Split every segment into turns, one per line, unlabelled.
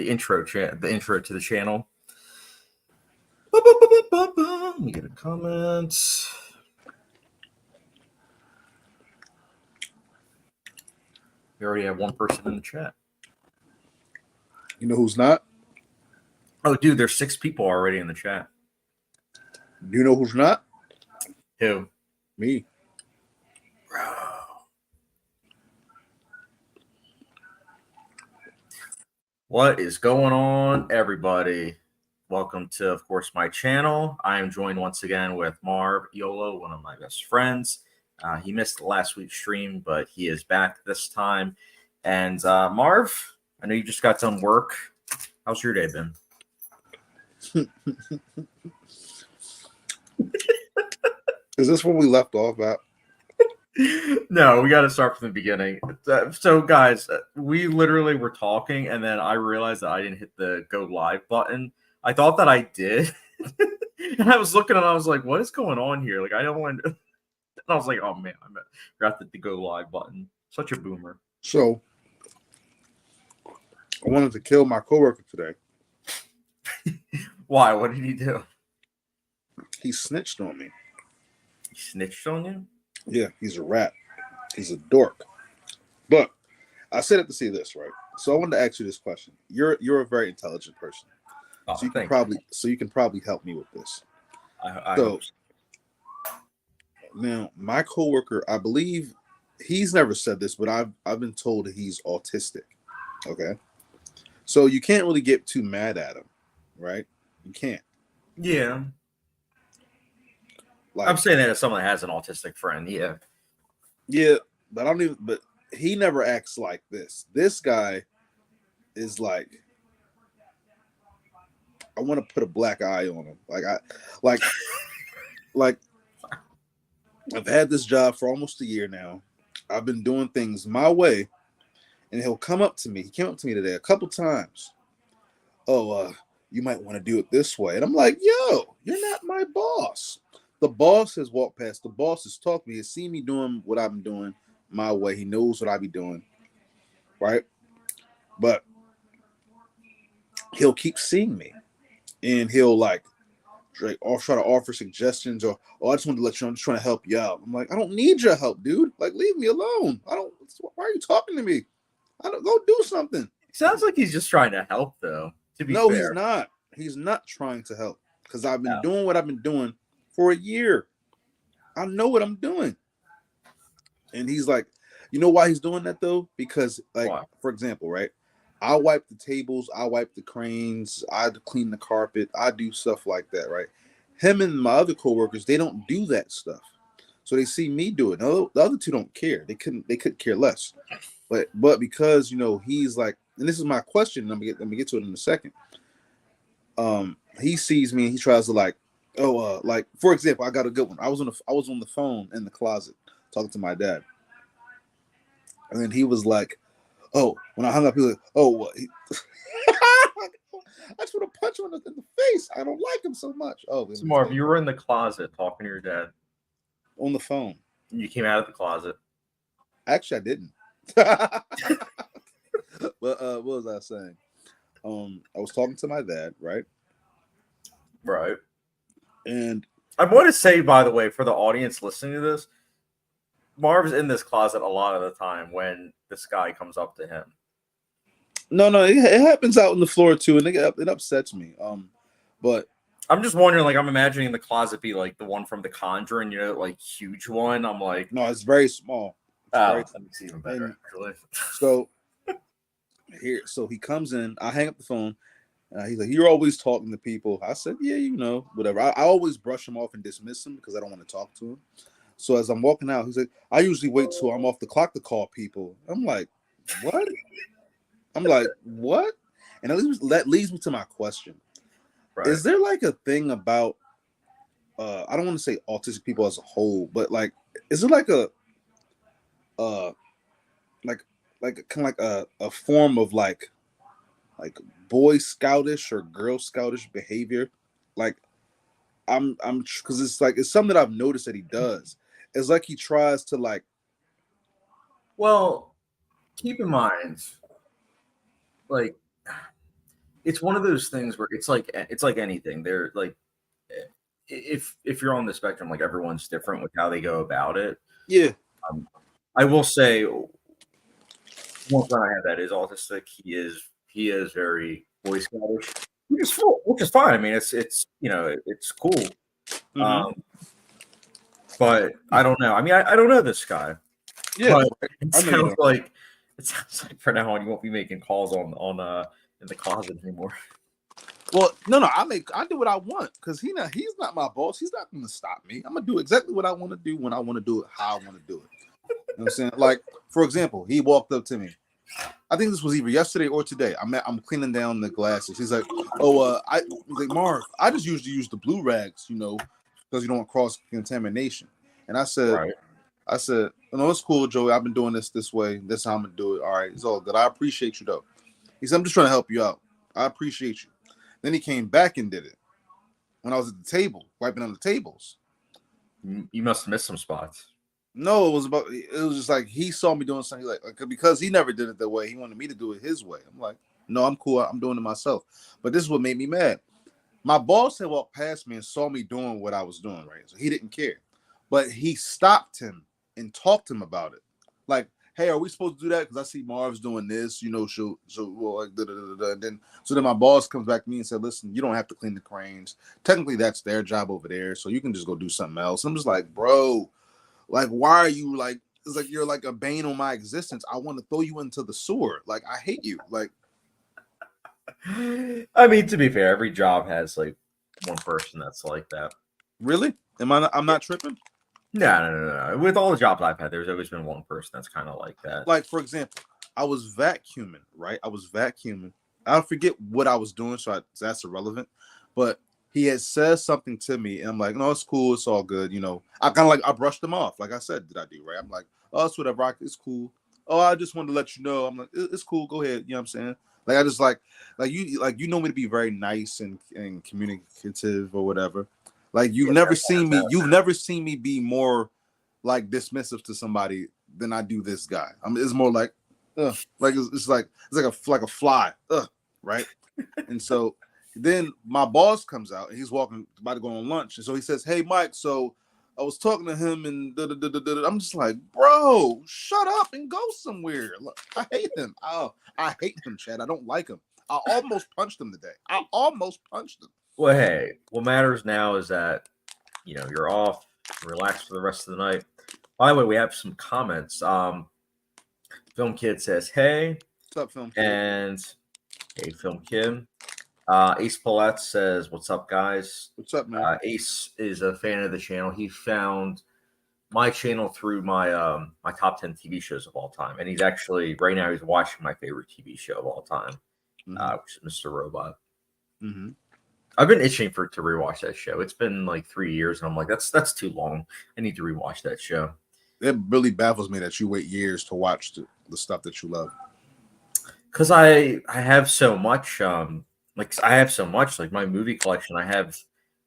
the intro to the channel. Let me get a comment. We already have one person in the chat.
You know who's not?
Oh, dude, there's 6 people already in the chat.
Do you know who's not?
Who?
Me.
Bro. What is going on, everybody? Welcome to, of course, my channel. I am joined once again with MARV YOLA, one of my best friends. He missed last week's stream, but he is back this time. And Marv, I know you just got done work. How's your day been?
Is this where we left off at?
No, we got to start from the beginning. So, guys, we literally were talking, and then I realized that I didn't hit the go live button. I thought that I did. And I was looking and I was like, what is going on here? Like, I don't want to. And I was like, oh, man, I forgot the go live button. Such a boomer.
So, I wanted to kill my coworker today.
Why? What did he do?
He snitched on me.
He snitched on you?
Yeah, he's a rat. He's a dork. But I said it to say this, right? So I wanted to ask you this question. You're a very intelligent person.
Oh,
so you can probably help me with this.
I hope so.
Now, my coworker, I believe he's never said this, but I've been told that he's autistic. Okay. So you can't really get too mad at him, right? You can't.
Yeah.
Like,
I'm saying that as someone that has an autistic friend, yeah.
Yeah, but he never acts like this. This guy is like, I want to put a black eye on him. Like I've had this job for almost a year now. I've been doing things my way, and he'll come up to me. He came up to me today a couple times. Oh, you might want to do it this way. And I'm like, yo, you're not my boss. The boss has walked past. The boss has talked to me. He's seen me doing what I've been doing my way. He knows what I be doing, right? But he'll keep seeing me, and he'll try to offer suggestions, or I just want to let you know I'm just trying to help you out. I'm like, I don't need your help, dude. Like, leave me alone. Why are you talking to me? I don't go do something.
Sounds like he's just trying to help, though. To be
fair.
He's
not. He's not trying to help, because I've been doing what I've been doing for a year. I know what I'm doing. And he's like, you know why he's doing that though? Because for example, right? I wipe the tables, I wipe the cranes, I clean the carpet, I do stuff like that, right? Him and my other coworkers, they don't do that stuff. So they see me do it. No, the other two don't care. They could care less. But because he's like, and this is my question, let me get to it in a second. He sees me and he tries to for example, I got a good one. I was on the phone in the closet talking to my dad, and then he was like, "Oh," when I hung up, he was like, "Oh, what?" I just want to punch him in the face. I don't like him so much. Oh,
so Marv, you were in the closet talking to your dad
on the phone.
You came out of the closet.
Actually, I didn't. What was I saying? I was talking to my dad, right?
Right.
And
I want to say, by the way, for the audience listening to this, Marv's in this closet a lot of the time when this guy comes up to him.
No, it happens out on the floor too, and it upsets me. But
I'm just wondering, like, I'm imagining the closet be like the one from The Conjuring, like huge one. I'm like,
no, it's very small.
That makes it even better, actually.
So he comes in. I hang up the phone. He's like, "You're always talking to people." I said, "Yeah, whatever." I always brush him off and dismiss him because I don't want to talk to him. So as I'm walking out, he's like, "I usually wait till I'm off the clock to call people." I'm like, "What?" And that leads me to my question. Right. Is there like a thing about I don't want to say autistic people as a whole, but like, is it like a kind of like a form of like Boy Scoutish or Girl Scoutish behavior? Like, I'm because it's something that I've noticed that he does. It's like he tries to like.
Well, keep in mind, like, it's one of those things where it's like anything. They're like if you're on the spectrum, like everyone's different with how they go about it.
Yeah.
I will say one friend I have that is autistic. He is very Boy Scoutish, which is fine. I mean, it's it's cool.
Mm-hmm.
Um, but I don't know. I mean, I don't know this guy,
Yeah.
but
I know you don't.
it sounds like for now on you won't be making calls on in the closet anymore.
Well, no, I do what I want because he's not my boss. He's not going to stop me. I'm gonna do exactly what I want to do when I want to do it, how I want to do it. You know what I'm saying? Like, for example, he walked up to me. I think this was either yesterday or today. I'm cleaning down the glasses. He's like, he's like, Marv, I just usually use the blue rags, because you don't want cross contamination. And I said,
Right.
no, it's cool, Joey. I've been doing this way. This is how I'm gonna do it. All right, it's all good. I appreciate you though. He said, I'm just trying to help you out. I appreciate you. Then he came back and did it when I was at the table, wiping on the tables.
You must have missed some spots.
No, it was just like he saw me doing something like because he never did it that way. He wanted me to do it his way. I'm like, no, I'm cool. I'm doing it myself. But this is what made me mad. My boss had walked past me and saw me doing what I was doing, right? So he didn't care. But he stopped him and talked to him about it. Like, hey, are we supposed to do that? Because I see Marv's doing this, like, and then my boss comes back to me and said, listen, you don't have to clean the cranes. Technically, that's their job over there. So you can just go do something else. I'm just like, bro, like, why are you like, it's like you're like a bane on my existence. I want to throw you into the sewer. Like, I hate you. Like,
I mean, to be fair, every job has like one person that's like that.
really? I'm not tripping?
No. With all the jobs I've had, there's always been one person that's kind of like that.
Like, for example, I was vacuuming, right? I forget what I was doing, so that's irrelevant. But he had said something to me, and I'm like, no, it's cool, it's all good. I kind of like I brushed him off, like I said, did I do right? I'm like, oh, it's whatever, it's cool. Oh, I just wanted to let you know. I'm like, it's cool, go ahead. You know what I'm saying? Like I just like you know me to be very nice and communicative or whatever. Like you've never seen me be more like dismissive to somebody than I do this guy. I mean, it's more like, like it's like a fly, right? And so then my boss comes out and he's walking about to go on lunch, and so he says, "Hey, Mike, so I was talking to him, and I'm just like, bro, shut up and go somewhere. Look, I hate him. Oh, I hate him, Chad. I don't like him. I almost punched him today.
Well, hey, what matters now is that you're off, relax for the rest of the night. By the way, we have some comments. Film Kid says, "Hey,"
What's up, Film Kid?
and hey, Film Kid. Ace Paulette says, "What's up, guys?"
What's up, man?
Ace is a fan of the channel. He found my channel through my top 10 TV shows of all time, and he's actually right now he's watching my favorite TV show of all time, which is Mr. Robot.
Mm-hmm.
I've been itching to rewatch that show. It's been like 3 years, and I'm like, that's too long. I need to rewatch that show.
It really baffles me that you wait years to watch the stuff that you love.
Because I have so much. Like my movie collection. I have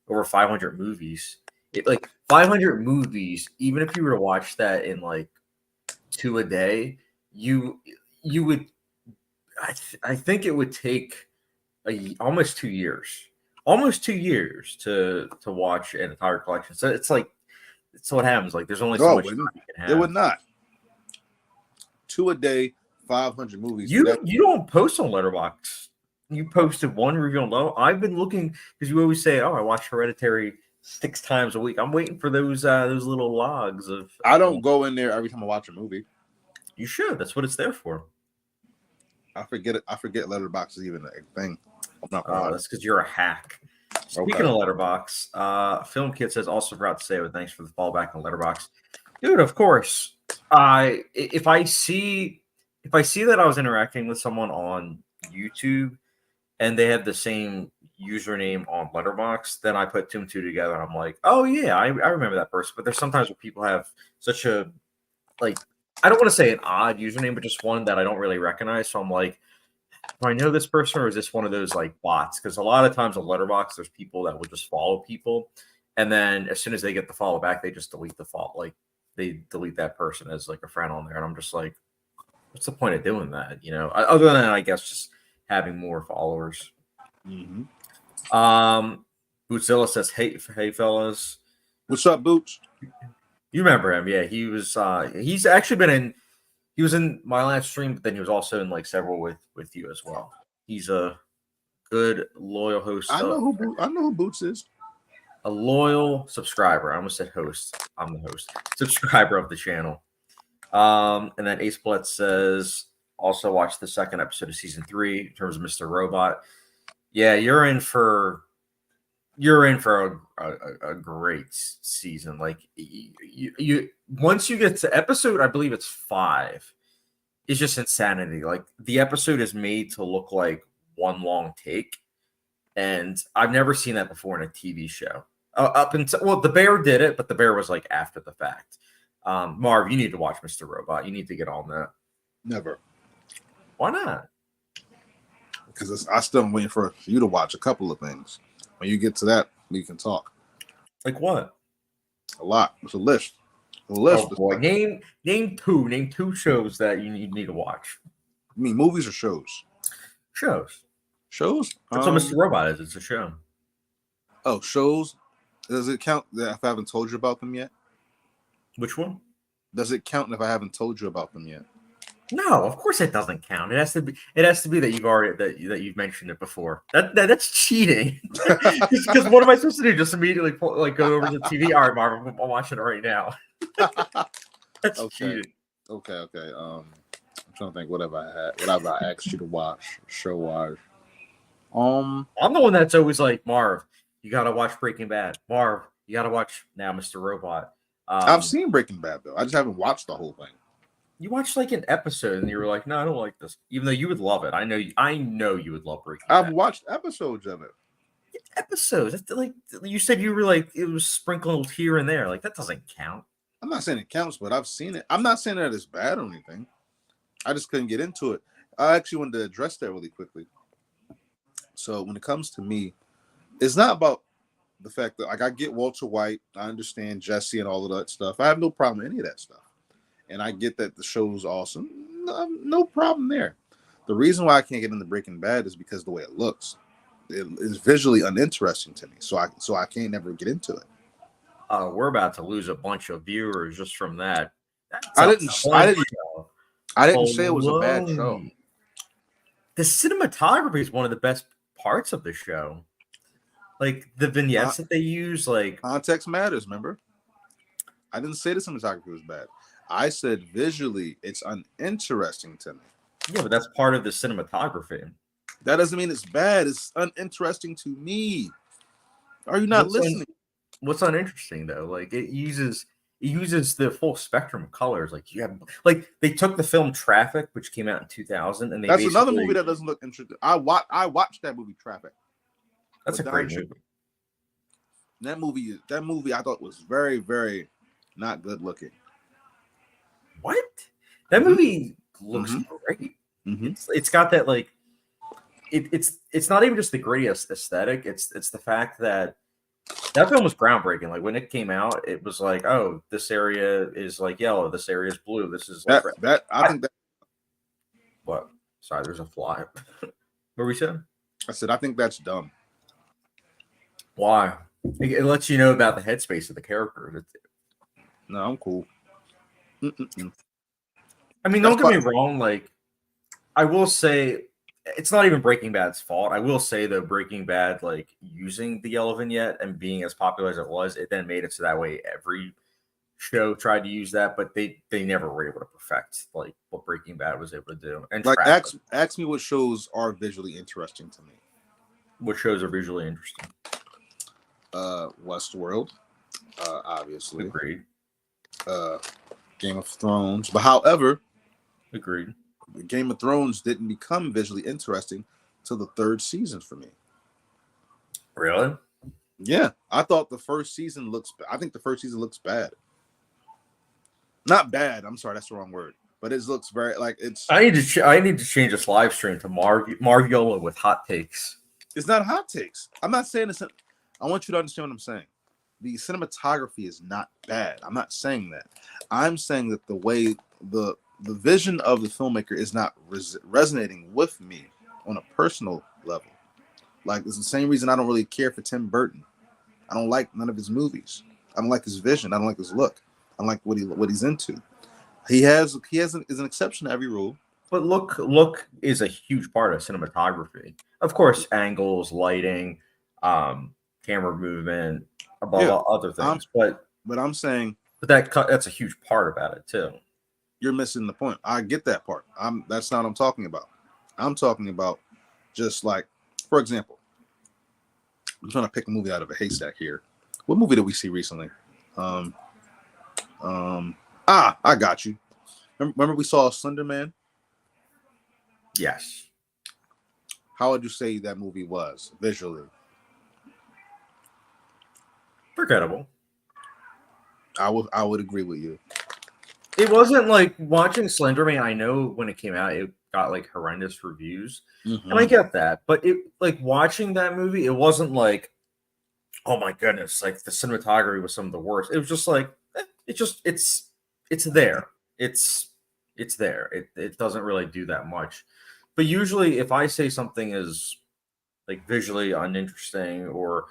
over 500 movies. Like 500 movies. Even if you were to watch that in like 2 a day, you would. I think it would take almost 2 years. Almost 2 years to watch an entire collection. So it's like it's what happens. Like there's only so much time you can have.
It would not. 2 a day, 500 movies.
You don't post on Letterboxd. You posted one review on Low. I've been looking because you always say, "Oh, I watch Hereditary 6 times a week." I'm waiting for those little logs of.
I don't go in there every time I watch a movie.
You should. That's what it's there for.
I forget it. I forget Letterboxd is even a thing. I'm not.
That's because you're a hack. Speaking of Letterboxd, Film Kid says also forgot to say, "But thanks for the fallback on Letterboxd, dude." Of course, if I see that I was interacting with someone on YouTube and they have the same username on Letterboxd, then I put two and two together and I'm like, oh yeah, I remember that person. But there's sometimes where people have such a I don't want to say an odd username, but just one that I don't really recognize. So I'm like, do I know this person or is this one of those like bots? Because a lot of times on Letterboxd, there's people that will just follow people, and then as soon as they get the follow back, they just delete the follow. Like they delete that person as like a friend on there, and I'm just like, what's the point of doing that? Other than I guess just having more followers.
Mm-hmm.
Bootzilla says, "Hey, fellas,
what's up, Boots?
You remember him? Yeah, he was. He's actually been in. He was in my last stream, but then he was also in like several with you as well. He's a good loyal host.
I know who Boots is.
A loyal subscriber. I almost said host. I'm the host. Subscriber of the channel. And then Ace Blitz says also watch the second episode of season 3 in terms of Mr. Robot. Yeah, you're in for a great season. Like you once you get to episode, I believe it's 5. It's just insanity. Like the episode is made to look like one long take, and I've never seen that before in a TV show. Up until the Bear did it, but the Bear was like after the fact. Marv, you need to watch Mr. Robot. You need to get on that.
Never.
Why not?
Because I still am waiting for you to watch a couple of things. When you get to that, we can talk.
Like what?
A lot. It's a list. A list.
Oh boy. Name two. Name 2 shows that you need to watch.
You mean movies or shows?
Shows.
Shows?
That's what Mr. Robot is. It's a show.
Oh, shows? Does it count if I haven't told you about them yet?
Which one?
Does it count if I haven't told you about them yet?
No, of course it doesn't count. It has to be. It has to be that you've already that you've mentioned it before. That's cheating. Because what am I supposed to do? Just immediately go over to the TV? All right, Marvin, I'm watching it right now. That's cheating.
Okay. I'm trying to think. What have I asked you to watch? Show wise.
I'm the one that's always like, Marv, you gotta watch Breaking Bad. Marv, you gotta watch now Mr. Robot.
I've seen Breaking Bad though. I just haven't watched the whole thing.
You watched like an episode and you were like, "No, I don't like this," even though you would love it. I know you would love Breaking Bad.
I've watched episodes of it.
Episodes. That's like you said, you were like it was sprinkled here and there. Like that doesn't count.
I'm not saying it counts, but I've seen it. I'm not saying that it's bad or anything. I just couldn't get into it. I actually wanted to address that really quickly. So when it comes to me, it's not about the fact that like I get Walter White, I understand Jesse and all of that stuff. I have no problem with any of that stuff. And I get that the show's awesome. No problem there. The reason why I can't get into Breaking Bad is because the way it looks. It is visually uninteresting to me. So I can't never get into it.
We're about to lose a bunch of viewers just from that.
I didn't say it was a bad show.
The cinematography is one of the best parts of the show. Like the vignettes that they use, like
context matters, remember? I didn't say the cinematography was bad. I said visually it's uninteresting to me.
Yeah, but that's part of the cinematography.
That doesn't mean it's bad. It's uninteresting to me. Are you not listening?
What's uninteresting though? Like it uses the full spectrum of colors. Like you have they took the film Traffic, which came out in 2000, and
that's another movie that doesn't look interesting. I watched that movie Traffic.
That's a great movie.
That movie I thought was very, very not good looking.
What? That movie looks great.
Mm-hmm.
It's got that like it's not even just the grittiest aesthetic. It's the fact that film was groundbreaking. Like when it came out, it was like, oh, this area is like yellow, this area is blue. This is like
I think that.
What? Sorry, there's a fly. What were we saying?
I said I think that's dumb.
Why? It lets you know about the headspace of the character.
No, I'm cool.
I mean, don't get me wrong. Like, I will say, it's not even Breaking Bad's fault. I will say though, Breaking Bad, like using the yellow vignette and being as popular as it was, it then made it so that way every show tried to use that, but they never were able to perfect like what Breaking Bad was able to do. And
like, ask me what shows are visually interesting to me.
What shows are visually interesting?
Westworld, obviously.
Agreed.
Game of Thrones, but however,
agreed.
Game of Thrones didn't become visually interesting till the 3rd season for me.
Really?
Yeah, I thought the first season looks. I think the first season looks bad. Not bad. I'm sorry, that's the wrong word. But it looks very like it's.
I need to change this live stream to MARV YOLA with hot takes.
It's not hot takes. I'm not saying this. I want you to understand what I'm saying. The cinematography is not bad. I'm not saying that. I'm saying that the way the vision of the filmmaker is not resonating with me on a personal level. Like it's the same reason I don't really care for Tim Burton. I don't like none of his movies. I don't like his vision. I don't like his look. I don't like what he's into. He is an exception to every rule.
But look is a huge part of cinematography. Of course, angles, lighting, camera movement, above
Yeah,
all other things. But
I'm saying,
that's a huge part about it too.
You're missing the point. I get that part. That's not what I'm talking about. I'm talking about just like, for example, I'm trying to pick a movie out of a haystack here. What movie did we see recently? I got you. Remember we saw Slender Man?
Yes.
How would you say that movie was visually?
Forgettable.
I would agree with you.
It wasn't like watching Slender Man. I know when it came out, it got like horrendous reviews, and I get that. But it like watching that movie, it wasn't like, oh my goodness, like the cinematography was some of the worst. It was just like it's there. It's there. It doesn't really do that much. But usually, if I say something is like visually uninteresting or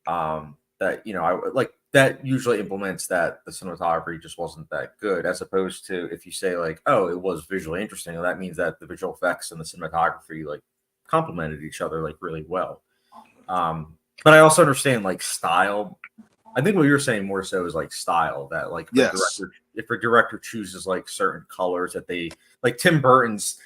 that I like that usually implements that the cinematography just wasn't that good, as opposed to if you say like, oh, it was visually interesting, well, that means that the visual effects and the cinematography like complemented each other like really well. But I also understand like style. I think what you're saying more so is like style, that like
Yes.
if a director chooses like certain colors that they like Tim Burton's.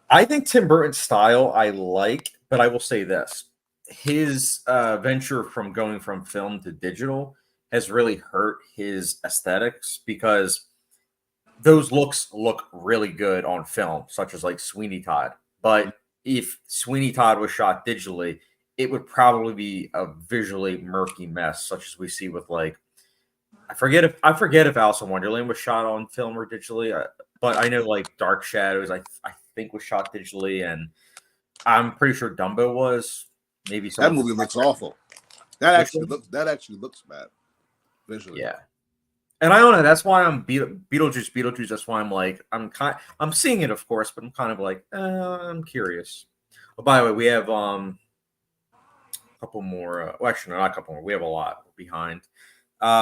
I think Tim Burton's style I like, but I will say this: his venture from going from film to digital has really hurt his aesthetics because those looks look really good on film, such as like Sweeney Todd. But if Sweeney Todd was shot digitally, it would probably be a visually murky mess, such as we see with like I forget if Alice in Wonderland was shot on film or digitally, but I know like Dark Shadows I think was shot digitally, and I'm pretty sure Dumbo was. Maybe some
That
of
movie looks awful. That actually looks bad visually.
yeah. And I don't know. That's why I'm Beetlejuice. That's why I'm like I'm seeing it, of course, but I'm kind of like I'm curious. Oh, by the way, we have a couple more. Well, actually, no, not a couple more. We have a lot behind.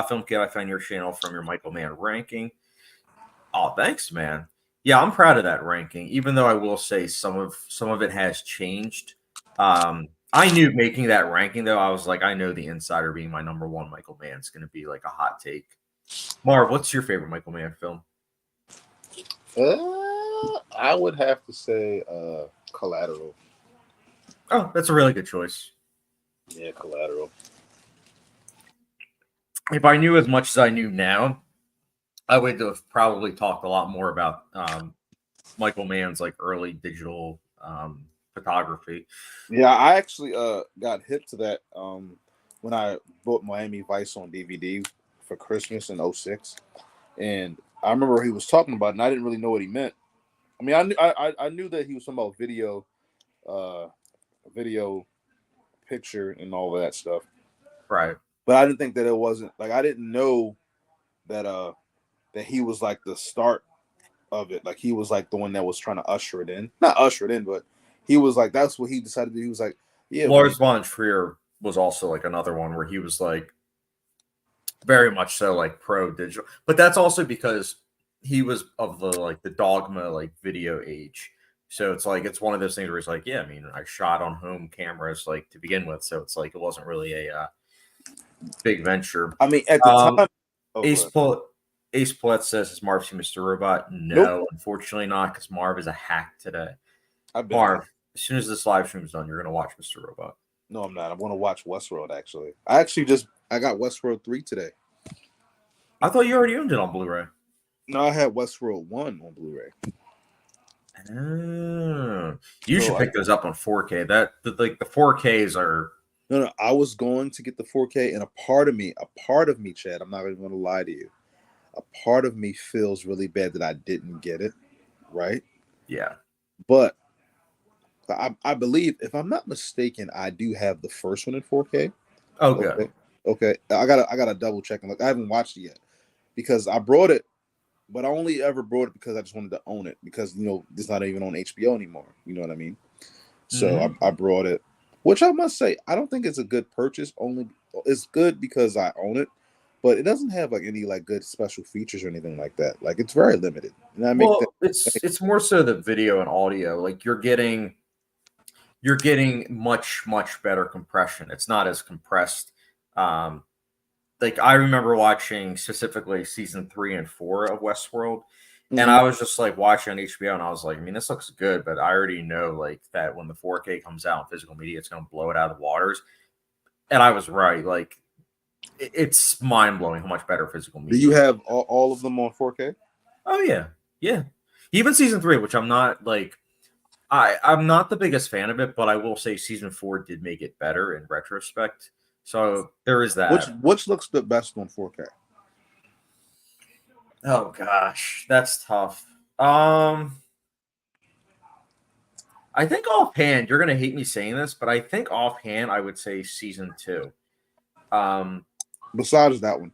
Film Kid, I found your channel from your Michael Mann ranking. Oh, thanks, man. Yeah, I'm proud of that ranking. Even though I will say some of it has changed. I knew making that ranking though. I was like, I know the Insider being my number one Michael Mann is going to be like a hot take. Marv, what's your favorite Michael Mann film?
I would have to say Collateral.
Oh, that's a really good choice.
Yeah, Collateral.
If I knew as much as I knew now, I would have probably talked a lot more about Michael Mann's like early digital photography.
Yeah, I actually got hip to that when I bought Miami Vice on DVD for Christmas in 06. And I remember he was talking about it, and I didn't really know what he meant. I mean, I knew that he was talking about video picture and all of that stuff.
Right.
But I didn't think that it wasn't like I didn't know that that he was like the start of it. Like he was like the one that was trying to usher it in. Not usher it in, but he was like that's what he decided to do. He was like, yeah,
Lars von Trier was also like another one where he was like very much so like pro digital, but that's also because he was of the like the dogma like video age. So it's like it's one of those things where he's like, yeah, I mean, I shot on home cameras like to begin with, so it's like it wasn't really a big venture.
I mean, at the time,
Ace Pullet Ace Pullet says, "Is Marv seen Mr. Robot?" No,
nope.
unfortunately not, because Marv is a hack today.
I've been
Marv, as soon as this live stream is done, you're gonna watch Mr. Robot.
No, I'm not. I'm gonna watch Westworld. Actually, I got Westworld 3 today.
I thought you already owned it on Blu-ray.
No, I had Westworld 1 on Blu-ray.
Oh, you should pick those up on 4K. Like the 4Ks are.
No. I was going to get the 4K, and a part of me, Chad. I'm not even gonna lie to you. A part of me feels really bad that I didn't get it. Right.
Yeah.
But I believe, if I'm not mistaken, I do have the first one in 4K.
Oh, good.
Okay. I gotta double check and look. I haven't watched it yet because I brought it, but I only ever brought it because I just wanted to own it because it's not even on HBO anymore. You know what I mean? So I brought it. which I must say, I don't think it's a good purchase. Only it's good because I own it, but it doesn't have like any like good special features or anything like that. Like it's very limited, and I make that.
Well, it's more so the video and audio. Like you're getting much better compression. It's not as compressed. Um, like I remember watching specifically season 3 and 4 of Westworld, and I was just like watching on HBO, and I was like, I mean, this looks good, but I already know like that when the 4K comes out in physical media, it's going to blow it out of the waters. And I was right. Like it's mind blowing how much better physical media.
Do you have all of them on 4K?
Oh yeah, yeah. Even season 3, which I'm not like. I'm not the biggest fan of it, but I will say season 4 did make it better in retrospect. So there is that.
Which looks the best on 4K?
Oh gosh, that's tough. I think offhand, you're gonna hate me saying this, but I think offhand I would say season 2.
Besides that one.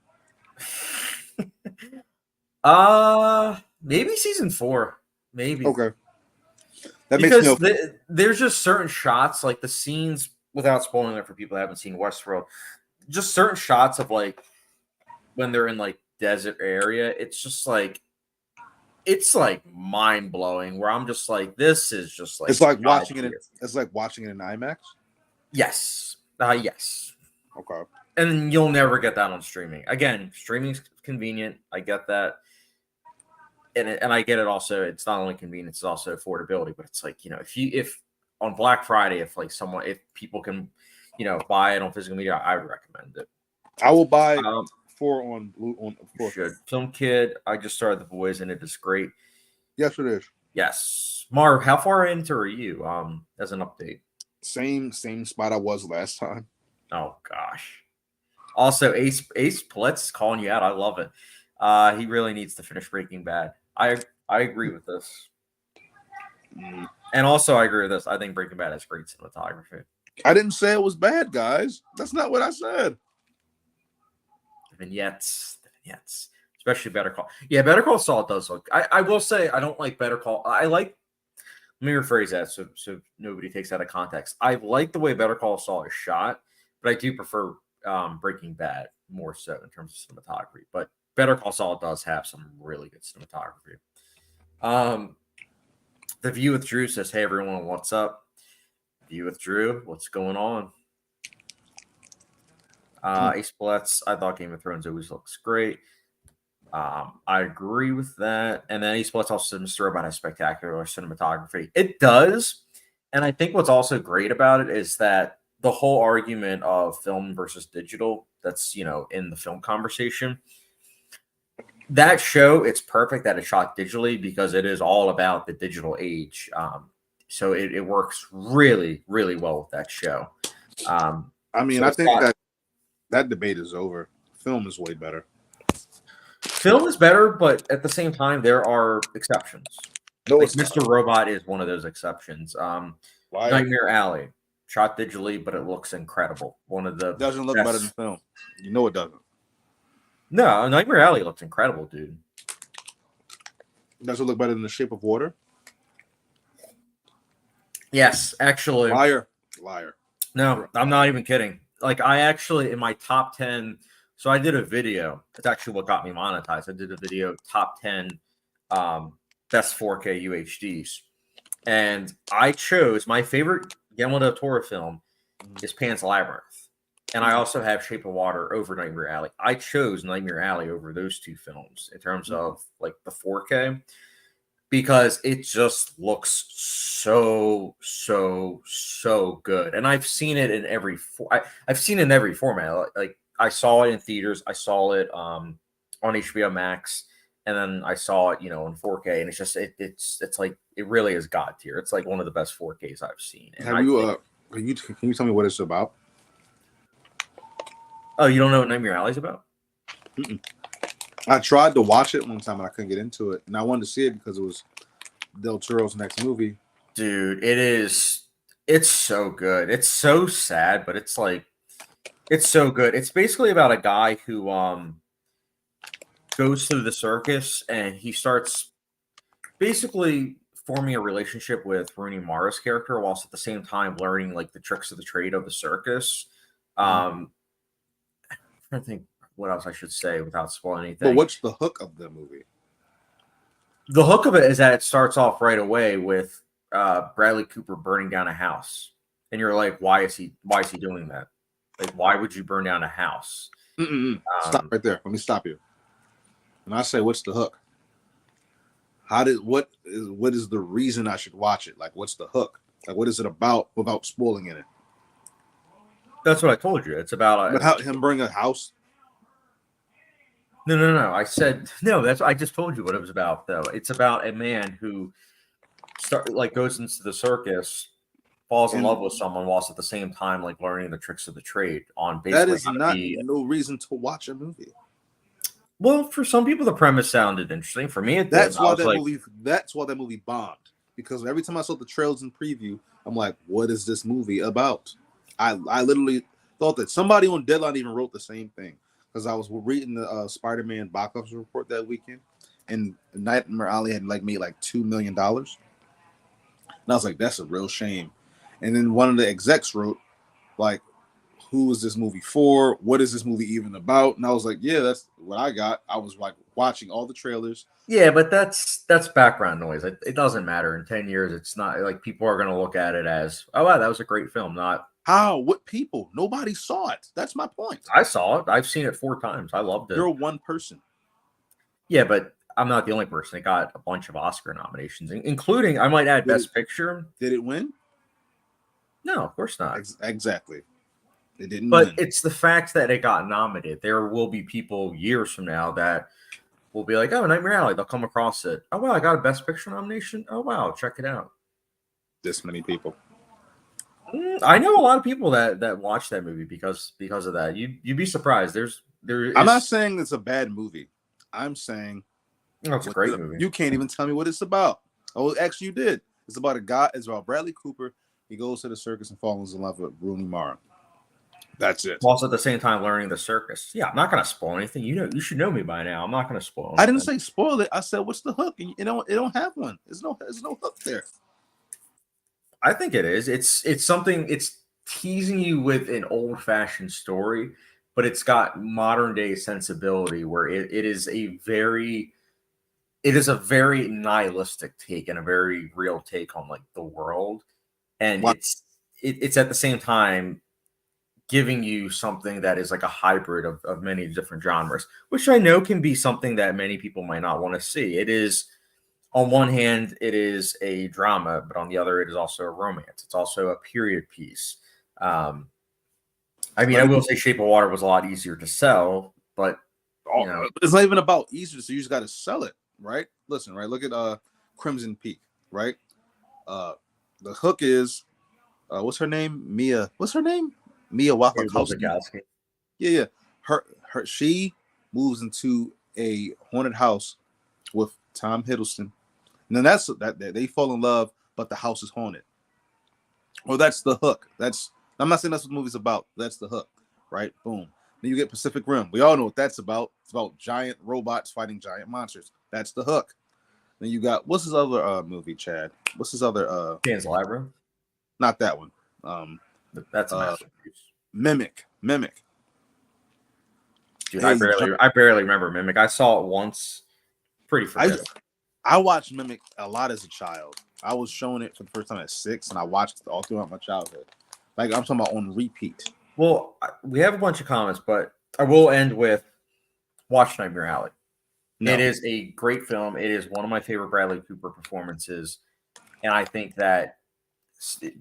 Maybe season 4. Maybe.
Okay.
That because there's just certain shots, like the scenes, without spoiling it for people that haven't seen Westworld, just certain shots of like when they're in like desert area. It's just like mind blowing. Where I'm just like, this is just like
it's like watching it. It's like watching it in IMAX.
Yes. Yes.
Okay.
And you'll never get that on streaming. Again, streaming's convenient. I get that. And I get it also. It's not only convenience, it's also affordability. But it's like, if on Black Friday, if people can, buy it on physical media, I would recommend it.
I will buy 4 on 4.
Should. Film Kid. I just started The Boys, and it is great.
Yes, it is.
Yes, Marv. How far into are you? As an update.
Same spot I was last time.
Oh gosh. Also, Ace Palet's calling you out. I love it. He really needs to finish Breaking Bad. I agree with this. And also, I agree with this. I think Breaking Bad has great cinematography.
I didn't say it was bad, guys. That's not what I said.
The vignettes, especially Better Call. Yeah, Better Call Saul does look. I will say I don't like Better Call. Let me rephrase that so nobody takes that out of context. I like the way Better Call Saul is shot, but I do prefer Breaking Bad more so in terms of cinematography. But Better Call Saul does have some really good cinematography. The View with Drew says, "Hey everyone, what's up?" View with Drew, what's going on? Ace Bullets, I thought Game of Thrones always looks great. I agree with that. And then Ace Bullets also said Mr. Robot has spectacular cinematography. It does. And I think what's also great about it is that the whole argument of film versus digital that's, in the film conversation, that show, it's perfect that it's shot digitally because it is all about the digital age. So it works really, really well with that show.
I think that debate is over. Film is way better.
Film is better, but at the same time, there are exceptions.
No,
like Mr. Robot is one of those exceptions. Nightmare Alley, shot digitally, but it looks incredible. One of the
doesn't look better than film. You know it doesn't.
No, Nightmare Alley looks incredible, dude.
Does it look better than The Shape of Water?
Yes, actually.
Liar.
No, I'm not even kidding. Like I actually in my top 10. So I did a video. It's actually what got me monetized. I did a video top 10 best 4K UHDs. And I chose my favorite Guillermo del Toro film is Pan's Labyrinth. And I also have Shape of Water over Nightmare Alley. I chose Nightmare Alley over those two films in terms of like the 4K because it just looks so good. And I've seen it in every I've seen it in every format. Like I saw it in theaters. I saw it on HBO Max, and then I saw it, in 4K. And it's just it's like it really is god tier. It's like one of the best 4Ks I've seen. And
can you tell me what it's about?
Oh, you don't know what Nightmare Alley's about?
Mm-mm. I tried to watch it one time and I couldn't get into it, and I wanted to see it because it was Del Toro's next movie.
Dude, it is. It's so good. It's so sad, but it's so good. It's basically about a guy who goes to the circus and he starts basically forming a relationship with Rooney Mara's character, whilst at the same time learning like the tricks of the trade of the circus. I'm trying to think what else I should say without spoiling anything.
But what's the hook of the movie?
The hook of it is that it starts off right away with Bradley Cooper burning down a house, and you're like, why is he doing that? Like, why would you burn down a house?
Stop right there. Let me stop you. And I say, what's the hook? What is the reason I should watch it? Like, what's the hook? Like, what is it about without spoiling in it?
That's what I told you. It's about
him bring a house.
No. I said no. I just told you what it was about, though. It's about a man who goes into the circus, falls in love with someone, whilst at the same time like learning the tricks of the trade. On basically
that is not no reason to watch a movie.
Well, for some people, the premise sounded interesting. For me,
that's why that movie bombed. Because every time I saw the trailers and preview, I'm like, what is this movie about? I literally thought that somebody on Deadline even wrote the same thing. Because I was reading the Spider-Man box office report that weekend, and Nightmare Alley had made like $2 million. And I was like, that's a real shame. And then one of the execs wrote, like, who is this movie for? What is this movie even about? And I was like, yeah, that's what I got. I was like watching all the trailers.
Yeah, but that's background noise. It doesn't matter. In 10 years, it's not like people are going to look at it as, oh, wow, that was a great film. Not
how? What people? Nobody saw it. That's my point.
I saw it. I've seen it 4 times. I loved it.
You're one person.
Yeah, but I'm not the only person. It got a bunch of Oscar nominations, including, I might add, Best Picture.
Did it win?
No, of course not.
Exactly. It didn't
but
win.
It's the fact that it got nominated. There will be people years from now that will be like, oh, Nightmare Alley. They'll come across it. Oh, wow, I got a Best Picture nomination. Oh, wow, check it out.
This many people.
I know a lot of people that watch that movie because of that. You'd be surprised.
I'm not saying it's a bad movie. I'm saying
it's a great movie.
You can't even tell me what it's about. Oh, actually, you did. It's about a guy. It's about Bradley Cooper. He goes to the circus and falls in love with Rooney Mara. That's it.
Also, at the same time, learning the circus. Yeah, I'm not going to spoil anything. You should know me by now. I'm not going to spoil anything.
I didn't say spoil it. I said, what's the hook? And it don't have one. There's no hook there.
I think it is. It's something. It's teasing you with an old-fashioned story, but it's got modern-day sensibility where it is a very nihilistic take and a very real take on like the world, and
wow.
it's at the same time giving you something that is like a hybrid of many different genres, which I know can be something that many people might not want to see. It is, on one hand, it is a drama, but on the other, it is also a romance. It's also a period piece. I will say Shape of Water was a lot easier to sell, but
it's not even about easier. So you just got to sell it, right? Listen, right? Look at Crimson Peak, right? The hook is, what's her name? Mia. What's her name? Mia Wasikowska. Yeah. She moves into a haunted house with Tom Hiddleston, and then that's that they fall in love, but the house is haunted. Well, that's the hook. I'm not saying that's what the movie's about. That's the hook, right? Boom. Then you get Pacific Rim. We all know what that's about. It's about giant robots fighting giant monsters. That's the hook. Then you got, what's his other movie, Chad? What's his other?
Pan's Labyrinth.
Not that one.
That's a masterpiece.
Mimic.
Dude, I barely remember Mimic. I saw it once. Pretty forgettable.
I watched Mimic a lot as a child. I was showing it for the first time at 6, and I watched it all throughout my childhood. Like, I'm talking about on repeat.
Well, we have a bunch of comments, but I will end with watch Nightmare Alley. No. It is a great film. It is one of my favorite Bradley Cooper performances, and I think that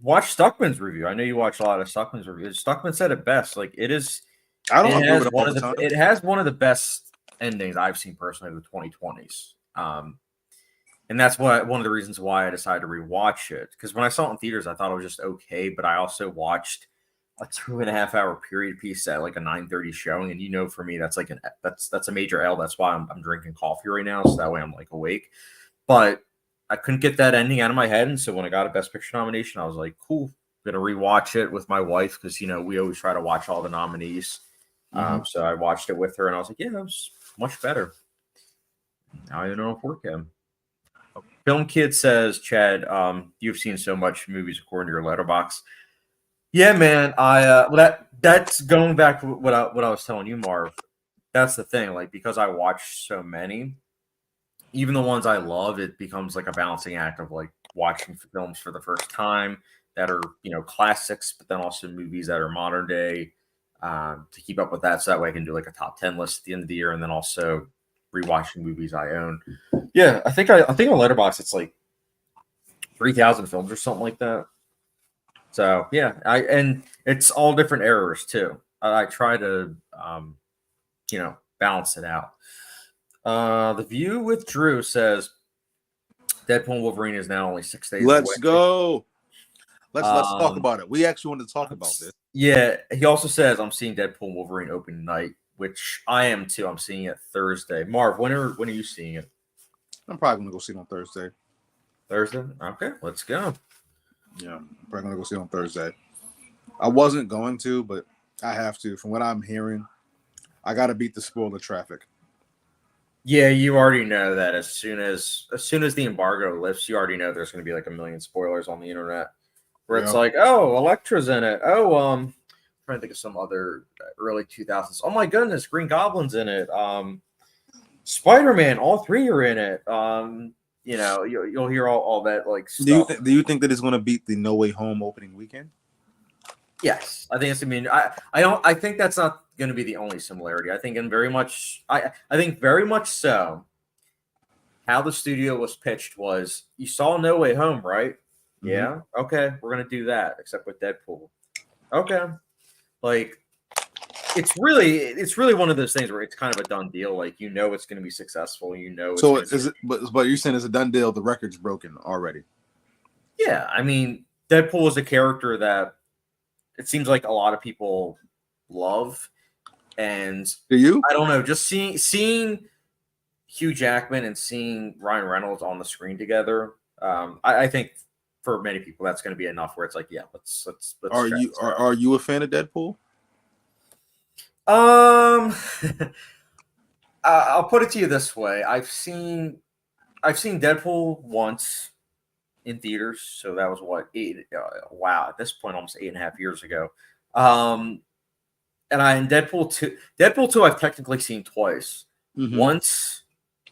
watch Stuckman's review. I know you watch a lot of Stuckman's reviews. Stuckman said it best. Like, it is. It has one of the best endings I've seen personally of the 2020s. And that's one of the reasons why I decided to rewatch it. Because when I saw it in theaters, I thought it was just okay. But I also watched a 2.5 hour period piece at like a 9:30 showing, and for me that's like that's a major L. That's why I'm drinking coffee right now, so that way I'm like awake. But I couldn't get that ending out of my head, and so when I got a Best Picture nomination, I was like, cool, I'm gonna rewatch it with my wife because we always try to watch all the nominees. So I watched it with her, and I was like, yeah, that was much better. Now I don't know if we're Kim. Film Kid says, Chad, you've seen so much movies according to your letterbox. Yeah, man. That's going back to what I was telling you, Marv. That's the thing. Like, because I watch so many, even the ones I love, it becomes like a balancing act of like watching films for the first time that are classics, but then also movies that are modern day, to keep up with that. So that way I can do like a top 10 list at the end of the year, and then also rewatching movies I own. Yeah, I think on Letterboxd it's like 3,000 films or something like that. So yeah, and it's all different errors too. I try to balance it out. The View with Drew says Deadpool and Wolverine is now only 6 days away.
Let's go. Let's talk
Um,
about it. We actually wanted to talk about this.
Yeah, he also says I'm seeing Deadpool and Wolverine opening night, which I am too. I'm seeing it Thursday. Marv, when are you seeing it?
I'm probably gonna go see it on Thursday.
Thursday? Okay, let's go.
Yeah, I'm probably gonna go see it on Thursday. I wasn't going to, but I have to. From what I'm hearing, I gotta beat the spoiler traffic.
Yeah, you already know that as soon as the embargo lifts, you already know there's going to be like a million spoilers on the internet. Where it's like, oh, Elektra's in it. Oh, I'm trying to think of some other early 2000s. Oh my goodness, Green Goblin's in it. Spider-Man, all three are in it. You'll hear all that like stuff.
Do you think that it's going to beat the No Way Home opening weekend?
Yes, I think it's. I mean, I don't. I think that's not going to be the only similarity. I think I think very much so. How the studio was pitched was, you saw No Way Home, right? Mm-hmm. Yeah. Okay, we're gonna do that, except with Deadpool. Okay, like it's really one of those things where it's kind of a done deal. Like it's going to be successful.
So is it? But you're saying it's a done deal. The record's broken already.
Yeah, I mean, Deadpool is a character that it seems like a lot of people love, and
do you?
I don't know, just seeing Hugh Jackman and seeing Ryan Reynolds on the screen together. I think for many people that's going to be enough. Where it's like, yeah, let's.
Are you a fan of Deadpool?
I'll put it to you this way: I've seen Deadpool once in theaters, so that was what, wow, at this point almost 8.5 years ago. And Deadpool 2 I've technically seen twice. Mm-hmm. Once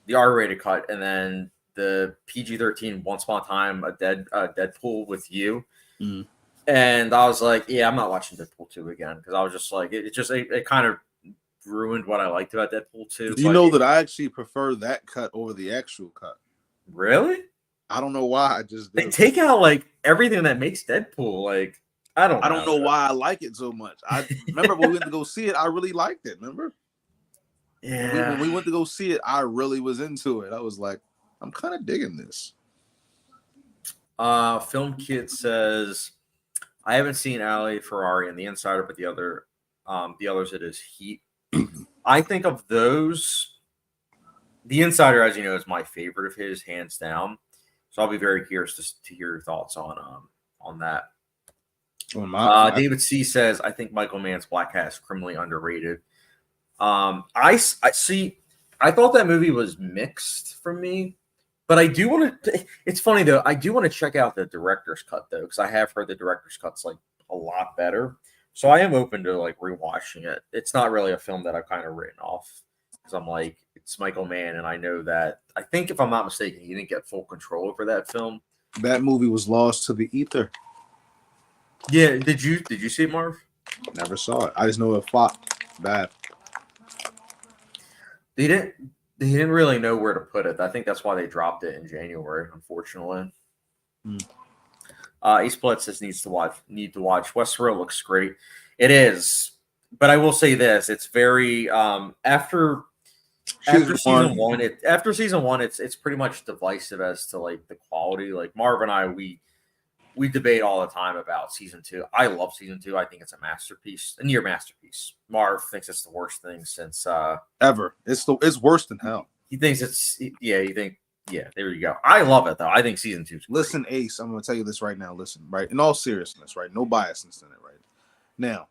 the R-rated cut, and then the PG-13 Once Upon a Time, a Deadpool with you. Mm-hmm. And I was like, yeah, I'm not watching Deadpool 2 again, because I was just like, it kind of ruined what I liked about Deadpool 2.
Do you know that I actually prefer that cut over the actual cut?
Really?
I don't know why. I just
they take out like everything that makes Deadpool. Like, I don't
know why I like it so much. I remember when we went to go see it, I really liked it. Remember?
Yeah.
When we went to go see it, I really was into it. I was like, I'm kind of digging this.
Film Kid says, I haven't seen Ali, Ferrari, and The Insider, but the others, it is Heat. I think of those, The Insider, as you know, is my favorite of his, hands down. So I'll be very curious to hear your thoughts on that. David C says, I think Michael Mann's Black Hat is criminally underrated. I see. I thought that movie was mixed for me, but I do want to. It's funny though. I do want to check out the director's cut though, because I have heard the director's cut's like a lot better. So I am open to like rewatching it. It's not really a film that I've kind of written off, because I'm like, it's Michael Mann, and I know that. I think if I'm not mistaken, he didn't get full control over that film.
That movie was lost to the ether.
Yeah, did you see it, Marv?
Never saw it. I just know it flopped bad.
They didn't really know where to put it. I think that's why they dropped it in January, unfortunately. East Blood says need to watch. Westworld looks great. It is, but I will say this: it's very after season one. It's pretty much divisive as to like the quality. Like Marv and I, we debate all the time about season 2. I love season 2. I think it's a masterpiece, a near masterpiece. Marv thinks it's the worst thing since
ever. It's worse than hell.
He thinks there you go. I love it though. I think season 2.
Listen, Ace, I'm going to tell you this right now. Listen, right, in all seriousness, right, no biasness in it, right. Now,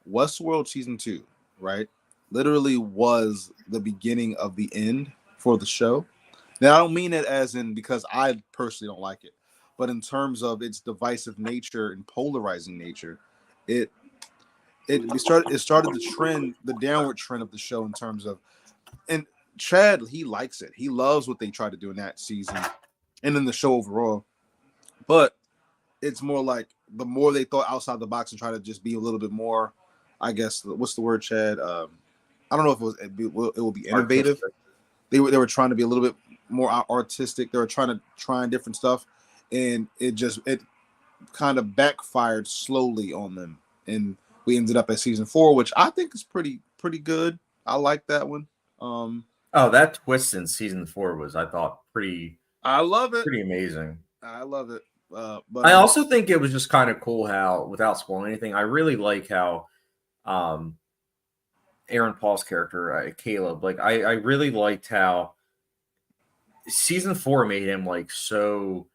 Westworld season 2, right, literally was the beginning of the end for the show, Now I don't mean it as in because I personally don't like it, but in terms of its divisive nature and polarizing nature, it it started the trend, the downward trend of the show in terms of, and Chad, he likes it. He loves what they tried to do in that season and in the show overall. But it's more like the more they thought outside the box and try to just be a little bit more, I guess, what's the word, Chad? I don't know if it will be innovative.
Artistic.
They were trying to be a little bit more artistic. They were trying different stuff, and it kind of backfired slowly on them, and we ended up at season 4, which I think is pretty good. I like that one.
Oh, that twist in season 4 was, I thought,
I love it.
pretty amazing.
I love it. But
I also think it was just kind of cool how, without spoiling anything, I really like how um, Aaron Paul's character, Caleb, like I really liked how season 4 made him like so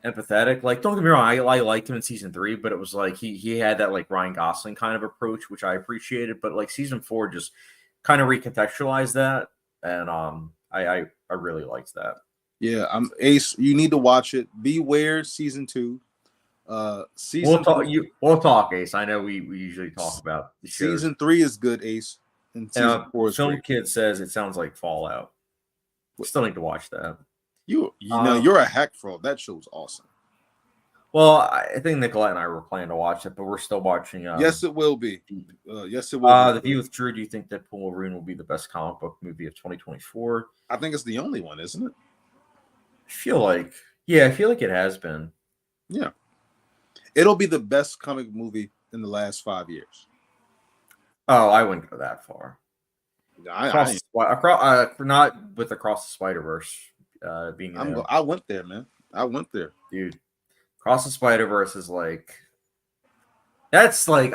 empathetic. Like, don't get me wrong, I liked him in season 3, but it was like he had that like Ryan Gosling kind of approach, which I appreciated. But like season 4 just kind of recontextualized that, and I really liked that.
yeah, I'm Ace. You need to watch it. Beware season 2.
We'll
Season
talk.
three,
We'll talk, Ace. I know we usually talk about the shows.
season 3 is good, Ace, and season 4 is
Film
great.
Kid says it sounds like Fallout. Still need to watch that.
You know you're a hack for that show's awesome.
Well, I think Nicolette and I were planning to watch it, but we're still watching.
Yes, it will be. Yes, it will.
The View with Drew. Do you think that Wolverine will be the best comic book movie of 2024?
I think it's the only one, isn't it?
I feel like it has been.
Yeah, it'll be the best comic movie in the last 5 years.
Oh, I wouldn't go that far.
Across
not with Across the Spider-Verse being.
I went there, man. I went there,
dude. Across the Spider-Verse is like, that's like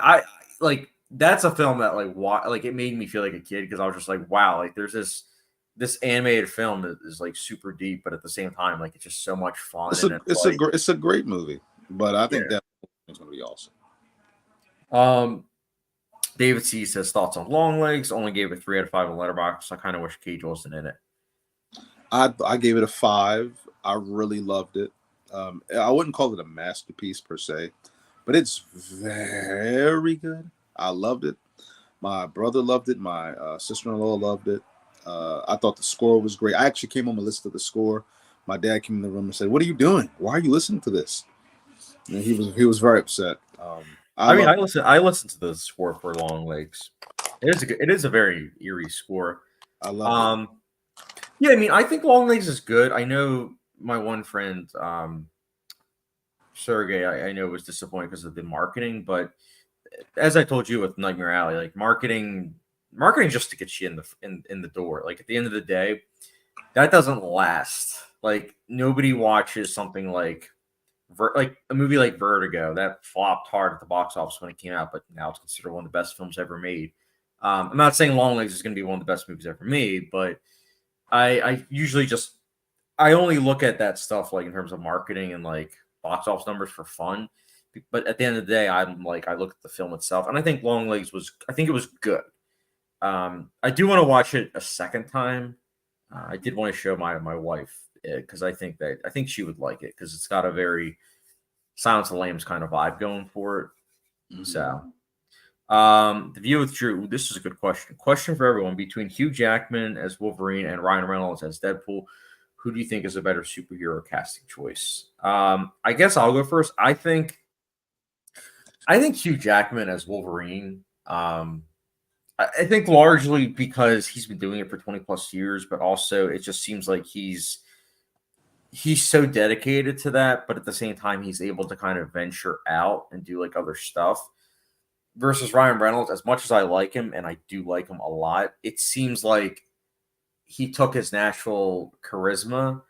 that's a film that like it made me feel like a kid, because I was just like, wow, like there's this animated film that is like super deep, but at the same time, like it's just so much fun.
It's a great movie, but I think that it's going to be
awesome. David C says thoughts on Long Legs. Only gave it 3 out of 5 on Letterboxd. I kind of wish Cage wasn't in it.
I gave it a 5. I really loved it. I wouldn't call it a masterpiece per se, but it's very good. I loved it. My brother loved it. My sister-in-law loved it. I thought the score was great. I actually came home and listened to the score. My dad came in the room and said, "What are you doing? Why are you listening to this?" And he was very upset.
I listened to the score for Long Legs. It is a very eerie score.
I love it.
Yeah, I mean, I think Long Legs is good. I know my one friend, Sergey, I know was disappointed because of the marketing, but as I told you with Nightmare Alley, like marketing just to get you in the door. Like at the end of the day, that doesn't last. Like nobody watches something like a movie like Vertigo that flopped hard at the box office when it came out, but now it's considered one of the best films ever made. I'm not saying Long Legs is going to be one of the best movies ever made, but I usually I only look at that stuff like in terms of marketing and like box office numbers for fun. But at the end of the day, I look at the film itself, and I think Long Legs it was good. I do want to watch it a second time. I did want to show my wife because I think she would like it, because it's got a very Silence of the Lambs kind of vibe going for it. Mm-hmm. So, The View with Drew. This is a good question. Question for everyone: between Hugh Jackman as Wolverine and Ryan Reynolds as Deadpool, who do you think is a better superhero casting choice? I guess I'll go first. I think Hugh Jackman as Wolverine. I think largely because he's been doing it for 20 plus years, but also it just seems like he's so dedicated to that, but at the same time, he's able to kind of venture out and do like other stuff. Versus Ryan Reynolds, as much as I like him, and I do like him a lot, it seems like he took his natural charisma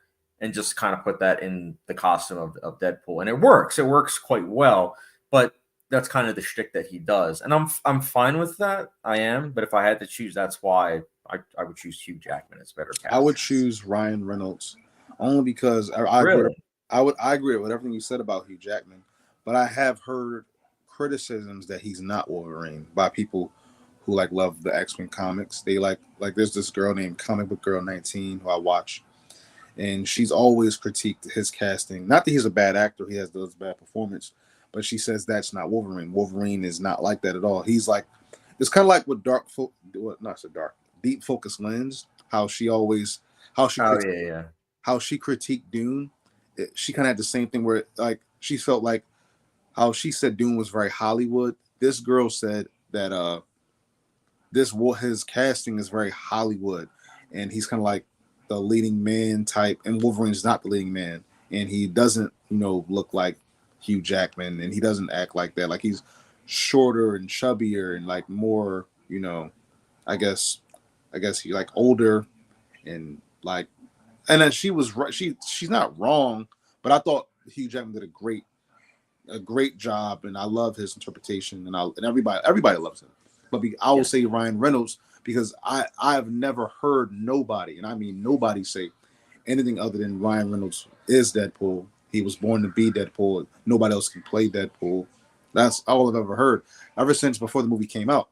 and just kind of put that in the costume of Deadpool. And it works. It works quite well, but that's kind of the shtick that he does. And I'm fine with that. I am. But if I had to choose, that's why I would choose Hugh Jackman as better casting.
I would choose Ryan Reynolds only because I agree with everything you said about Hugh Jackman, but I have heard criticisms that he's not Wolverine by people who love the X-Men comics. They like there's this girl named Comic Book Girl 19 who I watch, and she's always critiqued his casting. Not that he's a bad actor; he has those bad performance, but she says that's not Wolverine. Wolverine is not like that at all. He's like, it's kind of like with not so dark, deep focus lens. How she always, how she,
Oh
criti-
yeah.
how she critiqued Dune. She kind of had the same thing where like she felt like how she said Dune was very Hollywood. This girl said that his casting is very Hollywood, and he's kind of like the leading man type, and Wolverine's not the leading man, and he doesn't look like Hugh Jackman, and he doesn't act like that. Like he's shorter and chubbier and like more, I guess he like older and like, and then she was right. She's not wrong, but I thought Hugh Jackman did a great job, and I love his interpretation, and everybody loves him. But I will say Ryan Reynolds because I've never heard nobody, and I mean nobody, say anything other than Ryan Reynolds is Deadpool. He was born to be Deadpool. Nobody else can play Deadpool. That's all I've ever heard ever since before the movie came out.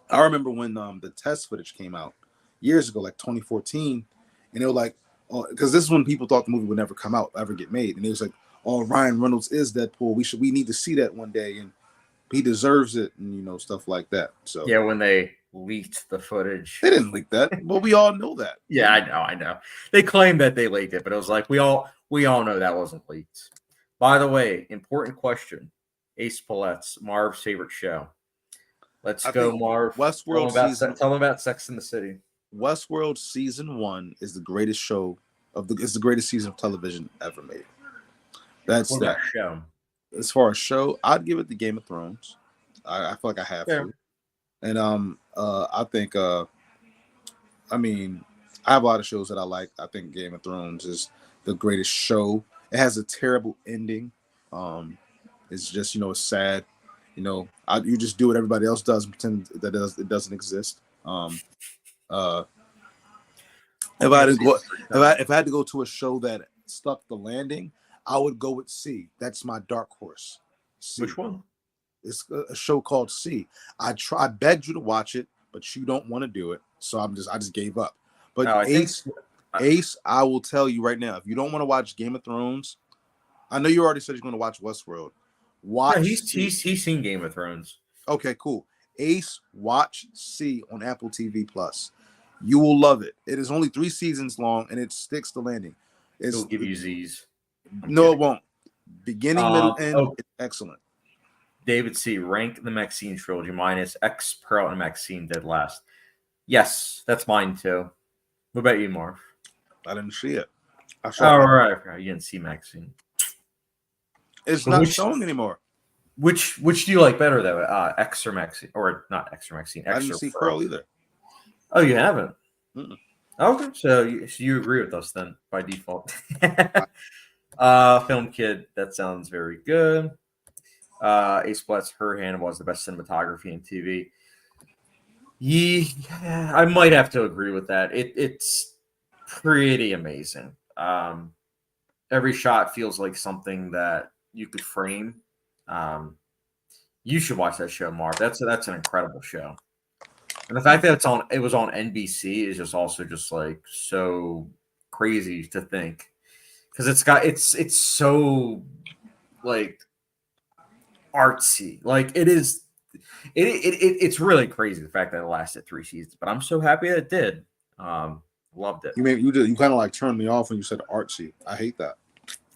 I remember when the test footage came out years ago, like 2014, and they were like, oh, because this is when people thought the movie would never come out, ever get made, and it was like, oh, Ryan Reynolds is Deadpool. We need to see that one day, and he deserves it, and stuff like that. So
Yeah, when they leaked the footage,
they didn't leak that, but we all know that.
Yeah, I know. They claimed that they leaked it, but it was like we all know that wasn't leaked. By the way, important question: Ace Paulette's Marv's favorite show. Let's go, Marv.
Westworld
Tell them about Sex in the City.
Westworld season 1 is the greatest show is the greatest season of television ever made. That's
what
that
show.
As far as show, I'd give it the Game of Thrones. I feel like I have to. And I think I mean, I have a lot of shows that I like. I think Game of Thrones is the greatest show. It has a terrible ending. It's just it's sad. You just do what everybody else does and pretend that it doesn't exist. If I had to go to a show that stuck the landing, I would go with C. That's my dark horse. C.
Which one?
It's a show called C. I begged you to watch it, but you don't want to do it, so I just gave up. But Ace, I will tell you right now, if you don't want to watch Game of Thrones, I know you already said you're going to watch Westworld.
He's seen Game of Thrones.
Okay, cool. Ace, watch C on Apple TV Plus. You will love it. It is only 3 seasons long, and it sticks the landing.
It'll give you Z's.
It won't. Beginning, middle, end. It's excellent.
David C. Rank the Maxine trilogy minus X, Pearl, and Maxine dead last. Yes, that's mine too. What about you, Marv?
I didn't see it.
Right. You didn't see Maxine.
It's not showing anymore.
Which do you like better though? X or Maxine, or not X or Maxine? X
I didn't see Pearl either.
Oh, you haven't? Mm-mm. Okay, so you agree with us then by default. Film Kid, that sounds very good. Ace Blet's Her Hand was the best cinematography in TV. Yeah, I might have to agree with that. It's pretty amazing. Every shot feels like something that you could frame. You should watch that show, Marv. That's an incredible show. And the fact that it was on NBC is just also just like so crazy to think, because it's so like artsy, like it is. It's really crazy the fact that it lasted 3 seasons, but I'm so happy that it did. Loved it.
You kind of like turned me off when you said artsy. I hate that.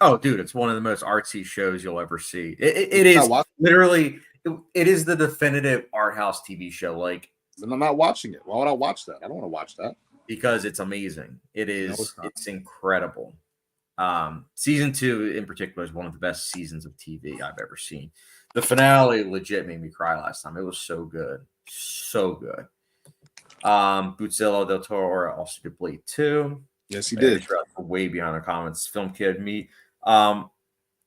Oh, dude, it's one of the most artsy shows you'll ever see. It is literally. It is the definitive art house TV show. Like,
then I'm not watching it. Why would I watch that? I don't want to watch that.
Because it's amazing. It is. No, it's incredible. Season 2 in particular is one of the best seasons of TV I've ever seen. The finale legit made me cry last time. It was so good. So good. Buzzello del Toro also did Blade 2.
Yes, he did.
Way beyond the comments. Film Kid, me and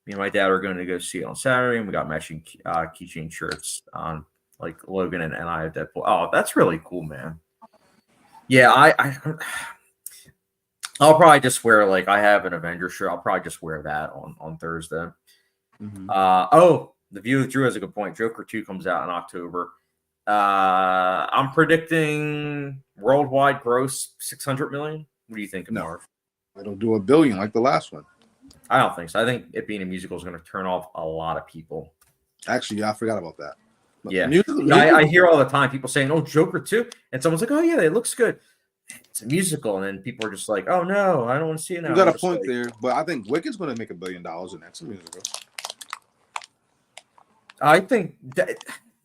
my dad are going to go see it on Saturday, and we got matching keychain shirts on, like Logan and I have Deadpool. Oh, that's really cool, man. Yeah, I'll probably just wear, like, I have an Avenger shirt. I'll probably just wear that on Thursday. Mm-hmm. The View with Drew has a good point. Joker 2 comes out in October. I'm predicting worldwide gross 600 million. What do you think, Marv?
It'll do $1 billion like the last one.
I don't think so. I think it being a musical is going to turn off a lot of people.
Actually, yeah, I forgot about that. But
yeah, I hear all the time people saying, "Oh, Joker 2," and someone's like, "Oh yeah, it looks good." It's a musical, and then people are just like, "Oh no, I don't want to see it now."
You got a point there, but I think Wicked's going to make $1 billion, and that's a musical.
I think that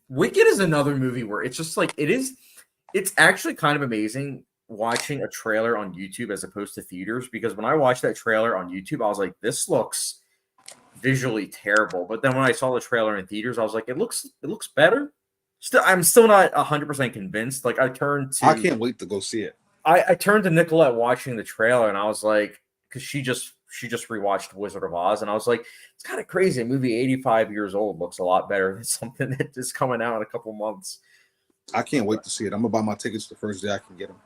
Wicked is another movie where it's just like it's actually kind of amazing watching a trailer on YouTube as opposed to theaters, because when I watched that trailer on YouTube, I was like, this looks visually terrible. But then when I saw the trailer in theaters, I was like, it looks better. I'm still not 100% convinced. Like I
can't wait to go see it.
I turned to Nicolette watching the trailer, and I was like, because she just rewatched Wizard of Oz, and I was like, it's kind of crazy. A movie 85 years old looks a lot better than something that is coming out in a couple months.
I can't wait to see it. I'm gonna buy my tickets the first day I can get them.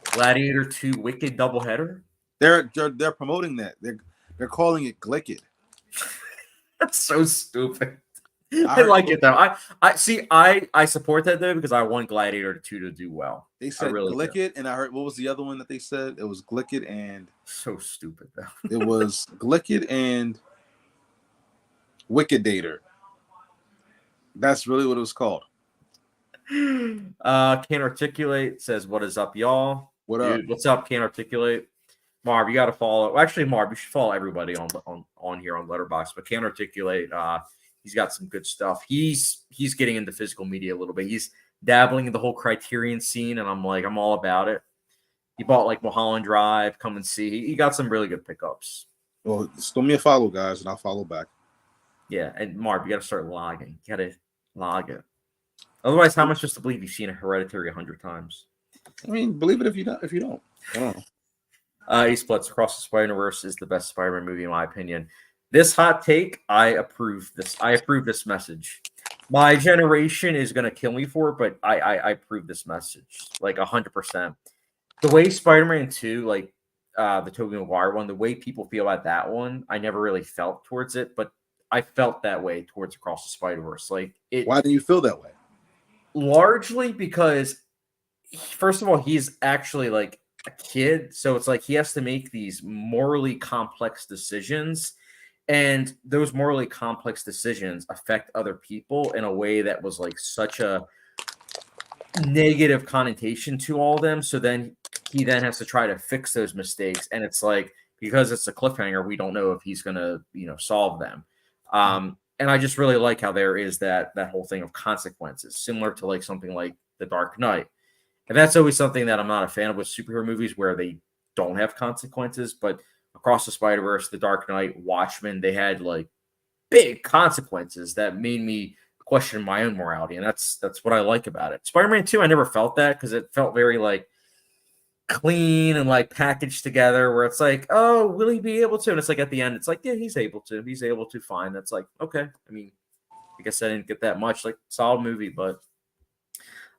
Gladiator 2 Wicked doubleheader.
They're promoting that. They're calling it Glicked.
That's so stupid. I like it though. I see. I support that though, because I want Gladiator 2 to do well.
They said really Glicked, and I heard, what was the other one that they said? It was Glicked and
so stupid though.
It was Glicked and Wicked-dator. That's really what it was called.
Can't Articulate says, "What is up, y'all?
What up?
Dude, what's up, Can't Articulate?" Marv, you got to follow. Actually, Marv, you should follow everybody on here on Letterboxd. But Can't Articulate, he's got some good stuff. He's getting into physical media a little bit. He's dabbling in the whole Criterion scene, and I'm all about it. He bought like Mulholland Drive. Come and see. He got some really good pickups.
Well, just throw me a follow, guys, and I'll follow back.
Yeah, and Marv, you got to start logging. You got to log it. Otherwise, how much just to believe you've seen a Hereditary 100 times?
I mean, believe it if you don't. I don't know.
He splits Across the Spider-Verse is the best Spider-Man movie in my opinion. This hot take, I approve this. I approve this message. My generation is gonna kill me for it, but I approve this message like 100%. The way Spider-Man 2, like the Tobey Maguire one, the way people feel about that one, I never really felt towards it, but I felt that way towards Across the Spider-Verse. Like it.
Why do you feel that way?
Largely because, first of all, he's actually like a kid, so it's like he has to make these morally complex decisions, and those morally complex decisions affect other people in a way that was like such a negative connotation to all of them. So then he has to try to fix those mistakes, and it's like, because it's a cliffhanger, we don't know if he's gonna solve them. And I just really like how there is that whole thing of consequences, similar to like something like The Dark Knight. And that's always something that I'm not a fan of with superhero movies, where they don't have consequences. But Across the Spider-Verse, The Dark Knight, Watchmen, they had like big consequences that made me question my own morality. And that's what I like about it. Spider-Man 2, I never felt that, because it felt very like clean and like packaged together, where it's like, oh, will he be able to? And it's like at the end, it's like, yeah, he's able to. Fine. That's like, okay. I mean, I guess I didn't get that much. Like, solid movie, but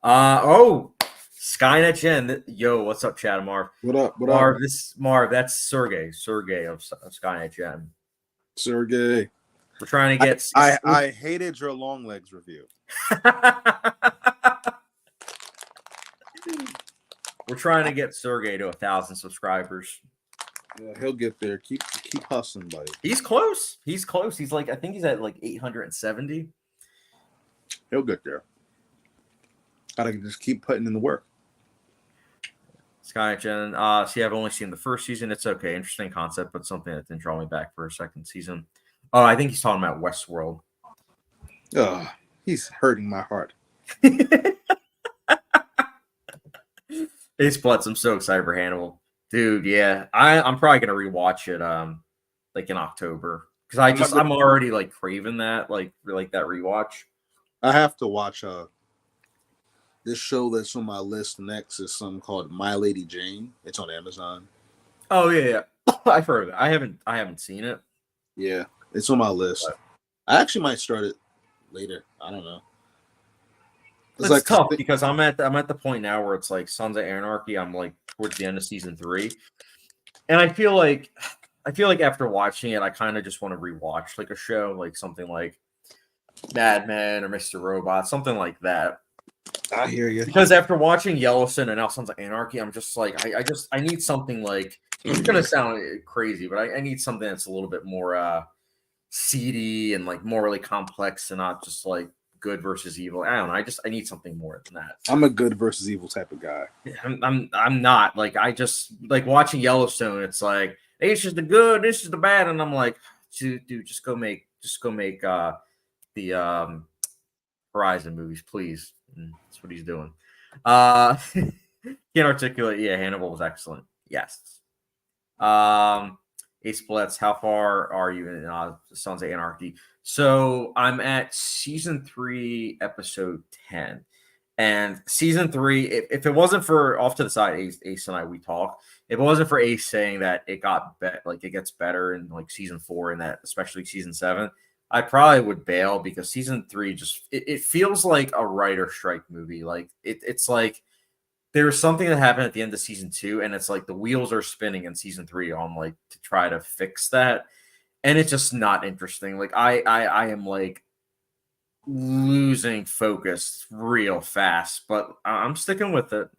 Skynet Gen. Yo, what's up, Chad? Marv?
What up?
Marv, that's Sergey of Skynet Gen.
Sergey,
we're trying to get.
I hated your long legs review.
We're trying to get Sergey to 1,000 subscribers.
Yeah, he'll get there. Keep hustling, buddy.
He's close. He's like, I think he's at like 870.
He'll get there. Gotta just keep putting in the work.
Skynet Gen. See, I've only seen the first season. It's okay. Interesting concept, but something that didn't draw me back for a second season. Oh, I think he's talking about Westworld.
Oh, he's hurting my heart.
Hey, Splits, I'm so excited for Hannibal. Dude, yeah. I'm probably gonna rewatch it like in October. Because I'm already like craving that, like that rewatch.
I have to watch this show that's on my list next is something called My Lady Jane. It's on Amazon.
Oh yeah. I've heard of it. I haven't seen it.
Yeah, it's on my list. I actually might start it later. I don't know.
It's like tough because I'm at the point now where it's like Sons of Anarchy. I'm like towards the end of season 3, and I feel like after watching it, I kind of just want to rewatch like a show, like something like Mad Men or Mr. Robot, something like that.
I hear you.
Because after watching Yellowstone and now Sons of Anarchy, I'm just like, I need something like, it's gonna sound crazy, but I need something that's a little bit more seedy and like morally complex and not just like good versus evil. I don't know. I need something more than that.
I'm a good versus evil type of guy.
I'm not like, I just like watching Yellowstone. It's like, hey, this is the good, this is the bad, and I'm like, dude, just go make the Horizon movies, please. And that's what he's doing. Can't articulate. Yeah, Hannibal was excellent. Yes. Ace Blitz, how far are you in Sons of Anarchy? So I'm at season 3, episode 10. And season 3, if it wasn't for off to the side, Ace and I we talk. If it wasn't for Ace saying that it got like it gets better in like season 4 and that especially season 7, I probably would bail because season 3 just it feels like a writer strike movie. Like it's like there's something that happened at the end of season 2, and it's like the wheels are spinning in season 3 on like to try to fix that, and it's just not interesting. Like I am like losing focus real fast, but I'm sticking with it.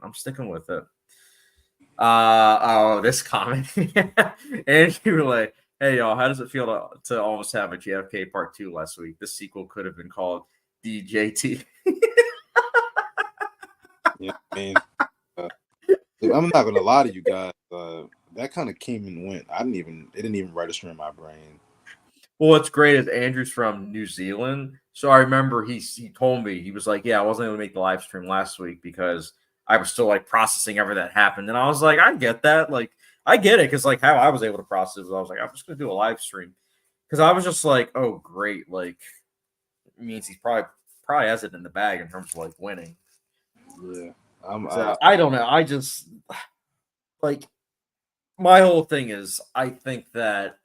Oh, this comment. And you were like, hey y'all, how does it feel to almost have a JFK part 2 last week? This sequel could have been called DJT.
Yeah, man. I'm not gonna lie to you guys. That kind of came and went. It didn't even register in my brain.
Well, what's great is Andrew's from New Zealand. So I remember he told me, he was like, yeah, I wasn't able to make the live stream last week because I was still like processing everything that happened. And I was like, I get that. Like, I get it. Cause like how I was able to process it was I was like, I'm just going to do a live stream. Cause I was just like, oh, great. Like, it means he's probably has it in the bag in terms of like winning.
Yeah.
I don't know. I just like my whole thing is I think that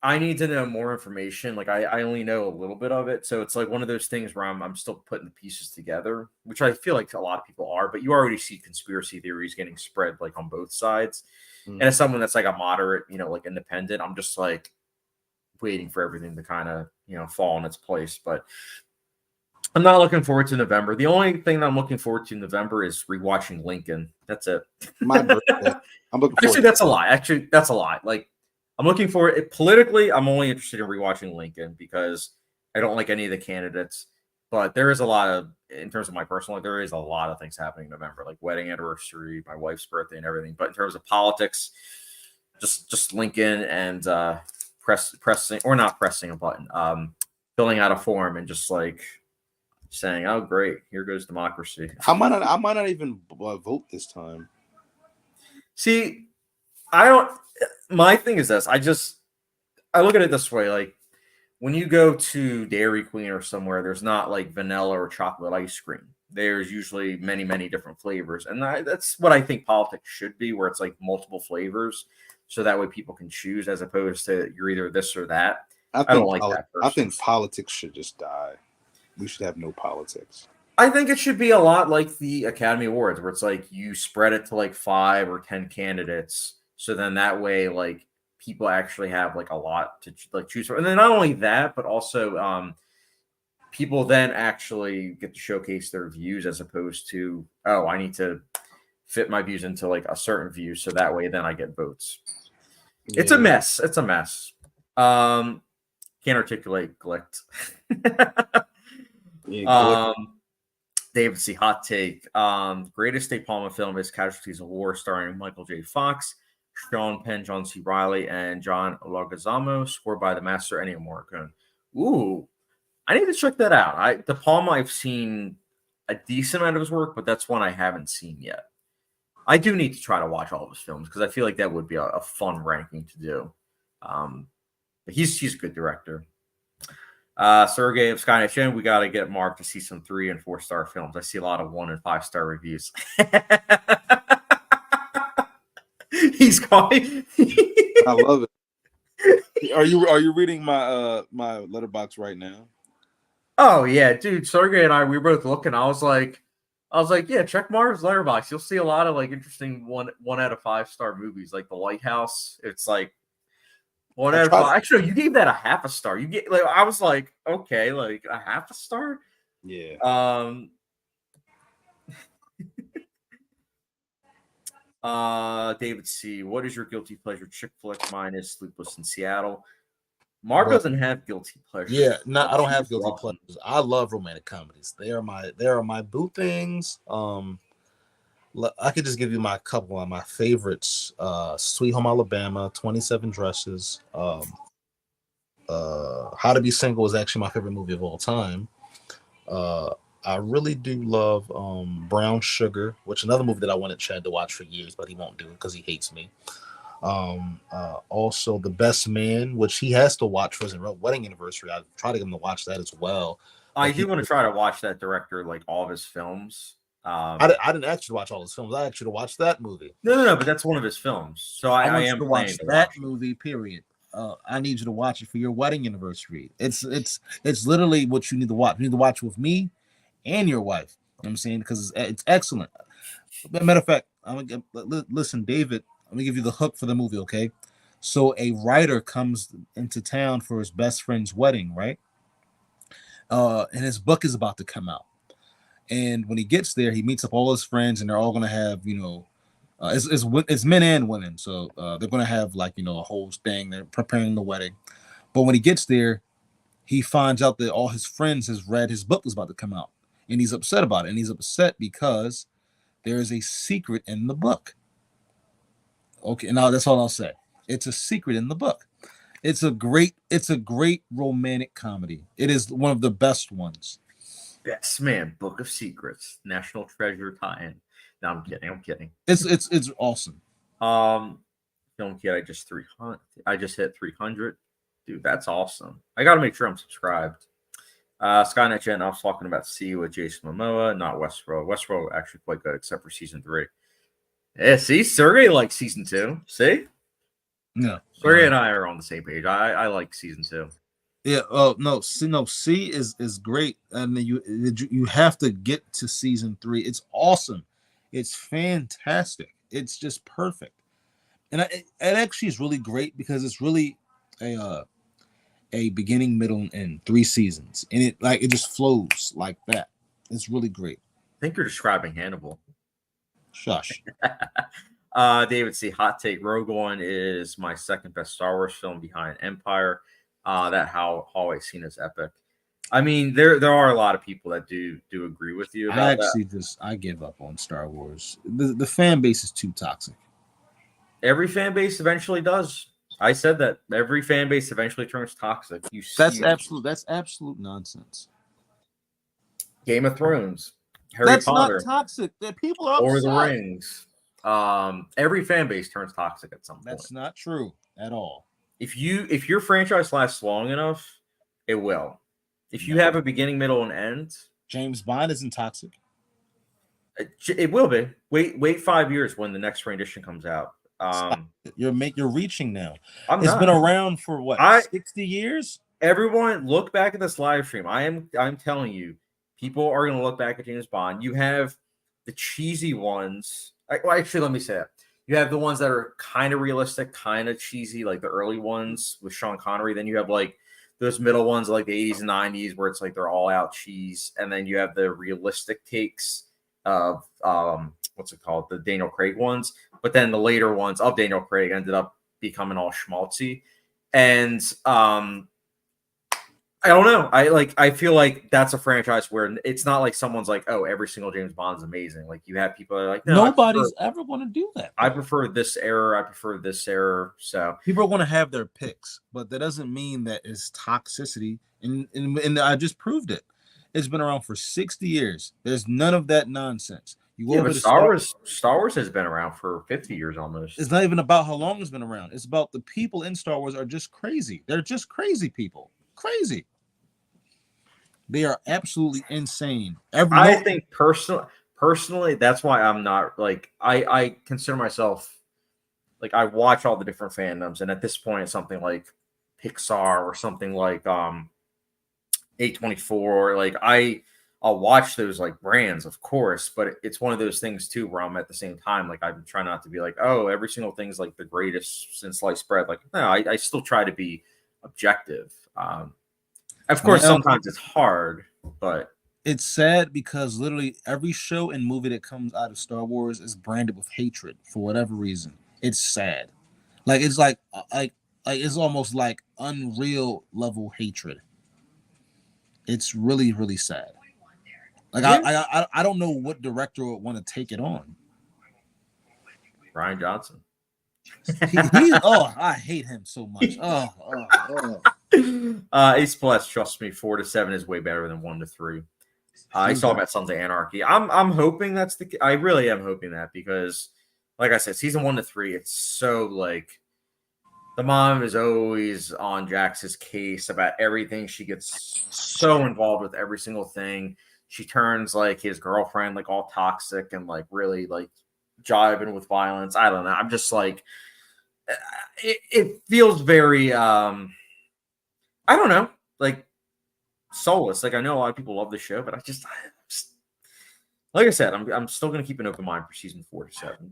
I need to know more information. Like I only know a little bit of it. So it's like one of those things where I'm still putting the pieces together, which I feel like a lot of people are, but you already see conspiracy theories getting spread like on both sides. And as someone that's like a moderate, like independent, I'm just like waiting for everything to kind of, fall in its place. But I'm not looking forward to November. The only thing that I'm looking forward to in November is rewatching Lincoln. That's it.
My birthday. I'm looking forward.
Actually, that's a lie. Actually, that's a lie. Like, I'm looking for it politically. I'm only interested in rewatching Lincoln because I don't like any of the candidates. But there is a lot of, in terms of my personal life, there is a lot of things happening in November, like wedding anniversary, my wife's birthday, and everything. But in terms of politics, just Lincoln and pressing or not pressing a button, filling out a form and just like saying, "Oh, great, here goes democracy."
I might not even vote this time.
See, I don't. My thing is this: I look at it this way: like when you go to Dairy Queen or somewhere, there's not like vanilla or chocolate ice cream. There's usually many, many different flavors, and that's what I think politics should be, where it's like multiple flavors, so that way people can choose, as opposed to you're either this or that. I don't like that.
I think politics should just die. We should have no politics.
I think it should be a lot like the Academy Awards, where it's like you spread it to like 5 or 10 candidates, so then that way, like people actually have like a lot to like choose from, and then not only that, but also people then actually get to showcase their views as opposed to, oh, I need to fit my views into like a certain view, so that way then I get votes. Yeah. It's a mess. It's a mess. Can't articulate glicked. David C. Hot take. Greatest De Palma film is Casualties of War, starring Michael J. Fox, Sean Penn, John C. Reilly, and John Leguizamo, scored by the master Ennio Morricone. Ooh, I need to check that out. De Palma, I've seen a decent amount of his work, but that's one I haven't seen yet. I do need to try to watch all of his films because I feel like that would be a fun ranking to do. But he's a good director. Sergey of Sky Nation, we got to get Mark to see some 3 and 4 star films. I see a lot of 1 and 5 star reviews. He's calling.
I love it. Are you reading my my Letterboxd right now?
Oh yeah, dude. Sergey and we were both looking. I was like, yeah, check Marv's Letterboxd. You'll see a lot of like interesting 1 out of 5 star movies, like The Lighthouse. It's like 1 out of 5. Actually, you gave that a half a star. You get like I was like, okay, like a half a star.
Yeah.
David C. What is your guilty pleasure chick flick? Mine is Sleepless in Seattle. Marv doesn't have guilty pleasures.
Yeah, no, I don't have guilty pleasures. I love romantic comedies. They are my boo things. I could just give you my couple of my favorites. Sweet Home Alabama, 27 Dresses. How to Be Single is actually my favorite movie of all time. I really do love Brown Sugar, which is another movie that I wanted Chad to watch for years, but he won't do it because he hates me. Also The Best Man, which he has to watch for his wedding anniversary. I've tried to get him to watch that as well.
I do want to try to watch that director, like all of his films.
I didn't actually watch all his films. I actually watched that movie.
No, but that's one of his films. So I am
to watch that movie. Period. I need you to watch it for your wedding anniversary. It's literally what you need to watch. You need to watch with me and your wife. You know what I'm saying, because it's excellent. Matter of fact, listen, David. Let me give you the hook for the movie, okay? So a writer comes into town for his best friend's wedding, right? And his book is about to come out. And when he gets there, he meets up all his friends, and they're all going to have, it's men and women. So they're going to have a whole thing. They're preparing the wedding. But when he gets there, he finds out that all his friends has read his book was about to come out. And he's upset about it. And he's upset because there is a secret in the book. Okay, now that's all I'll say. It's a secret in the book. It's a great romantic comedy. It is one of the best ones.
Best Man, Book of Secrets, National Treasure tie-in. No, I'm kidding.
It's awesome.
Film Kid, I just hit 300. Dude, that's awesome. I gotta make sure I'm subscribed. Skynet Jen, I was talking about C with Jason Momoa, not Westworld. Westworld actually quite good, except for season 3. Yeah, see, Sergey likes season 2. See?
No.
Sergey and I are on the same page. I like season 2.
Yeah. Oh no. C is great, and you have to get to season 3. It's awesome. It's fantastic. It's just perfect, and it actually is really great because it's really a beginning, middle, and end. 3 seasons, and it just flows like that. It's really great.
I think you're describing Hannibal.
Shush.
David C. Hot take: Rogue One is my second best Star Wars film behind Empire. That hallway scene is epic. I mean, there are a lot of people that do agree with you about
I give up on Star Wars. The fan base is too toxic.
Every fan base eventually does. I said that every fan base eventually turns toxic.
That's absolute nonsense.
Game of Thrones, Harry Potter,
not toxic. People are
Lord of the Rings. Every fan base turns toxic at some point.
That's not true at all.
If your franchise lasts long enough, it will. If you have a beginning, middle, and end,
James Bond isn't toxic.
It will be. Wait 5 years when the next rendition comes out.
You're reaching now. It's been around for what, 60 years?
Everyone, look back at this live stream. I'm telling you, people are going to look back at James Bond. You have the cheesy ones. Actually, let me say it. You have the ones that are kind of realistic, kind of cheesy, like the early ones with Sean Connery. Then you have like those middle ones, like the 80s and 90s, where it's like they're all out cheese. And then you have the realistic takes of what's it called, the Daniel Craig ones. But then the later ones of Daniel Craig ended up becoming all schmaltzy. And I don't know. I feel like that's a franchise where it's not like someone's like, oh, every single James Bond is amazing. Like you have people that are like, no,
nobody's ever going to do that.
I prefer this era. I prefer this era. So
people are going to have their picks, but that doesn't mean that it's toxicity. And I just proved it. It's been around for 60 years. There's none of that nonsense.
But Star Wars has been around for 50 years almost.
It's not even about how long it's been around. It's about the people in Star Wars are just crazy. They're just crazy people. Crazy. They are absolutely insane.
I think personally, that's why I'm not like I consider myself like I watch all the different fandoms, and at this point, it's something like Pixar or something like A24. Like I'll watch those like brands, of course, but it's one of those things too where I'm at the same time like I'm trying not to be like, oh, every single thing's like the greatest since sliced bread. Like no, I still try to be objective. Of course, sometimes it's hard, but
It's sad because literally every show and movie that comes out of Star Wars is branded with hatred for whatever reason. It's sad. Like it's like it's almost like unreal level hatred. It's really really sad. Like
Yeah.
I don't know what director would want to take it on.
Ryan Johnson.
Oh, I hate him so much.
Ace Plus, trust me, 4-7 is way better than 1-3. He's talking about Sons of Anarchy. I'm hoping that's I really am hoping that because, like I said, season 1-3, it's so like the mom is always on Jax's case about everything. She gets so involved with every single thing. She turns like his girlfriend like all toxic and like really like jiving with violence. I don't know. I'm just like it feels very I don't know, like soulless. Like I know a lot of people love the show, but I just like I said, I'm still gonna keep an open mind for season 4-7.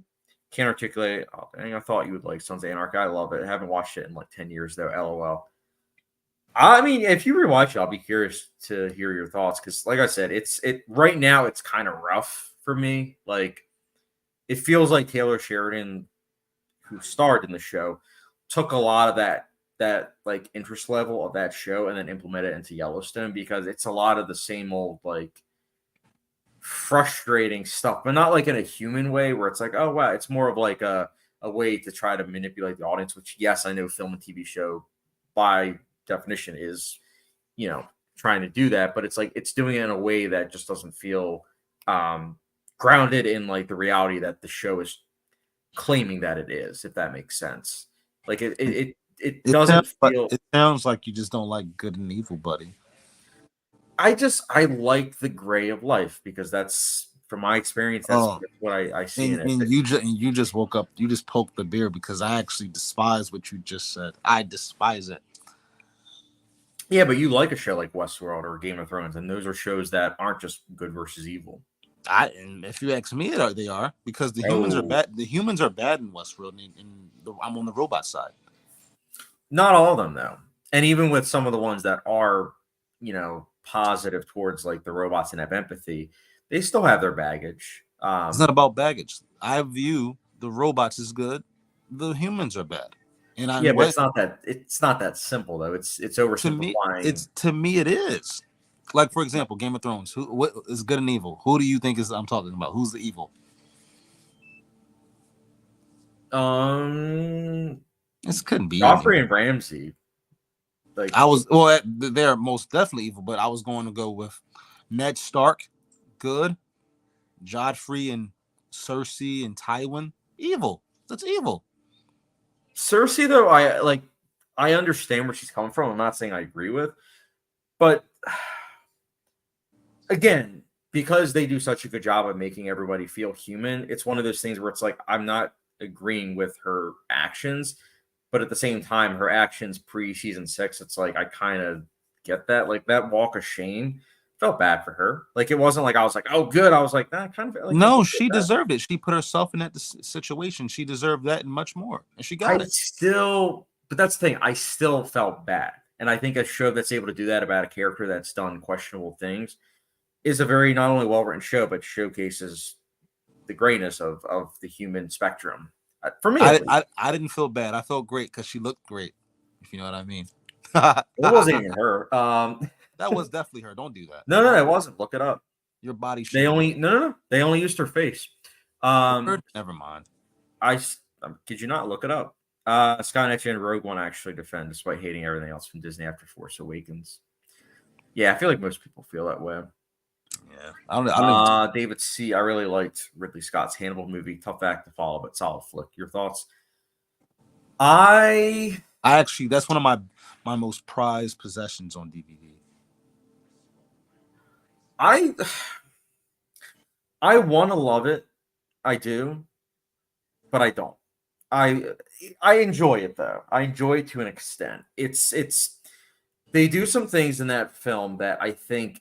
Can't articulate. Oh, dang, I thought you would like Sons of Anarchy. I love it. I haven't watched it in like 10 years though. LOL. I mean, if you rewatch it, I'll be curious to hear your thoughts because, like I said, it right now it's kind of rough for me. Like it feels like Taylor Sheridan, who starred in the show, took a lot of that like interest level of that show and then implemented it into Yellowstone because it's a lot of the same old like frustrating stuff, but not like in a human way where it's like, oh wow, it's more of like a way to try to manipulate the audience, which yes, I know film and TV show by definition is, you know, trying to do that, but it's like it's doing it in a way that just doesn't feel grounded in like the reality that the show is claiming that it is, if that makes sense. Like it doesn't feel.
It sounds like you just don't like good and evil, buddy.
I like the gray of life because that's from my experience. That's what I see in it.
And you just woke up. You just poked the beer because I actually despise what you just said. I despise it.
Yeah, but you like a show like Westworld or Game of Thrones, and those are shows that aren't just good versus evil.
And if you ask me, they are because the humans are bad. The humans are bad in Westworld, and I'm on the robot side.
Not all of them, though, and even with some of the ones that are, you know, positive towards like the robots and have empathy, they still have their baggage.
It's not about baggage. I view the robots as good. The humans are bad. And
but it's not that simple though. It's oversimplifying.
To me it is. Like for example, Game of Thrones. What is good and evil? Who do you think I'm talking about? Who's the evil? This couldn't be
Joffrey and Ramsay.
Like they're most definitely evil, but I was going to go with Ned Stark, good. Joffrey and Cersei and Tywin, evil. That's evil.
Cersei, though, I understand where she's coming from. I'm not saying I agree with, but again, because they do such a good job of making everybody feel human, it's one of those things where it's like I'm not agreeing with her actions, but at the same time, her actions pre-season 6, it's like I kind of get that. Like that walk of shame, felt bad for her. Like it wasn't like I was like, oh, good. I was like, nah, kind of. Like,
no, she deserved it. She put herself in that situation. She deserved that and much more, and she got it.
But that's the thing. I still felt bad, and I think a show that's able to do that about a character that's done questionable things is a very not only well-written show, but showcases the grayness of the human spectrum. For me,
I didn't feel bad. I felt great because she looked great. If you know what I mean.
It wasn't even her.
That was definitely her. Don't do that.
No, it wasn't. Look it up.
Your body.
They only They only used her face.
Never mind.
Kid you not, look it up. Skynet and Rogue One actually defend despite hating everything else from Disney after Force Awakens. Yeah, I feel like most people feel that way.
Yeah, I don't
David C. I really liked Ridley Scott's Hannibal movie. Tough act to follow, but solid flick. Your thoughts? I
actually, that's one of my most prized possessions on DVD.
I want to love it. I do, but I don't. I enjoy it though. I enjoy it to an extent. It's they do some things in that film that I think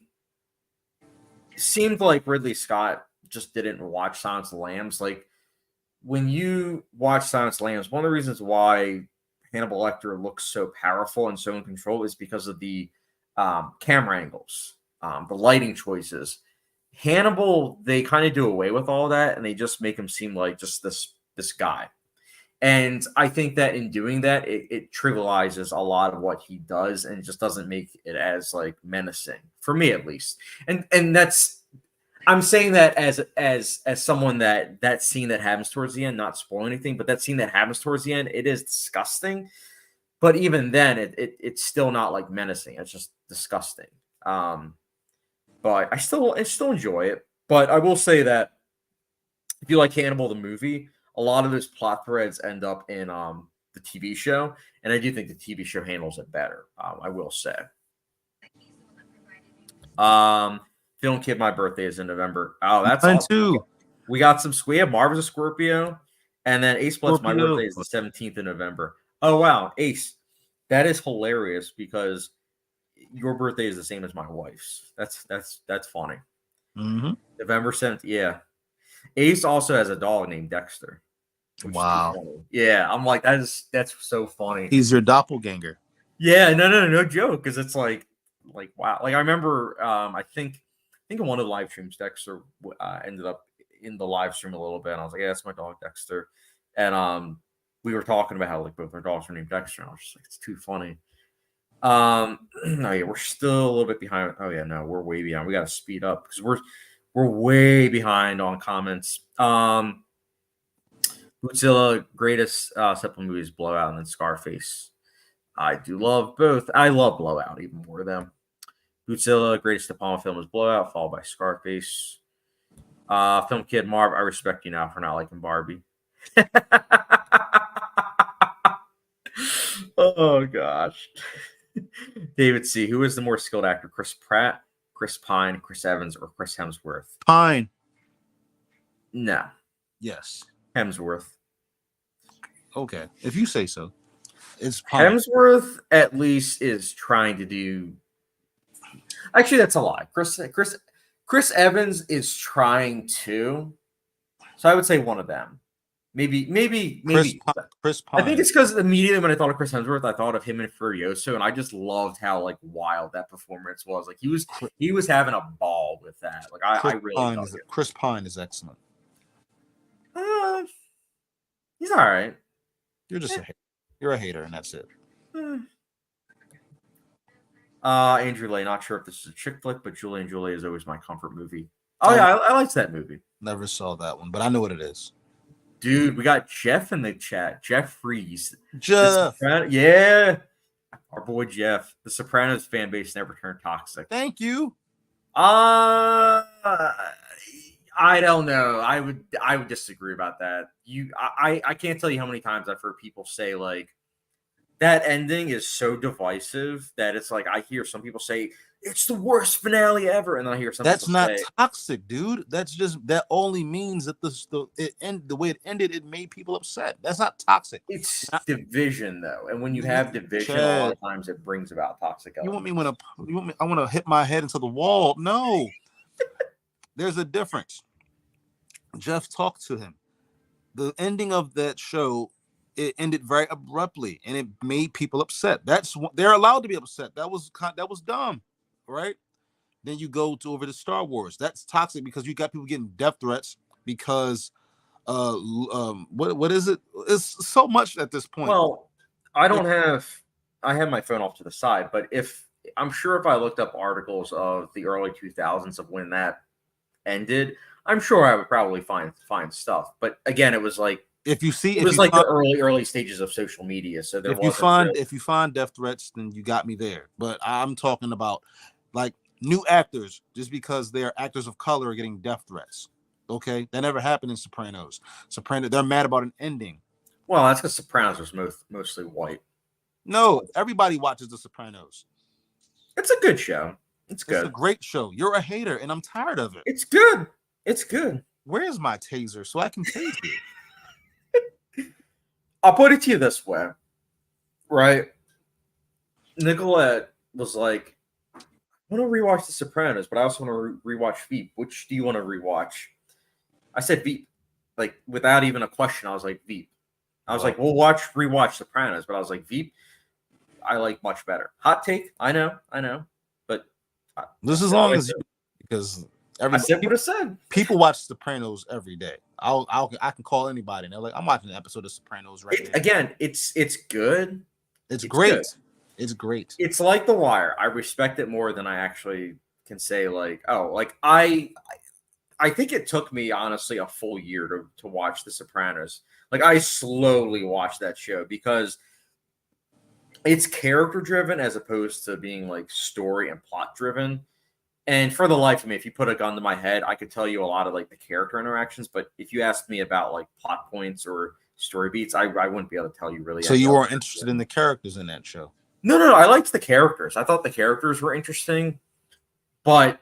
seemed like Ridley Scott just didn't watch Silence of the Lambs. Like when you watch Silence of the Lambs, one of the reasons why Hannibal Lecter looks so powerful and so in control is because of the camera angles. the lighting choices. Hannibal, they kind of do away with all that, and they just make him seem like just this guy. And I think that in doing that, it trivializes a lot of what he does, and it just doesn't make it as like menacing for me, at least. And that's I'm saying that as someone that scene that happens towards the end, not spoil anything, but that scene that happens towards the end, it is disgusting. But even then, it's still not like menacing. It's just disgusting. But I still enjoy it. But I will say that if you like Hannibal the movie, a lot of those plot threads end up in the TV show, and I do think the TV show handles it better. I will say. Film Kid, my birthday is in November. Oh, that's
Mine
awesome.
too.
We got some. We have Marv is a Scorpio, and then Ace Blood's my
Scorpio.
birthday is the 17th of November. Oh wow, Ace, that is hilarious because your birthday is the same as my wife's. That's funny.
Mm-hmm.
November 7th. Yeah. Ace also has a dog named Dexter.
Wow.
Yeah, I'm like that's so funny.
He's your doppelganger.
Yeah, no joke, because it's like wow. Like I remember, I think in one of the live streams, Dexter ended up in the live stream a little bit, and I was like, yeah, that's my dog Dexter, and we were talking about how like both our dogs were named Dexter, and I was just like, it's too funny. No, yeah, we're still a little bit behind. Oh yeah, no, we're way behind. We got to speed up because we're way behind on comments. Godzilla greatest separate movies, Blowout and then Scarface. I do love both. I love Blowout even more than Godzilla. Greatest De Palma film is Blowout, followed by Scarface. Film Kid Marv, I respect you now for not liking Barbie. Oh gosh. David C. Who is the more skilled actor? Chris Pratt, Chris Pine, Chris Evans, or Chris Hemsworth?
Pine.
No.
Yes.
Hemsworth.
Okay. If you say so. It's Pine.
Hemsworth at least is trying to do. Actually, that's a lie. Chris Evans is trying to. So I would say one of them. Maybe.
Chris Pine.
I think it's because immediately when I thought of Chris Hemsworth, I thought of him and Furioso, and I just loved how like wild that performance was. Like he was having a ball with that. Like I really dug it.
Chris Pine is excellent.
He's all right.
You're just a hater. You're a hater, and that's it.
Andrew Lay, not sure if this is a chick flick, but Julie and Julie is always my comfort movie. Oh yeah, I liked that movie.
Never saw that one, but I know what it is.
Dude, we got Jeff in the chat. Jeff Freeze.
Jeff.
Yeah. Our boy Jeff. The Sopranos fan base never turned toxic.
Thank you.
I don't know. I would disagree about that. I can't tell you how many times I've heard people say like that ending is so divisive that it's like I hear some people say it's the worst finale ever, and then I hear some.
That's not toxic, dude. That's just that only means that the way it ended, it made people upset. That's not toxic.
It's division though, and when you have division, a lot of times it brings about toxic elements.
I want to hit my head into the wall. No, there's a difference. Jeff talked to him. The ending of that show, it ended very abruptly, and it made people upset. They're allowed to be upset. That was dumb. Right? Then you go over to Star Wars. That's toxic because you got people getting death threats because what is it? It's so much at this point.
Well, I have my phone off to the side, but I'm sure if I looked up articles of the early 2000s of when that ended, I'm sure I would probably find stuff. But again, it was like the early stages of social media. So
if you find death threats, then you got me there. But I'm talking about like new actors, just because they're actors of color are getting death threats. Okay, that never happened in Sopranos. They're mad about an ending.
Well, that's because Sopranos was mostly white.
No, everybody watches The Sopranos.
It's a good show. It's good.
It's a great show. You're a hater, and I'm tired of it.
It's good. It's good.
Where's my taser so I can tase you?
I'll put it to you this way, right? Nicolette was like, I want to rewatch The Sopranos, but I also want to rewatch Veep. Which do you want to rewatch? I said Veep. Like, without even a question, I was like, Veep. I was like, we'll rewatch Sopranos, but I was like, Veep, I like much better. Hot take, I know. But
Just as long as you, because
I said what I said.
People watch Sopranos every day. I can call anybody and they're like, I'm watching an episode of Sopranos right now.
Again, it's good.
It's great.
Good.
It's great.
It's like The Wire. I respect it more than I actually can say. Like, oh, like I think it took me honestly a full year to watch The Sopranos. Like, I slowly watched that show because it's character driven as opposed to being like story and plot driven. And for the life of me, if you put a gun to my head, I could tell you a lot of like the character interactions. But if you asked me about like plot points or story beats, I wouldn't be able to tell you really.
So you weren't interested in the characters in that show?
No. I liked the characters. I thought the characters were interesting, but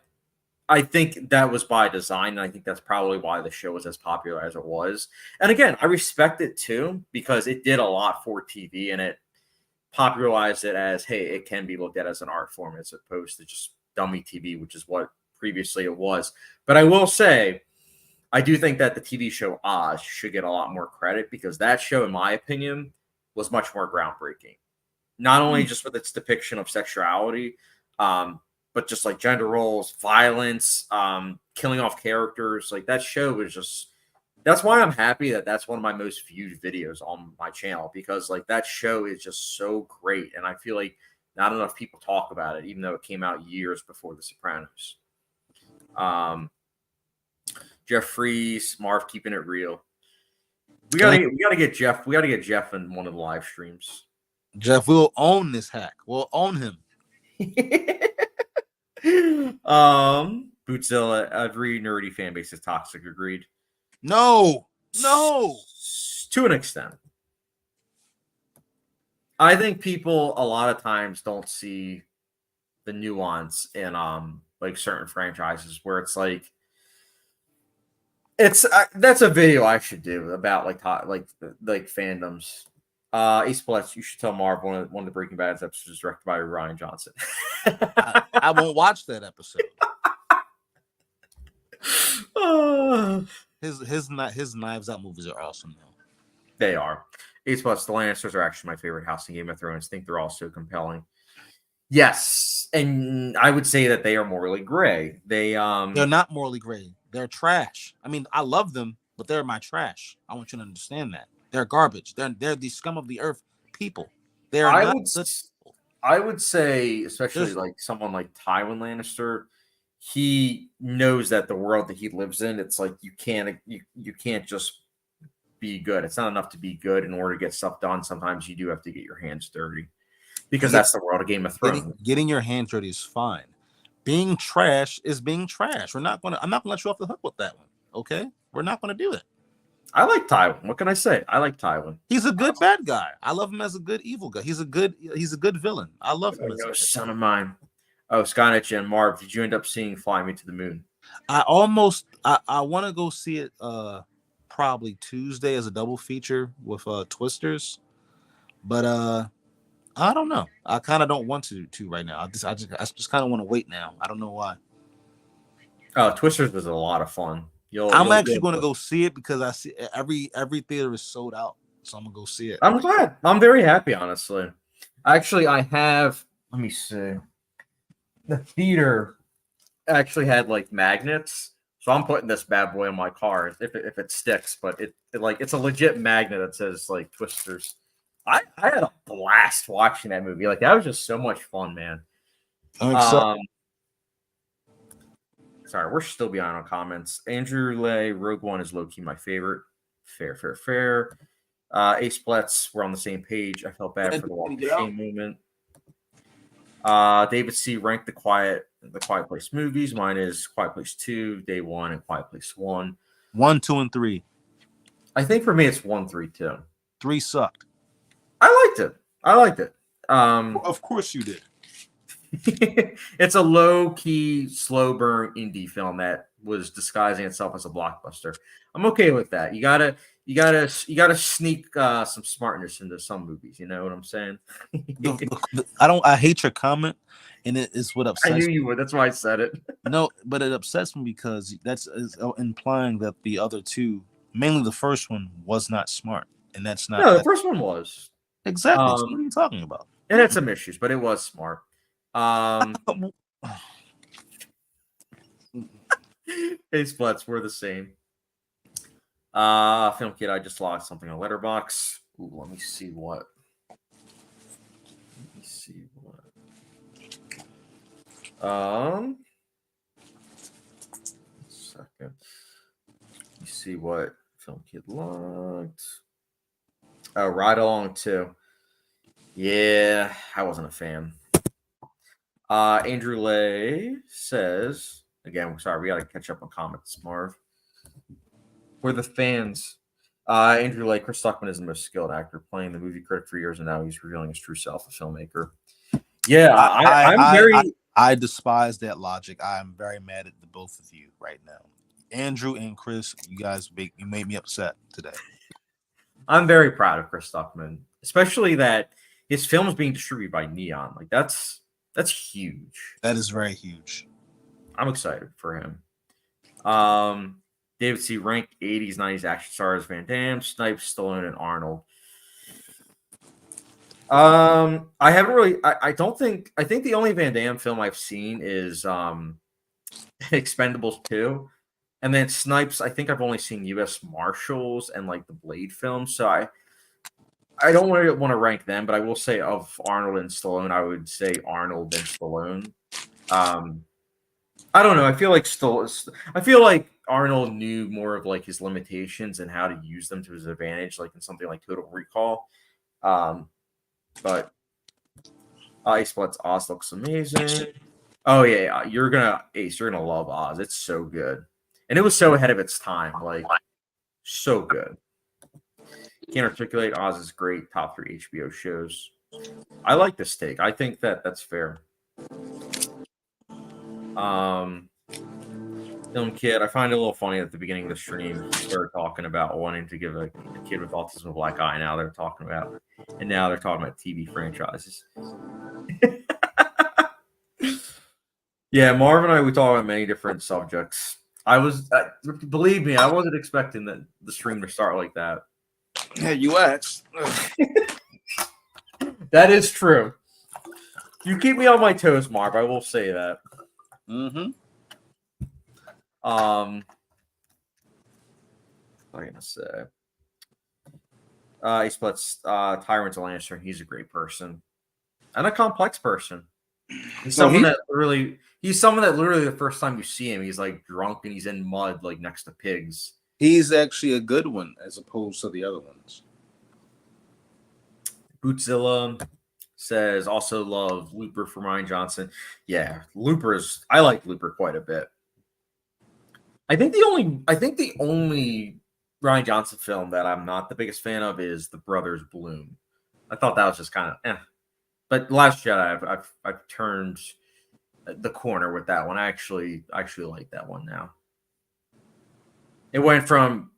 I think that was by design. And I think that's probably why the show was as popular as it was. And again, I respect it too, because it did a lot for TV and it popularized it as, hey, it can be looked at as an art form as opposed to just dummy TV, which is what previously it was. But I will say, I do think that the TV show Oz should get a lot more credit because that show, in my opinion, was much more groundbreaking. Not only just with its depiction of sexuality, but just like gender roles, violence, killing off characters. Like that show was just. That's why I'm happy that that's one of my most viewed videos on my channel because like that show is just so great, and I feel like not enough people talk about it, even though it came out years before The Sopranos. Jeff Freeze, Marv keeping it real. We gotta get Jeff. We gotta get Jeff in one of the live streams.
Jeff, we'll own this hack. We'll own him.
Bootzilla, every nerdy fan base is toxic. Agreed.
No.
To an extent. I think people a lot of times don't see the nuance in like certain franchises where it's like that's a video I should do about like fandoms. Ace Blitz, you should tell Marv one of the Breaking Bad episodes is directed by Ryan Johnson.
I won't watch that episode. His Knives Out movies are awesome though.
They are. Ace Blitz, the Lannisters are actually my favorite house in Game of Thrones. I think they're all so compelling. Yes, and I would say that they are morally gray. They're
not morally gray. They're trash. I mean, I love them, but they're my trash. I want you to understand that. They're garbage. They're the scum of the earth people. I
would say, especially like someone like Tywin Lannister, he knows that the world that he lives in, it's like you can't just be good. It's not enough to be good in order to get stuff done. Sometimes you do have to get your hands dirty because that's the world of Game of Thrones.
Getting your hands dirty is fine. Being trash is being trash. I'm not gonna let you off the hook with that one. Okay, we're not gonna do it.
I like Tywin. What can I say? I like Tywin.
He's a good bad guy. I love him as a good evil guy. He's a good villain. I love him.
As a son of mine. Oh, Skynet and Marv, did you end up seeing Fly Me to the Moon?
I want to go see it probably Tuesday as a double feature with Twisters, but I don't know. I kind of don't want to right now. I just kind of want to wait now. I don't know why.
Twisters was a lot of fun.
I'm actually going to go see it because I see every theater is sold out, so I'm gonna go see it.
I'm glad. I'm very happy, honestly. Actually, I have. Let me see. The theater actually had like magnets, so I'm putting this bad boy in my car if it sticks. But it's a legit magnet that says like Twisters. I had a blast watching that movie. Like that was just so much fun, man. Sorry, we're still behind on comments. Andrew Lay, Rogue One is low-key my favorite. Fair. Ace Blitz, we're on the same page. I felt bad for the Walk of Shame movement. David C. ranked the Quiet Place movies. Mine is Quiet Place 2, Day 1, and Quiet Place 1.
1, 2, and 3.
I think for me it's 1, 3, 2.
3 sucked.
I liked it.
Of course you did.
It's a low-key, slow burn indie film that was disguising itself as a blockbuster. I'm okay with that. You gotta sneak some smartness into some movies. You know what I'm saying?
I hate your comment, and it is what upsets me.
I knew you would. That's why I said it.
No, but it upsets me because that's implying that the other two, mainly the first one, was not smart, and that's not.
No, the first one was
exactly. So what are you talking about?
It had some issues, but it was smart. Hey, Splats, we're the same. Film Kid, I just lost something on Letterboxd. Ooh, let me see what. Second. Let me see what Film Kid logged. Oh, Ride Along 2. Yeah, I wasn't a fan. Andrew Lay says, again, sorry, we got to catch up on comments, Marv. For the fans, Andrew Lay, Chris Stuckman is the most skilled actor, playing the movie critic for years, and now he's revealing his true self, a filmmaker. Yeah,
I despise that logic. I am very mad at the both of you right now. Andrew and Chris, you made me upset today.
I'm very proud of Chris Stuckman, especially that his film is being distributed by Neon. Like that's huge.
That is very huge.
I'm excited for him. David C. ranked 80s, 90s action stars: Van Damme, Snipes, Stallone, and Arnold. I haven't really. I don't think. I think the only Van Damme film I've seen is Expendables 2. And then Snipes, I think I've only seen U.S. Marshals and like the Blade films. So I don't want to rank them, but I will say of Arnold and Stallone, I would say Arnold and Stallone. I don't know. I feel like Arnold knew more of like his limitations and how to use them to his advantage, like in something like Total Recall. But Ace Splits Oz looks amazing. Oh yeah, you're gonna love Oz. It's so good. And it was so ahead of its time, like so good. Can't articulate. Oz is great. Top 3 HBO shows. I like this take. I think that's fair. Film Kid, I find it a little funny at the beginning of the stream. They were talking about wanting to give a kid with autism a black eye. Now they're talking about TV franchises. Yeah, Marv and I, we talk about many different subjects. Believe me, I wasn't expecting the stream to start like that.
Yeah, you asked.
That is true. You keep me on my toes, Marv. I will say that.
Mm-hmm.
What am I gonna say? He splits Tyrant Lannister. He's a great person and a complex person. He's someone that literally the first time you see him, he's like drunk and he's in mud, like next to pigs.
He's actually a good one as opposed to the other ones.
Bootzilla says also love Looper for Ryan Johnson. Yeah, I like Looper quite a bit. I think the only Ryan Johnson film that I'm not the biggest fan of is The Brothers Bloom. I thought that was just kind of But Last Jedi, I've turned the corner with that one. I actually like that one now. It went from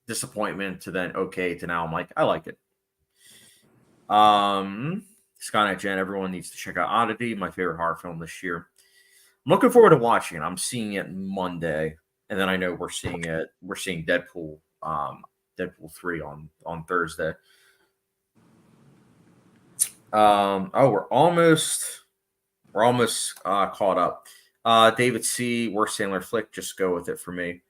disappointment to then okay to now I'm like, I like it. Skynet Gen, everyone needs to check out Oddity, my favorite horror film this year. I'm looking forward to watching it. I'm seeing it Monday, and then I know we're seeing Deadpool 3 on Thursday. We're almost caught up. David C. Worst Sandler flick, just go with it for me.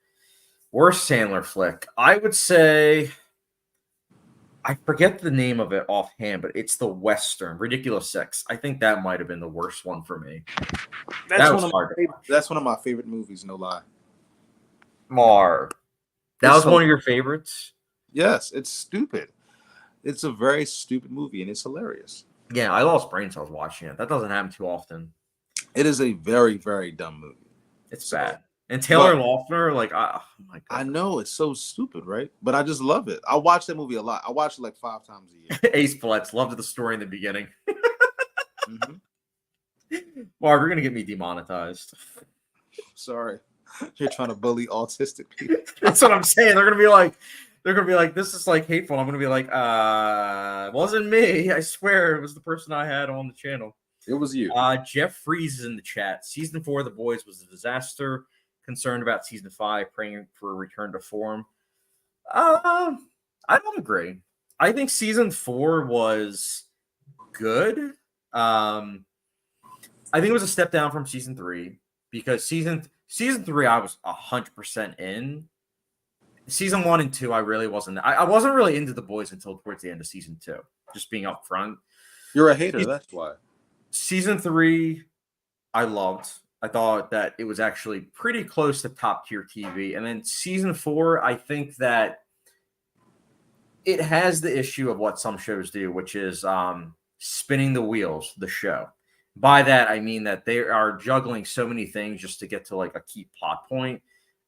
Worst Sandler flick, I would say, I forget the name of it offhand, but it's the Western, Ridiculous Six. I think that might have been the worst one for me.
That's one of my favorite movies, no lie.
Marv. That was one of your favorites?
Yes, it's stupid. It's a very stupid movie, and it's hilarious.
Yeah, I lost brain cells watching it. That doesn't happen too often.
It is a very, very dumb movie.
It's bad. And Taylor Lautner, like, oh my God.
I know, it's so stupid, right? But I just love it. I watch that movie a lot. I watch it like 5 times a year.
Ace Flex, loved the story in the beginning.
Mm-hmm.
Marv, you're going to get me demonetized.
Sorry. You're trying to bully autistic people.
That's what I'm saying. They're going to be like, this is like hateful. I'm going to be like, it wasn't me. I swear it was the person I had on the channel.
It was you.
Jeff Freeze is in the chat. Season 4 of The Boys was a disaster. Concerned about season 5, praying for a return to form. I don't agree. I think season 4 was good. I think it was a step down from season 3 because Season 3, I was 100% in. Season 1 and 2, I really wasn't. I wasn't really into The Boys until towards the end of season 2. Just being upfront.
You're a hater. That's why.
Season 3, I loved. I thought that it was actually pretty close to top tier TV. And then season 4, I think that it has the issue of what some shows do, which is spinning the wheels, the show. By that, I mean that they are juggling so many things just to get to like a key plot point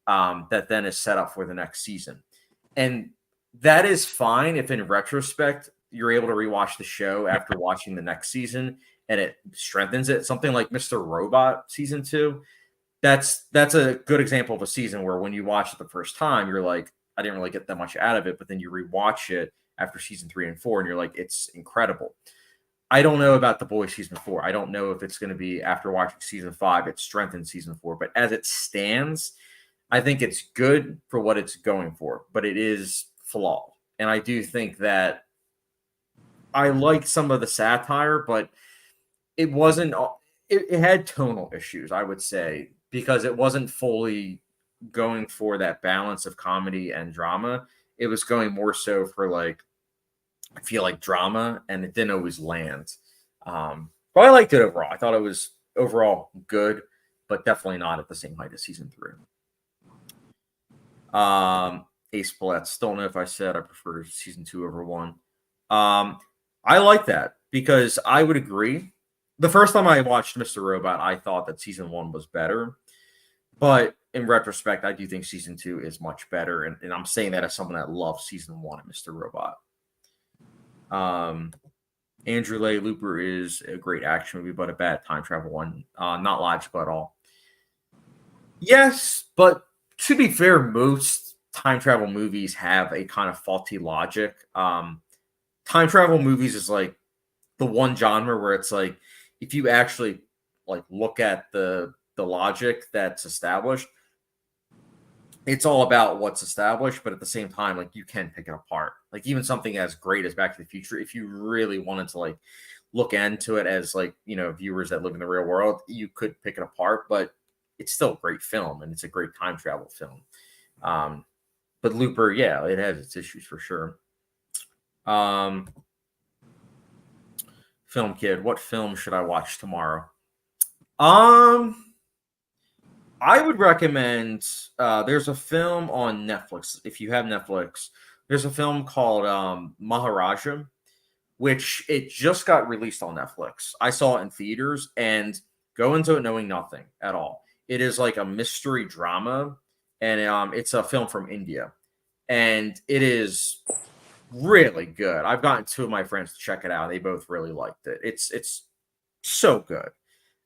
that then is set up for the next season. And that is fine if in retrospect, you're able to rewatch the show after watching the next season and it strengthens it. Something like Mr. Robot season 2. That's a good example of a season where when you watch it the first time, you're like, I didn't really get that much out of it. But then you rewatch it after season 3 and 4 and you're like, it's incredible. I don't know about The Boys season 4. I don't know if it's going to be after watching season 5, it strengthens season 4. But as it stands, I think it's good for what it's going for, but it is flawed. And I do think that I like some of the satire, but it wasn't, it had tonal issues, I would say, because it wasn't fully going for that balance of comedy and drama. It was going more so for like, I feel like drama, and it didn't always land. But I liked it overall. I thought it was overall good, but definitely not at the same height as season 3. Ace Bullets. Don't know if I said I prefer season 2 over 1. I like that because I would agree. The first time I watched Mr. Robot, I thought that season 1 was better. But in retrospect, I do think season 2 is much better. And I'm saying that as someone that loves season 1 of Mr. Robot. Andrew Lay Looper is a great action movie, but a bad time travel one. Not logical at all. Yes, but to be fair, most time travel movies have a kind of faulty logic. Time travel movies is like the one genre where it's like if you actually like look at the logic that's established, it's all about what's established, but at the same time, like you can pick it apart. Like even something as great as Back to the Future, if you really wanted to like look into it as like, you know, viewers that live in the real world, you could pick it apart, but it's still a great film and it's a great time travel film. But Looper, yeah, it has its issues for sure. Film Kid, what film should I watch tomorrow? I would recommend there's a film on Netflix. If you have Netflix, there's a film called Maharaja, which it just got released on Netflix. I saw it in theaters and go into it knowing nothing at all. It is like a mystery drama, and it's a film from India, and it is really good. I've gotten 2 of my friends to check it out. They both really liked it. It's so good.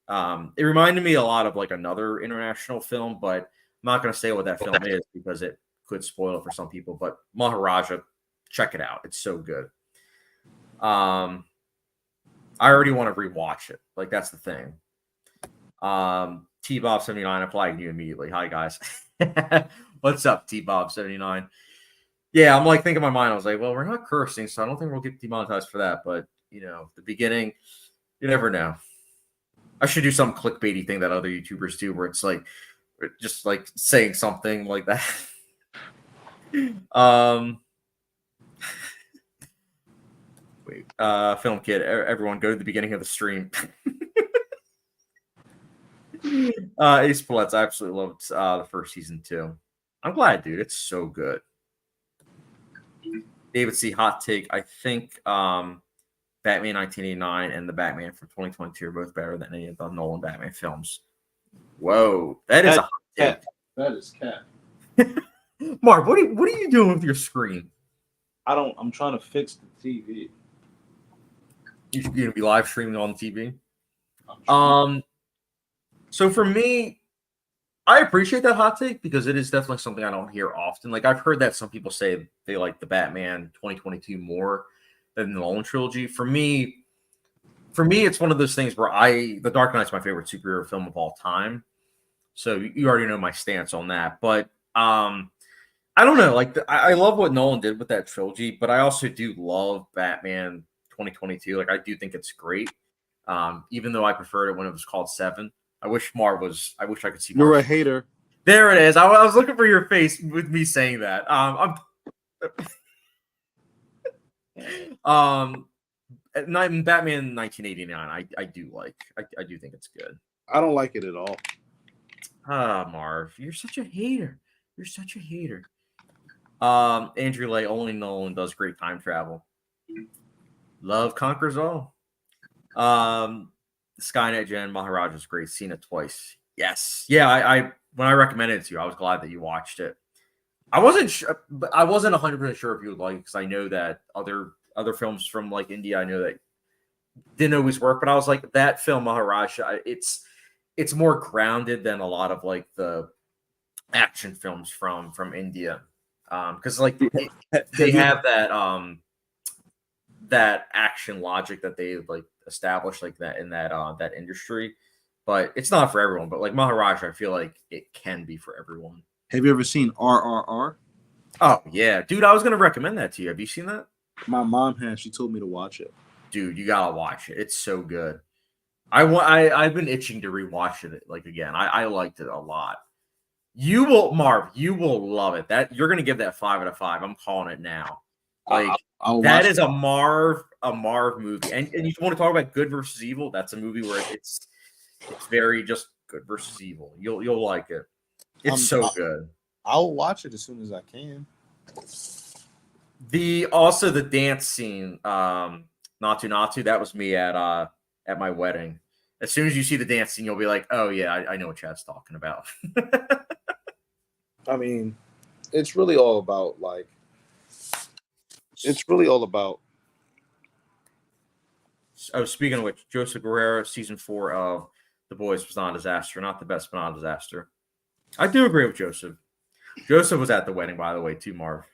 It reminded me a lot of like another international film, but I'm not going to say what that film is because it could spoil it for some people. But Maharaja, check it out. It's so good. I already want to rewatch it. Like that's the thing. T-Bob79 applying to you immediately. Hi guys. What's up, T-Bob79? Yeah, I'm like thinking in my mind, I was like, well, we're not cursing, so I don't think we'll get demonetized for that. But you know, the beginning, you never know. I should do some clickbaity thing that other YouTubers do where it's like just like saying something like that. Wait, Film Kid, everyone go to the beginning of the stream. Ace Bullets, I absolutely loved the first season too. I'm glad, dude. It's so good. David C. Hot take. I think Batman 1989 and the Batman from 2022 are both better than any of the Nolan Batman films. Whoa, that is a hot take.
That is cat.
Mark, what are you doing with your screen?
I'm trying to fix the TV.
You're gonna be live streaming on TV. So for me, I appreciate that hot take because it is definitely something I don't hear often. Like I've heard that some people say they like the Batman 2022 more than the Nolan trilogy. For me, it's one of those things where The Dark Knight's my favorite superhero film of all time. So you already know my stance on that. But I don't know. Like I love what Nolan did with that trilogy, but I also do love Batman 2022. Like I do think it's great. Even though I preferred it when it was called 7. I wish I could see.
You're
Marv.
a hater.
There it is. I was looking for your face with me saying that. Batman 1989. I do like. I do think it's good.
I don't like it at all.
Marv, you're such a hater. You're such a hater. Andrew Lay, only Nolan does great time travel. Love conquers all. Skynet Jen Maharaja is great. Seen it twice. Yes. Yeah, I when I recommended it to you, I was glad that you watched it. I wasn't sure, but I wasn't 100% sure if you would like it because I know that other films from like India, I know that didn't always work, but I was like, that film Maharaja, it's more grounded than a lot of like the action films from India. Because like they have that action logic that they like established like that in that industry, but it's not for everyone. But like Maharaja, I feel like it can be for everyone.
Have you ever seen RRR?
Oh yeah, dude, I was gonna recommend that to you. Have you seen that?
My mom has. She told me to watch it.
Dude, you gotta watch it. It's so good. I've been itching to rewatch it like again. I liked it a lot. You will, Marv. You will love it. That you're gonna give that 5 out of 5. I'm calling it now. Like that is a Marv movie. And you want to talk about good versus evil? That's a movie where it's very just good versus evil. You'll like it. It's so good.
I'll watch it as soon as I can.
The dance scene, Natu, that was me at my wedding. As soon as you see the dance scene, you'll be like, oh yeah, I know what Chad's talking about.
I mean, it's really all about like. It's really all about.
Oh, speaking of which, Joseph Guerrero, season 4 of The Boys was not a disaster. Not the best, but not a disaster. I do agree with Joseph. Joseph was at the wedding, by the way, too, Marv.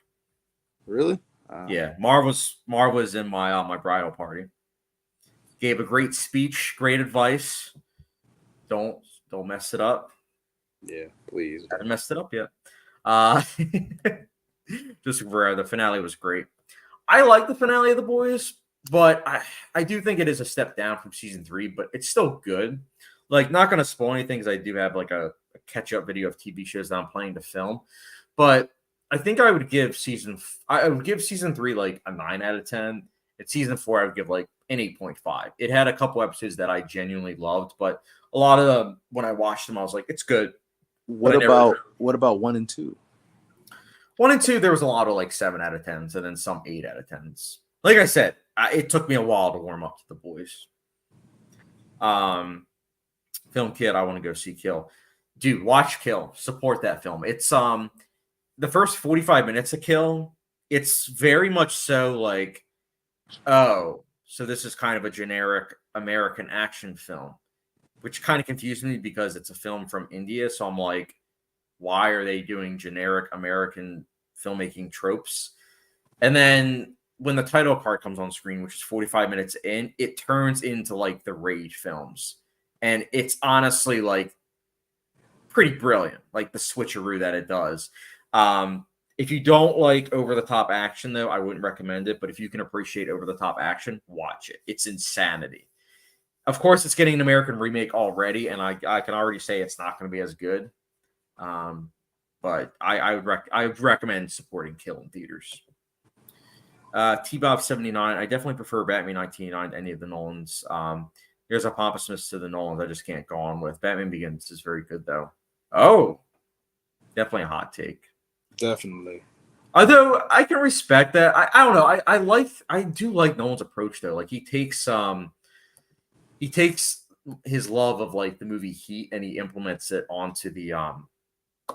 Really?
Yeah, Marv was in my bridal party. Gave a great speech, great advice. Don't mess it up.
Yeah, please.
Haven't messed it up yet. Just for the finale was great. I like the finale of The Boys, but I do think it is a step down from season 3, but it's still good. Like, not going to spoil anything because I do have like a catch-up video of TV shows that I'm planning to film. But I think I would give season 3 like a 9 out of 10. At season 4, I would give like an 8.5. It had a couple episodes that I genuinely loved, but a lot of them, when I watched them, I was like, it's good.
What about 1 and 2?
1 and 2, there was a lot of like 7 out of 10s and then some 8 out of 10s. Like I said, it took me a while to warm up to The Boys. Film Kid, I want to go see Kill. Dude, watch Kill. Support that film. It's the first 45 minutes of Kill, it's very much so like, oh, so this is kind of a generic American action film, which kind of confused me because it's a film from India. So I'm like, why are they doing generic American filmmaking tropes? And then when the title card comes on screen, which is 45 minutes in, it turns into like the Rage films. And it's honestly like pretty brilliant, like the switcheroo that it does. If you don't like over-the-top action, though, I wouldn't recommend it. But if you can appreciate over-the-top action, watch it. It's insanity. Of course, it's getting an American remake already, and I can already say it's not going to be as good. But I would recommend supporting Kill in theaters. T-Bob79, I definitely prefer Batman 1989 to any of the Nolans. There's a pompousness to the Nolans I just can't go on with. Batman Begins is very good, though. Oh, definitely a hot take.
Definitely.
Although I can respect that. I don't know. I do like Nolan's approach though. Like he takes his love of like the movie Heat and he implements it onto the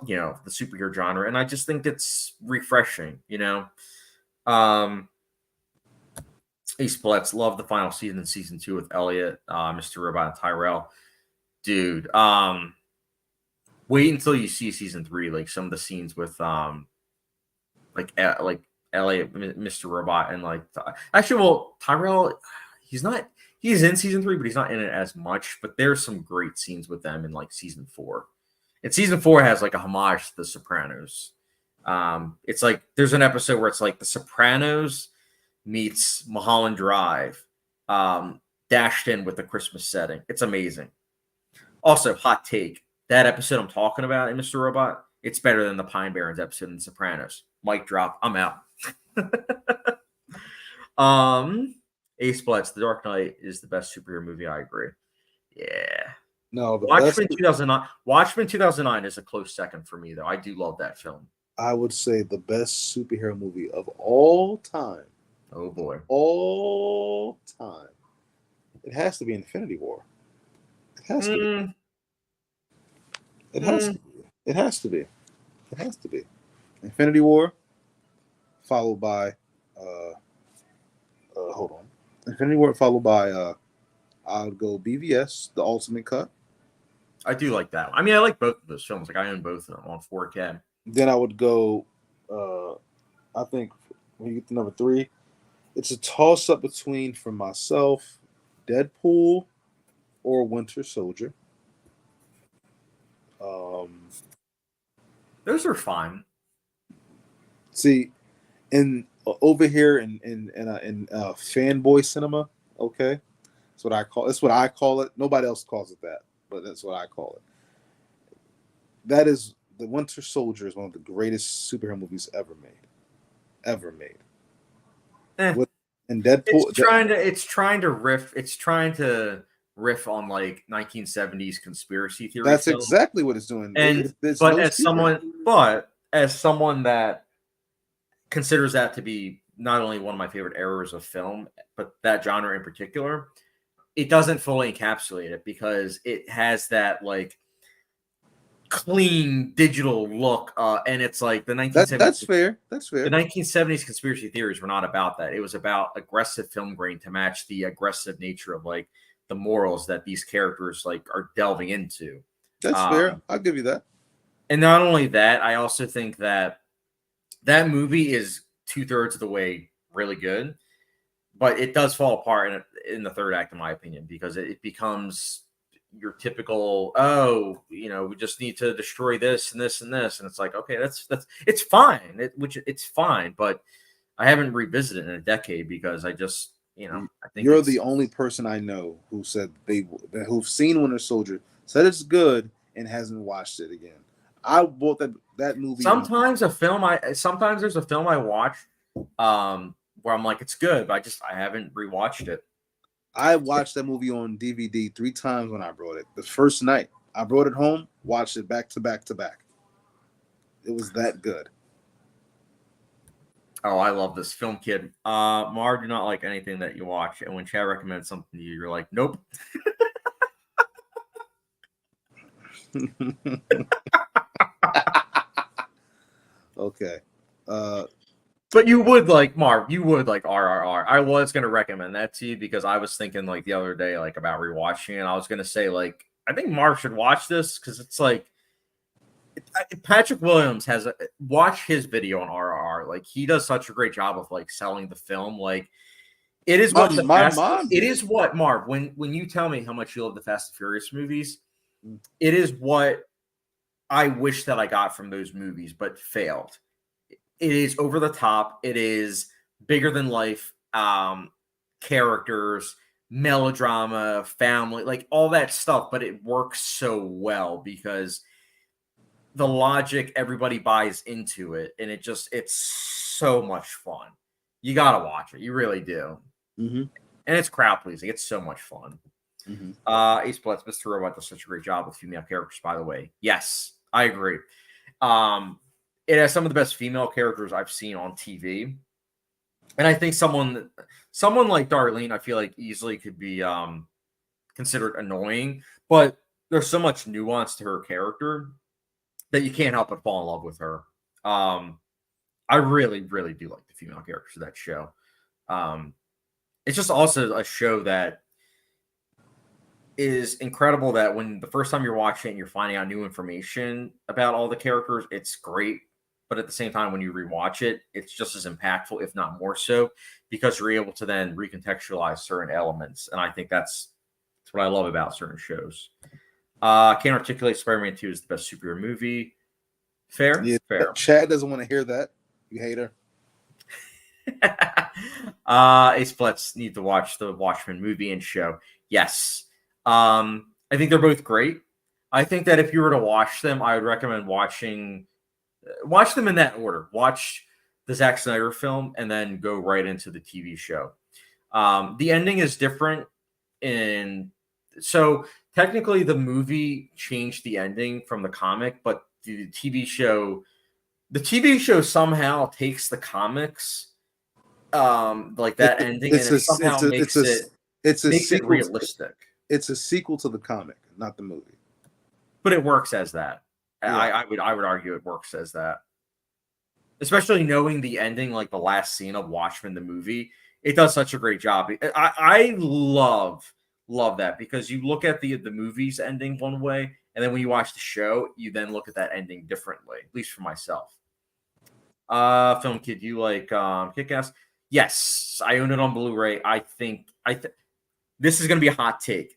the superhero genre. And I just think it's refreshing, Ace Blitz, love the final season, season 2 with Elliot, Mr. Robot, and Tyrell. Dude, wait until you see season 3, like some of the scenes with like Elliot, Mr. Robot, and like Tyrell, he's in season 3, but he's not in it as much. But there's some great scenes with them in like season 4. And season 4 has like a homage to The Sopranos. It's like there's an episode where it's like The Sopranos meets Mulholland Drive, dashed in with the Christmas setting. It's amazing. Also, hot take. That episode I'm talking about in Mr. Robot, it's better than the Pine Barrens episode in Sopranos. Mic drop. I'm out. Ace Blitz, The Dark Knight is the best superhero movie. I agree. Yeah.
No, the
Watchmen
best.
2009. Watchmen 2009 is a close second for me, though. I do love that film.
I would say the best superhero movie of all time.
Oh boy,
all time. It has to be Infinity War. It has to be. It has to be. It has to be. It has to be. Infinity War, followed by hold on. Infinity War followed by I would go BVS, the Ultimate Cut.
I do like that. I mean, I like both of those films. Like I own both of them on 4K.
Then I would go I think when you get to number 3, it's a toss up between, for myself, Deadpool or Winter Soldier.
Those are fine.
See, over here in fanboy cinema, okay, that's what I call it. Nobody else calls it that, but that's what I call it. That is, the Winter Soldier is one of the greatest superhero movies ever made. And Deadpool,
it's trying to riff on like 1970s conspiracy theory.
That's exactly what it's doing.
And as someone that considers that to be not only one of my favorite eras of film, but that genre in particular, it doesn't fully encapsulate it because it has that like clean digital look, and it's like the 1970s.
That's fair.
The 1970s conspiracy theories were not about that. It was about aggressive film grain to match the aggressive nature of like the morals that these characters like are delving into.
That's fair. I'll give you that.
And not only that, I also think that movie is 2/3 of the way really good, but it does fall apart in the third act, in my opinion, because it becomes your typical, we just need to destroy this and this and this, and it's like, okay, that's it's fine, it's fine, but I haven't revisited it in a decade because I just, I think
you're the only person I know who said who've seen Winter Soldier, said it's good, and hasn't watched it again. I bought that movie.
Sometimes there's a film I watch where I'm like, it's good, but I haven't rewatched it.
I watched that movie on DVD 3 times when I brought it. The first night I brought it home, watched it back to back to back. It was that good.
Oh, I love this film, kid. Mar, do not like anything that you watch, and when Chad recommends something to you, you're like, nope.
Okay.
But you would like Marv. You would like RRR. I was gonna recommend that to you because I was thinking like the other day like about rewatching it. I was gonna say like I think Marv should watch this because it's like Patrick Williams has watch his video on RRR. Like he does such a great job of like selling the film. Like it is what it is what Marv. When you tell me how much you love the Fast and Furious movies, it is what I wish that I got from those movies, but failed. It is over the top. It is bigger than life characters, melodrama, family, like all that stuff. But it works so well because the logic, everybody buys into it. And it's so much fun. You got to watch it. You really do.
Mm-hmm.
And it's crowd pleasing. It's so much fun.
Mm-hmm.
Ace Blitz, Mr. Robot does such a great job with female characters, by the way. Yes, I agree. It has some of the best female characters I've seen on TV. And I think someone like Darlene, I feel like easily could be considered annoying, but there's so much nuance to her character that you can't help but fall in love with her. I really, really do like the female characters of that show. It's just also a show that is incredible that when the first time you're watching it and you're finding out new information about all the characters, it's great. But at the same time, when you rewatch it, it's just as impactful, if not more so, because you're able to then recontextualize certain elements. And I think that's what I love about certain shows. Can't articulate Spider-Man 2 is the best superhero movie. Fair?
Yeah,
fair.
Chad doesn't want to hear that. You hater.
Ace Blitz need to watch the Watchmen movie and show. Yes. I think they're both great. I think that if you were to watch them, I would recommend watch them in that order. Watch the Zack Snyder film and then go right into the TV show. The ending is different in so technically the movie changed the ending from the comic, but the TV show somehow takes the comics like that ending and
It's
it
a
somehow
it's a
makes it
sequel.
realistic.
It's a sequel to the comic, not the movie.
But it works as that.
Yeah.
I would argue it works as that. Especially knowing the ending, like the last scene of Watchmen, the movie, it does such a great job. I love that because you look at the movie's ending one way, and then when you watch the show, you then look at that ending differently. At least for myself. Film Kid, you like Kick-Ass? Yes, I own it on Blu-ray. I think this is gonna be a hot take.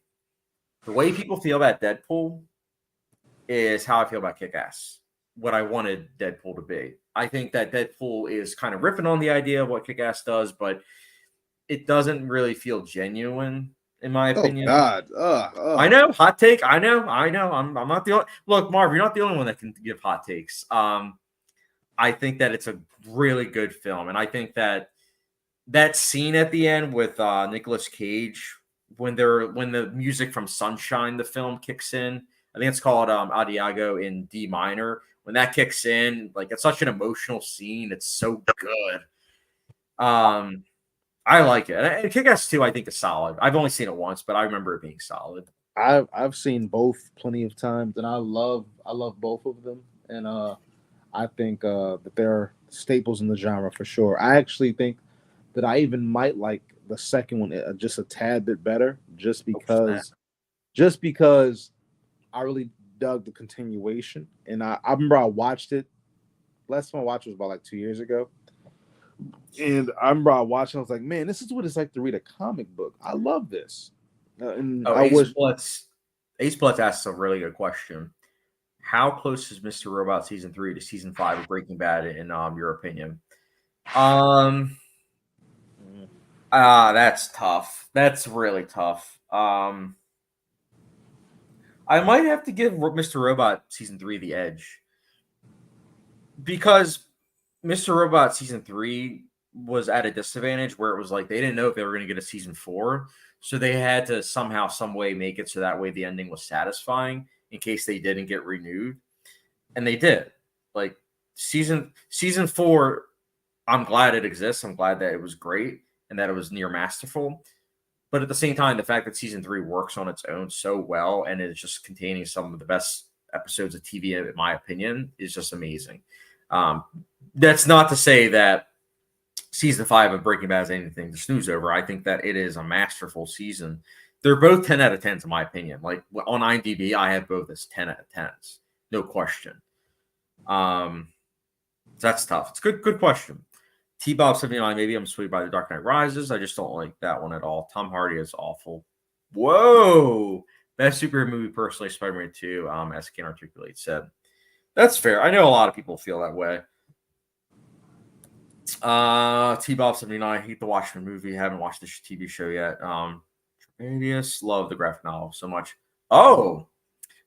The way people feel about Deadpool is how I feel about Kick-Ass. What I wanted Deadpool to be. I think that Deadpool is kind of riffing on the idea of what Kick-Ass does, but it doesn't really feel genuine, in my opinion.
Oh God!
I know, hot take. I know. I'm not the only. Look, Marv, you're not the only one that can give hot takes. I think that it's a really good film, and I think that scene at the end with Nicolas Cage when the music from Sunshine, the film, kicks in. I think it's called Adiago in D minor. When that kicks in, like it's such an emotional scene. It's so good. I like it. And Kick-Ass 2, I think, is solid. I've only seen it once, but I remember it being solid.
I've seen both plenty of times, and I love both of them, and I think that they're staples in the genre for sure. I actually think that I even might like the second one just a tad bit better, just because I really dug the continuation, and I remember I watched it. Last time I watched it was about like 2 years ago, and I remember I watched it. I was like, man, this is what it's like to read a comic book. I love this, and I was
Ace Blitz asks a really good question. How close is Mr. Robot season 3 to season 5 of Breaking Bad in your opinion? That's tough. That's really tough. I might have to give Mr. Robot season 3 the edge because Mr. Robot season 3 was at a disadvantage where it was like they didn't know if they were going to get a season 4, so they had to somehow, some way make it so that way the ending was satisfying in case they didn't get renewed, and they did. Like season 4, I'm glad it exists. I'm glad that it was great and that it was near masterful. But at the same time, the fact that season 3 works on its own so well and is just containing some of the best episodes of TV, in my opinion, is just amazing. That's not to say that season 5 of Breaking Bad is anything to snooze over. I think that it is a masterful season. They're both 10 out of 10s, in my opinion. Like on IMDb, I have both as 10 out of 10s. No question. That's tough. It's good question. T-Bob79, maybe I'm swayed by The Dark Knight Rises. I just don't like that one at all. Tom Hardy is awful. Whoa! Best superhero movie, personally, Spider-Man 2, as Can Articulate said. That's fair. I know a lot of people feel that way. T-Bob79, I hate the Watchmen movie. Haven't watched the TV show yet. Tremendous. Love the graphic novel so much. Oh!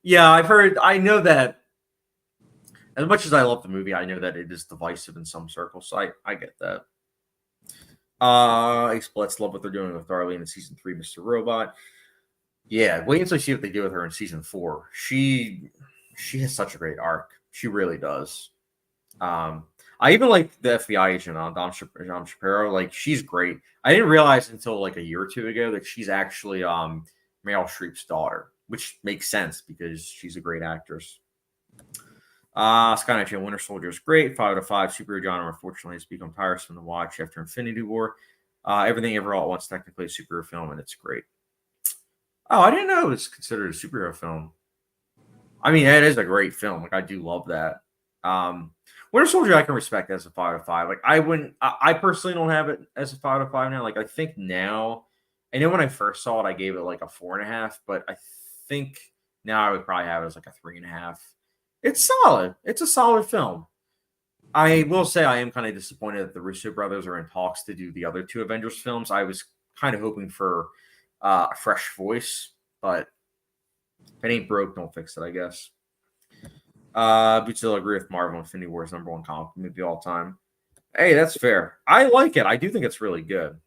Yeah, I know that as much as I love the movie, I know that it is divisive in some circles, so I get that. Ace Blitz, love what they're doing with Darlene in season 3, Mr. Robot. Yeah, wait until you see what they do with her in season 4. She has such a great arc. She really does. I even like the FBI agent on Dom Shapiro. Like, she's great. I didn't realize until like a year or two ago that she's actually Meryl Streep's daughter, which makes sense because she's a great actress. Skynet Winter Soldier is great. 5 out of 5. Superhero genre, unfortunately, has become tiresome to watch after Infinity War. Everything Ever All at Once, technically a superhero film, and it's great. Oh, I didn't know it was considered a superhero film. I mean, it is a great film. Like, I do love that. Winter Soldier, I can respect as a 5 out of 5. Like, I personally don't have it as a 5 out of 5 now. Like, I think now, I know when I first saw it, I gave it like a 4.5, but I think now I would probably have it as like a 3.5. It's solid. It's a solid film. I will say I am kind of disappointed that the Russo brothers are in talks to do the other 2 Avengers films. I was kind of hoping for a fresh voice, but If it ain't broke, don't fix it, I guess. But still agree with Marvel Infinity War is #1 comic movie all time. Hey, that's fair. I like it. I do think it's really good.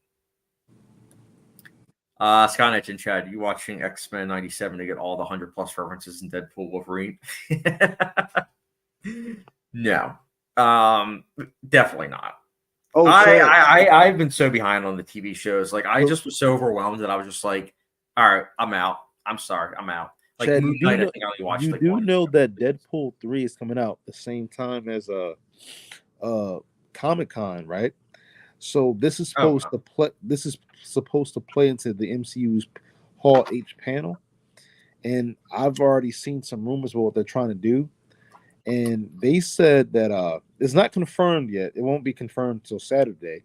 Skynet and Chad, you watching X-Men 97 to get all the 100+ references in Deadpool Wolverine? No. Definitely not.
Oh,
I've been so behind on the TV shows. Like, I just was so overwhelmed that I was just like, all right, I'm out. I'm sorry, I'm out. Like,
Chad,
Moon Knight, I think I only watched like one.
that Deadpool 3 is coming out the same time as Comic-Con, right? So this is supposed to play. This is supposed to play into the MCU's Hall H panel, and I've already seen some rumors about what they're trying to do, and they said that it's not confirmed yet. It won't be confirmed till Saturday,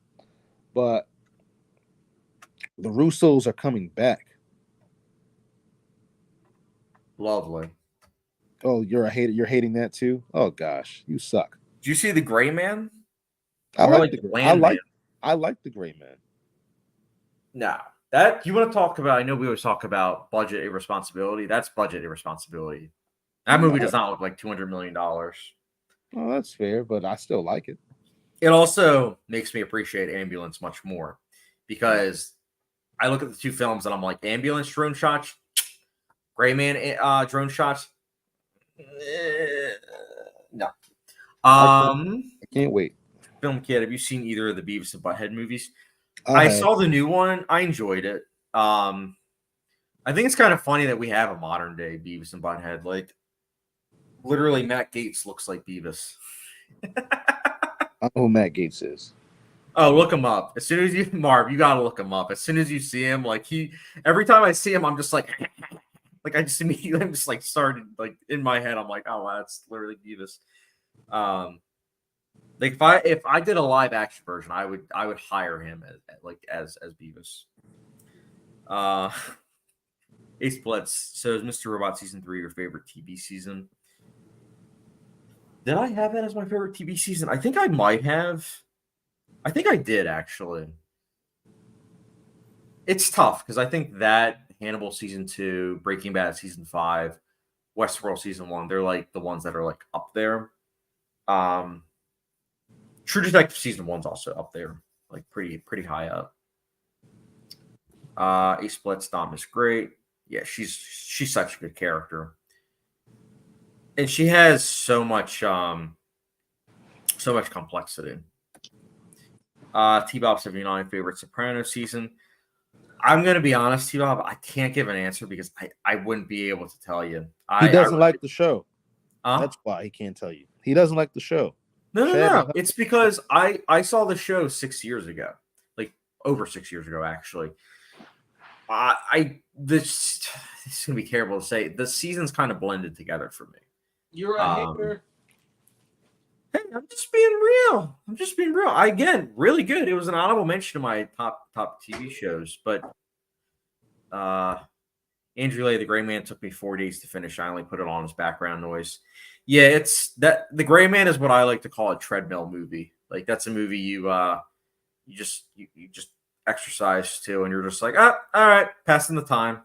but the Russos are coming back.
Lovely.
Oh, you're a hater. You're hating that too. Oh gosh, you suck.
Did you see the Gray Man?
I
Or
like
the
the
Land Man?
I like the Gray Man.
No. That you want to talk about? I know we always talk about budget irresponsibility. That's budget irresponsibility. That movie does not look like $200 million.
Oh, that's fair, but I still like it.
It also makes me appreciate Ambulance much more because I look at the two films and I'm like, Ambulance drone shots, Gray Man drone shots. No.
I can't wait.
Film Kid, have you seen either of the Beavis and Butthead movies? I saw the new one. I enjoyed it. I think it's kind of funny that we have a modern day Beavis and Butthead. Like, literally, Matt Gaetz looks like Beavis.
I know who Matt Gaetz is.
Oh, look him up. As soon as you, Marv, you gotta look him up. As soon as you see him, like every time I see him, I'm just like, like I just immediately, I'm just like started like in my head. I'm like, oh, wow, that's literally Beavis. Like if I did a live action version, I would hire him as Beavis. Ace Blitz. So is Mr. Robot season 3 your favorite TV season? Did I have that as my favorite TV season? I think I might have. I think I did actually. It's tough because I think that Hannibal season 2, Breaking Bad season 5, Westworld season 1, they're like the ones that are like up there. True Detective season 1's also up there, like pretty high up. Ace Blitz Dom is great. Yeah, she's such a good character, and she has so much complexity. T-Bob 79 favorite Soprano season. I'm gonna be honest, T-Bob, I can't give an answer because I wouldn't be able to tell you.
He doesn't like the show.
Huh?
That's why he can't tell you. He doesn't like the show.
No. It's because I saw the show 6 years ago, like over 6 years ago, actually. This is gonna be terrible to say. The seasons kind of blended together for me.
You're a hater.
Hey, I'm just being real. Again, really good. It was an honorable mention to my top TV shows, but Andrew Lay, The Gray Man took me 4 days to finish. I only put it on as background noise. Yeah, it's that The Gray Man is what I like to call a treadmill movie. Like that's a movie you just exercise to, and you're just like, all right, passing the time,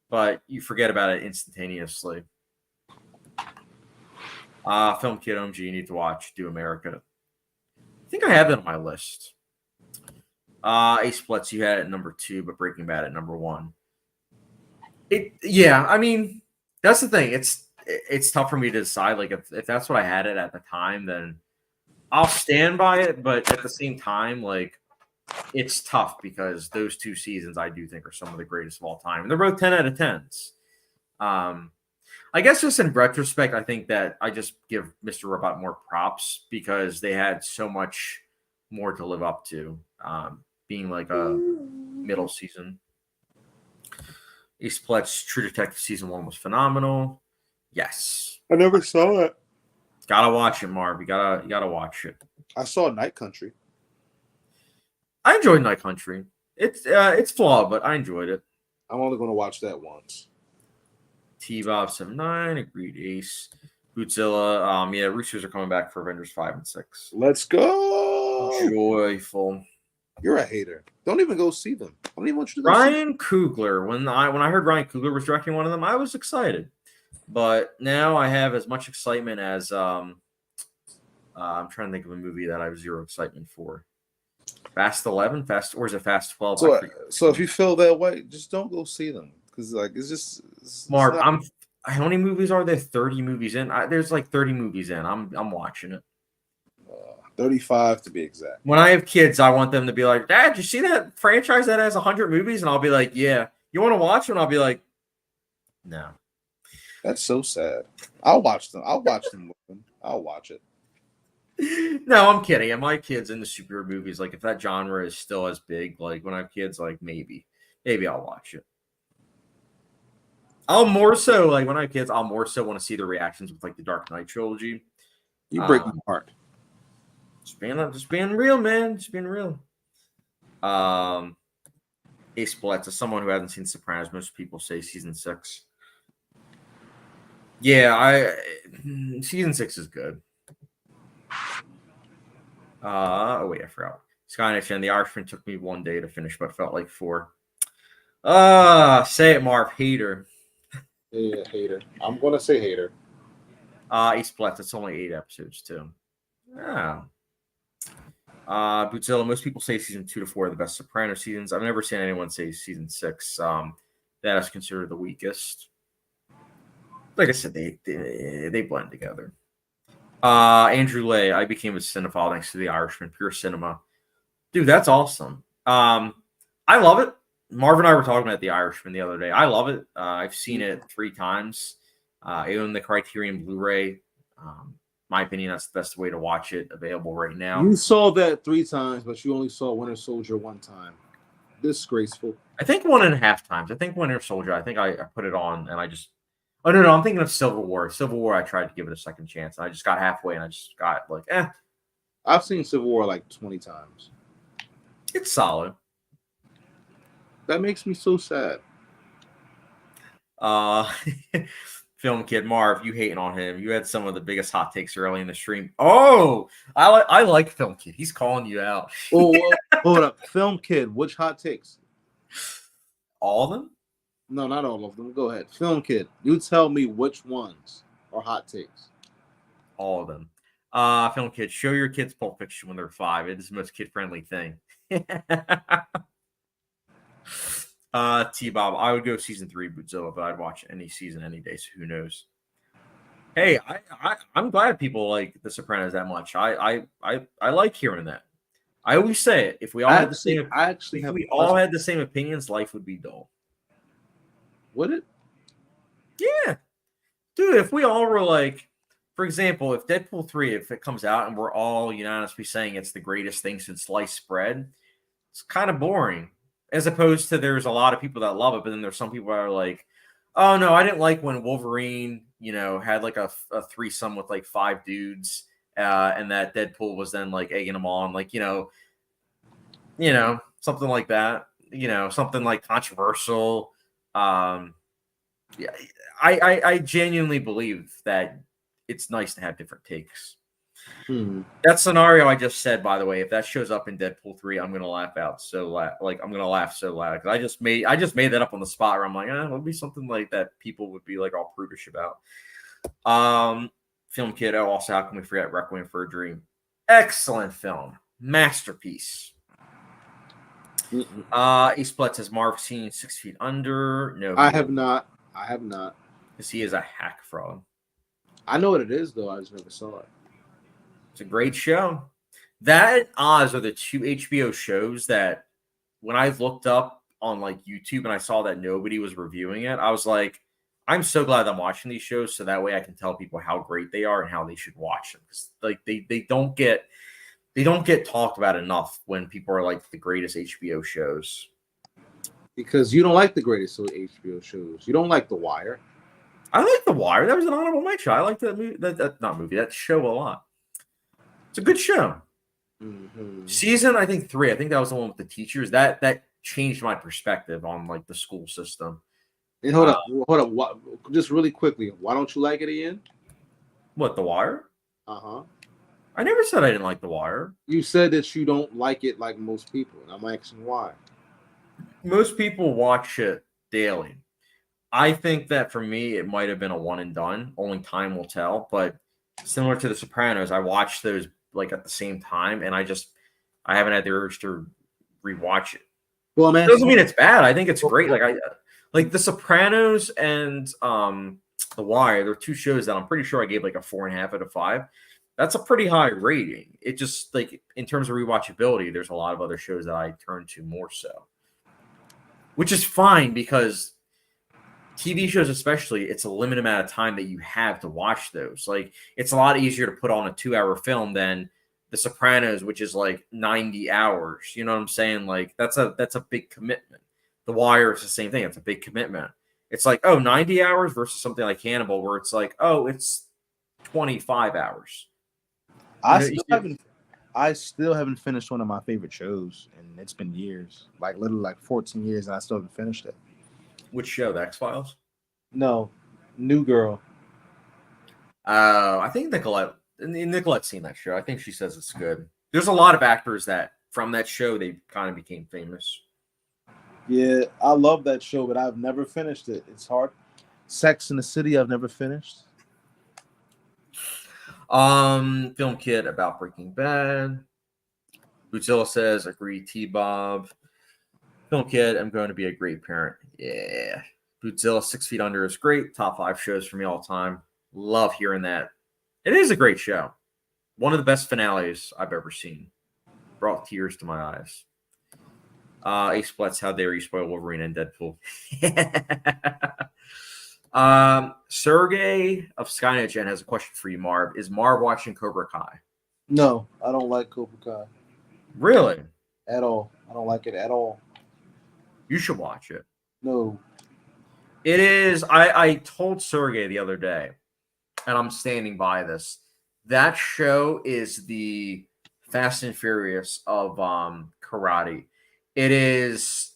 but you forget about it instantaneously. Film Kid OMG, you need to watch Do America. I think I have it on my list. Ace Blitz, you had it at number 2, but Breaking Bad at number 1. I mean, that's the thing. It's tough for me to decide. Like if that's what I had it at the time, then I'll stand by it. But at the same time, like it's tough because those 2 seasons I do think are some of the greatest of all time. And they're both 10 out of 10s. I guess just in retrospect, I think that I just give Mr. Robot more props because they had so much more to live up to, being like a middle season. Ace Blitz, True Detective season 1 was phenomenal. Yes,
I never saw it.
Gotta watch it, Marv. You gotta watch it.
I saw Night Country.
I enjoyed Night Country. It's flawed, but I enjoyed it.
I'm only going to watch that once.
T-Bob 79, agreed. Ace, Bootzilla. Yeah, Roosters are coming back for Avengers 5 and 6.
Let's go.
Joyful.
You're a hater. Don't even go see them. I don't even want you to go
Ryan Coogler. When I heard Ryan Coogler was directing one of them, I was excited. But now I have as much excitement as I'm trying to think of a movie that I have zero excitement for. Fast 11, or is it Fast 12?
So if you feel that way, just don't go see them because like it's
Marv,
not...
how many movies are there? 30 movies in. There's like 30 movies in. I'm watching it.
35 to be exact.
When I have kids, I want them to be like, Dad, you see that franchise that has 100 movies? And I'll be like, yeah. You want to watch it? And I'll be like, no.
That's so sad. I'll watch them. I'll watch them with them. I'll watch it.
No, I'm kidding. And my kids into superhero movies, like if that genre is still as big, like when I have kids, like maybe I'll watch it. I'll more so like when I have kids, I'll more so want to see the reactions with like the Dark Knight trilogy.
You break my heart.
Just being real, man. Just being real. Ace Blitz, as someone who hasn't seen Sopranos, most people say season 6. Yeah, season 6 is good. Oh wait, I forgot. Skynet and The Irishman took me 1 day to finish, but felt like 4. Say it, Marv. Hater.
Yeah, hater. I'm gonna say hater.
Ace Blitz, it's only 8 episodes too. Yeah. Bootzilla, most people say season 2 to 4 are the best Soprano seasons. I've never seen anyone say season 6 that is considered the weakest. Like I said, they blend together. Andrew Lay, I became a cinephile thanks to The Irishman, pure cinema. Dude, that's awesome. I love it. Marv and I were talking about The Irishman the other day. I love it. I've seen it 3 times. I own the Criterion Blu-ray. My opinion, that's the best way to watch it available right now.
You saw that 3 times, but you only saw Winter Soldier 1 time. Disgraceful.
I think 1.5 times. I think Winter Soldier, I think I put it on and I just... Oh, no, I'm thinking of Civil War. Civil War, I tried to give it a second chance. I just got halfway and I just got like, eh.
I've seen Civil War like 20 times.
It's solid.
That makes me so sad.
Film Kid Marv, you hating on him. You had some of the biggest hot takes early in the stream. Oh, I like Film Kid. He's calling you out.
Oh, hold up. Film Kid, which hot takes?
All of them?
No, not all of them. Go ahead. Film Kid, you tell me which ones are hot takes.
All of them. Film Kid, show your kids Pulp Fiction when they're 5. It is the most kid-friendly thing. T-Bob, I would go season 3 Bootzilla, but I'd watch any season any day, so who knows? Hey, I'm glad people like The Sopranos that much. I like hearing that. I always say it. If we all had the same opinions, life would be dull.
Would it?
Yeah. Dude, if we all were like, for example, if Deadpool 3, if it comes out and we're all unanimously saying it's the greatest thing since sliced bread, it's kind of boring. As opposed to there's a lot of people that love it, but then there's some people that are like, oh, no, I didn't like when Wolverine, had like a threesome with like 5 dudes and that Deadpool was then like egging them on, like, something like that, something like controversial. Yeah, I genuinely believe that it's nice to have different takes. That scenario I just said, by the way, if that shows up in Deadpool 3, I'm gonna laugh out so loud. Like I'm gonna laugh so loud because I just made that up on the spot. Where I'm like, it'll be something like that. People would be like all prudish about. Film Kid. Oh, also, how can we forget Requiem for a Dream? Excellent film, masterpiece. Ace Blitz has Marv seen 6 Feet Under? No,
I have not.
Because he is a hack fraud.
I know what it is though. I just never saw it.
It's a great show. That and Oz are the 2 HBO shows that when I looked up on like YouTube and I saw that nobody was reviewing it, I was like, I'm so glad I'm watching these shows so that way I can tell people how great they are and how they should watch them. Because like they don't get talked about enough when people are like the greatest HBO shows.
Because you don't like the greatest HBO shows. You don't like The Wire.
I like The Wire. That was an honorable mention. I like that movie. That show a lot. It's a good show. Season, I think 3. I think that was the one with the teachers. That changed my perspective on like the school system.
And hold up. Just really quickly, why don't you like it, Ian?
What, The Wire?
Uh-huh.
I never said I didn't like The Wire.
You said that you don't like it like most people, and I'm asking why.
Most people watch it daily. I think that for me, it might have been a one and done. Only time will tell. But similar to The Sopranos, I watched those like at the same time, and I haven't had the urge to rewatch it.
Well, man,
It doesn't mean it's bad. I think it's great. Like The Sopranos and The Wire. They're two shows that I'm pretty sure I gave like a 4.5 out of 5. That's a pretty high rating. It just like in terms of rewatchability, there's a lot of other shows that I turn to more so, which is fine because TV shows, especially, it's a limited amount of time that you have to watch those. Like, it's a lot easier to put on a 2-hour film than The Sopranos, which is like 90 hours. You know what I'm saying? Like, that's a big commitment. The Wire is the same thing. It's a big commitment. It's like, 90 hours versus something like Hannibal, where it's like, it's 25 hours.
I still haven't finished one of my favorite shows, and it's been years, like literally like 14 years, and I still haven't finished it.
Which show? The X-Files?
No, New Girl.
I think Nicolette's seen that show. I think she says it's good. There's a lot of actors that from that show they kind of became famous.
Yeah, I love that show, but I've never finished it. It's hard. Sex in the City, I've never finished.
Film kit about Breaking Bad. Bootzilla says, agree, T-Bob. Film kid, I'm going to be a great parent. Yeah. Bootzilla, 6 Feet Under is great. Top 5 shows for me all time. Love hearing that. It is a great show. One of the best finales I've ever seen. Brought tears to my eyes. Ace Splats, how dare you spoil Wolverine and Deadpool. Sergey of Skynet Gen has a question for you, Marv. Is Marv watching Cobra Kai?
No, I don't like Cobra Kai.
Really?
At all. I don't like it at all.
You should watch it.
No.
It is. I told Sergey the other day, and I'm standing by this. That show is the Fast and Furious of karate. It is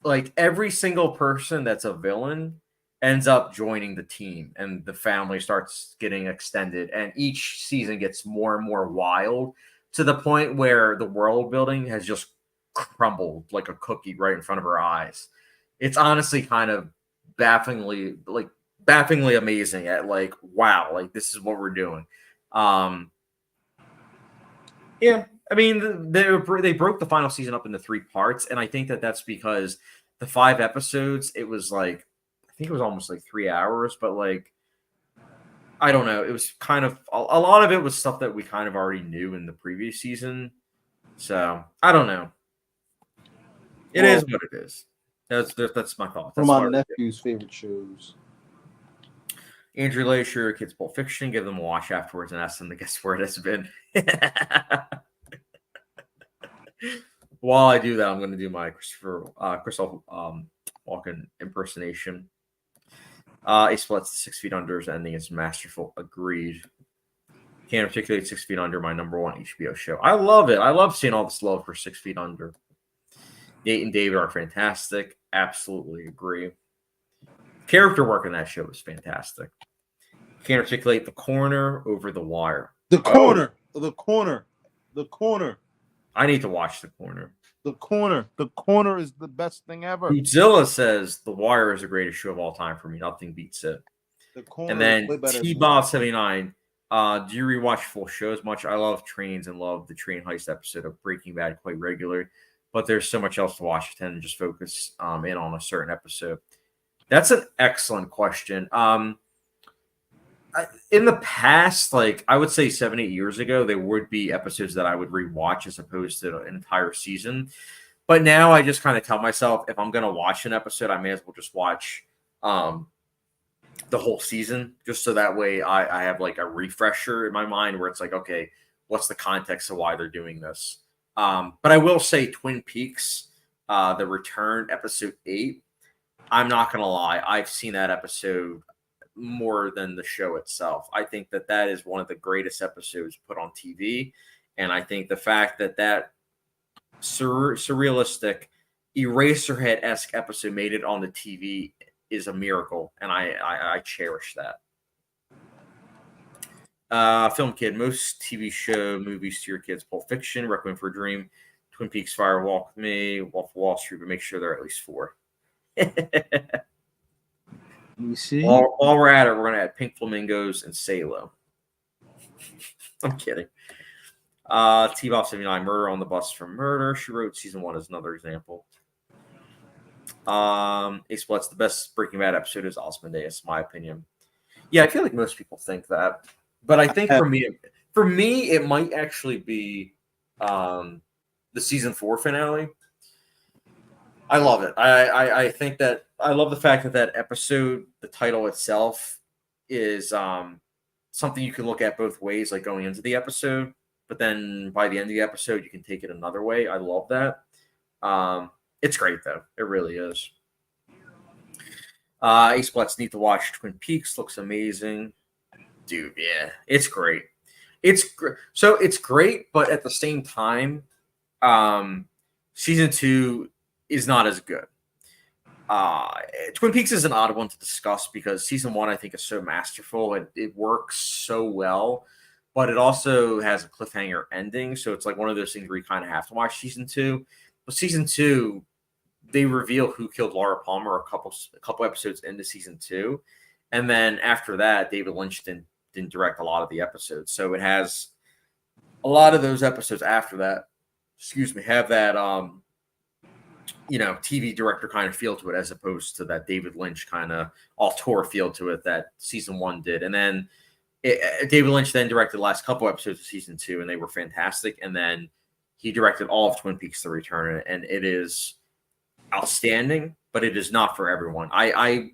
like every single person that's a villain ends up joining the team, and the family starts getting extended, and each season gets more and more wild to the point where the world building has just crumbled like a cookie right in front of our eyes. It's honestly kind of bafflingly amazing at like, wow, like this is what we're doing. Yeah, I mean, they broke the final season up into 3 parts, and I think that that's because the 5 episodes, it was like, I think it was almost like 3 hours, but like, I don't know. It was kind of a lot of it was stuff that we kind of already knew in the previous season. So I don't know. It is what it is. That's my thought.
One of my nephew's favorite shows.
Andrew Glacier, Kids Pulp Fiction. Give them a watch afterwards and ask them to guess where it has been. While I do that, I'm going to do my Christopher Walken impersonation. A Splits 6 Feet Under's ending is masterful. Agreed. Can't articulate 6 Feet Under, my number 1 HBO show. I love it. I love seeing all this love for 6 Feet Under. Nate and David are fantastic. Absolutely agree. Character work in that show was fantastic. Can't articulate The Corner over The Wire.
The Corner. The Corner. The Corner.
I need to watch The Corner.
The Corner. The Corner is the best thing ever.
Godzilla says The Wire is the greatest show of all time for me. Nothing beats it.
The Corner.
And then T-Bob79. Do you rewatch full shows much? I love trains and love the train heist episode of Breaking Bad quite regularly. But there's so much else to watch. I tend to just focus in on a certain episode. That's an excellent question. In the past, like I would say 7-8 years ago, there would be episodes that I would rewatch as opposed to an entire season. But now I just kind of tell myself if I'm going to watch an episode, I may as well just watch the whole season, just so that way I have like a refresher in my mind where it's like, okay, what's the context of why they're doing this? But I will say Twin Peaks, The Return, episode 8, I'm not going to lie. I've seen that episode more than the show itself. I think that that is one of the greatest episodes put on TV. And I think the fact that that surrealistic, Eraserhead-esque episode made it on the TV is a miracle. And I cherish that. Film kid, most TV show movies to your kids: Pulp Fiction, Requiem for a Dream, Twin Peaks, Fire Walk with Me, Wolf of Wall Street, but make sure there are at least 4.
You see?
While we're at it, we're gonna add Pink Flamingos and Salo. I'm kidding. T-Bob 79, Murder on the Bus for Murder. She Wrote season 1 is another example. Ace Blood's the best Breaking Bad episode is Osmondeus, my opinion. Yeah, I feel like most people think that, but I think for me, it might actually be the season 4 finale. I love it. I think that I love the fact that that episode, the title itself, is something you can look at both ways, like going into the episode, but then by the end of the episode, you can take it another way. I love that. It's great though. It really is. Ace Blitz need to watch Twin Peaks. Looks amazing, dude. Yeah, it's great. So it's great, but at the same time, season 2 is not as good. Twin Peaks is an odd one to discuss because season 1 I think is so masterful and it works so well, but it also has a cliffhanger ending. So it's like one of those things where you kind of have to watch season 2. But season 2, they reveal who killed Laura Palmer a couple episodes into season 2, and then after that, David Lynch didn't direct a lot of the episodes. So it has a lot of those episodes after that. Have that TV director kind of feel to it, as opposed to that David Lynch kind of auteur feel to it that season 1 did. And then David Lynch then directed the last couple episodes of season 2, and they were fantastic. And then he directed all of Twin Peaks: The Return, and it is outstanding, but it is not for everyone. I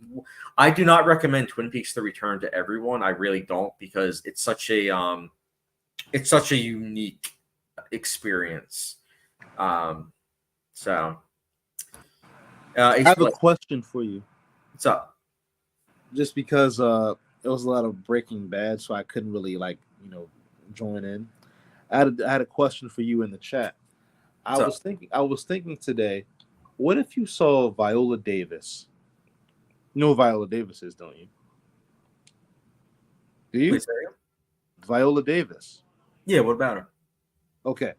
do not recommend Twin Peaks: The Return to everyone. I really don't, because it's such a unique experience.
I have a question for you.
What's up?
Just because it was a lot of Breaking Bad, so I couldn't really join in. I had a question for you in the chat. I was thinking today, what if you saw Viola Davis? You know who Viola Davis is, don't you? Do you?
Please,
Viola Davis.
Yeah, what about her?
Okay.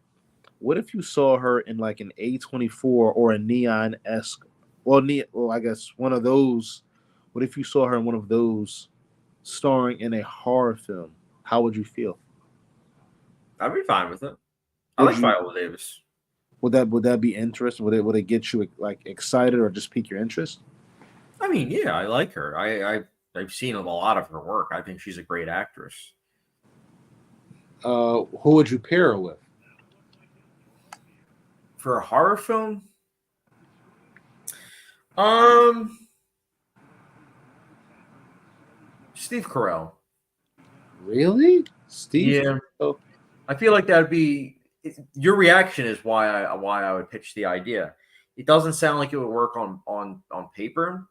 What if you saw her in like an A24 or a Neon-esque, I guess one of those. What if you saw her in one of those starring in a horror film? How would you feel?
I'd be fine with it. I like Viola Davis.
Would that be interesting? Would it get you like excited or just pique your interest?
I mean, yeah, I like her. I've seen a lot of her work. I think she's a great actress.
Who would you pair her with?
For a horror film? Steve Carell.
Really? Steve?
Yeah. Oh. I feel like that would be your reaction is why I would pitch the idea. It doesn't sound like it would work on paper,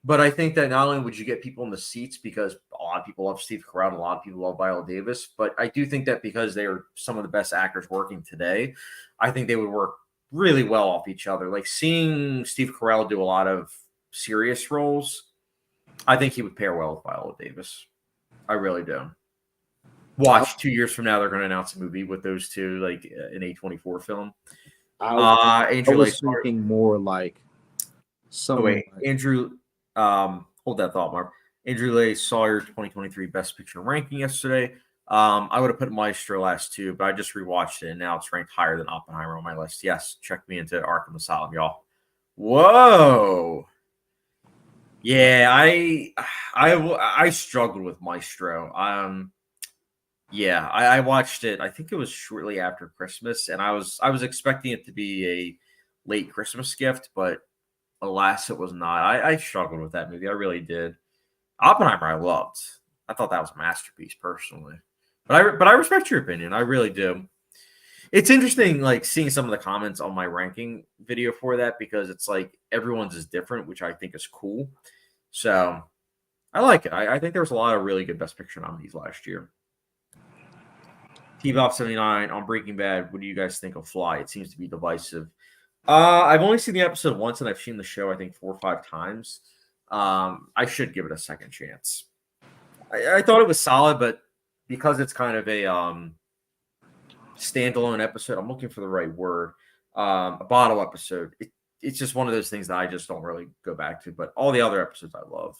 but I think that not only would you get people in the seats because a lot of people love Steve Carell and a lot of people love Viola Davis, but I do think that because they are some of the best actors working today, I think they would work really well off each other. Like seeing Steve Carell do a lot of serious roles, I think he would pair well with Viola Davis. I really do. Watch 2 years from now, they're going to announce a movie with those two, like an A24 film.
I was thinking more like
Andrew, hold that thought, Mark. Andrew Lay saw your 2023 Best Picture ranking yesterday. I would have put Maestro last too, but I just rewatched it, and now it's ranked higher than Oppenheimer on my list. Yes, check me into Arkham Asylum, y'all. Whoa. Yeah, I struggled with Maestro. I watched it. I think it was shortly after Christmas, and I was expecting it to be a late Christmas gift, but alas, it was not. I struggled with that movie. I really did. Oppenheimer, I loved. I thought that was a masterpiece, personally. But I respect your opinion. I really do. It's interesting, like seeing some of the comments on my ranking video for that, because it's like everyone's is different, which I think is cool. So I like it. I think there was a lot of really good Best Picture nominees last year. T-Bop 79 on Breaking Bad. What do you guys think of Fly? It seems to be divisive. I've only seen the episode once, and I've seen the show, I think, 4 or 5 times. I should give it a second chance. I thought it was solid, but because it's kind of a standalone episode. I'm looking for the right word. A bottle episode. It's just one of those things that I just don't really go back to. But all the other episodes I love.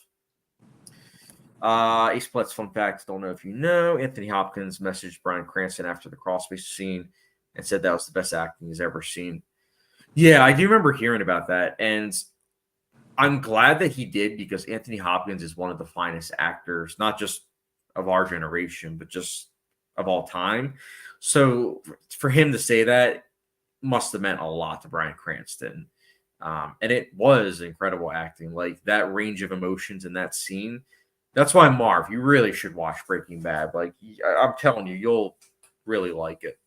Ace Splits fun fact. Don't know if you know. Anthony Hopkins messaged Bryan Cranston after the crawlspace scene and said that was the best acting he's ever seen. Yeah, I do remember hearing about that, and I'm glad that he did because Anthony Hopkins is one of the finest actors, not just of our generation, but just of all time. So for him to say that must have meant a lot to Bryan Cranston. And it was incredible acting, like that range of emotions in that scene. That's why, Marv, you really should watch Breaking Bad. Like, I'm telling you, you'll really like it.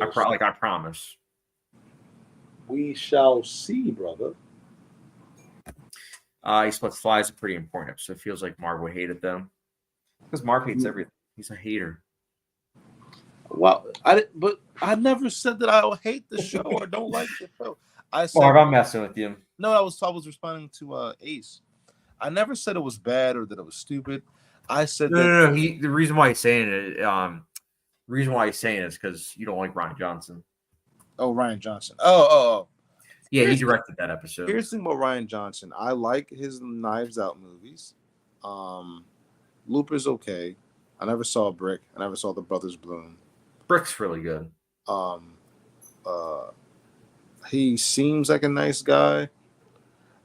I promise.
We shall see, brother.
He Splits Fly is a pretty important episode. It feels like Marv would hate it, though. Because Marv hates everything. He's a hater.
Well, but I never said that I hate the show or don't like the show. I said,
Marv, I'm messing with you.
No, I was responding to Ace. I never said it was bad or that it was stupid. I said
no. The reason why he's saying it, is because you don't like Rian Johnson.
Oh, Rian Johnson. Oh.
Yeah, he directed that episode.
Here's the thing about Rian Johnson. I like his Knives Out movies. Looper's okay. I never saw Brick. I never saw The Brothers Bloom.
Brick's really good.
He seems like a nice guy.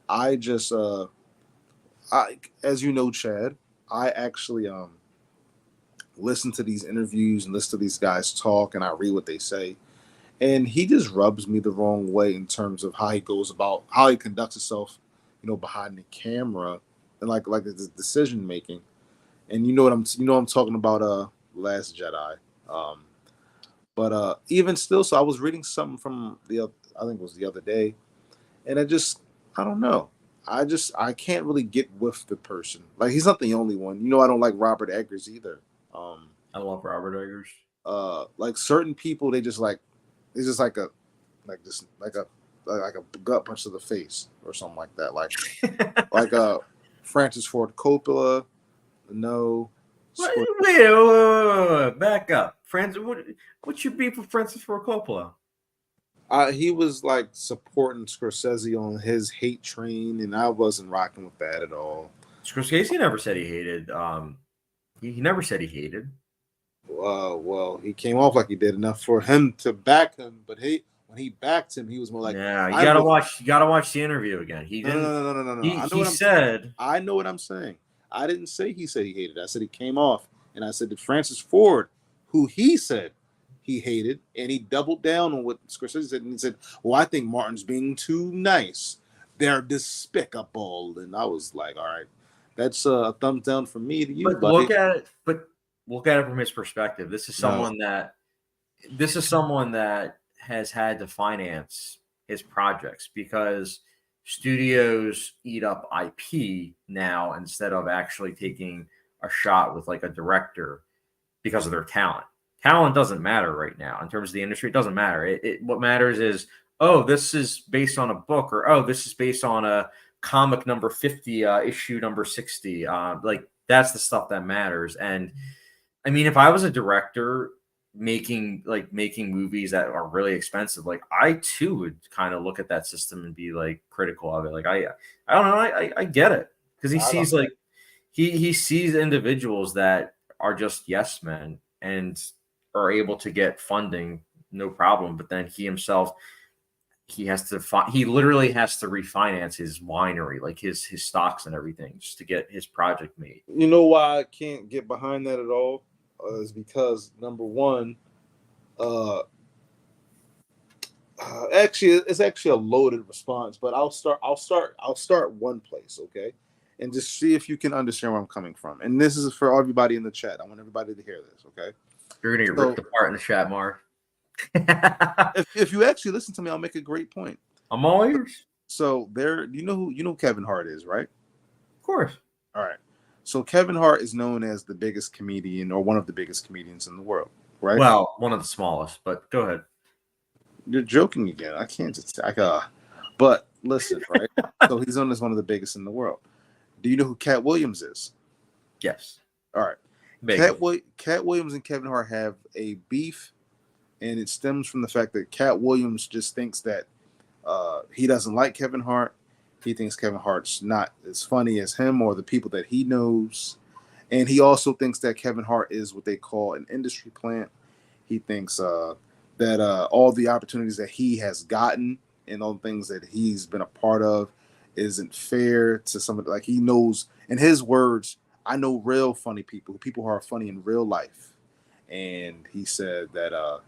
I just as you know, Chad, I actually listen to these interviews and listen to these guys talk, and I read what they say. And he just rubs me the wrong way in terms of how he goes about, how he conducts himself, behind the camera and like the decision making. And I'm talking about Last Jedi. But even still, so I was reading something from I think it was the other day, and I don't know. I can't really get with the person. Like, he's not the only one. I don't like Robert Eggers either.
I love Robert Eggers.
Like certain people, they just like, it's just like a gut punch to the face or something like that. Like Francis Ford Coppola. No.
Wait, back up. Francis, what's your beef with Francis Ford Coppola?
He was like supporting Scorsese on his hate train, and I wasn't rocking with that at all.
Scorsese never said he hated. He never said he hated.
Well, he came off like he did enough for him to back him, but when he backed him, he was more like,
"Yeah, you gotta watch the interview again." He didn't.
No.
He said,
I know what I'm saying. I didn't say he said he hated. I said he came off, and I said that Francis Ford, who he said he hated, and he doubled down on what Scorsese said, and he said, "Well, I think Martin's being too nice. They're despicable." And I was like, "All right, that's a thumbs down from me to you."
But look at it from his perspective. This is someone that has had to finance his projects because studios eat up IP now instead of actually taking a shot with like a director because of their talent. Talent doesn't matter right now in terms of the industry. It doesn't matter. What matters is, oh, this is based on a book, or oh, this is based on a comic number 50, issue number 60. Like, that's the stuff that matters. And I mean, if I was a director making movies that are really expensive, like, I too would kind of look at that system and be like critical of it. Like, I don't know, I get it, because he sees like he sees individuals that are just yes men and are able to get funding no problem, but then he himself, he literally has to refinance his winery, like his stocks and everything, just to get his project made.
You know why I can't get behind that at all? Is because, number one, actually, it's actually a loaded response, but I'll start one place, okay, and just see if you can understand where I'm coming from. And this is for everybody in the chat. I want everybody to hear this, okay?
You're gonna get ripped apart in the chat, Marv.
if you actually listen to me, I'll make a great point.
I'm all ears.
So you know who Kevin Hart is, right?
Of course.
All right. So Kevin Hart is known as the biggest comedian, or one of the biggest comedians in the world, right?
Well, one of the smallest, but go ahead.
You're joking again. I can't just but listen, right? So he's known as one of the biggest in the world. Do you know who Cat Williams is?
Yes.
All right.
Cat
Williams and Kevin Hart have a beef, and it stems from the fact that Cat Williams just thinks that he doesn't like Kevin Hart. He thinks Kevin Hart's not as funny as him or the people that he knows. And he also thinks that Kevin Hart is what they call an industry plant. He thinks that all the opportunities that he has gotten and all the things that he's been a part of isn't fair to somebody. Like, he knows, in his words, I know real funny people who are funny in real life. And he said that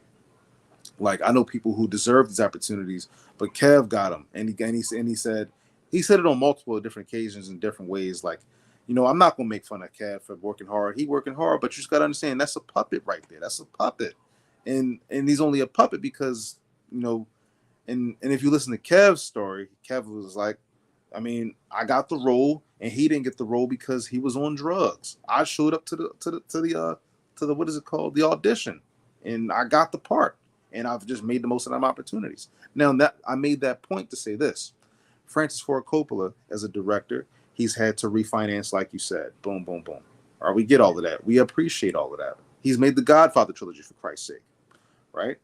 like, I know people who deserve these opportunities, but Kev got them. And he said it on multiple different occasions in different ways. Like, I'm not gonna make fun of Kev for working hard. He working hard, but you just gotta understand that's a puppet right there. That's a puppet, and he's only a puppet because and if you listen to Kev's story, Kev was like, I mean, I got the role, and he didn't get the role because he was on drugs. I showed up to the what is it called, the audition, and I got the part, and I've just made the most of them opportunities. Now, that I made that point to say this: Francis Ford Coppola, as a director, he's had to refinance, like you said. Boom, boom, boom. All right, we get all of that. We appreciate all of that. He's made the Godfather trilogy, for Christ's sake, right?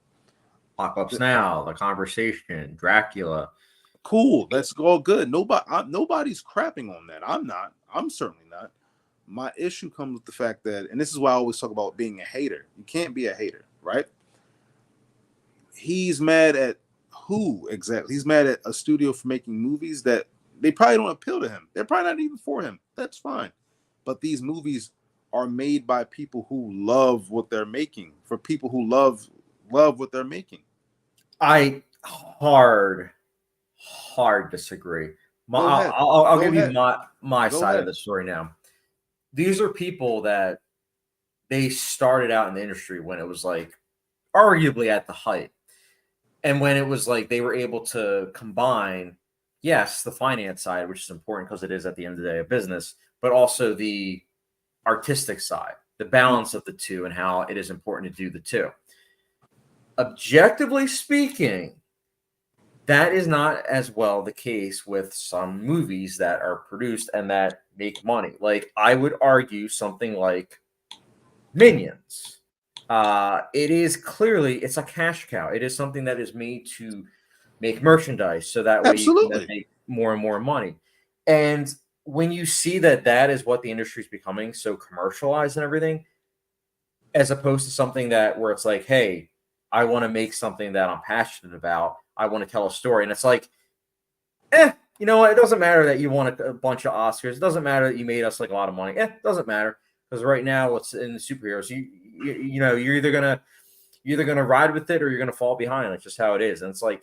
Apocalypse Now, The Conversation, Dracula.
Cool. That's all good. Nobody's crapping on that. I'm not. I'm certainly not. My issue comes with the fact that, and this is why I always talk about being a hater. You can't be a hater, right? He's mad at who exactly? He's mad at a studio for making movies that they probably don't appeal to him. They're probably not even for him. That's fine. But these movies are made by people who love what they're making, for people who love what they're making.
I hard disagree. I'll give you my side of the story now. These are people that they started out in the industry when it was like arguably at the height. And when it was like they were able to combine, yes, the finance side, which is important because it is at the end of the day a business, but also the artistic side, the balance of the two, and how it is important to do the two. Objectively speaking, that is not as well the case with some movies that are produced and that make money. Like, I would argue something like Minions. It is clearly, it's a cash cow. It is something that is made to make merchandise, so that way you can make more and more money. And when you see that is what the industry is becoming, so commercialized and everything, as opposed to something that where it's like, hey, I want to make something that I'm passionate about. I want to tell a story. And it's like, you know what? It doesn't matter that you won a bunch of Oscars. It doesn't matter that you made us like a lot of money. It doesn't matter, because right now what's in the superheroes, you're either gonna ride with it or you're gonna fall behind. That's just how it is. And it's like,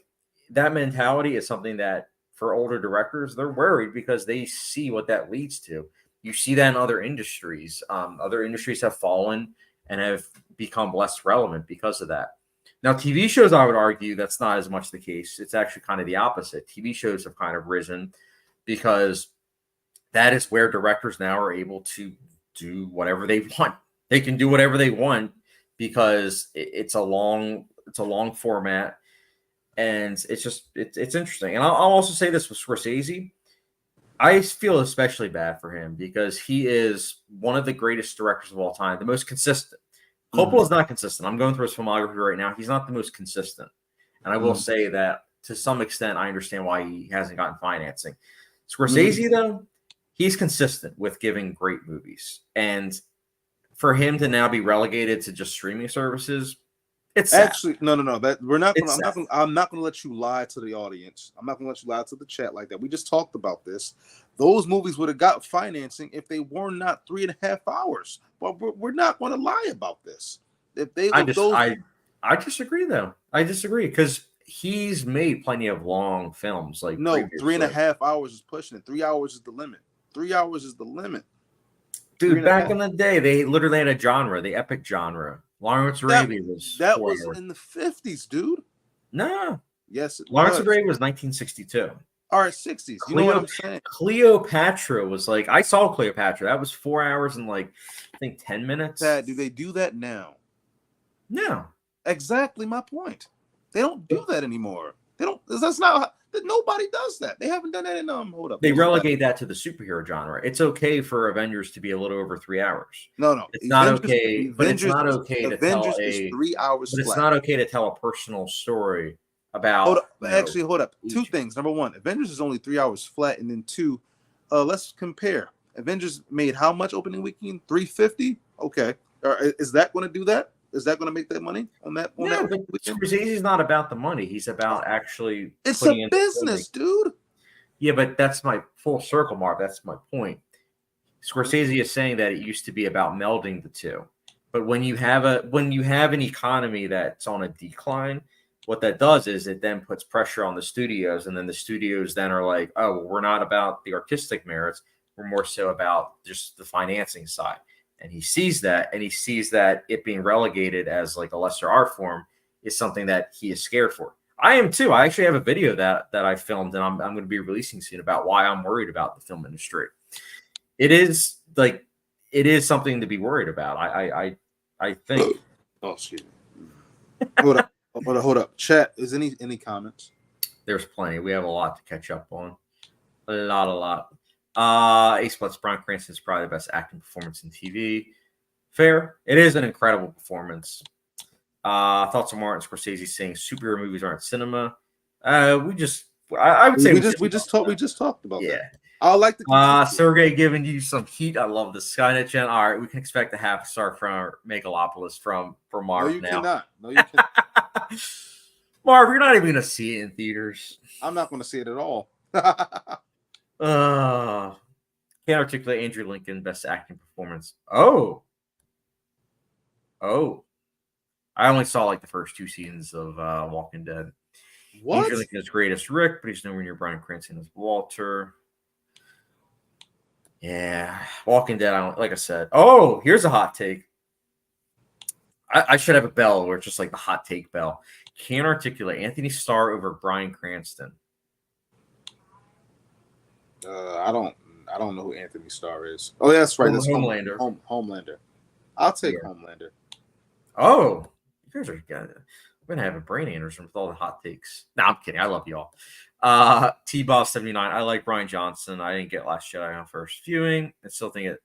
that mentality is something that for older directors, they're worried because they see what that leads to. You see that in other industries. Other industries have fallen and have become less relevant because of that. Now, TV shows, I would argue that's not as much the case. It's actually kind of the opposite. TV shows have kind of risen because that is where directors now are able to do whatever they want. They can do whatever they want because it's a long format, and it's interesting. And I'll also say this with Scorsese. I feel especially bad for him because he is one of the greatest directors of all time, the most consistent. Coppola is not consistent. I'm going through his filmography right now. He's not the most consistent. And I will say that to some extent, I understand why he hasn't gotten financing. Scorsese, though, he's consistent with giving great movies. And for him to now be relegated to just streaming services, it's sad.
Actually no. That we're not gonna. I'm not gonna let you lie to the audience. I'm not gonna let you lie to the chat like that. We just talked about this. Those movies would have got financing if they were not 3.5 hours. But we're not going to lie about this.
I disagree though. I disagree because he's made plenty of long films. Like,
no, 3.5 hours is pushing it. 3 hours is the limit. 3 hours is the limit.
Dude, back in the day, they literally had a genre, the epic genre. Lawrence Arabia was
that was in the 50s, dude.
No.
Yes,
Lawrence Arabia was 1962.
All right, 60s. You know what I'm saying?
Cleopatra was like, I saw Cleopatra. That was 4 hours and like, I think 10 minutes.
Dad, do they do that now?
No.
Exactly my point. They don't do that anymore. They don't. That's not Nobody does that. They haven't done that in hold up.
They relegate that to the superhero genre. It's okay for Avengers to be a little over 3 hours.
No.
It's not okay, but it's not okay to tell
is 3 hours
but it's
flat.
not okay to tell a personal story about.
Hold up. Two things. Number one, Avengers is only 3 hours flat, and then two, let's compare. Avengers made how much opening weekend? 350. Okay, is that going to do that? Is that going to make that money on that?
No, but Scorsese's not about the money. He's about actually.
It's a business, dude.
Yeah, but that's my full circle, Marv. That's my point. Scorsese is saying that it used to be about melding the two, but when you have an economy that's on a decline, what that does is it then puts pressure on the studios, and then the studios then are like, oh, well, we're not about the artistic merits. We're more so about just the financing side. And he sees that, and he sees that it being relegated as like a lesser art form is something that he is scared for. I am too. I actually have a video that I filmed, and I'm going to be releasing soon about why I'm worried about the film industry. It is something to be worried about. I think.
Oh, excuse me. Hold up. Chat, is any comments?
There's plenty. We have a lot to catch up on. A lot. Ace Plus Bryan Cranston is probably the best acting performance in TV. Fair. It is an incredible performance. Thoughts on Martin Scorsese saying superhero movies aren't cinema. I would say
we just talked about that.
Yeah.
I like the
Sergey giving you some heat. I love the Skynet Gen. All right, we can expect a half star from Megalopolis from Marv.
No, you cannot. No, you cannot.
Marv, you're not even going to see it in theaters.
I'm not going to see it at all.
Can't articulate Andrew Lincoln best acting performance. Oh, I only saw like the first 2 seasons of Walking Dead.
What?
Andrew Lincoln is great as Rick, but he's nowhere near Bryan Cranston as Walter. Yeah, Walking Dead. Like I said. Oh, here's a hot take. I should have a bell where it's just like the hot take bell. Can't articulate Anthony Starr over Bryan Cranston.
I don't know who Anthony Starr is. Oh, yeah, that's right. That's
Homelander.
Homelander. I'll take Homelander.
Oh, you guys are we're gonna have a brain aneurysm with all the hot takes. No, I'm kidding. I love y'all. T-Boss 79. I like Bryan Johnson. I didn't get Last Jedi on first viewing. I still think it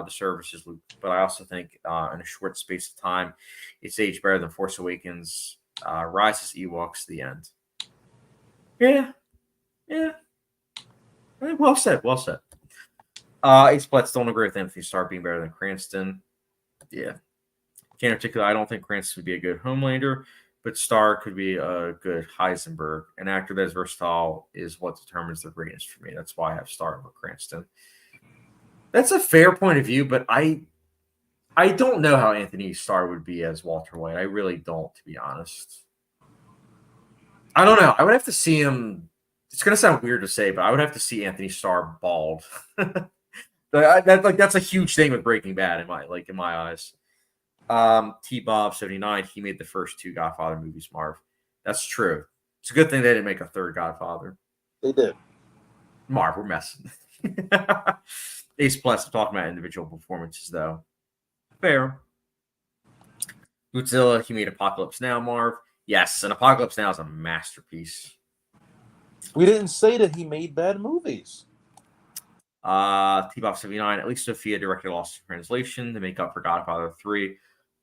deserves his loop, but I also think in a short space of time, it's aged better than Force Awakens, Rises Ewoks, the end. Yeah. Well said. Ace Platts don't agree with Anthony Starr being better than Cranston. Yeah. Can't articulate. I don't think Cranston would be a good Homelander, but Starr could be a good Heisenberg. An actor that is versatile is what determines the greatness for me. That's why I have Starr over Cranston. That's a fair point of view, but I don't know how Anthony Starr would be as Walter White. I really don't, to be honest. I don't know. I would have to see him. It's going to sound weird to say, but I would have to see Anthony Starr bald. That's a huge thing with Breaking Bad in my eyes. T-Bob 79, he made the first 2 Godfather movies, Marv. That's true. It's a good thing they didn't make a third Godfather.
They did.
Marv, we're messing. Ace Plus, I'm talking about individual performances, though. Fair. Godzilla, he made Apocalypse Now, Marv. Yes, and Apocalypse Now is a masterpiece.
We didn't say that he made bad movies.
T-Bob 79, at least Sophia directed Lost in Translation to make up for Godfather 3.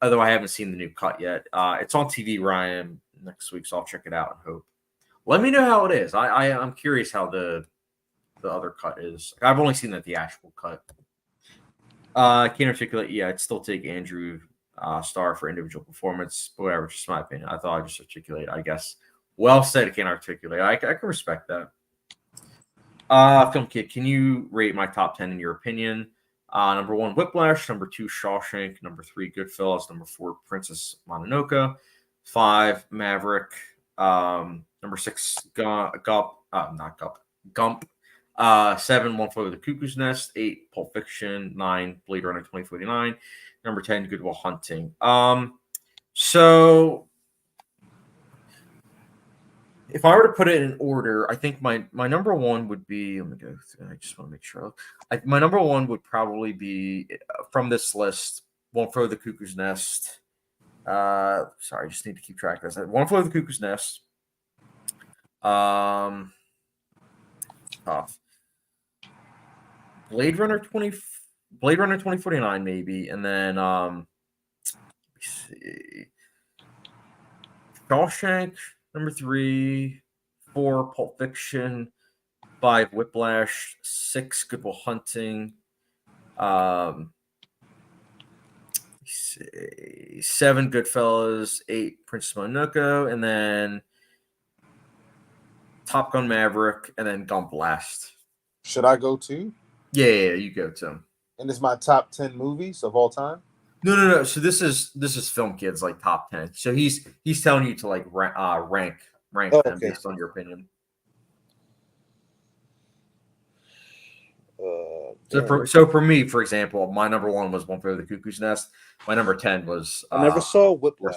Although I haven't seen the new cut yet. It's on TV, Ryan, next week, so I'll check it out and hope. Let me know how it is. I'm curious how the other cut is. I've only seen the theatrical cut. Can't articulate. Yeah, I'd still take Andrew Starr for individual performance, but whatever, just my opinion. I thought I'd just articulate, I guess. Well said, can't articulate. I can respect that. Film Kid, can you rate my top 10 in your opinion? Number 1, Whiplash. Number 2, Shawshank. Number 3, Goodfellas. Number 4, Princess Mononoke. 5, Maverick. Number 6, Gump. 7, One Flew Over the Cuckoo's Nest. 8, Pulp Fiction. 9, Blade Runner 2049. Number 10, Good Will Hunting. So if I were to put it in order, I think my number 1 would be. Let me go through. I just want to make sure. My number 1 would probably be from this list. One Flew Over the Cuckoo's Nest. Sorry, I just need to keep track of this. One Flew Over the Cuckoo's Nest. tough. Blade Runner 2049 maybe, and then let me see. Shawshank number 3, 4 Pulp Fiction, 5 Whiplash, 6 Good Will Hunting, 7 Goodfellas, 8 Princess Mononoke, and then Top Gun Maverick, and then Gun Blast.
Should I go too?
Yeah, you go, Tim.
And it's my top 10 movies of all time.
No. So this is Film Kids like top 10. So he's telling you to like rank them based on your opinion. So for me, for example, my number 1 was One Flew Over the Cuckoo's Nest. My number 10 was.
I never saw Whiplash.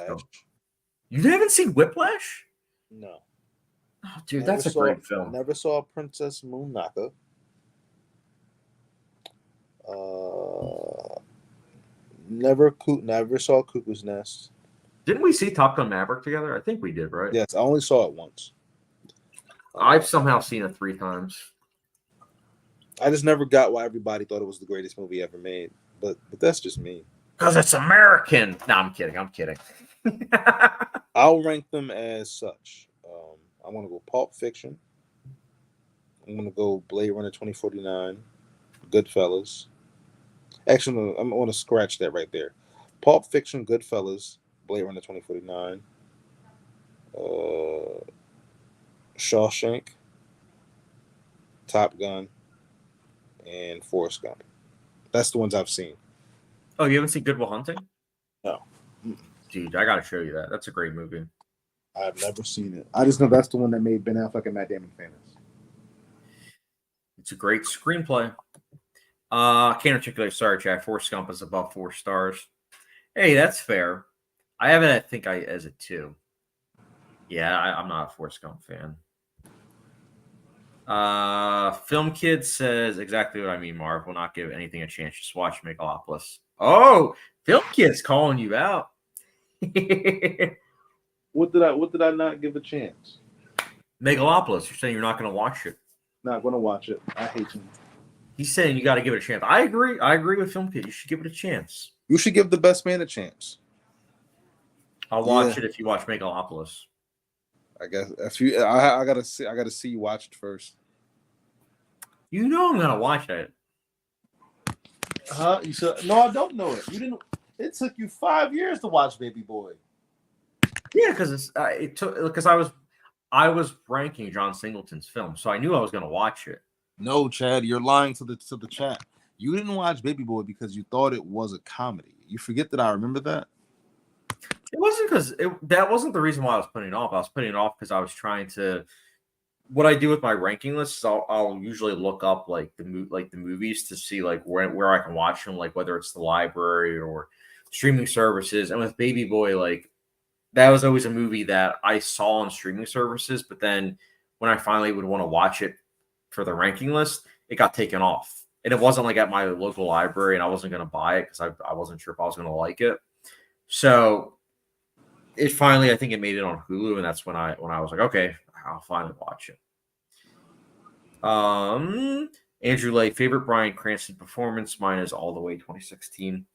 You haven't seen Whiplash?
No.
Oh, dude, that's a great film.
Never saw Princess Mononoke. Never saw Cuckoo's Nest.
Didn't we see Top Gun Maverick together? I think we did, right?
Yes, I only saw it once.
I've somehow seen it 3 times.
I just never got why everybody thought it was the greatest movie ever made. But that's just me.
Because it's American. No, I'm kidding.
I'll rank them as such. I'm going to go Pulp Fiction. I'm going to go Blade Runner 2049. Goodfellas. Actually, I'm going to scratch that right there. Pulp Fiction, Goodfellas, Blade Runner 2049. Shawshank, Top Gun, and Forrest Gump. That's the ones I've seen.
Oh, you haven't seen Good Will Hunting?
No.
Dude, I gotta show you that. That's a great movie.
I've never seen it. I just know that's the one that made Ben Affleck and Matt Damon famous.
It's a great screenplay. Can't articulate. Sorry, Chad. Forrest Gump is above 4 stars. Hey, that's fair. I have it. I think as a 2. Yeah, I'm not a Forrest Gump fan. Film Kid says exactly what I mean, Marv. Will not give anything a chance. Just watch Megalopolis. Oh, Film Kid's calling you out.
What did I not give a chance?
Megalopolis. You're saying you're not going to watch it.
Not going to watch it. I hate him.
He's saying you got to give it a chance. I agree with Film Kid. You should give it a chance.
You should give The Best Man a chance.
I'll watch it if you watch Megalopolis.
I guess if you, I gotta see you watch it first.
You know I'm gonna watch it.
You said no, I don't know it. You didn't. It took you 5 years to watch Baby Boy.
Yeah, because I was ranking John Singleton's film, so I knew I was gonna watch it.
No, Chad, you're lying to the chat. You didn't watch Baby Boy because you thought it was a comedy. You forget that I remember that.
It wasn't because that wasn't the reason why I was putting it off. I was putting it off because I was trying to. What I do with my ranking lists, I'll usually look up like the movies to see like where I can watch them, like whether it's the library or streaming services. And with Baby Boy, like that was always a movie that I saw on streaming services, but then when I finally would want to watch it for the ranking list, it got taken off. And it wasn't like at my local library, and I wasn't going to buy it because I wasn't sure if I was going to like it. So it finally, I think it made it on Hulu, and that's when I was like, okay, I'll finally watch it. Andrew Lay, favorite Bryan Cranston performance. Mine is All the Way 2016.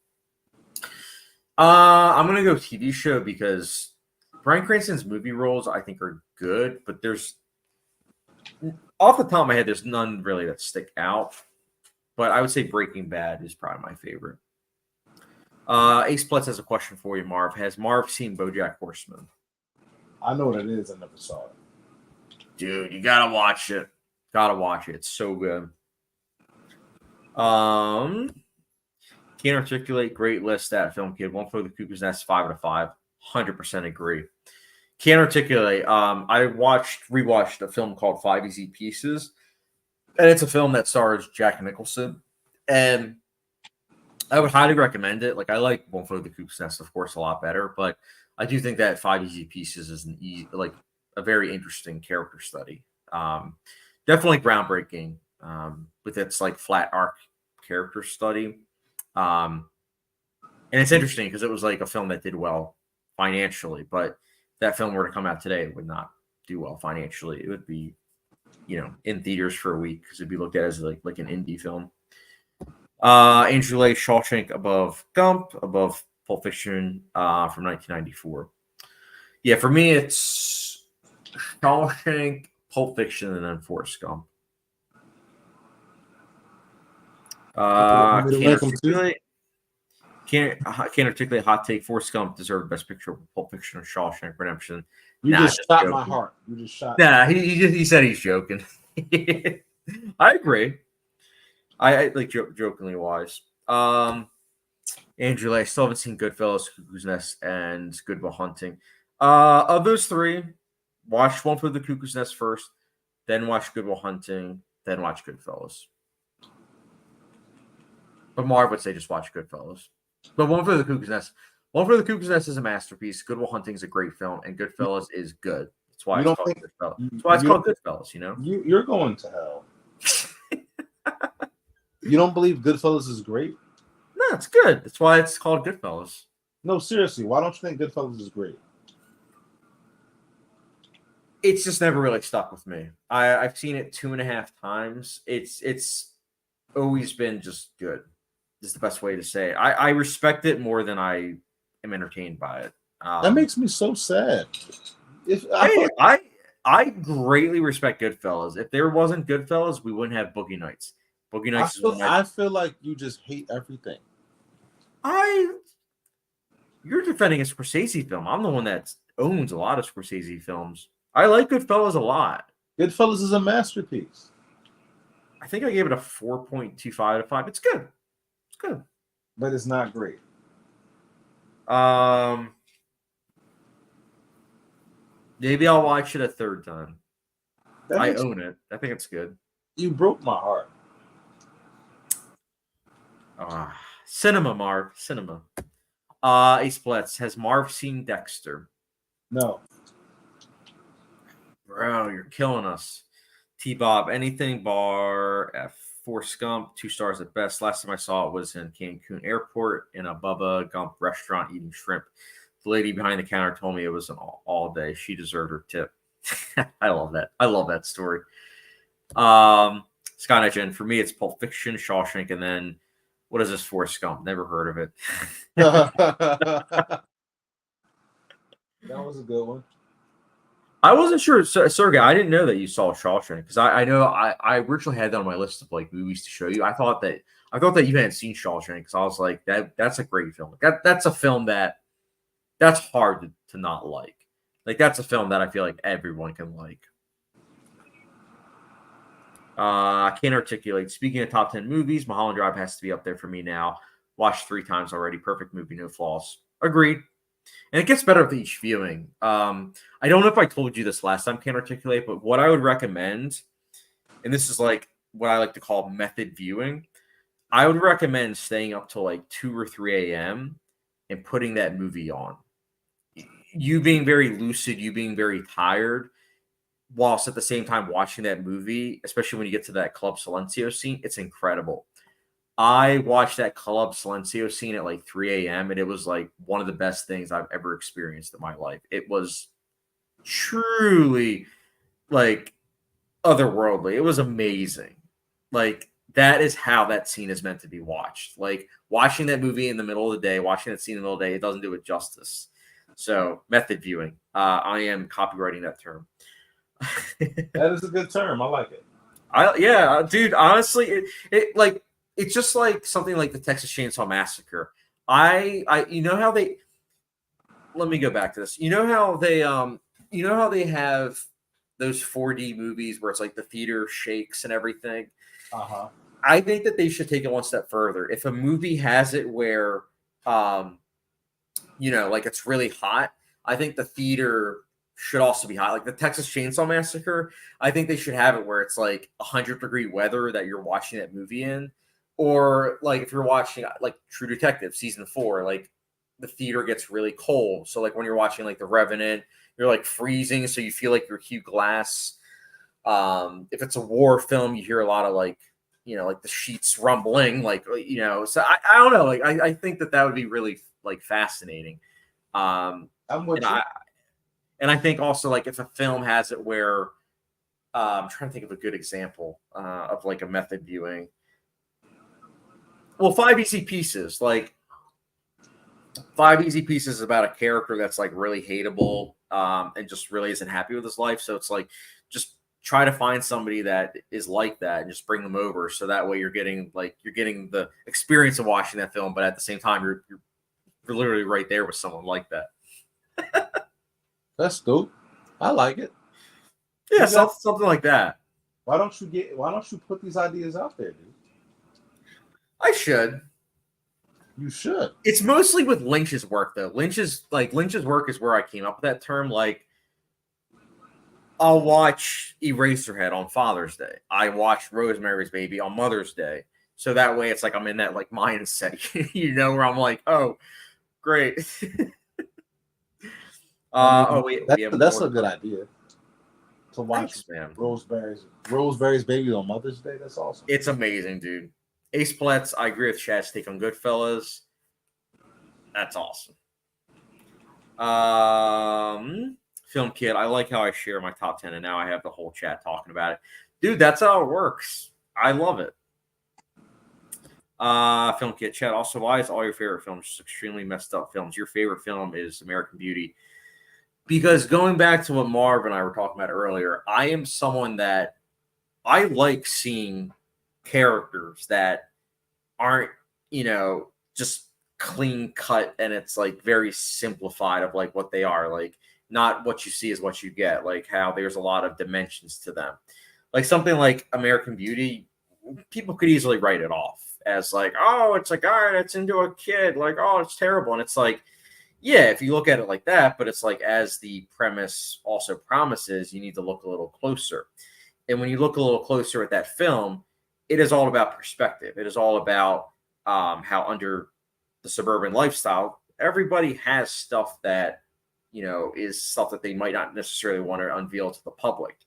I'm gonna go TV show because Bryan Cranston's movie roles I think are good, but there's off the top of my head, there's none really that stick out. But I would say Breaking Bad is probably my favorite. Ace Plutz has a question for you, Marv. Has Marv seen BoJack Horseman?
I know what it is. I never saw it.
Dude, you gotta watch it. Gotta watch it. It's so good. Can't articulate. Great list. That Film Kid. One Flew Over the Cuckoo's Nest. 5 out of 5. 100% agree. Can't articulate. I rewatched a film called 5 Easy Pieces, and it's a film that stars Jack Nicholson, and I would highly recommend it. Like I like One Flew Over the Cuckoo's Nest, of course, a lot better, but I do think that 5 Easy Pieces is a very interesting character study. Definitely groundbreaking with its like flat arc character study. And it's interesting because it was like a film that did well financially, but if that film were to come out today, it would not do well financially. It would be in theaters for a week because it'd be looked at as like an indie film. Andrew Lay, Shawshank above Gump, above Pulp Fiction from 1994. Yeah, for me, it's Shawshank, Pulp Fiction, and then Forrest Gump. Can't articulate hot take. Forrest Gump deserved Best Picture over Pulp Fiction or Shawshank Redemption.
You just shot my heart. You just shot.
Nah, he said he's joking. I agree. I like jokingly wise. Andrew, I still haven't seen Goodfellas, Cuckoo's Nest, and Good Will Hunting. Of those three, watch One Flew the Cuckoo's Nest first, then watch Good Will Hunting, then watch Goodfellas. But Marv would say just watch Goodfellas. But One Flew the Cuckoo's Nest. One Flew the Cuckoo's Nest is a masterpiece. Good Will Hunting is a great film, and Goodfellas is good. That's why it's called Goodfellas. That's why it's called Goodfellas.
You're going to hell. You don't believe Goodfellas is great?
No, it's good. That's why it's called Goodfellas.
No, seriously. Why don't you think Goodfellas is great?
It's just never really stuck with me. I've seen it 2.5 times. It's always been just good. Is the best way to say it. I respect it more than I am entertained by it.
That makes me so sad.
I greatly respect Goodfellas. If there wasn't Goodfellas, we wouldn't have Boogie Nights. Boogie Nights.
I feel like you just hate everything.
You're defending a Scorsese film. I'm the one that owns a lot of Scorsese films. I like Goodfellas a lot.
Goodfellas is a masterpiece.
I think I gave it a 4.25 out of 5. It's good. It's good.
But it's not great.
Maybe I'll watch it a third time. I own it. I think it's good.
You broke my heart.
Cinema, Marv. Cinema. Ace Blitz. Has Marv seen Dexter?
No.
Bro, you're killing us. T-Bob. Anything bar F. Forrest Gump. 2 stars at best. Last time I saw it was in Cancun Airport in a Bubba Gump restaurant eating shrimp. The lady behind the counter told me it was an all day. She deserved her tip. I love that. I love that story. Skynet Gen. For me, it's Pulp Fiction, Shawshank, and then what is this Forrest Gump? Never heard of it.
That was a good one.
I wasn't sure, Sergey. I didn't know that you saw Shawshank because I know I originally had that on my list of like movies to show you. I thought that you hadn't seen Shawshank because I was like that's a great film. That's a film that's hard to not like. Like that's a film that I feel like everyone can like. I can't articulate. Speaking of top 10 movies, Mulholland Drive has to be up there for me now. Watched 3 times already. Perfect movie, no flaws. Agreed. And it gets better with each viewing. I don't know if I told you this last time, can't articulate, but what I would recommend, and this is like what I like to call method viewing, I would recommend staying up till like 2 or 3 a.m. and putting that movie on. You being very lucid, you being very tired, whilst at the same time watching that movie, especially when you get to that Club Silencio scene, it's incredible. I watched that Club Silencio scene at like 3 a.m. and it was like one of the best things I've ever experienced in my life. It was truly like otherworldly. It was amazing. Like that is how that scene is meant to be watched. Like watching that movie in the middle of the day, watching that scene in the middle of the day, it doesn't do it justice. So method viewing. I am copywriting that term.
That is a good term. I like it.
Yeah, dude. Honestly, it's just like something like the Texas Chainsaw Massacre. You know how they. Let me go back to this. You know how they have those 4D movies where it's like the theater shakes and everything. I think that they should take it one step further. If a movie has it where, like it's really hot, I think the theater should also be hot. Like the Texas Chainsaw Massacre, I think they should have it where it's like 100-degree weather that you're watching that movie in. Or like if you're watching like True Detective season 4, like the theater gets really cold. So like when you're watching like The Revenant, you're like freezing, so you feel like you're Hugh Glass. If it's a war film, you hear a lot of like the sheets rumbling, like So I don't know. Like I think that would be really like fascinating.
I'm with you.
And I think also like if a film has it where I'm trying to think of a good example of like a method viewing. Well, 5 Easy Pieces. Like 5 Easy Pieces is about a character that's like really hateable and just really isn't happy with his life. So it's like just try to find somebody that is like that and just bring them over. So that way you're getting the experience of watching that film, but at the same time you're literally right there with someone like that.
That's dope. I like it.
Yeah, something like that.
Why don't you put these ideas out there, dude?
I should.
You should.
It's mostly with Lynch's work, though. Lynch's work is where I came up with that term. Like, I'll watch Eraserhead on Father's Day. I watch Rosemary's Baby on Mother's Day. So that way, it's like I'm in that like mindset, where I'm like, oh, great.
That's a good idea. To watch Rosemary's Baby on Mother's Day. That's awesome.
It's amazing, dude. Ace Plets, I agree with Chad's take on Goodfellas. That's awesome. Film Kid, I like how I share my top 10 and now I have the whole chat talking about it. Dude, that's how it works. I love it. Film Kid, Chad, also, why is all your favorite films just extremely messed up films? Your favorite film is American Beauty. Because going back to what Marv and I were talking about earlier, I am someone that I like seeing characters that aren't, just clean cut and it's like very simplified of like what they are. Like, not what you see is what you get. Like how there's a lot of dimensions to them. Like something like American Beauty, people could easily write it off as like, oh, it's a guy that's into a kid. Like, oh, it's terrible. And it's like, yeah, if you look at it like that, but it's like as the premise also promises, you need to look a little closer. And when you look a little closer at that film, it is all about perspective. It is all about how under the suburban lifestyle, everybody has stuff that, is stuff that they might not necessarily want to unveil to the public.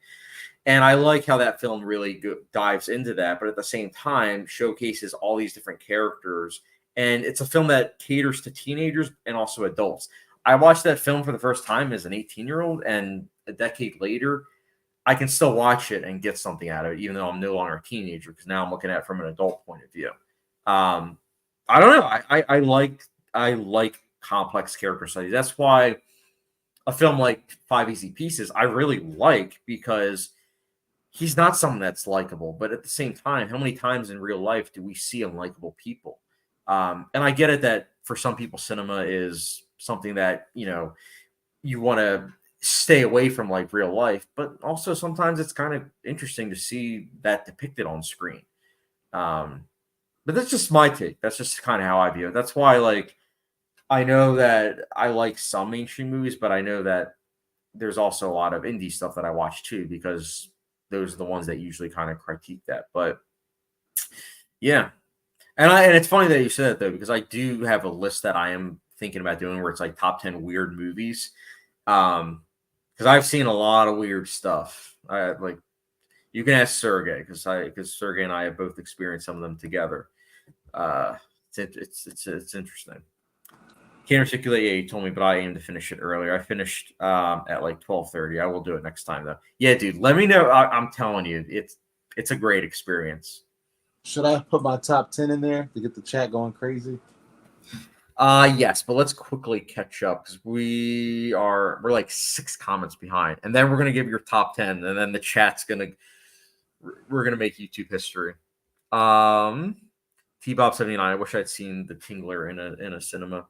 And I like how that film really dives into that, but at the same time showcases all these different characters. And it's a film that caters to teenagers and also adults. I watched that film for the first time as an 18-year-old, and a decade later, I can still watch it and get something out of it, even though I'm no longer a teenager, because now I'm looking at it from an adult point of view. I don't know. I like complex character studies. That's why a film like 5 Easy Pieces I really like, because he's not someone that's likable, but at the same time, how many times in real life do we see unlikable people? And I get it that for some people, cinema is something that you want to stay away from, like real life, but also sometimes it's kind of interesting to see that depicted on screen. But that's just my take. That's just kind of how I view it. That's why, like, I know that I like some mainstream movies, but I know that there's also a lot of indie stuff that I watch too, because those are the ones that usually kind of critique that. But yeah, and it's funny that you said it though, because I do have a list that I am thinking about doing where it's like top 10 weird movies. Because I've seen a lot of weird stuff. Like, you can ask Sergey, because Sergey and I have both experienced some of them together. It's interesting. Can't articulate. Yeah, you told me, but I aim to finish it earlier. I finished at like 12:30. I will do it next time though. Yeah, dude, let me know. I'm telling you, it's a great experience.
Should I put my top 10 in there to get the chat going crazy?
Yes, but let's quickly catch up, because we're like 6 comments behind, and then we're gonna give your top 10, and then the chat's we're gonna make YouTube history. T-Bob79, I wish I'd seen The Tingler in a cinema.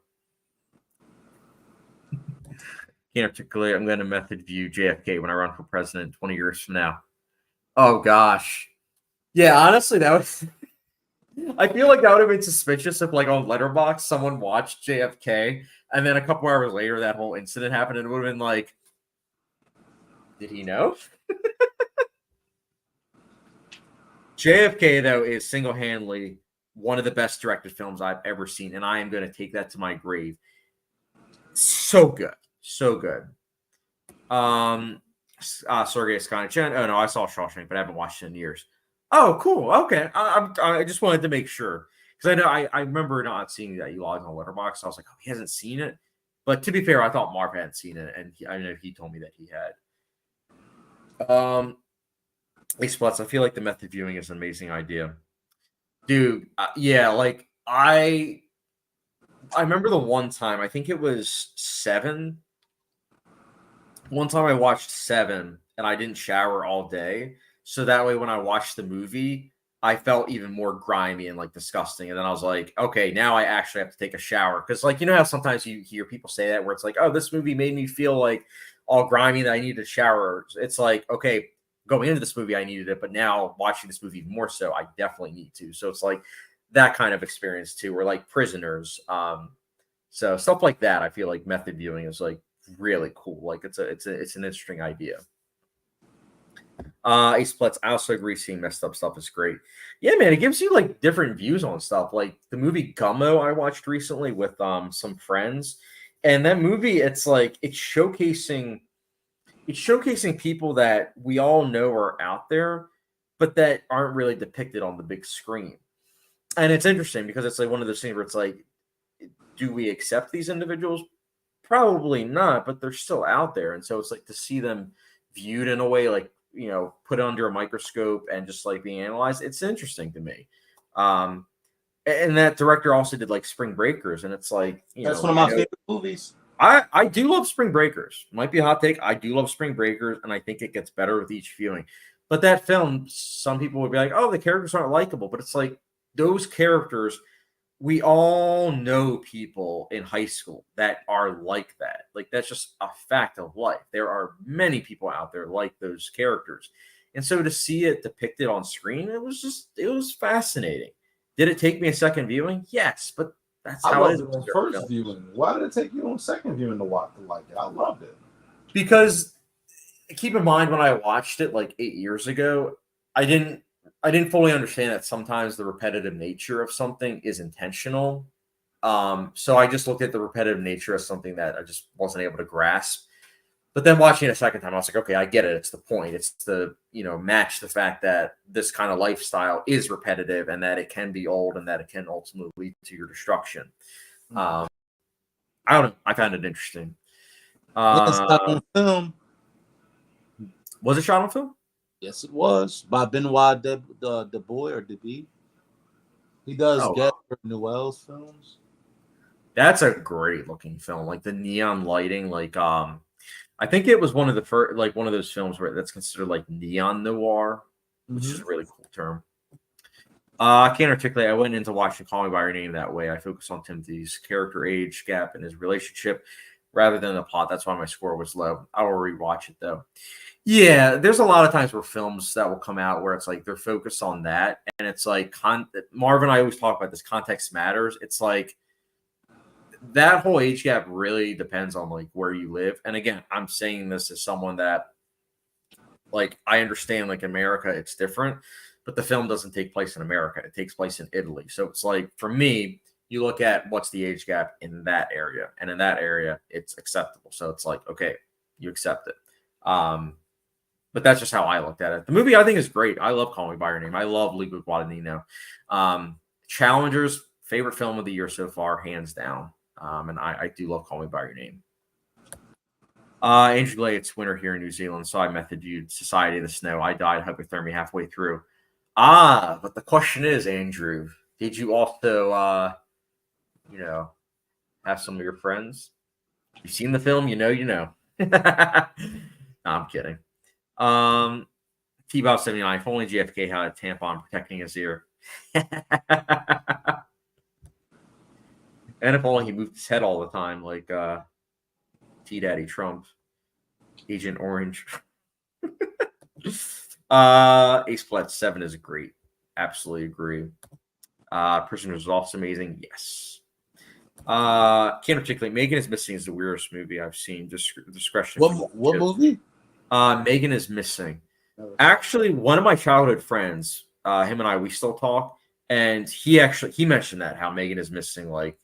Can't articulate. I'm going to method view JFK when I run for president 20 years from now. Oh gosh, yeah. Honestly, that was. I feel like that would have been suspicious if, like, on Letterboxd, someone watched JFK and then a couple hours later that whole incident happened, and it would have been like, did he know? JFK though is single-handedly one of the best directed films I've ever seen, and I am going to take that to my grave. So good. So good. Sergey Skynet. Oh no, I saw Shawshank, but I haven't watched it in years. Oh, cool. Okay, I just wanted to make sure, because I know I remember not seeing that you logged on Letterboxd. So I was like, oh, he hasn't seen it. But to be fair, I thought Marv hadn't seen it, and I know he told me that he had. Hey, Splits, I feel like the method viewing is an amazing idea. Dude, yeah, like I remember the one time, I think it was Seven. One time I watched Seven and I didn't shower all day. So that way when I watched the movie, I felt even more grimy and like disgusting. And then I was like, okay, now I actually have to take a shower. Cause like, you know how sometimes you hear people say that where it's like, oh, this movie made me feel like all grimy that I needed a shower. It's like, okay, going into this movie, I needed it. But now watching this movie more so, I definitely need to. So it's like that kind of experience too, or like Prisoners. So stuff like that, I feel like method viewing is like really cool. Like it's an interesting idea. Ace Plets, I also agree seeing messed up stuff is great. Yeah, man, it gives you like different views on stuff. Like the movie Gummo I watched recently with some friends. And that movie, it's like it's showcasing people that we all know are out there, but that aren't really depicted on the big screen. And it's interesting because it's like one of those things where it's like, do we accept these individuals? Probably not, but they're still out there. And so it's like to see them viewed in a way like, you know, put under a microscope and just like being analyzed, it's interesting to me. And that director also did like Spring Breakers, and it's like,
that's one of my favorite movies.
I do love Spring Breakers. Might be a hot take. I do love Spring Breakers, and I think it gets better with each viewing. But that film, some people would be like, oh, the characters aren't likable. But it's like those characters, we all know people in high school that are like that. Like that's just a fact of life. There are many people out there like those characters. And so to see it depicted on screen, it was fascinating. Did it take me a second viewing? Yes, but that's
I
how it
loved
is.
it on first viewing. Why did it take you on second viewing to like it? I loved it.
Because keep in mind when I watched it like 8 years ago, I didn't fully understand that sometimes the repetitive nature of something is intentional. So I just looked at the repetitive nature as something that I just wasn't able to grasp. But then watching it a second time, I was like, okay, I get it. It's the point. It's to, you know, match the fact that this kind of lifestyle is repetitive and that it can be old and that it can ultimately lead to your destruction. I don't know. I found it interesting.
It's not on film.
Was it shot on film?
Yes, it was by Benoit De Boy or DeB. He does Gaspar Noel's films.
That's a great looking film. Like the neon lighting, like I think it was one of the first, like one of those films where that's considered like neon noir, which is a really cool term. I can't articulate. I went into watching Call Me by Your Name that way. I focus on Timothy's character age gap and his relationship rather than the plot. That's why my score was low. I will rewatch it though. Yeah, there's a lot of times where films that will come out where it's like they're focused on that, and it's like Marv and I always talk about this. Context matters. It's like that whole age gap really depends on like where you live. And again, I'm saying this as someone that like I understand like America, it's different, but the film doesn't take place in America. It takes place in Italy. So it's like for me, you look at what's the age gap in that area, and in that area, it's acceptable. So it's like, okay, you accept it. But that's just how I looked at it. The movie I think is great. I love Call Me by Your Name. I love Luca Guadagnino. Challengers, favorite film of the year so far, hands down. And I do love Call Me by Your Name. Andrew Lay, it's winter here in New Zealand, so I method viewed Society of the Snow. I died of hypothermia halfway through. But the question is, Andrew, did you also, you know, have some of your friends? You've seen the film, you know. No, I'm kidding. T-Bob 79, if only JFK had a tampon protecting his ear. And if only he moved his head all the time, like T-Daddy Trump, Agent Orange. Ace Flat 7 is great. Absolutely agree. Prisoners is also amazing. Yes. Can't articulate. Megan is Missing is the weirdest movie I've seen. Discretion.
What movie?
Megan is Missing. Actually, one of my childhood friends, him and I, we still talk, and he mentioned that how Megan is Missing, like,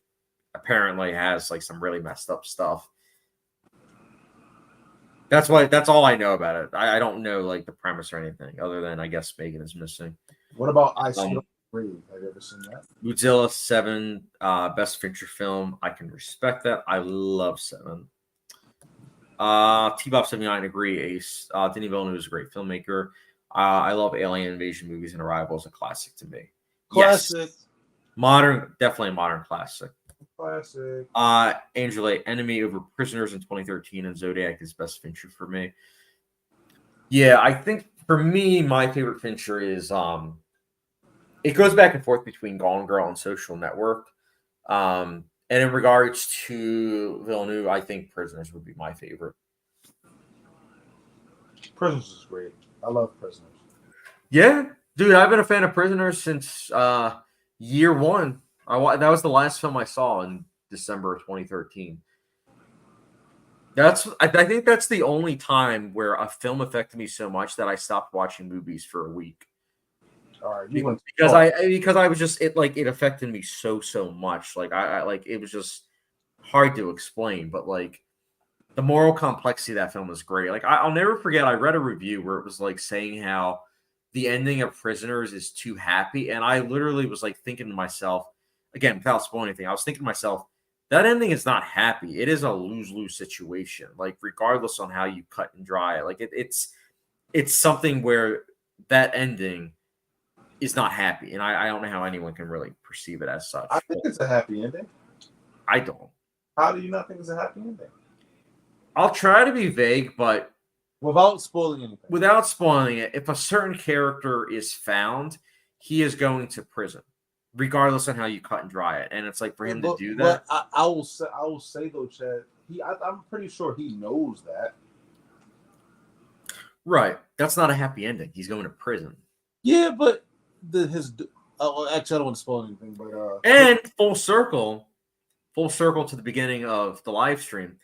apparently has like some really messed up stuff. That's all I know about it. I don't know like the premise or anything other than I guess Megan is Missing.
What about I See Don't Breathe? Have you ever seen that?
Godzilla 7, best feature film. I can respect that. I love 7. T-Bob 79 agree. Ace. Denis Villeneuve is a great filmmaker. I love alien invasion movies, and Arrival is a classic to me.
Classic.
Yes. Modern, definitely a modern classic.
Classic.
Angela, Enemy over Prisoners in 2013, and Zodiac is best Fincher for me. Yeah, I think for me, my favorite Fincher is it goes back and forth between Gone Girl and Social Network. And in regards to Villeneuve, I think Prisoners would be my favorite.
Prisoners is great. I love Prisoners.
Yeah, dude, I've been a fan of Prisoners since year one. That was the last film I saw in December of 2013. I think that's the only time where a film affected me so much that I stopped watching movies for a week.
All right,
because I was just it affected me so much. Like I like it was just hard to explain, but like the moral complexity of that film is great. Like I'll never forget. I read a review where it was like saying how the ending of Prisoners is too happy, and I literally was like thinking to myself, again, without spoiling anything, I was thinking to myself, that ending is not happy. It is a lose-lose situation. Like regardless on how you cut and dry it, like it's something where that ending is not happy, and I don't know how anyone can really perceive it as such.
I think it's a happy ending.
I don't.
How do you not think it's a happy ending?
I'll try to be vague, but
without spoiling anything.
Without spoiling it, if a certain character is found, he is going to prison, regardless on how you cut and dry it. And it's like for him to do that.
But I will say though, Chad, I'm pretty sure he knows that.
Right. That's not a happy ending. He's going to prison.
Yeah, but actually I don't want to spoil anything, but
and full circle to the beginning of the live stream.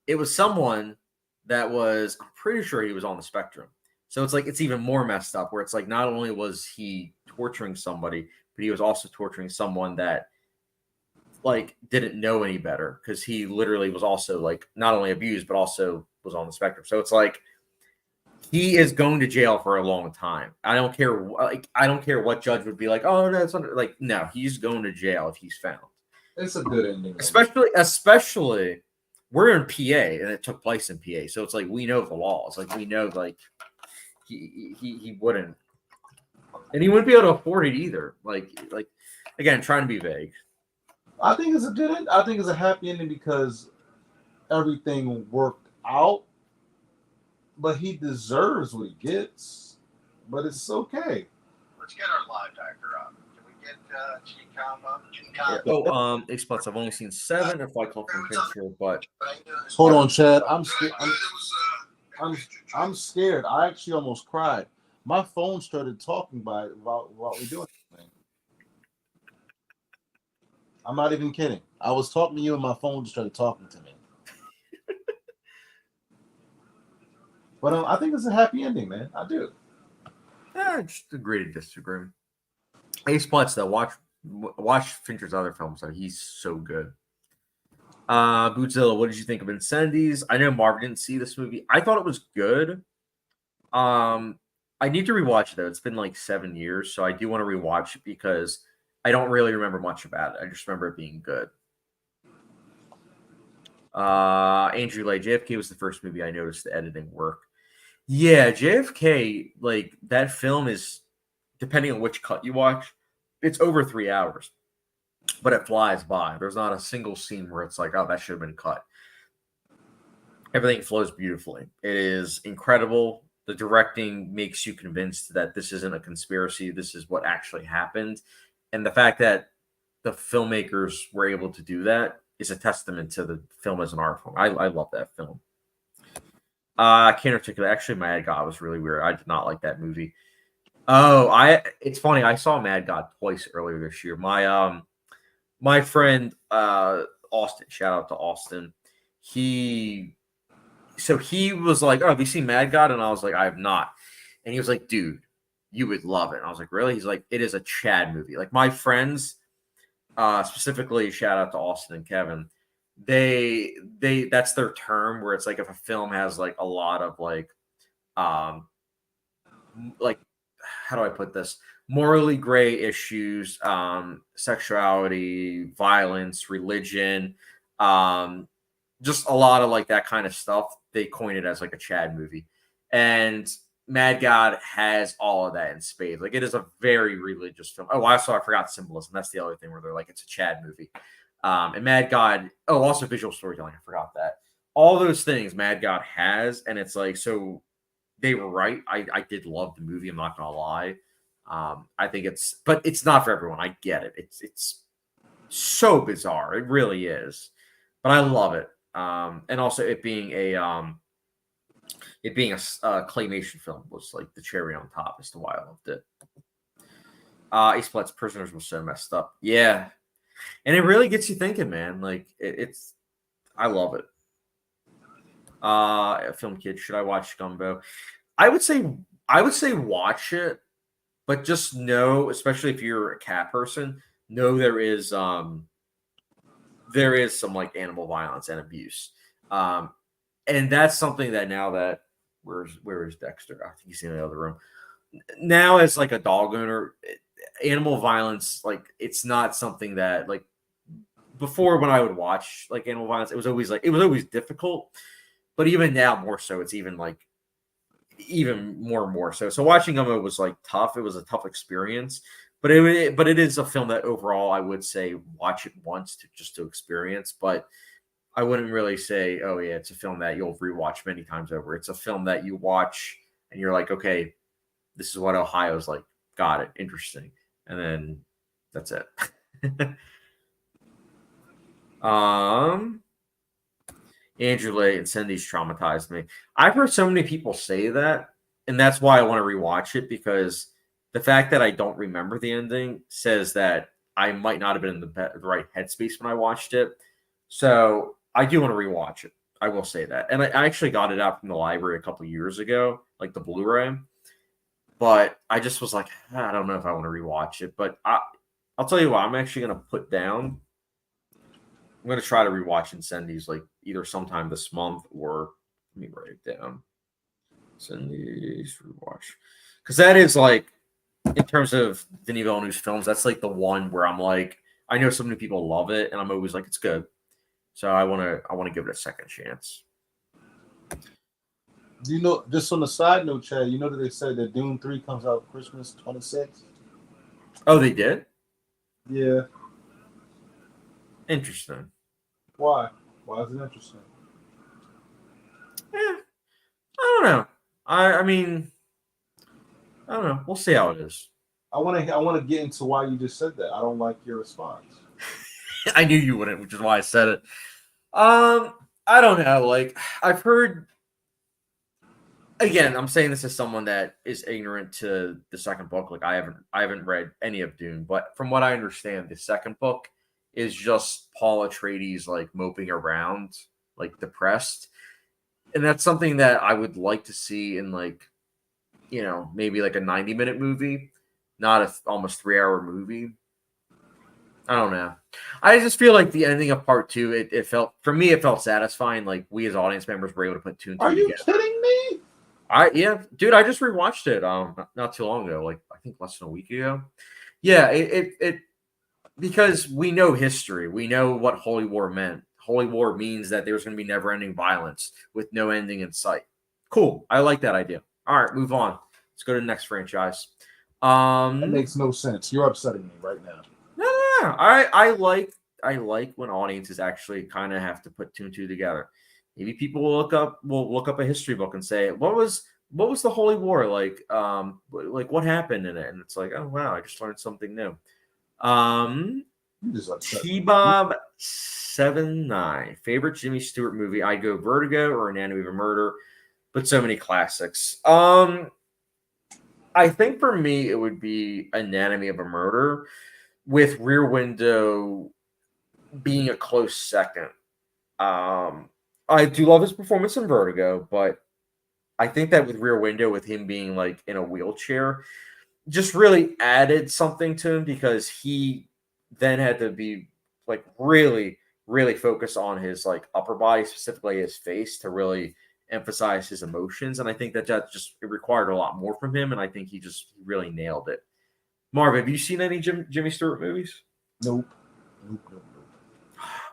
It was someone that was, I'm pretty sure he was on the spectrum. So it's like, it's even more messed up where it's like, not only was he torturing somebody, but he was also torturing someone that like didn't know any better because he literally was also like not only abused, but also was on the spectrum. So it's like, he is going to jail for a long time. I don't care. Like, I don't care what judge would be like, oh, no, it's under, like, no, he's going to jail if he's found.
It's a good ending.
Especially we're in PA and it took place in PA. So it's like, we know the laws. Like we know, like he wouldn't, and he wouldn't be able to afford it either. Like again, trying to be vague.
I think it's a good end. I think it's a happy ending because everything worked out, but he deserves what he gets, but it's okay.
Let's get our live doctor up. Can we get G-Com up?
So, X-Plots, I've only seen 7 if I call from picture, but
hold on, Chad. I'm scared. I'm scared. I actually almost cried. My phone started talking about what we're doing. I'm not even kidding. I was talking to you and my phone just started talking to me. But I think it's a happy ending, man. I do.
Just agree to disagree. X-Plots, though, watch Fincher's other films. Though. He's so good. Bootzilla, what did you think of Incendies? I know Marv didn't see this movie. I thought it was good. I need to rewatch it though. It's been like 7 years, so I do want to rewatch it because I don't really remember much about it. I just remember it being good. Andrew Lay, JFK was the first movie I noticed the editing work. Yeah, JFK, like that film is, depending on which cut you watch, it's over 3 hours, but it flies by. There's not a single scene where it's like, oh, that should have been cut. Everything flows beautifully. It is incredible. The directing makes you convinced that this isn't a conspiracy. This is what actually happened. And the fact that the filmmakers were able to do that is a testament to the film as an art form. I love that film. I can't articulate. Actually, Mad God was really weird. I did not like that movie. It's funny. I saw Mad God twice earlier this year. My friend Austin, shout out to Austin. He was like, "Oh, have you seen Mad God?" And I was like, "I have not." And he was like, "Dude, you would love it." And I was like, "Really?" He's like, "It is a Chad movie." Like my friends, specifically, shout out to Austin and Kevin. They that's their term where it's like if a film has like a lot of like how do I put this? Morally gray issues, sexuality, violence, religion, just a lot of like that kind of stuff. They coin it as like a Chad movie. And Mad God has all of that in spades. Like, it is a very religious film. Oh, I forgot symbolism. That's the other thing where they're like, it's a Chad movie. And Mad God, also visual storytelling. I forgot that. All those things Mad God has, and it's like, so they were right. I did love the movie. I'm not gonna lie. I think but it's not for everyone. I get it. It's so bizarre. It really is, but I love it. And also it being a claymation film was like the cherry on top as to why I loved it. Ace Platt's Prisoners was so messed up. Yeah, and it really gets you thinking, man. Like it's, I love it. Film kid, should I watch Gumbo? I would say watch it, but just know, especially if you're a cat person, know there is some like animal violence and abuse. And that's something that now that where is Dexter? I think he's in the other room. Now as like a dog owner, animal violence, like it's not something that like before when I would watch like animal violence, it was always difficult. But even now more so, it's even more and more so. So watching them was like tough. It was a tough experience. But it is a film that overall I would say watch it once to experience. But I wouldn't really say, oh yeah, it's a film that you'll rewatch many times over. It's a film that you watch and you're like, okay, this is what Ohio's like. Got it. Interesting. And then that's it. Andrew Lay and Cindy's traumatized me. I've heard so many people say that, and that's why I want to rewatch it, because the fact that I don't remember the ending says that I might not have been in the right headspace when I watched it. So I do want to rewatch it. I will say that. And I actually got it out from the library a couple years ago, like the Blu-ray. But I just was like, I don't know if I want to rewatch it. But I'll tell you what, I'm actually going to put down. I'm going to try to rewatch Incendies like either sometime this month or let me write it down. Incendies rewatch. Because that is like, in terms of Denis Villeneuve's films, that's like the one where I'm like, I know so many people love it, and I'm always like, it's good. So I want to give it a second chance.
Do you know, just on the side note, Chad, you know that they said that Dune 3 comes out Christmas 26th?
Oh, they did?
Yeah.
Interesting.
Why? Why is it interesting?
I don't know. I mean, I don't know. We'll see how it is.
I want to get into why you just said that. I don't like your response.
I knew you wouldn't, which is why I said it. I don't know. Like, I've heard. Again, I'm saying this as someone that is ignorant to the second book. Like, I haven't read any of Dune, but from what I understand, the second book is just Paul Atreides like moping around, like depressed, and that's something that I would like to see in like, maybe like a 90-minute movie, not a almost 3-hour movie. I don't know. I just feel like the ending of part 2, it felt, for me, it felt satisfying. Like we as audience members were able to put 2 and 2
Are you
together.
kidding me?
Yeah, dude, I just rewatched it not too long ago, like I think less than a week ago. Yeah, it because we know history. We know what Holy War meant. Holy War means that there's going to be never-ending violence with no ending in sight. Cool. I like that idea. All right, move on. Let's go to the next franchise.
That makes no sense. You're upsetting me right now.
No. I like when audiences actually kind of have to put 2 and 2 together. Maybe people will look up a history book and say, what was the Holy War like? Like what happened in it? And it's like, oh wow, I just learned something new. T-Bob 79 favorite Jimmy Stewart movie. I'd go Vertigo or Anatomy of a Murder, but so many classics. I think for me it would be Anatomy of a Murder, with Rear Window being a close second. I do love his performance in Vertigo, but I think that with Rear Window, with him being like in a wheelchair, just really added something to him, because he then had to be like really, really focused on his like upper body, specifically his face, to really emphasize his emotions. And I think that just it required a lot more from him, and I think he really nailed it. Marv, have you seen any Jimmy Stewart movies?
Nope.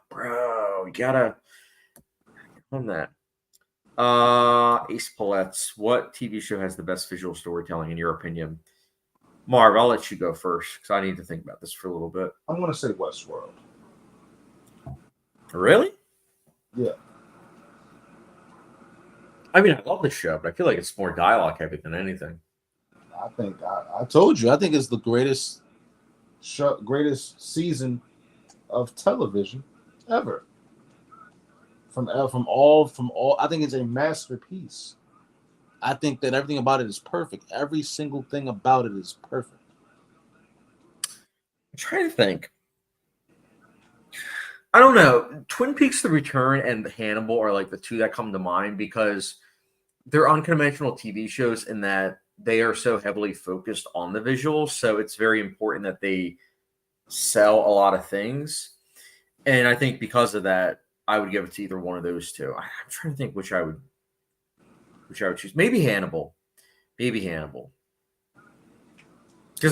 Bro, you gotta on that. Ace Palettes, what TV show has the best visual storytelling in your opinion? Marv, I'll let you go first because I need to think about this for a little bit.
I'm gonna say Westworld.
Really?
Yeah.
I mean, I love the show, but I feel like it's more dialogue heavy than anything.
I think I told you. I think it's the greatest season of television ever. From all, I think it's a masterpiece. I think that everything about it is perfect. Every single thing about it is perfect.
I'm trying to think. I don't know. Twin Peaks: The Return and Hannibal are like the two that come to mind because they're unconventional TV shows in that they are so heavily focused on the visuals. So it's very important that they sell a lot of things. And I think because of that, I would give it to either one of those two. I'm trying to think which I would choose. Maybe Hannibal. Because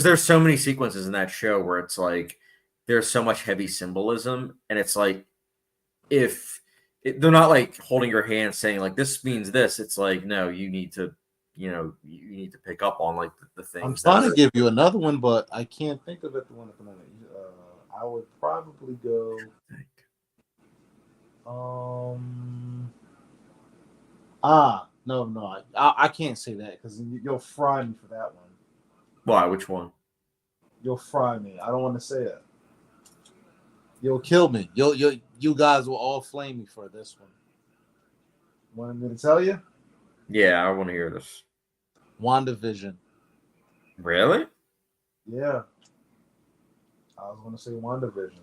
there's so many sequences in that show where it's like there's so much heavy symbolism, and it's like they're not like holding your hand saying like this means this. It's like no, you need to pick up on like the things.
I'm trying to give you another one, but I can't think of it. The one at the moment. I would probably go. No, I can't say that because you'll fry me for that one.
Why? Which one?
You'll fry me. I don't want to say it. You'll kill me. You guys will all flame me for this one. Want me to tell you?
Yeah, I want to hear this.
WandaVision.
Really?
Yeah. I was going to say WandaVision.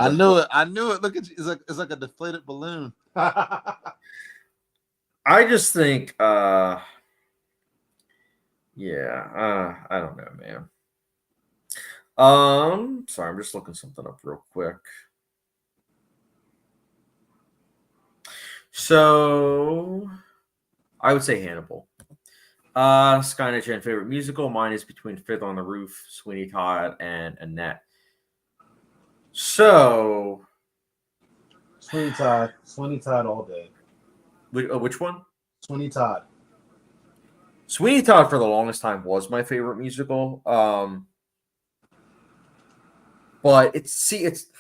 I knew it. Look at you. It's like a deflated balloon.
I just think, I don't know, man. Sorry, I'm just looking something up real quick. So, I would say Hannibal. Skynet Jen favorite musical. Mine is Between Fiddler on the Roof, Sweeney Todd, and Annette. So,
Sweeney Todd all day.
Which one?
Sweeney Todd.
Sweeney Todd for the longest time was my favorite musical. But it's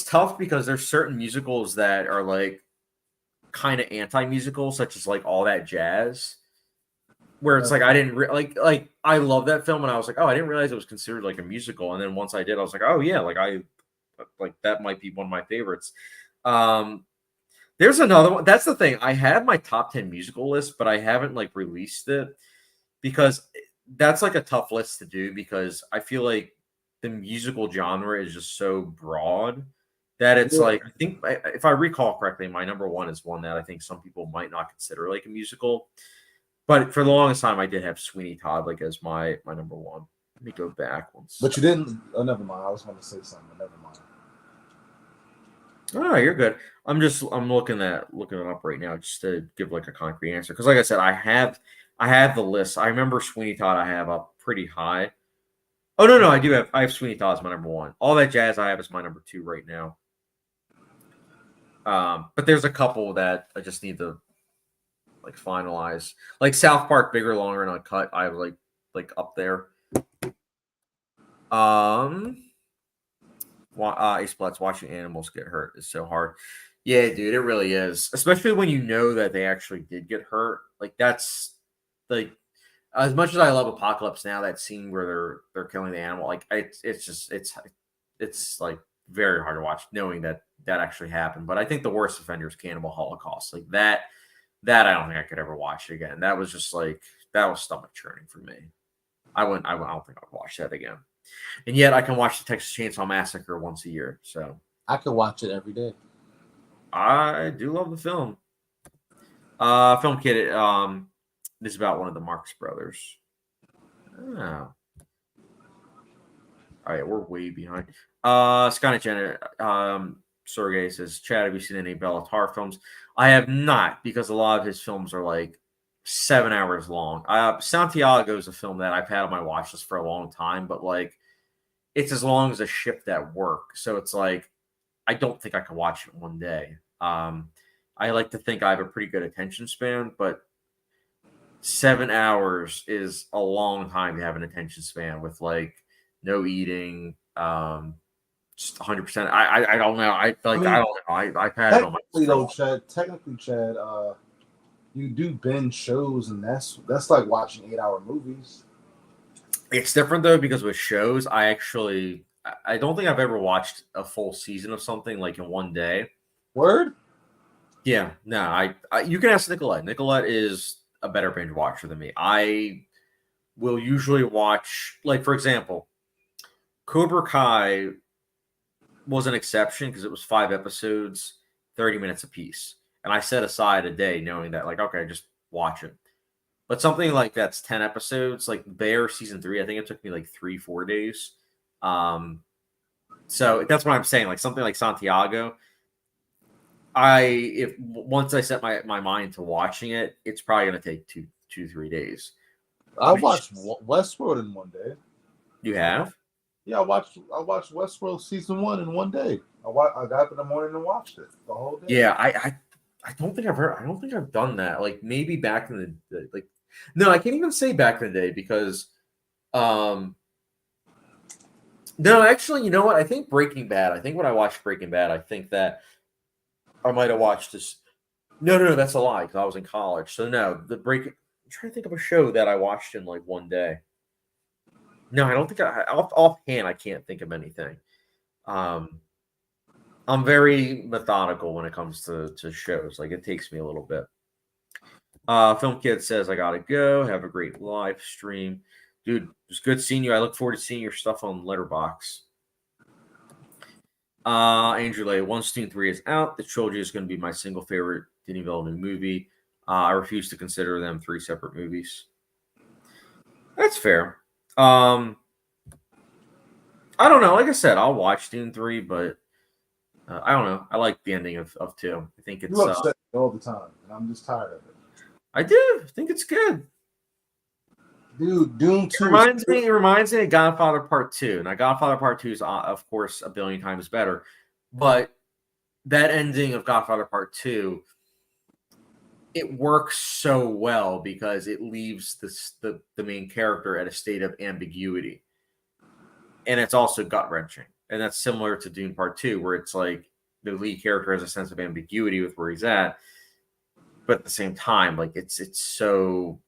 tough because there's certain musicals that are like kind of anti-musical, such as like All That Jazz, where it's like I didn't like I love that film and I was like, oh, I didn't realize it was considered like a musical, and then once I did, I was like, oh yeah, like that might be one of my favorites. There's another one. That's the thing. I have my top 10 musical list, but I haven't like released it because that's like a tough list to do because I feel like the musical genre is just so broad that it's like, I think if I recall correctly, my number one is one that I think some people might not consider like a musical. But for the longest time, I did have Sweeney Todd like as my number one. Let me go back once.
But you didn't. Oh, never mind. I was going to say something. Never mind.
Oh, you're good. I'm looking it up right now just to give like a concrete answer because, like I said, I have the list. I remember Sweeney Todd I have up pretty high. Oh no, I have Sweeney Todd as my number one. All That Jazz I have as my number two right now. But there's a couple that I just need to like finalize. Like South Park, Bigger, Longer, and Uncut. I have like up there. Ace Platts, watching animals get hurt is so hard. Yeah, dude, it really is. Especially when you know that they actually did get hurt. Like that's like as much as I love Apocalypse Now, that scene where they're killing the animal, like it's like very hard to watch knowing that actually happened. But I think the worst offender is Cannibal Holocaust. Like that I don't think I could ever watch it again. That was just like that was stomach churning for me. I don't think I'd watch that again. And yet I can watch the Texas Chainsaw Massacre once a year. So
I could watch it every day.
I do love the film. Film Kid, this is about one of the Marx brothers. Oh. All right, we're way behind. Skynet Jenner, Sergey says, Chad, have you seen any Bela Tarr films? I have not, because a lot of his films are like 7 hours long. Santiago is a film that I've had on my watch list for a long time, but like it's as long as a shift at work. So it's like I don't think I can watch it one day. I like to think I have a pretty good attention span, but 7 hours is a long time to have an attention span with like no eating, just 100%. I don't know. I feel like I don't know. I've had it on my
technically, Chad, you do binge shows, and that's like watching 8-hour movies.
It's different though because with shows, I don't think I've ever watched a full season of something like in one day.
Word?
Yeah, no, you can ask Nicolette. Nicolette is a better binge watcher than me. I will usually watch, like for example, Cobra Kai was an exception because it was 5 episodes, 30 minutes apiece, and I set aside a day knowing that like okay, just watch it. But something like that's 10 episodes, like Bear season 3, I think it took me like 3-4 days. So that's what I'm saying. Like something like Santiago, if once I set my mind to watching it, it's probably gonna take 3 days.
I watched Westworld in one day.
You have?
Yeah, I watched Westworld season 1 in one day. I got up in the morning and watched it the whole day.
Yeah, I don't think I've done that. Like maybe back in the like no, I can't even say back in the day because no, actually, you know what? I think Breaking Bad. I think when I watched Breaking Bad, I think that I might have watched this. No, that's a lie because I was in college. So no, I'm trying to think of a show that I watched in like one day. No, I don't think offhand I can't think of anything. I'm very methodical when it comes to shows. Like it takes me a little bit. Film Kid says I gotta go. Have a great live stream, dude. It was good seeing you. I look forward to seeing your stuff on Letterboxd. Andrew Lay, Once Dune 3 is out. The trilogy is going to be my single favorite Denis Villeneuve movie. I refuse to consider them 3 separate movies. That's fair. I don't know. Like I said, I'll watch Dune 3, but I don't know. I like the ending of 2. I think it's
upset all the time, and I'm just tired of it.
I do. I think it's good.
Dude, Dune 2
it reminds me of Godfather Part 2. Now, Godfather Part 2 is, of course, a billion times better. But that ending of Godfather Part 2, it works so well because it leaves the main character at a state of ambiguity. And it's also gut-wrenching. And that's similar to Dune Part 2, where it's like the lead character has a sense of ambiguity with where he's at. But at the same time, like it's so...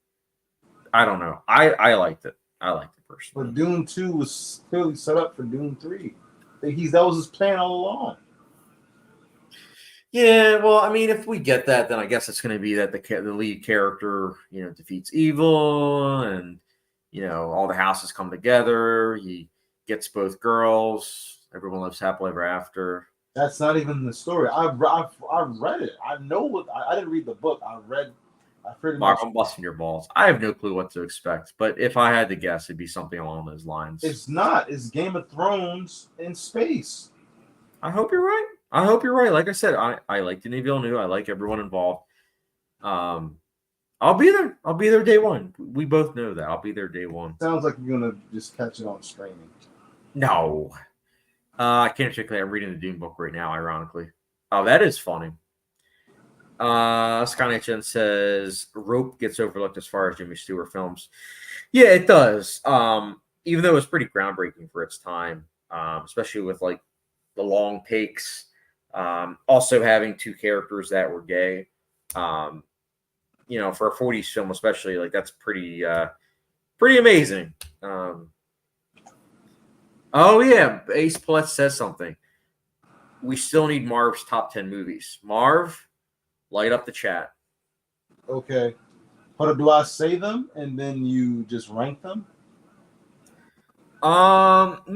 I don't know. I liked it. I liked it personally.
But Dune 2 was clearly set up for Dune 3. That was his plan all along.
Yeah, well, I mean, if we get that, then I guess it's going to be that the lead character, defeats evil, and all the houses come together. He gets both girls. Everyone lives happily ever after.
That's not even the story. I've read it. I know what. I didn't read the book. I pretty
Mark,
much.
I'm busting your balls. I have no clue what to expect, but if I had to guess, it'd be something along those lines.
It's not. It's Game of Thrones in space.
I hope you're right. Like I said, I like Denis Villeneuve. I like everyone involved. I'll be there. I'll be there day one. We both know that. I'll be there day one.
Sounds like you're gonna just catch it on streaming.
No. I can't particularly. I'm reading the Dune book right now, ironically. Oh, that is funny. Skynet Jen says Rope gets overlooked as far as Jimmy Stewart films. Yeah, it does. Even though it was pretty groundbreaking for its time, especially with like the long takes. Also having 2 characters that were gay. For a 40s film, especially, like that's pretty amazing. Oh yeah, Ace Plus says something. We still need Marv's top 10 movies. Marv, light up the chat.
Okay. But do I say them and then you just rank them?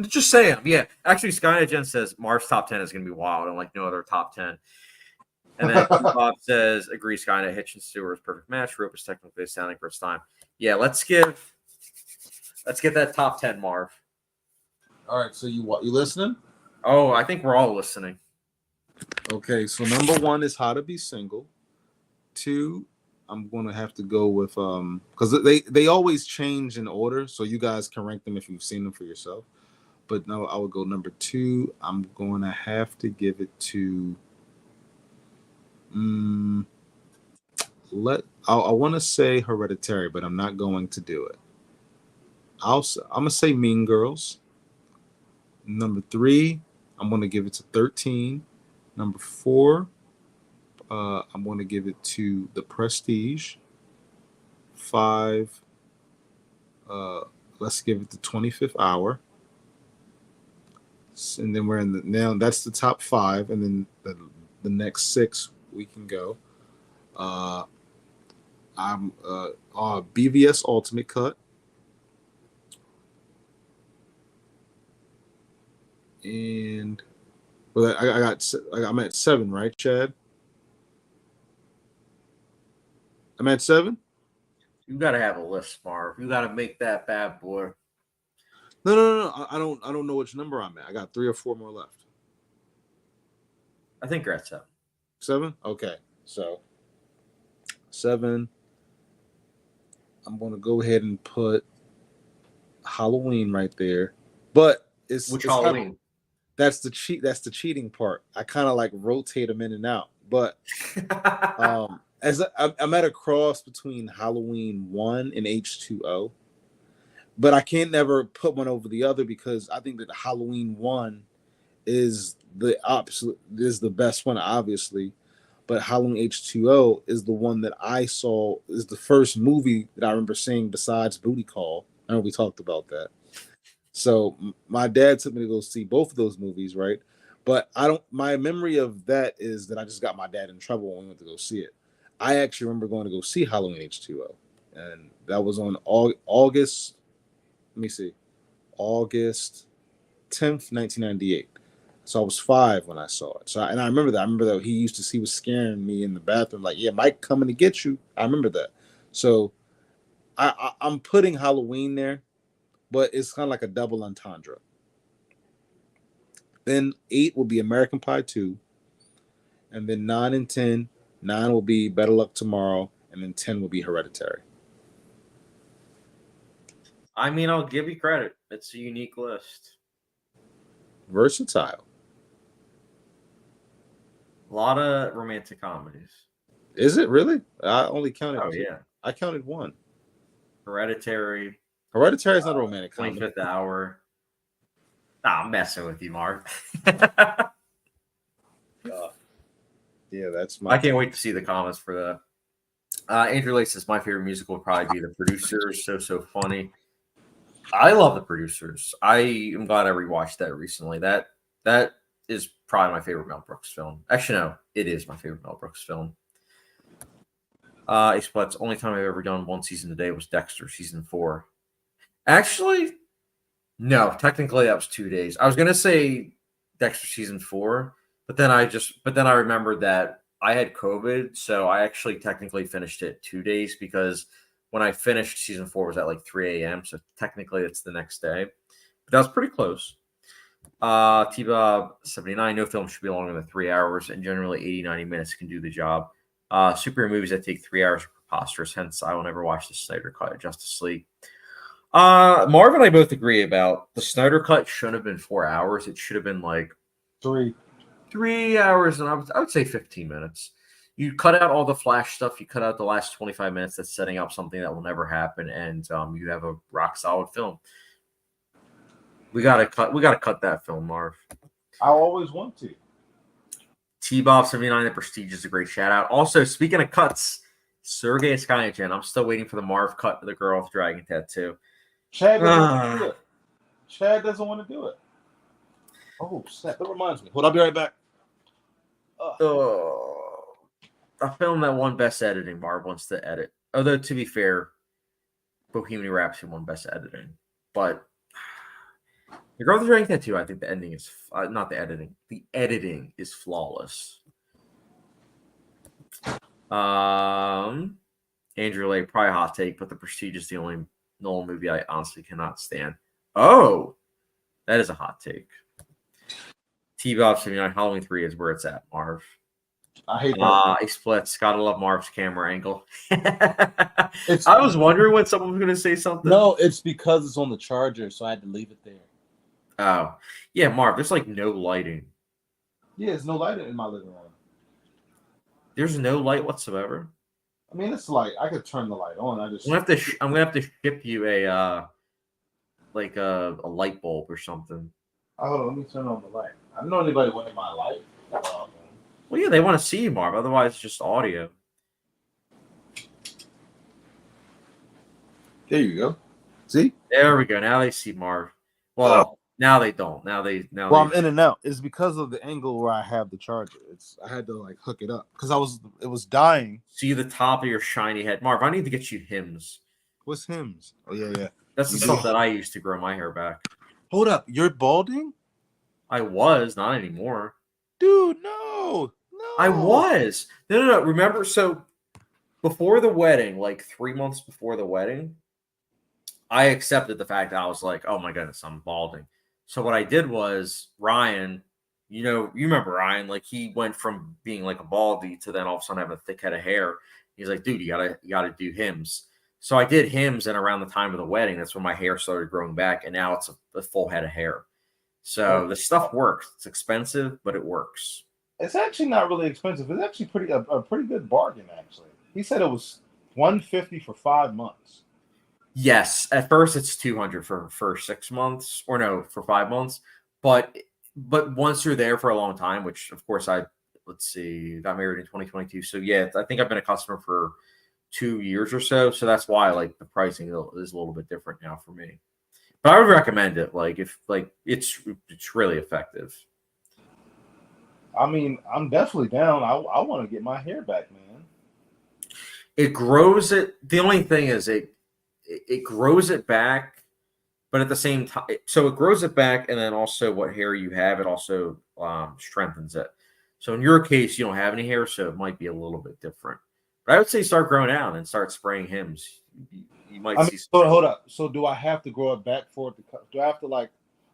Just say them. Yeah. Actually, Skynet Jen says Marv's top 10 is going to be wild and like no other top 10. And then Bob says, agree, Skynet, Hitch and Stewart's perfect match. Rope is technically astounding for its time. Yeah, let's get that top 10, Marv.
All right, so you listening?
Oh, I think we're all listening.
Okay, so number 1 is How to Be Single. 2, I'm gonna have to go with because they always change in order, so you guys can rank them if you've seen them for yourself.
but no, I would go number 2. I'm going to have to give it to. I want to say Hereditary, but I'm not going to do it. I'm gonna say Mean Girls. Number 3, I'm gonna give it to 13. Number 4, I'm gonna give it to The Prestige. 5, let's give it the 25th Hour. And then we're in the now. That's the top 5, and then the next 6 we can go. I'm BVS Ultimate Cut. And well, I'm at 7, right, Chad? I'm at 7.
You gotta have a list, Marv. You gotta make that bad boy.
No. I don't know which number I'm at. I got 3 or 4 more left.
I think you're at 7.
7? Okay, so 7. I'm gonna go ahead and put Halloween right there, but it's
Halloween?
That's the cheating part. I kind of like rotate them in and out, but as I'm at a cross between Halloween 1 and H2O, but I can't never put one over the other because I think that Halloween 1 is the best one, obviously, but Halloween H2O is the one that I saw is the first movie that I remember seeing besides Booty Call. I know we talked about that. So my dad took me to go see both of those movies, right? But my memory of that is that I just got my dad in trouble when we went to go see it. I actually remember going to go see Halloween H2O, and that was on August. Let me see, August 10th, 1998. So I was 5 when I saw it. I remember that. I remember that he was scaring me in the bathroom, like, yeah, Mike coming to get you. I remember that. So I'm putting Halloween there, but it's kind of like a double entendre. Then 8 will be American Pie 2, and then 9 and 10. 9 will be Better Luck Tomorrow, and then 10 will be Hereditary.
I mean, I'll give you credit. It's a unique list.
Versatile.
A lot of romantic comedies.
Is it really? I only counted 2.
Yeah.
I counted 1.
Hereditary.
Hereditary is not a romantic comedy.
25th Hour. Nah, I'm messing with you, Mark.
Yeah, that's my.
I can't wait to see the comments for that. Andrew Lake says my favorite musical would probably be The Producers. So funny. I love The Producers. I am glad I rewatched that recently. That is probably my favorite Mel Brooks film. Actually, no, it is my favorite Mel Brooks film. It's only time I've ever done one season a day was Dexter season 4. Actually, no, technically that was 2 days. I was gonna say Dexter season 4, but then I remembered that I had COVID, so I actually technically finished it 2 days because when I finished season 4 was at like 3 a.m. So technically it's the next day. But that was pretty close. T-Bob 79, no film should be longer than 3 hours, and generally 80-90 minutes can do the job. Superhero movies that take 3 hours are preposterous, hence I will never watch the Snyder Cut of Justice League. Marv and I both agree about the Snyder Cut shouldn't have been 4 hours. It should have been like 3 hours, and I would say 15 minutes. You cut out all the Flash stuff. You cut out the last 25 minutes that's setting up something that will never happen, and you have a rock solid film. We gotta cut that film, Marv.
I always want to.
T-Bob 79, The Prestige is a great shout out. Also, speaking of cuts, Sergei Skyagen. I'm still waiting for the Marv cut of the girl with dragon tattoo.
Chad doesn't want to do it. Chad doesn't want to do it. Oh, snap. That reminds me. Hold on, I'll be right back.
A film that won Best Editing, Marv wants to edit. Although, to be fair, Bohemian Rhapsody won Best Editing. But The Girl with the Dragon Tattoo, I think the ending is not the editing. The editing is flawless. Andrew Lake, probably a hot take, but The Prestige is the only Nolan movie I honestly cannot stand. Oh, that is a hot take. T-Bob 79, Halloween 3 is where it's at, Marv.
I hate that.
He splits. Gotta love Marv's camera angle. I was wondering when someone was going to say something.
No, it's because it's on the charger, so I had to leave it there.
Oh, yeah, Marv. There's like no lighting.
Yeah, there's no light in my living room.
There's no light whatsoever.
I mean, it's light. I could turn the light on.
I'm gonna have to ship you a like a light bulb or something.
Oh, hold on, let me turn on the light. I don't know anybody wanting my light.
Well, yeah, they want to see you, Marv. Otherwise, it's just audio.
There you go. See?
There we go. Now they see Marv. Well, now they don't.
Well, I'm in and out. It's because of the angle where I have the charger. I had to like hook it up because it was dying.
See the top of your shiny head, Marv. I need to get you hymns.
What's hymns? Oh yeah.
That's the stuff that I used to grow my hair back.
Hold up, you're balding?
I was not anymore,
dude. No.
I was. No. Remember, so before the wedding, like 3 months before the wedding, I accepted the fact that I was like, oh my goodness, I'm balding. So what I did was Ryan, you remember Ryan, like he went from being like a baldy to then all of a sudden having a thick head of hair. He's like, dude, you gotta do hymns. So I did hymns, and around the time of the wedding, that's when my hair started growing back, and now it's a full head of hair. So the stuff works. It's expensive, but it works.
It's actually not really expensive. It's actually a pretty good bargain, actually. He said it was $150 for 5 months.
Yes, at first it's 200 for 6 months, or no, for 5 months. But once you're there for a long time, which of course got married in 2022. So yeah, I think I've been a customer for 2 years or so. So that's why like the pricing is a little bit different now for me. But I would recommend it. Like if like it's really effective.
I mean, I'm definitely down. I want to get my hair back, man.
It grows it. The only thing is it grows it back, but at the same time, so it grows it back, and then also what hair you have, it also strengthens it. So in your case, you don't have any hair, so it might be a little bit different. But I would say start growing out and start spraying hymns. You might see.
So hold up. So do I have to grow it back for it to come? Do I have to like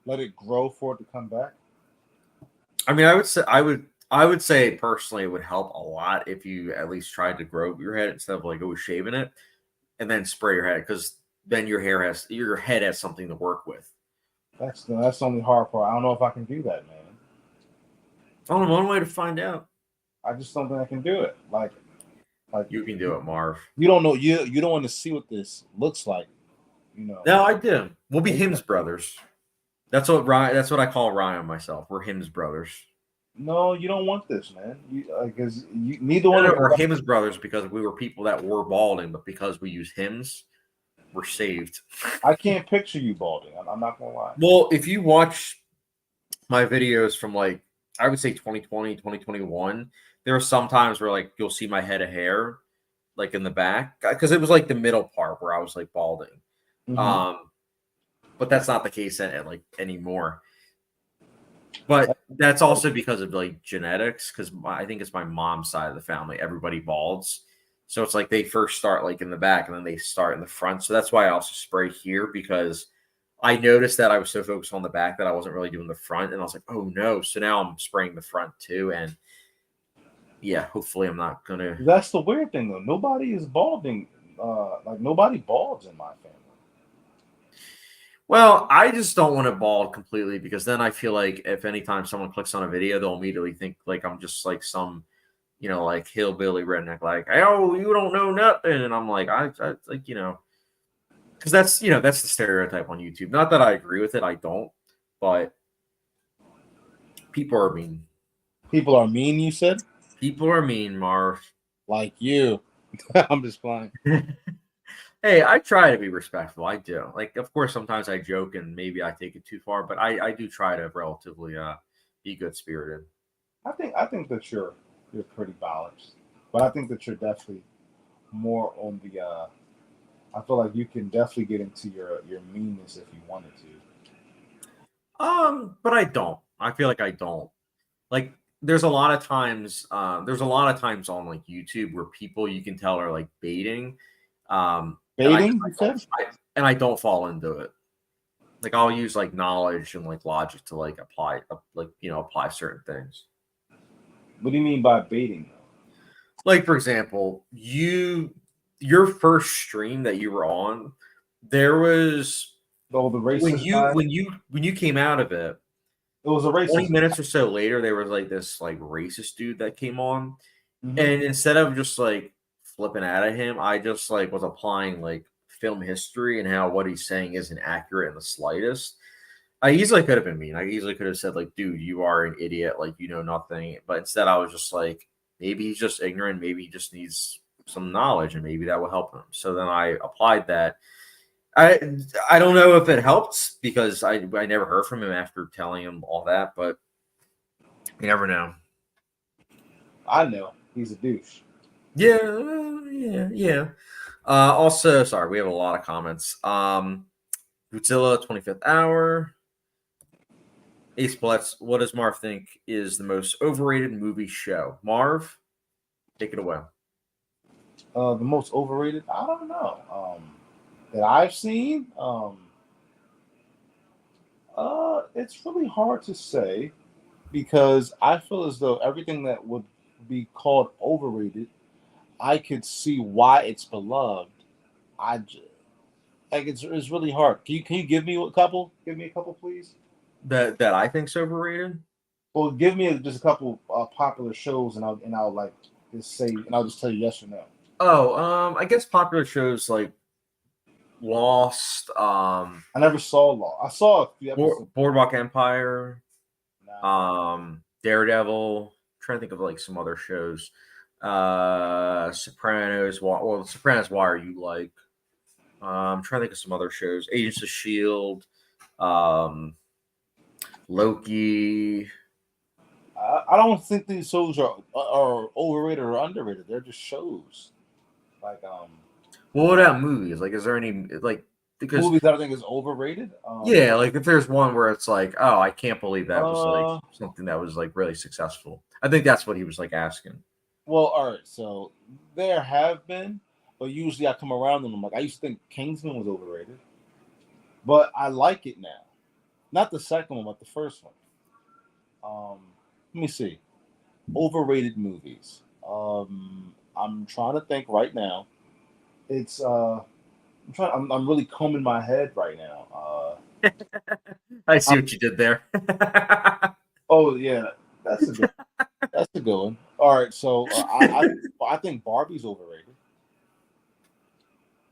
let it grow for it to come back?
I mean, I would say personally, it would help a lot if you at least tried to grow your head instead of like always shaving it, and then spray your head, because then your head has something to work with.
That's the only hard part. I don't know if I can do that, man.
Only one way to find out.
I just don't think I can do it. Like
you can do it, Marv.
You don't know. You don't want to see what this looks like.
No, I do. We'll be Hymns brothers. That's what I call Ryan myself. We're Hymns brothers.
No, you don't want this, man. Because neither one of us
are Hymns brothers because we were people that were balding, but because we use hymns, we're saved.
I can't picture you balding. I'm not gonna lie.
Well, if you watch my videos from like I would say 2020, 2021, there are some times where like you'll see my head of hair like in the back, because it was like the middle part where I was like balding. Mm-hmm. But that's not the case like anymore. But that's also because of like genetics, because I think it's my mom's side of the family. Everybody balds. So it's like they first start like in the back and then they start in the front. So that's why I also spray here, because I noticed that I was so focused on the back that I wasn't really doing the front. And I was like, oh no. So now I'm spraying the front too. And yeah, hopefully I'm not going to.
That's the weird thing though. Nobody is balding. Like nobody balds in my family.
Well, I just don't want to bald completely, because then I feel like if anytime someone clicks on a video, they'll immediately think like I'm just like some, like hillbilly redneck, like, oh, you don't know nothing. And I'm like, I like, because that's the stereotype on YouTube. Not that I agree with it. I don't, but people are mean.
People are mean, you said?
People are mean, Marv.
Like you. I'm just playing.
Hey, I try to be respectful. I do. Like, of course, sometimes I joke and maybe I take it too far, but I do try to relatively be good spirited.
I think that you're pretty balanced, but I think that you're definitely more on the. I feel like you can definitely get into your meanness if you wanted
to. But I don't. I feel like I don't. Like, there's a lot of times. There's a lot of times on like YouTube where people you can tell are like baiting.
Baiting,
and I don't fall into it. Like I'll use like knowledge and like logic to like apply certain things.
What do you mean by baiting?
Like for example, your first stream that you were on, there was
Oh, the racist guy.
when you came out of it,
It was a
20
racist.
minutes or so later, there was like this like racist dude that came on,
Mhm.
and instead of just like flipping out at him, I just like was applying like film history and how what he's saying isn't accurate in the slightest. I easily could have been mean. I easily could have said like, "Dude, you are an idiot. Like you know nothing." But instead, I was just like, maybe he's just ignorant. Maybe he just needs some knowledge, and maybe that will help him. So then I applied that. I I don't know if it helped because I never heard from him after telling him all that, but you never know.
I know he's a douche.
Yeah. Also, sorry, we have a lot of comments. Godzilla 25th hour. Ace Blitz, what does Marv think is the most overrated movie show? Marv, take it away.
The most overrated? I don't know. That I've seen. It's really hard to say because I feel as though everything that would be called overrated, I could see why it's beloved. Like it's really hard. Can you give me a couple? Give me a couple, please.
That I think's overrated.
Well, give me just a couple popular shows, and I'll like just say, and I'll just tell you yes or no.
Oh, I guess popular shows like Lost,
I never saw Law. I saw a few episodes.
Boardwalk Empire,
Nah.
Daredevil. Trying to think of like some other shows. Sopranos. Well, Sopranos. Why are you like? I'm trying to think of some other shows. Agents of Shield. Loki.
I don't think these shows are overrated or underrated. They're just shows. Like
Well, what about movies? Like, is there any like because
movies that I think is overrated.
yeah, like if there's one where it's like, oh, I can't believe that was like
Uh,
something that was like really successful. I think that's what he was like asking.
well, all right. So there have been, but usually I come around and I'm like, I used to think Kingsman was overrated, but I like it now. Not the second one, but the first one. Let me see. Overrated movies. I'm trying to think right now. It's I'm really combing my head right now.
I see what you did there.
Oh yeah, that's a good. That's a good one. All right, so I think Barbie's overrated.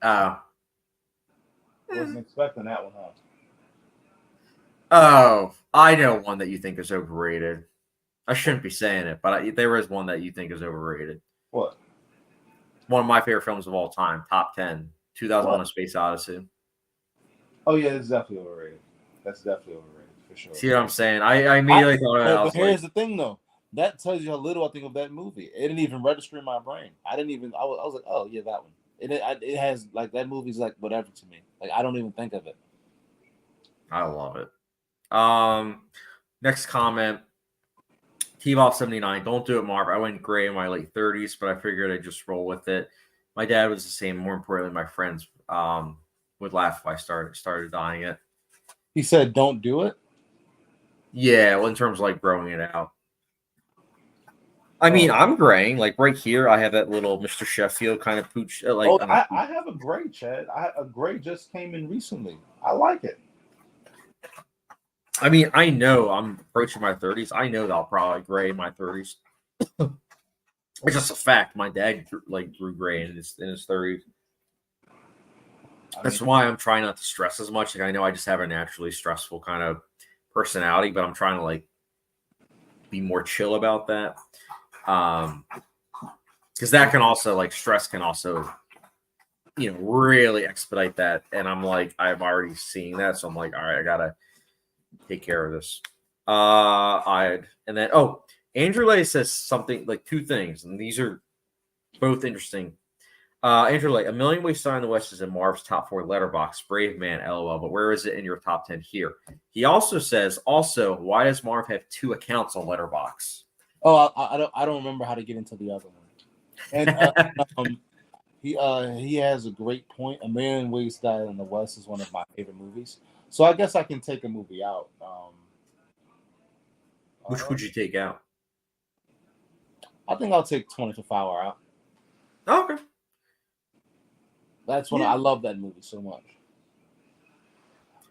Oh.
Wasn't expecting that one, huh?
Oh, I know one that you think is overrated. I shouldn't be saying it, but there is one that you think is overrated.
What?
One of my favorite films of all time, top 10, 2001: A Space Odyssey.
Oh yeah, it's definitely overrated. That's definitely overrated for sure.
See what I'm saying? I immediately thought of it.
But here's the thing, though. That tells you how little I think of that movie. It didn't even register in my brain. I didn't even. I was like, oh yeah, that one. It has like that movie's like whatever to me. Like I don't even think of it.
I love it. Next comment. T-Bop79, don't do it, Marv. I went gray in my late 30s, but I figured I'd just roll with it. My dad was the same. More importantly, my friends would laugh if I started dying it.
He said, "Don't do it."
Yeah, well, in terms of like growing it out. I mean, I'm graying. Like right here, I have that little Mr. Sheffield kind of pooch.
I have a gray, Chad. A gray just came in recently. I like it.
I mean, I know I'm approaching my 30s. I know that I'll probably gray in my 30s. It's just a fact. My dad grew gray in his 30s. That's why I'm trying not to stress as much. Like I know I just have a naturally stressful kind of personality, but I'm trying to like be more chill about that. Because that can also like stress can also really expedite that. And I'm like, I'm already seeing that, so I'm like, all right, I gotta take care of this. Andrew Lay says something like two things, and these are both interesting. Andrew Lay, A Million Ways to Die in the West is in Marv's top 4 Letterboxd. Brave man, LOL. But where is it in your top 10 here? He also says, why does Marv have 2 accounts on Letterboxd?
Oh, I don't remember how to get into the other one. And he has a great point. A Million Ways to Die in the West is one of my favorite movies. So I guess I can take a movie out.
Which would you take out?
I think I'll take 25th Hour out.
Okay.
That's one. I love that movie so much.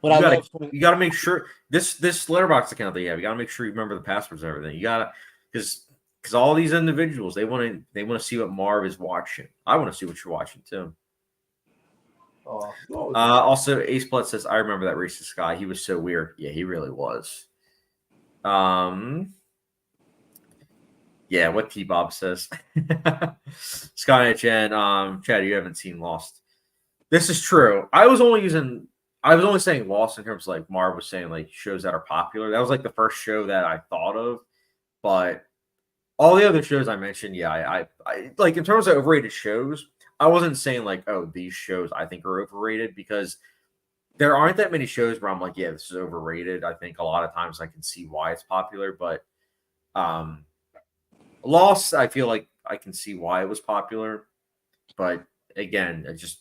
But
you gotta make sure this Letterboxd account that you have. You gotta make sure you remember the passwords and everything. You gotta because all these individuals they want to see what Marv is watching. I want to see what you're watching too. Also, Ace Blood says, I remember that racist guy. He was so weird. Yeah, he really was. Yeah, what T Bob says. Skynet and Chad, you haven't seen Lost. This is true. I was only saying Lost in terms of like Marv was saying like shows that are popular. That was like the first show that I thought of, but all the other shows I mentioned, yeah, I like in terms of overrated shows. I wasn't saying like, oh, these shows I think are overrated because there aren't that many shows where I'm like, yeah, this is overrated. I think a lot of times I can see why it's popular, but Lost, I feel like I can see why it was popular, but again, I just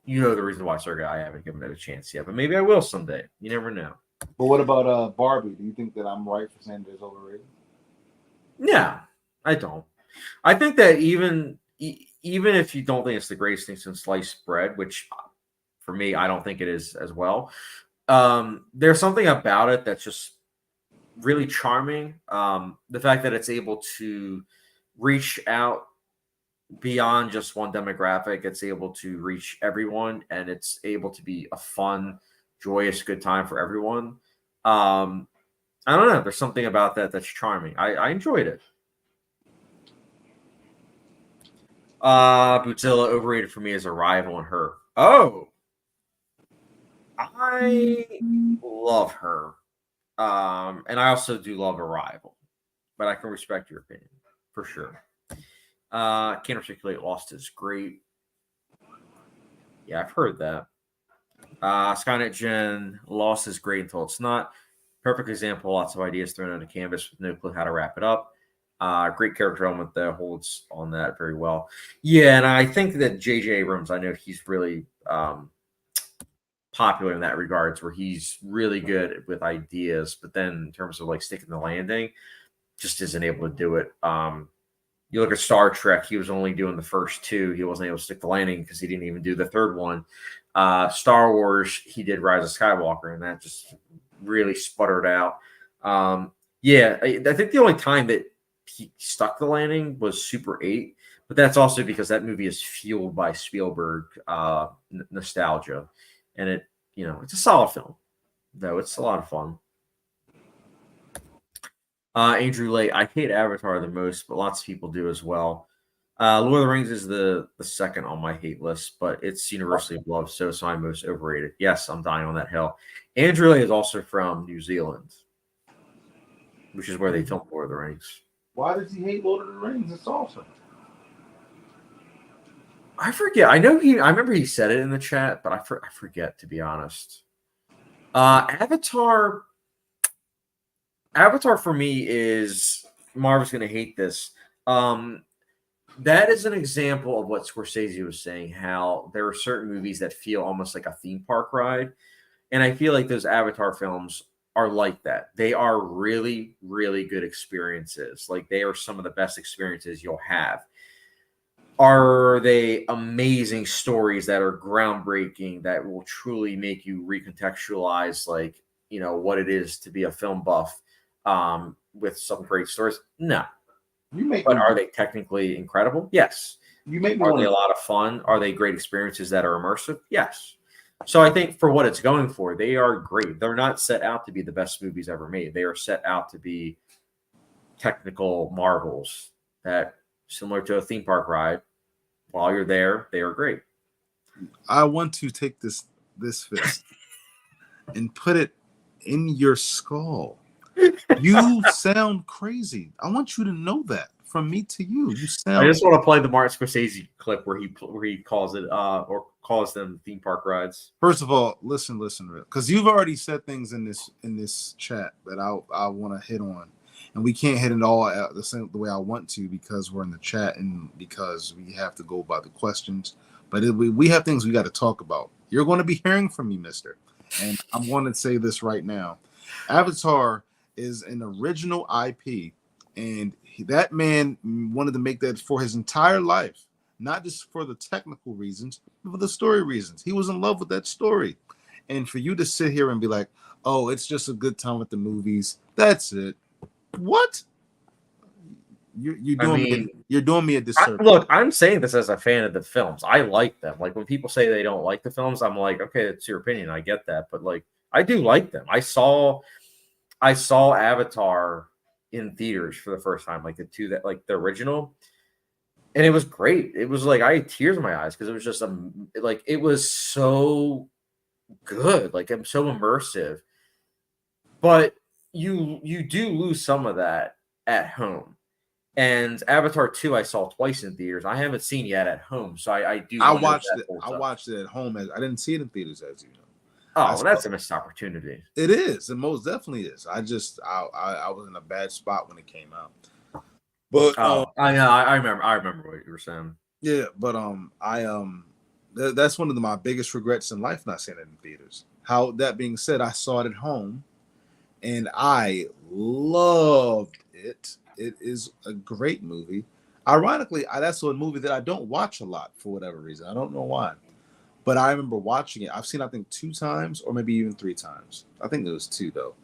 the reason why, Sergey, I haven't given it a chance yet, but maybe I will someday. You never know.
But what about Barbie? Do you think that I'm right for saying it's overrated?
Yeah, I don't. I think that even if you don't think it's the greatest thing since sliced bread, which for me, I don't think it is as well. There's something about it that's just really charming. The fact that it's able to reach out beyond just one demographic, it's able to reach everyone, and it's able to be a fun, joyous, good time for everyone. I don't know. There's something about that that's charming. I enjoyed it. Bootzilla overrated for me is Arrival and Her. Oh, I love Her. And I also do love Arrival, but I can respect your opinion for sure. Can't articulate Lost is great. Yeah, I've heard that. Skynet Gen, Lost is great until it's not. Perfect example, lots of ideas thrown on a canvas with no clue how to wrap it up. Great character element that holds on that very well. Yeah, and I think that J.J. Abrams, I know he's really popular in that regards, where he's really good with ideas, but then in terms of like sticking the landing, just isn't able to do it. You look at Star Trek, he was only doing the first two. He wasn't able to stick the landing because he didn't even do the third one. Star Wars, he did Rise of Skywalker, and that just really sputtered out. Yeah, I think the only time that he stuck the landing was Super 8, but that's also because that movie is fueled by Spielberg nostalgia. And it's a solid film, though. It's a lot of fun. Andrew Lay, I hate Avatar the most, but lots of people do as well. Lord of the Rings is the second on my hate list, but it's universally beloved, so it's my most overrated. Yes, I'm dying on that hill. Andrew Lay is also from New Zealand, which is where they filmed Lord of the Rings.
Why does he hate Lord of the Rings? It's awesome.
I forget. I remember he said it in the chat, but I forget, to be honest. Avatar for me is, Marv's going to hate this. That is an example of what Scorsese was saying, how there are certain movies that feel almost like a theme park ride. And I feel like those Avatar films are like that. They are really, really good experiences. Like, they are some of the best experiences you'll have. Are they amazing stories that are groundbreaking, that will truly make you recontextualize, like, what it is to be a film buff with some great stories? No. But are they technically incredible? Yes. Are they a lot of fun? Are they great experiences that are immersive? Yes. So I think for what it's going for, they are great. They're not set out to be the best movies ever made. They are set out to be technical marvels that, similar to a theme park ride, while you're there, they are great.
I want to take this fist and put it in your skull. You sound crazy. I want you to know that from me to you. You sound.
I just want to play the Martin Scorsese clip where he calls it or calls them theme park rides.
First of all, listen, because you've already said things in this chat that I want to hit on, and we can't hit it all out the way I want to because we're in the chat and because we have to go by the questions. But we have things we got to talk about. You're going to be hearing from me, Mister, and I'm going to say this right now. Avatar is an original IP, and that man wanted to make that for his entire life, not just for the technical reasons, but for the story reasons. He was in love with that story,
And for you to sit here and be like, "Oh, it's just a good time with the movies," that's it. What? You're doing me a disservice.
Look, I'm saying this as a fan of the films. I like them. Like when people say they don't like the films, I'm like, okay, it's your opinion. I get that, but like, I do like them. I saw Avatar in theaters for the first time, like the original, and it was great. It was like I had tears in my eyes because it was just like it was so good. Like I'm so immersive, but you do lose some of that at home. And Avatar 2, I saw twice in theaters. I haven't seen yet at home, so I do.
I
wonder if
watched
that
it.
holds
I
up.
watched it at home. I didn't see it in theaters, as you know.
Oh, that's a missed opportunity.
It is. It most definitely is. I was in a bad spot when it came out. But
I remember what you were saying.
Yeah, but that's one of my biggest regrets in life, not seeing it in theaters. How that being said, I saw it at home, and I loved it. It is a great movie. Ironically, that's a movie that I don't watch a lot for whatever reason. I don't know why, but I remember watching it. I've seen, I think, 2 times or maybe even 3 times. I think it was 2 though.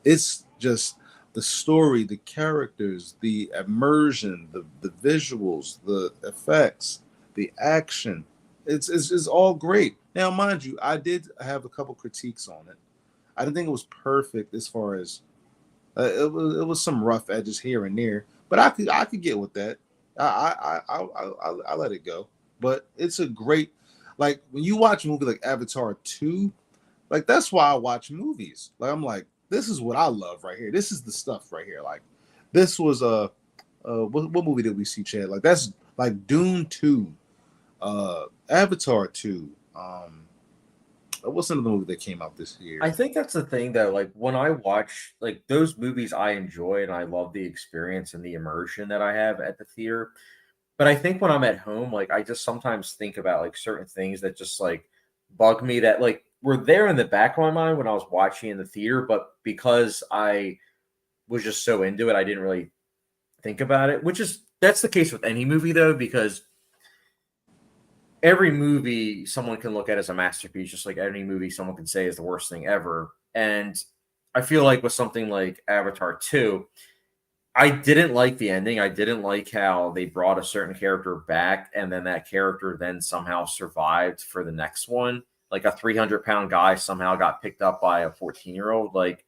It's just the story, the characters, the immersion, the visuals, the effects, the action. It's all great. Now, mind you, I did have a couple critiques on it. I didn't think it was perfect as far as it was some rough edges here and there, but I could get with that. I let it go. But it's a great, like when you watch a movie like Avatar 2, like that's why I watch movies. Like I'm like, this is what I love right here. This is the stuff right here. Like this was what movie did we see, Chad? Like that's like Dune 2, Avatar 2. What's another movie that came out this year?
I think that's the thing though. Like when I watch like those movies, I enjoy and I love the experience and the immersion that I have at the theater. But I think when I'm at home, like I just sometimes think about like certain things that just like bug me that like were there in the back of my mind when I was watching in the theater, but because I was just so into it, I didn't really think about it. That's the case with any movie though, because every movie someone can look at as a masterpiece, just like any movie someone can say is the worst thing ever. And I feel like with something like Avatar 2, I didn't like the ending. I didn't like how they brought a certain character back and then that character then somehow survived for the next one. Like a 300-pound guy somehow got picked up by a 14-year-old. Like,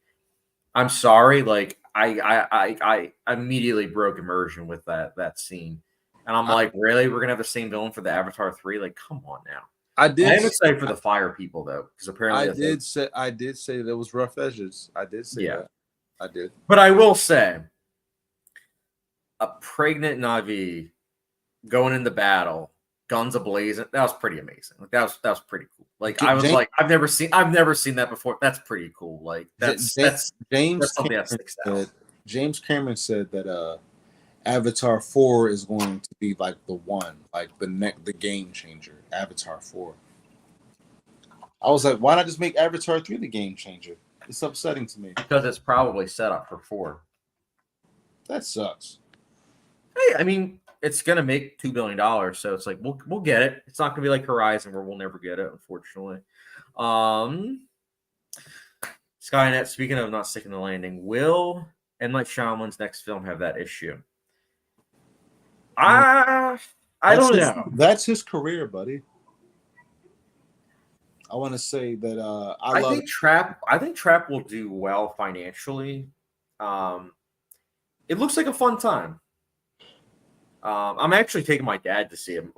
I'm sorry. Like, I immediately broke immersion with that scene. And I'm like, really? We're gonna have the same villain for the Avatar 3? Like, come on now. I am excited for the fire people though, because apparently
I did say there was rough edges. I did say that. I did.
But I will say, a pregnant Na'vi going into battle, guns ablazing, that was pretty amazing. Like that was pretty cool. Like I was like, I've never seen that before. That's pretty cool. Like that's something that sticks out.
James Cameron said that Avatar 4 is going to be like the one, like the game changer. Avatar 4. I was like, why not just make Avatar 3 the game changer? It's upsetting to me
because it's probably set up for 4.
That sucks.
Hey, I mean, it's gonna make $2 billion, so it's like we'll get it. It's not gonna be like Horizon where we'll never get it, unfortunately. Skynet. Speaking of not sticking the landing, will M. Night Shyamalan's next film have that issue? I don't know.
That's his career, buddy. I want to say that I think
Trap will do well financially. It looks like a fun time. I'm actually taking my dad to see him,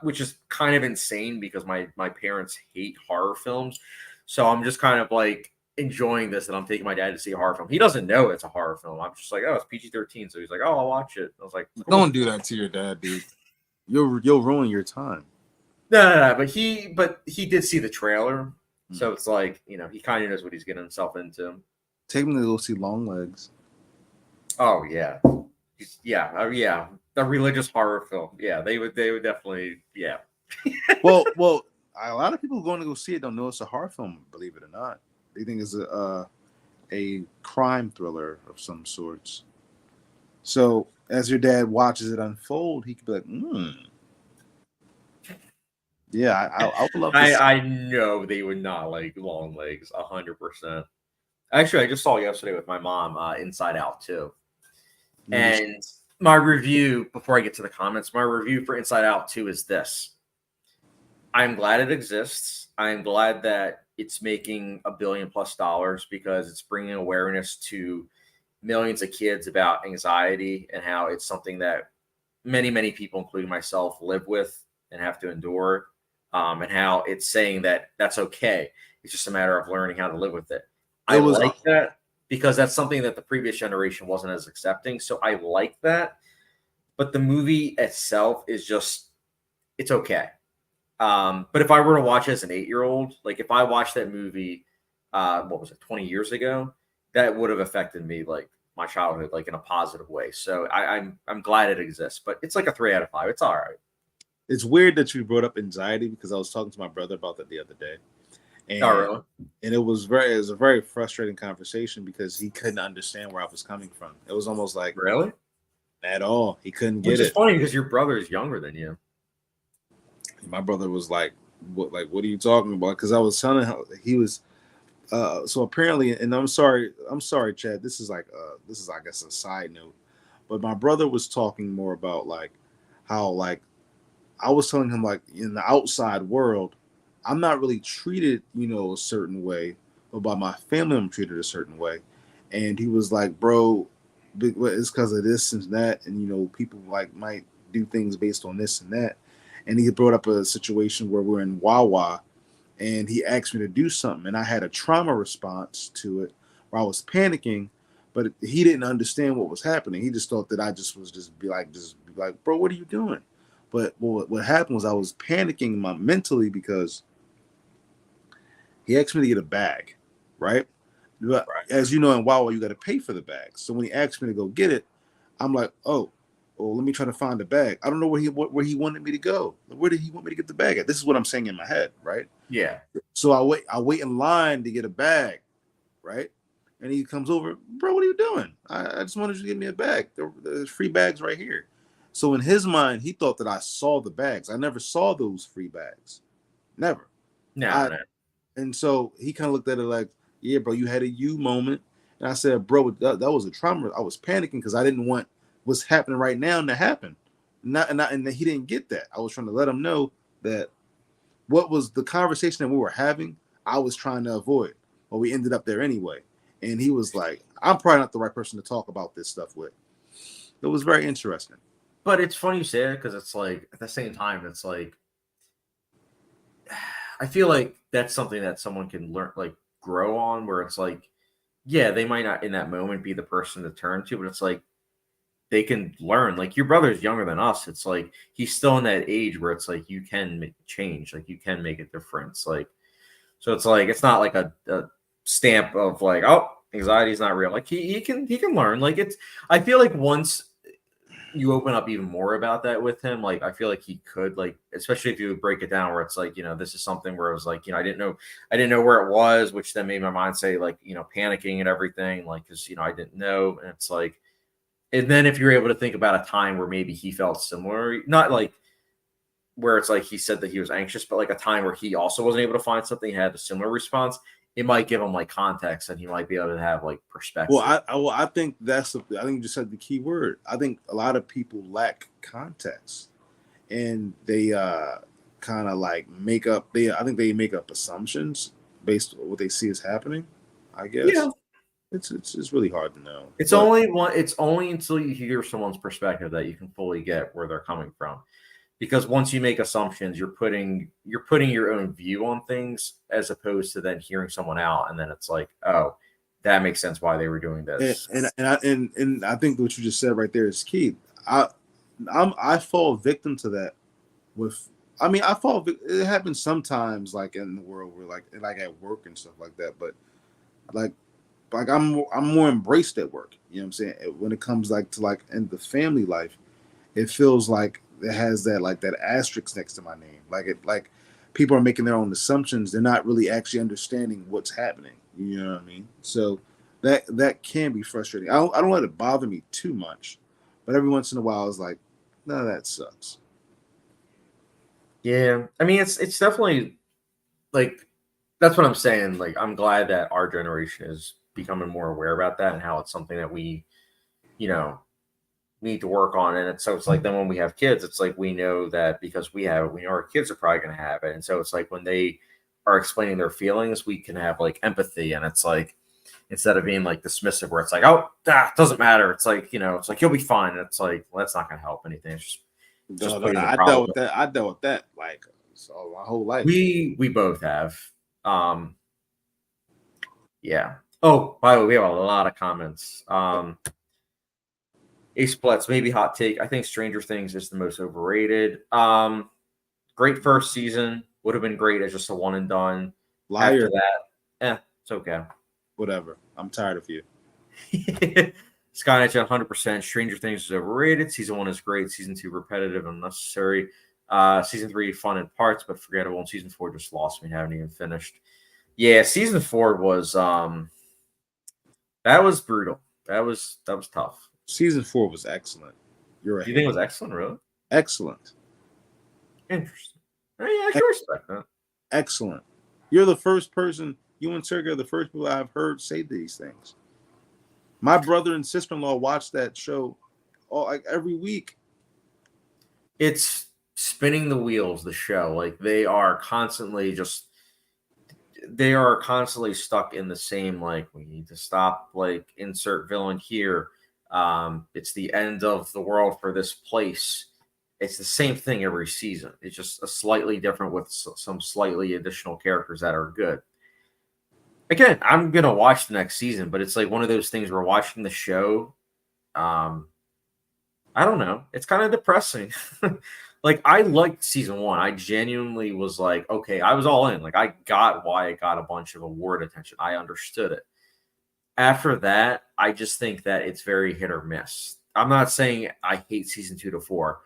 which is kind of insane because my parents hate horror films. So I'm just kind of like enjoying this that I'm taking my dad to see a horror film. He doesn't know it's a horror film. I'm just like, oh, it's PG-13. So he's like, oh, I'll watch it. I was like, cool.
Don't do that to your dad, dude. You'll ruin your time.
No. But he did see the trailer. So it's like, he kind of knows what he's getting himself into.
Take him to go see Long Legs.
Oh, yeah. Yeah. A religious horror film. Yeah, they would definitely, yeah.
well, a lot of people going to go see it don't know it's a horror film, believe it or not. They think it's a crime thriller of some sorts. So as your dad watches it unfold, he could be like,
Yeah, I would love to.
I know they would not like long legs 100%. Actually, I just saw yesterday with my mom Inside Out too. And my review, before I get to the comments, my review for Inside Out 2 is this. I'm glad it exists. I'm glad that it's making $1 billion plus because it's bringing awareness to millions of kids about anxiety and how it's something that many people, including myself, live with and have to endure, and how it's saying that that's okay. It's just a matter of learning how to live with it. I like that because that's something that the previous generation wasn't as accepting. So I like that. But the movie itself is just, it's okay. But if I were to watch it as an 8-year-old, like if I watched that movie, what was it, 20 years ago, that would have affected me like my childhood, like in a positive way. So I'm glad it exists, but it's like a 3 out of 5. It's all right.
It's weird that you brought up anxiety because I was talking to my brother about that the other day. And,
really?
And it was a very frustrating conversation because he couldn't understand where I was coming from. It was almost like
really
at all. He couldn't get it.
Which is funny because your brother is younger than you.
My brother was like, "What? Like, what are you talking about?" Because I was telling him he was. So apparently, and I'm sorry, Chad. This is I guess a side note, but my brother was talking more about like how like I was telling him like in the outside world, I'm not really treated a certain way, but by my family I'm treated a certain way, and he was like, "Bro, it's because of this and that, and people like might do things based on this and that." And he brought up a situation where we're in Wawa and he asked me to do something and I had a trauma response to it where I was panicking, but he didn't understand what was happening. He just thought that I just be like, bro, what are you doing? But what happened was I was panicking mentally because he asked me to get a bag, right? But as you know, in Wawa, you got to pay for the bag. So when he asked me to go get it, I'm like, oh, well, let me try to find the bag. I don't know where he wanted me to go. Where did he want me to get the bag at? This is what I'm saying in my head, right?
Yeah.
So I wait in line to get a bag, right? And he comes over, bro, what are you doing? I just wanted you to give me a bag. There's free bags right here. So in his mind, he thought that I saw the bags. I never saw those free bags. Never.
No.
And so he kind of looked at it like, yeah, bro, you had a you moment. And I said, bro, that was a trauma. I was panicking because I didn't want what's happening right now to happen. And he didn't get that. I was trying to let him know that what was the conversation that we were having, I was trying to avoid. But we ended up there anyway. And he was like, I'm probably not the right person to talk about this stuff with. It was very interesting.
But it's funny you say it because it's like at the same time, it's like I feel like that's something that someone can learn, like grow on, where it's like, yeah, they might not in that moment be the person to turn to, but it's like they can learn. Like your brother's younger than us. It's like he's still in that age where it's like you can change, like you can make a difference. Like, so it's like it's not like a stamp of like, oh, anxiety is not real. Like he can learn. Like it's I feel like once you open up even more about that with him, like I feel like he could, like, especially if you break it down where it's like, this is something where it was like, I didn't know where it was, which then made my mind say like, panicking and everything, like, because I didn't know. And it's like, and then if you're able to think about a time where maybe he felt similar, not like where it's like he said that he was anxious, but like a time where he also wasn't able to find something, he had a similar response, it might give him like context and he might be able to have like perspective.
Well, I think I think you just said the key word. I think a lot of people lack context and they kind of like I think they make up assumptions based on what they see as happening. I guess. Yeah. It's really hard to know.
It's only until you hear someone's perspective that you can fully get where they're coming from. Because once you make assumptions, you're putting your own view on things as opposed to then hearing someone out, and then it's like, oh, that makes sense why they were doing this.
And I think what you just said right there is key. I fall victim to that. It happens sometimes, like in the world where like at work and stuff like that. But like I'm more embraced at work. You know what I'm saying? When it comes to in the family life, it feels like it has that asterisk next to my name. Like people are making their own assumptions. They're not really actually understanding what's happening. You know what I mean? So that can be frustrating. I don't let it bother me too much, but every once in a while, it's like, no, that sucks.
Yeah, I mean, it's definitely like that's what I'm saying. Like, I'm glad that our generation is becoming more aware about that and how it's something that we, you know, need to work on. And it's like then when we have kids, it's like we know that because we have it, we know our kids are probably going to have it. And so it's like when they are explaining their feelings, we can have like empathy. And it's like instead of being like dismissive, where it's like, oh, it doesn't matter. It's like it's like you'll be fine. And it's like well, that's not going to help anything. It's just putting the
I
problem.
dealt with that. I dealt with that like so my whole life.
We both have. Yeah. Oh, by the way, we have a lot of comments. Ace Plets, maybe hot take. I think Stranger Things is the most overrated. Great first season. Would have been great as just a one and done.
Liar.
After that, it's okay.
Whatever. I'm tired of you.
Skynet 100%. Stranger Things is overrated. Season 1 is great. Season 2 repetitive and unnecessary. Season 3 fun in parts but forgettable. And season 4 just lost me. Haven't even finished. Yeah, season 4 was that was brutal. That was tough.
Season 4 was excellent. You're right.
You think it was excellent, really?
Excellent.
Interesting. Yeah, I can respect that.
Excellent. You're the first person. You and Sergey are the first people I've heard say these things. My brother and sister-in-law watch that show like every week.
It's spinning the wheels, the show. Like they are constantly stuck in the same, like, we need to stop, like, insert villain here. It's the end of the world for this place. It's the same thing every season. It's just a slightly different with some slightly additional characters that are good. Again, I'm gonna watch the next season, but it's like one of those things where watching the show, I don't know, it's kind of depressing. Like I liked season 1. I genuinely was like, okay, I was all in. Like I got why it got a bunch of award attention. I understood it. After that, I just think that it's very hit or miss. I'm not saying I hate season 2 to 4,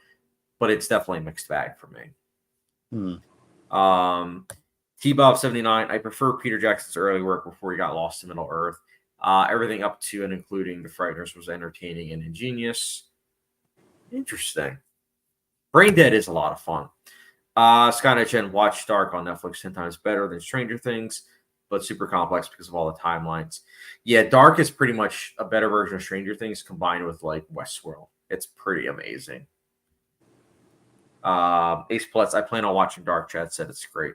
but it's definitely a mixed bag for me. T-Bob 79, I prefer Peter Jackson's early work before he got lost in Middle Earth. Everything up to and including The Frighteners was entertaining and ingenious. Interesting. Brain Dead is a lot of fun. Skynet Chen, watch Dark on Netflix 10 times better than Stranger Things, but super complex because of all the timelines. Yeah, Dark is pretty much a better version of Stranger Things combined with like Westworld. It's pretty amazing. Ace Plus, I plan on watching Dark. Chad said it's great.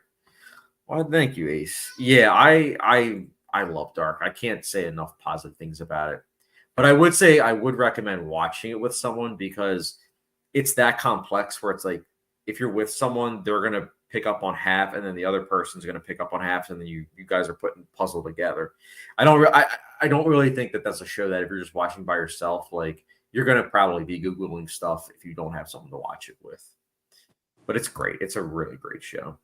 Well, thank you, Ace. Yeah, I love Dark. I can't say enough positive things about it. But I would say I would recommend watching it with someone because it's that complex where it's like if you're with someone, they're gonna pick up on half, and then the other person's gonna pick up on half, and then you guys are putting puzzle together. I don't really think that that's a show that if you're just watching by yourself, like you're gonna probably be googling stuff if you don't have someone to watch it with. But it's great. It's a really great show.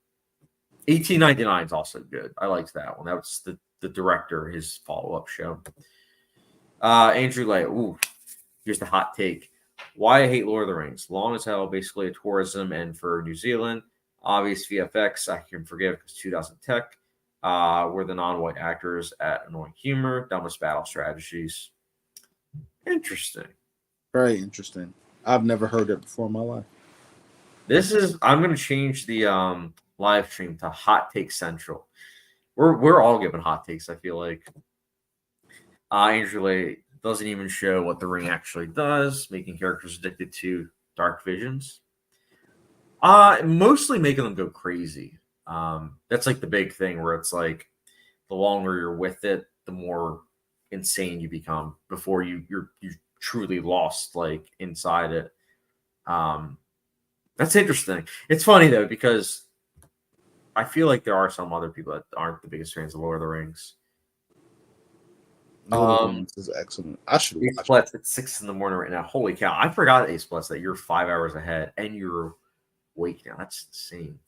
1899 is also good. I liked that one. That was the director, his follow-up show. Andrew Lay. Ooh, here's the hot take. Why I hate Lord of the Rings. Long as hell, basically a tourism and for New Zealand. Obvious VFX, I can forgive because 2000 tech. Were the non-white actors at annoying humor, dumbest battle strategies. Interesting.
Very interesting. I've never heard it before in my life.
I'm going to change the live stream to Hot Take Central. We're all giving hot takes, I feel like. Andrew Lay doesn't even show what the ring actually does, making characters addicted to dark visions. Mostly making them go crazy. That's like the big thing where it's like the longer you're with it, the more insane you become before you're truly lost like inside it. That's interesting. It's funny though because I feel like there are some other people that aren't the biggest fans of Lord of the Rings.
This is excellent. I should
Ace
watch
Plus at 6 in the morning right now. Holy cow. I forgot Ace Plus that you're 5 hours ahead and you're awake now. That's insane.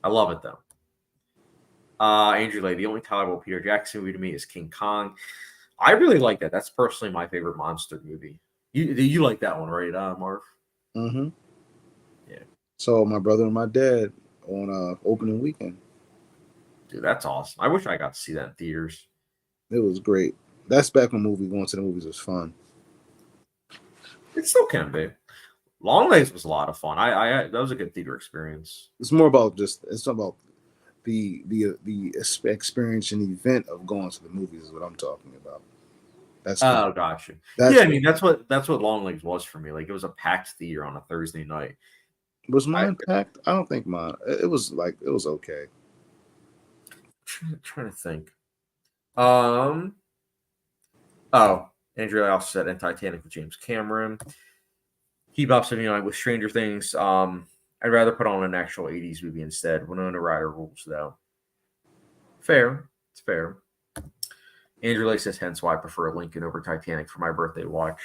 I love it though. Andrew Lay, the only tolerable Peter Jackson movie to me is King Kong. I really like that. That's personally my favorite monster movie. You like that one, right, Marv?
Mm-hmm.
Yeah.
So my brother and my dad on opening weekend.
Dude, that's awesome. I wish I got to see that in theaters.
It was great. That's back when going to the movies was fun.
It still can be. Longlegs was a lot of fun. I that was a good theater experience.
It's more about it's about the experience and event of going to the movies is what I'm talking about. That's
Oh, gotcha. Yeah, I mean that's what Longlegs was for me. Like it was a packed theater on a Thursday night.
Was mine packed? I don't think mine. It was okay.
Trying to think. Oh, Andrew also said in Titanic with James Cameron. Bebop 79 with Stranger Things. I'd rather put on an actual 80s movie instead. Winona Ryder rules though. Fair. It's fair. Andrew Lake says, hence why I prefer Lincoln over Titanic for my birthday watch.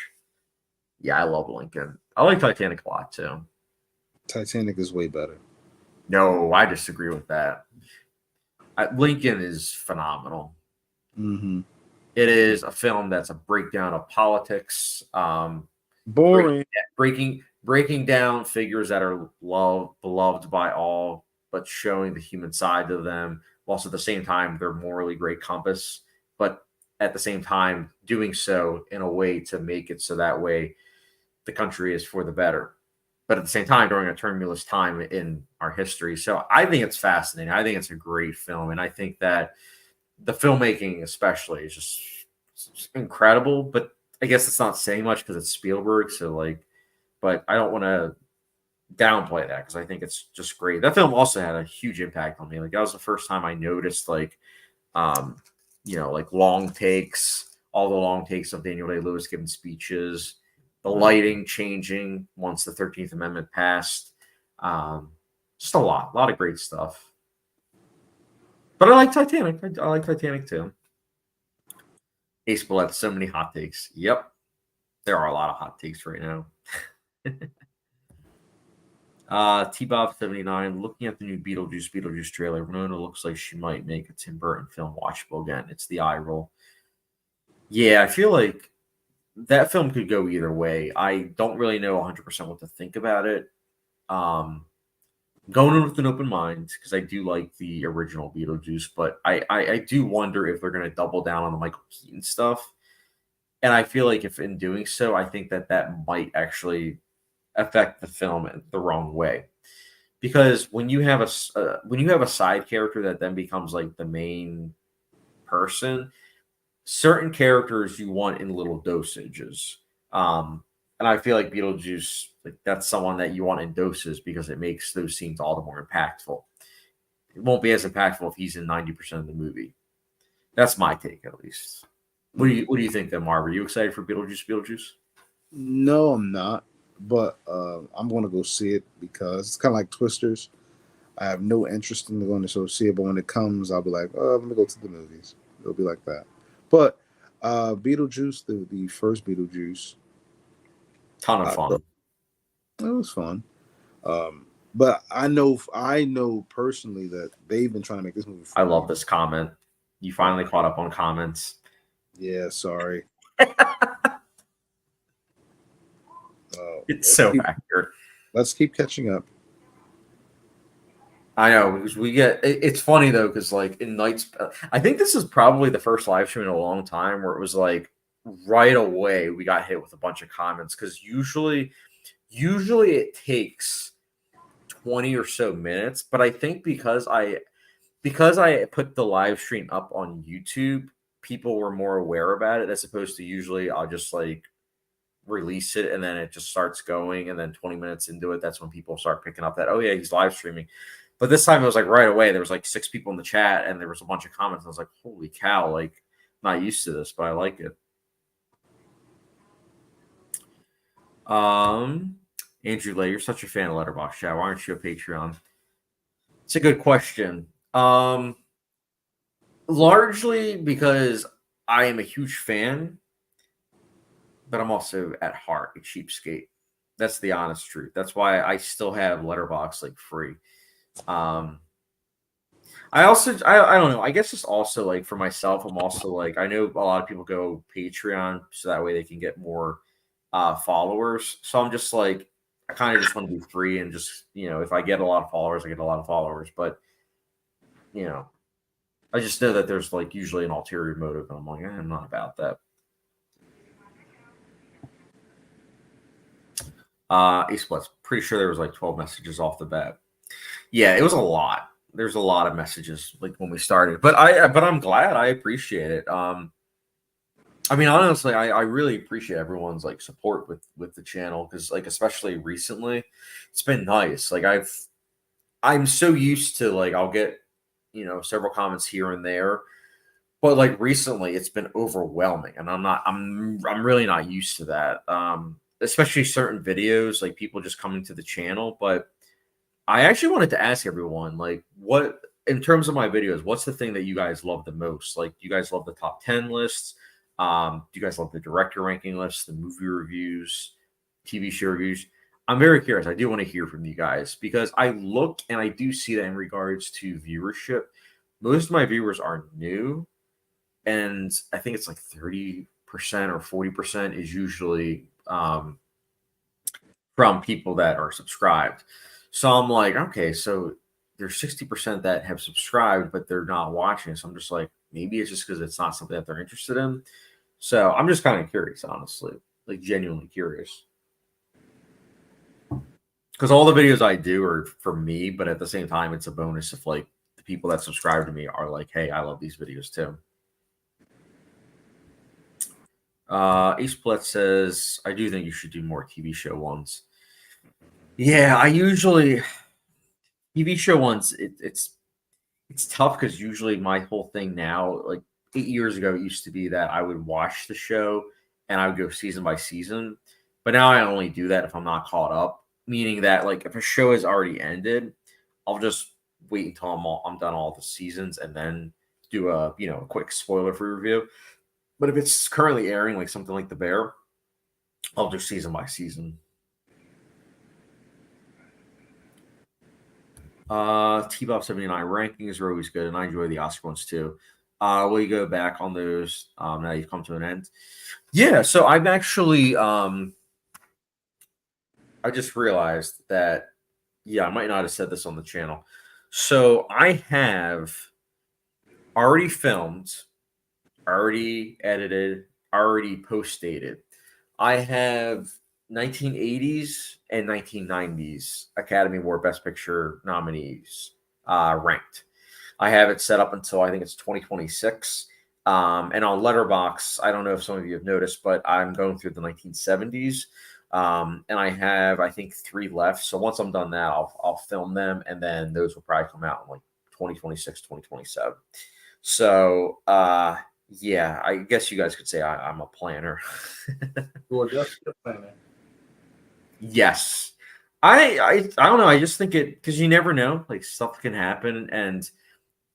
Yeah, I love Lincoln. I like Titanic a lot too.
Titanic is way better.
No, I disagree with that. Lincoln is phenomenal.
Mm-hmm.
It is a film that's a breakdown of politics.
Boring.
Breaking down figures that are beloved by all, but showing the human side of them, whilst at the same time they're morally great compass, but at the same time doing so in a way to make it so that way the country is for the better. But at the same time, during a tumultuous time in our history. So I think it's fascinating. I think it's a great film. And I think that the filmmaking especially is just incredible. But I guess it's not saying much because it's Spielberg. So like, but I don't want to downplay that because I think it's just great. That film also had a huge impact on me. Like that was the first time I noticed like, like long takes, all the long takes of Daniel Day-Lewis giving speeches, the lighting changing once the 13th Amendment passed. Just a lot of great stuff. But I like Titanic. I like Titanic too. Ace Bullet, so many hot takes. Yep. There are a lot of hot takes right now. T-Bob 79, looking at the new Beetlejuice trailer, Winona looks like she might make a Tim Burton film watchable again. It's the eye roll. Yeah, I feel like that film could go either way. I don't really know 100% what to think about it. Going in with an open mind because I do like the original Beetlejuice, but I do wonder if they're going to double down on the Michael Keaton stuff. And I feel like if in doing so, I think that might actually affect the film the wrong way. Because when you have a side character that then becomes like the main person, certain characters you want in little dosages. And I feel like Beetlejuice, like that's someone that you want in doses because it makes those scenes all the more impactful. It won't be as impactful if he's in 90% of the movie. That's my take, at least. What do you think, then, Marv? Are you excited for Beetlejuice?
No, I'm not. But I'm going to go see it because it's kind of like Twisters. I have no interest in going to go see it, but when it comes, I'll be like, oh, let me go to the movies. It'll be like that. But Beetlejuice, the first Beetlejuice,
ton of fun.
It was fun. But I know personally that they've been trying to make this movie.
I love this comment. You finally caught up on comments.
Yeah, sorry.
It's so accurate.
Let's keep catching up.
I know because it's funny though because like in nights, I think this is probably the first live stream in a long time where it was like right away we got hit with a bunch of comments because usually it takes 20 or so minutes, but I think because I put the live stream up on YouTube, people were more aware about it as opposed to usually I'll just like release it and then it just starts going and then 20 minutes into it, that's when people start picking up that, oh yeah, he's live streaming. But this time it was like right away. There was like 6 people in the chat and there was a bunch of comments. I was like, holy cow, like I'm not used to this, but I like it. Andrew Lay, you're such a fan of Letterboxd chat. Why aren't you a Patreon? It's a good question. Largely because I am a huge fan, but I'm also at heart a cheapskate. That's the honest truth. That's why I still have Letterboxd like free. I don't know. I guess it's also like for myself, I'm also like I know a lot of people go Patreon so that way they can get more followers. So I'm just like I kind of just want to be free and just if I get a lot of followers, I get a lot of followers. But I just know that there's like usually an ulterior motive, and I'm like I'm not about that. Eastwest. Pretty sure there was like 12 messages off the bat. Yeah, it was a lot. There's a lot of messages like when we started, but I'm glad. I appreciate it. I mean, honestly, I really appreciate everyone's like support with the channel because like especially recently, it's been nice. Like I'm so used to like I'll get several comments here and there, but like recently it's been overwhelming, and I'm really not used to that. Especially certain videos like people just coming to the channel, but I actually wanted to ask everyone, like, what in terms of my videos, what's the thing that you guys love the most? Like, do you guys love the top 10 lists? Do you guys love the director ranking lists, the movie reviews, TV show reviews? I'm very curious. I do want to hear from you guys because I look and I do see that in regards to viewership, most of my viewers are new, and I think it's like 30% or 40% is usually from people that are subscribed. So I'm like, okay, so there's 60% that have subscribed, but they're not watching. So I'm just like, maybe it's just because it's not something that they're interested in. So I'm just kind of curious, honestly, like genuinely curious. Because all the videos I do are for me, but at the same time, it's a bonus if like the people that subscribe to me are like, hey, I love these videos too. Eastblet says, I do think you should do more TV show ones. Yeah, I usually TV show ones. It's tough because usually my whole thing now, like 8 years ago, it used to be that I would watch the show and I would go season by season. But now I only do that if I'm not caught up, meaning that like if a show has already ended, I'll just wait until I'm done all the seasons and then do a a quick spoiler free review. But if it's currently airing, like something like The Bear, I'll do season by season. T-Bob 79 rankings are always good, and I enjoy the Oscar ones too. Will you go back on those now you've come to an end? Yeah, so I've actually I just realized that I might not have said this on the channel. So I have already filmed, already edited, already post dated. I have 1980s and 1990s Academy Award Best Picture nominees ranked. I have it set up until I think it's 2026. And on Letterboxd, I don't know if some of you have noticed, but I'm going through the 1970s. And I have, I think, 3 left. So once I'm done that, I'll film them, and then those will probably come out in like 2026, 2027. So, yeah, I guess you guys could say I'm a planner.
Well, just a planner.
Yes. I don't know. I just think it because you never know. Like stuff can happen. And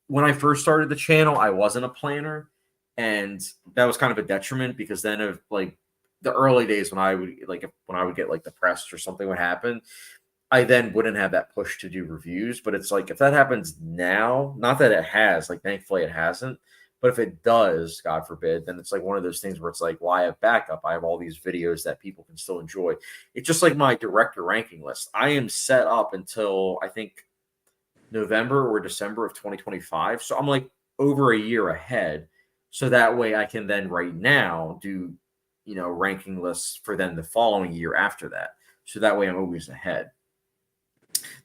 when I first started the channel, I wasn't a planner. And that was kind of a detriment because then of like the early days when I would get like depressed or something would happen, I then wouldn't have that push to do reviews. But it's like if that happens now, not that it has, like thankfully it hasn't, but if it does, God forbid, then it's like one of those things where it's like, well, I have backup. I have all these videos that people can still enjoy. It's just like my director ranking list. I am set up until I think November or December of 2025. So I'm like over a year ahead. So that way I can then right now do, ranking lists for then the following year after that. So that way I'm always ahead.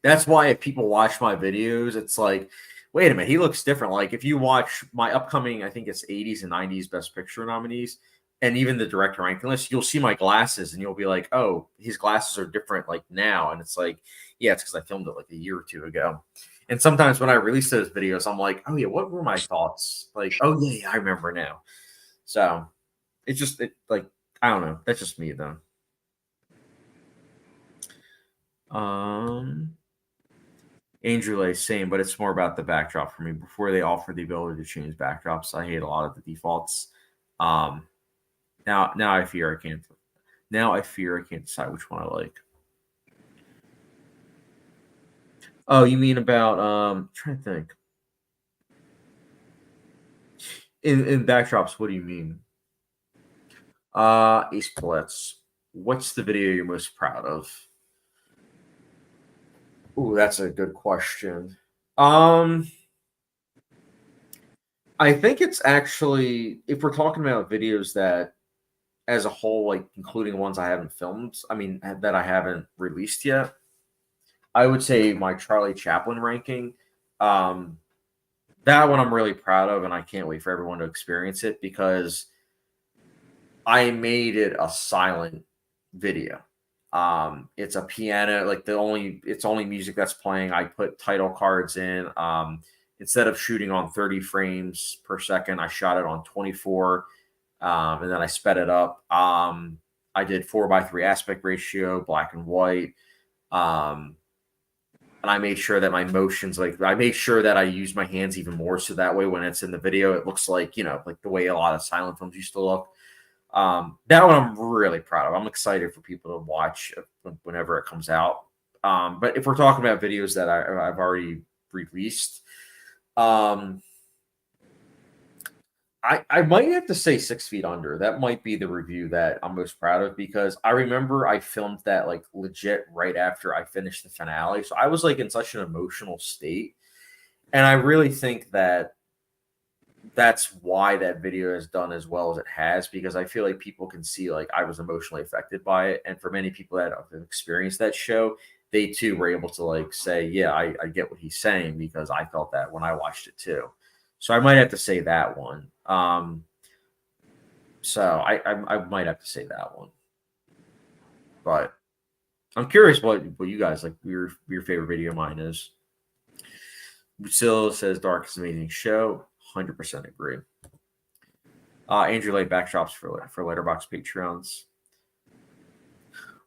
That's why if people watch my videos, it's like, wait a minute, he looks different. Like if you watch my upcoming, I think it's 80s and 90s Best Picture nominees, and even the director ranking list, you'll see my glasses and you'll be like, oh, his glasses are different like now. And it's like, yeah, it's because I filmed it like a year or two ago. And sometimes when I release those videos, I'm like, oh yeah, what were my thoughts? Like, oh yeah, I remember now. So it's just like, I don't know. That's just me though. Andrew Lay, same, but it's more about the backdrop for me. Before they offer the ability to change backdrops, I hate a lot of the defaults. Now I fear I can't. Now I fear I can't decide which one I like. Oh, you mean about I'm trying to think. In backdrops, what do you mean? Ace Palettes. What's the video you're most proud of? Ooh, that's a good question. I think it's actually if we're talking about videos that as a whole, like including ones I haven't filmed, that I haven't released yet, I would say my Charlie Chaplin ranking. Um, that one I'm really proud of, and I can't wait for everyone to experience it because I made it a silent video. It's a piano, like it's only music that's playing. I put title cards in. Instead of shooting on 30 frames per second, I shot it on 24, and then I sped it up. I did 4:3 aspect ratio, black and white. And I made sure that my motions, like I made sure that I used my hands even more, so that way when it's in the video, it looks like like the way a lot of silent films used to look. That one I'm really proud of. I'm excited for people to watch whenever it comes out. But if we're talking about videos that I've already released, I might have to say 6 Feet Under. That might be the review that I'm most proud of because I remember I filmed that like legit right after I finished the finale. So I was like in such an emotional state. And I really think that that's why that video has done as well as it has, because I feel like people can see like I was emotionally affected by it. And for many people that have experienced that show, they too were able to like say, yeah, I get what he's saying because I felt that when I watched it too. So I might have to say that one. So I might have to say that one. But I'm curious what you guys like your favorite video of mine is. Still says Darkest Amazing Show. 100% agree. Andrew laid backdrops for Letterboxd Patreons.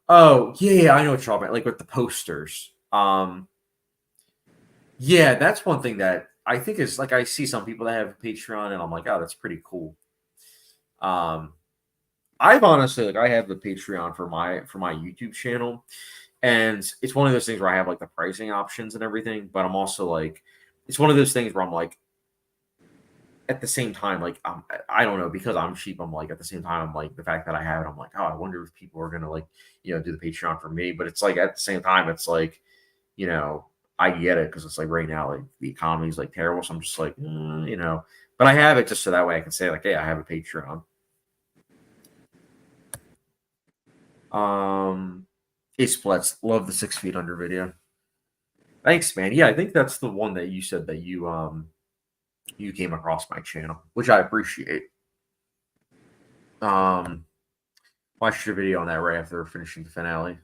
Oh yeah, I know what you're talking about. Like with the posters. Yeah, that's one thing that I think is like I see some people that have a Patreon, and I'm like, oh, that's pretty cool. I've honestly like I have the Patreon for my YouTube channel, and it's one of those things where I have like the pricing options and everything, but I'm also like, it's one of those things where I'm like, at the same time, like I don't know, because I'm cheap. I'm like at the same time, I'm like the fact that I have it. I'm like, oh, I wonder if people are gonna like do the Patreon for me. But it's like at the same time, it's like I get it because it's like right now like the economy is like terrible. So I'm just like but I have it just so that way I can say like, hey, I have a Patreon. Ace Splits, love the 6 Feet Under video. Thanks, man. Yeah, I think that's the one that you said that you came across my channel, which I appreciate. Watched your video on that right after finishing the finale.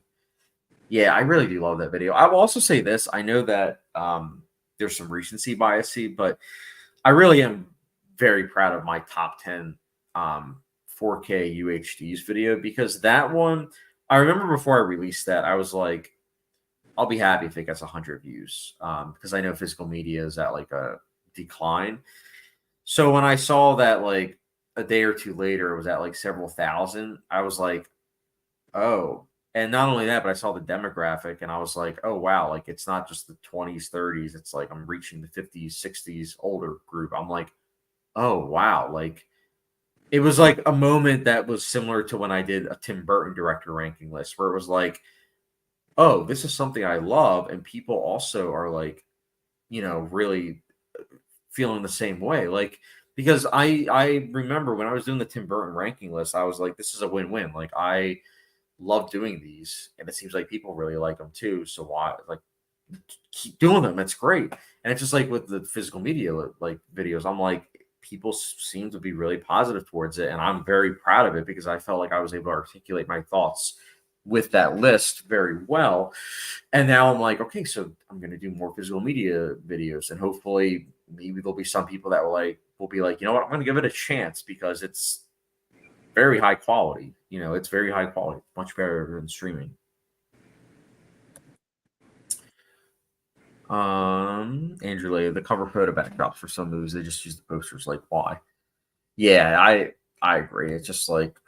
Yeah, I really do love that video. I will also say this. I know that there's some recency biasy, but I really am very proud of my top 10 4K UHDs video because that one, I remember before I released that, I was like, I'll be happy if it gets 100 views because I know physical media is at like a decline. So when I saw that like a day or two later, it was at like several thousand, I was like, oh. And not only that, but I saw the demographic and I was like, oh, wow, like it's not just the 20s, 30s. It's like I'm reaching the 50s, 60s older group. I'm like, oh, wow. Like it was like a moment that was similar to when I did a Tim Burton director ranking list where it was like, oh, this is something I love. And people also are like, really feeling the same way. Like, because I remember when I was doing the Tim Burton ranking list, I was like, this is a win-win. Like, I love doing these, and it seems like people really like them too. So why, like, keep doing them? It's great. And it's just like with the physical media, like videos, I'm like, people seem to be really positive towards it, and I'm very proud of it because I felt like I was able to articulate my thoughts with that list very well. And now I'm like, okay, so I'm going to do more physical media videos, and hopefully maybe there'll be some people that will be like, you know what, I'm going to give it a chance because it's very high quality. It's very high quality, much better than streaming. Andrew Lay, the cover photo backdrops for some movies, they just use the posters. Like, why? Yeah, I agree. It's just like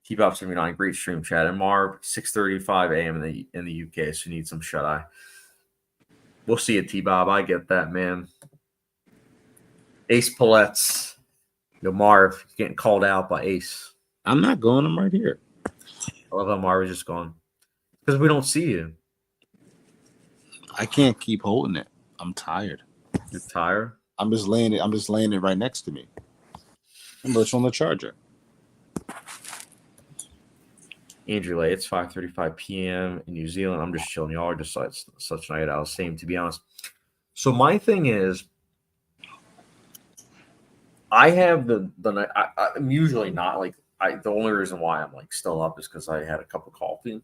T-Bop 79, great stream, chat, and Marv 6:35 a.m. in the UK. So you need some shut eye. We'll see it, T-Bob. I get that, man. Ace Palettes. Marv getting called out by Ace.
I'm not going. I'm right here.
I love how Marv is just gone because we don't see you.
I can't keep holding it. I'm tired.
You're tired?
I'm just laying it right next to me. I'm just on the charger.
Andrew Lay, it's 5:35 p.m. in New Zealand. I'm just chilling. Y'all are just such night owls. Same, to be honest. So my thing is, I have the night. I'm usually not like the only reason why I'm like still up is because I had a cup of coffee.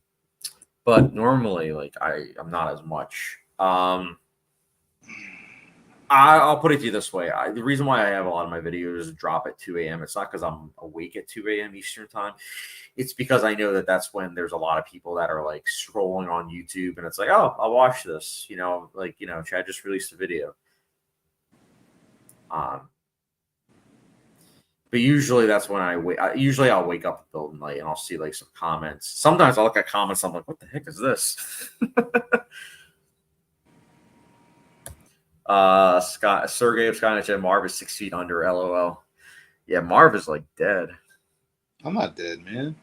But normally, like I'm not as much. I'll put it to you this way. The reason why I have a lot of my videos drop at 2 a.m. It's not because I'm awake at 2 a.m. Eastern time. It's because I know that that's when there's a lot of people that are like scrolling on YouTube and it's like, oh, I'll watch this. Chad just released a video. But usually that's when I wake. Usually I'll wake up the night and I'll see like some comments. Sometimes I'll look at comments. I'm like, what the heck is this? Sergey of Skynet said Marv is 6 feet under. LOL. Yeah, Marv is like dead.
I'm not dead, man.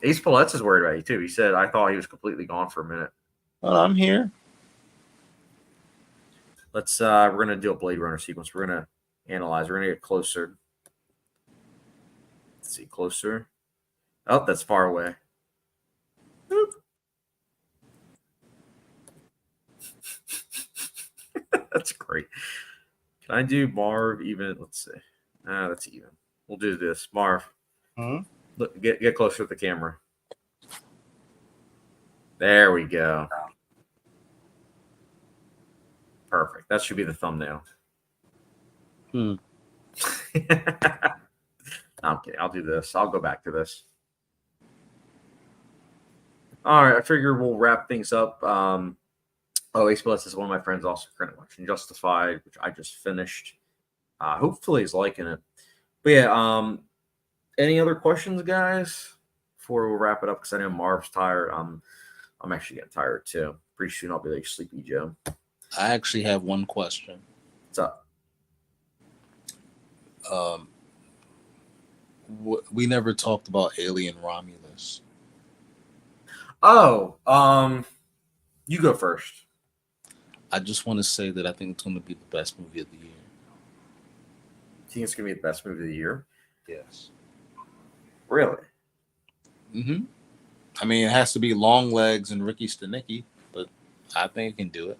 Ace Paulette's is worried about you too. He said, I thought he was completely gone for a minute.
Well, I'm here.
We're gonna do a Blade Runner sequence. We're gonna analyze. We're gonna get closer. Let's see, closer. Oh, that's far away. Boop. That's great. Can I do Marv even? Let's see. That's even. We'll do this. Marv. Look, get closer to the camera. There we go. Perfect. That should be the thumbnail.
Hmm.
I'm kidding. I'll do this. I'll go back to this. All right. I figure we'll wrap things up. Ace Plus is one of my friends also currently watching Justified, which I just finished. Hopefully he's liking it. But yeah, any other questions, guys? Before we'll wrap it up, because I know Marv's tired. I'm actually getting tired too. Pretty soon I'll be like Sleepy Joe.
I actually have one question.
What's up?
We never talked about Alien Romulus.
Oh, you go first.
I just want to say that I think it's going to be the best movie of the year.
You think it's going to be the best movie of the year?
Yes.
Really?
Mm-hmm. I mean, it has to be Longlegs and Ricky Stenicki, but I think it can do it.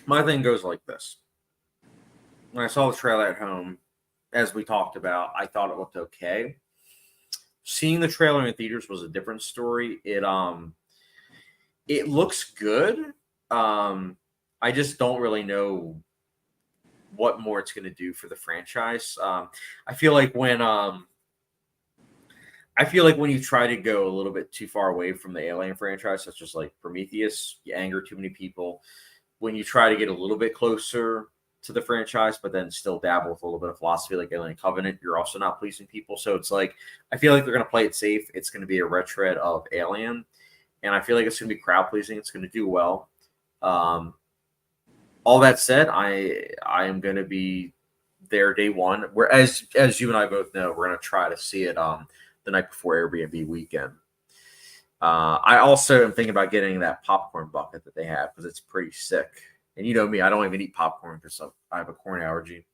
My thing goes like this. When I saw the trailer at home, as we talked about, I thought it looked okay. Seeing the trailer in theaters was a different story. It looks good. I just don't really know what more it's going to do for the franchise. I feel like when you try to go a little bit too far away from the Alien franchise, such as like Prometheus, you anger too many people. When you try to get a little bit closer to the franchise, but then still dabble with a little bit of philosophy like Alien Covenant, you're also not pleasing people. So it's like, I feel like they're going to play it safe. It's going to be a retread of Alien, and I feel like it's going to be crowd pleasing. It's going to do well. All that said, I am going to be there day one. Where as you and I both know, we're going to try to see it the night before Airbnb weekend. I also am thinking about getting that popcorn bucket that they have because it's pretty sick. And you know me, I don't even eat popcorn because I have a corn allergy.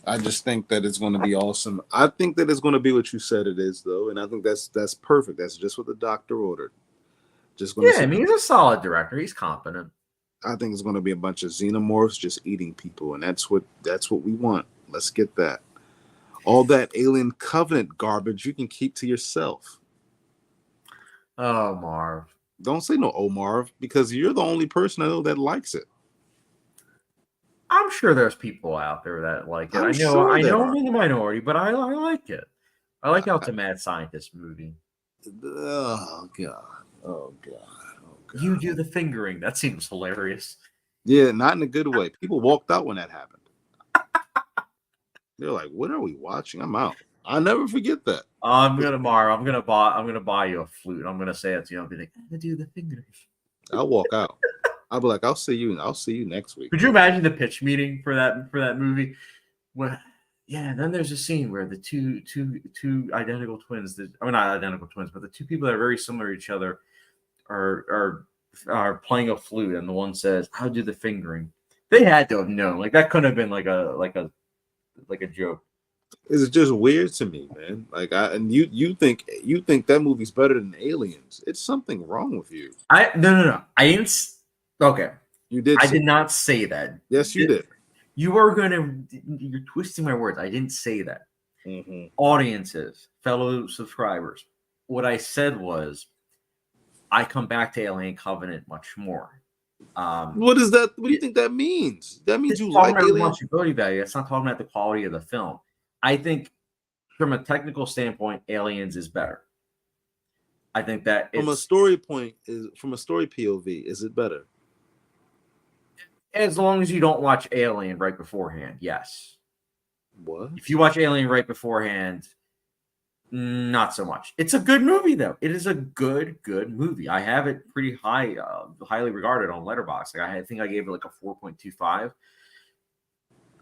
I just think that it's going to be awesome. I think that it's going to be what you said it is, though, and I think that's perfect. That's just what the doctor ordered.
I mean, he's a solid director. He's competent.
I think it's going to be a bunch of xenomorphs just eating people, and that's what we want. Let's get that. All that Alien Covenant garbage you can keep to yourself.
Oh, Marv.
Don't say no, oh, Marv, because you're the only person I know that likes it.
I'm sure there's people out there that like it. I know I'm in the minority, but I like it. I like how it's a mad scientist movie.
Oh, God. Oh, God.
You do the fingering. That seems hilarious.
Yeah, not in a good way. People walked out when that happened. They're like, "What are we watching?" I'm out. I'll never forget that.
I'm gonna buy you a flute. I'm gonna say it to you. I'll be like, I'm gonna do the fingers.
I'll walk out. I'll be like, I'll see you next week.
Could you imagine the pitch meeting for that movie? Well, yeah. Then there's a scene where the two identical twins, not identical twins, but the two people that are very similar to each other are playing a flute, and the one says, "I'll do the fingering." They had to have known. Like that couldn't have been like a joke.
It's just weird to me, man. Like you think that movie's better than Aliens. It's something wrong with you.
No. I didn't. Okay,
You did.
I did not say that.
Yes, you did.
You are you're twisting my words. I didn't say that.
Mm-hmm.
Audiences, fellow subscribers, what I said was, I come back to Alien Covenant much more.
What is that? What do you think that means? That means you like
Alien
Alien?
watchability value. It's not talking about the quality of the film. I think, from a technical standpoint, Aliens is better. I think that
From a story POV, is it better?
As long as you don't watch Alien right beforehand, yes.
What?
If you watch Alien right beforehand, not so much. It's a good movie, though. It is a good movie. I have it pretty high, highly regarded on Letterboxd. Like, I think I gave it like a 4.25. I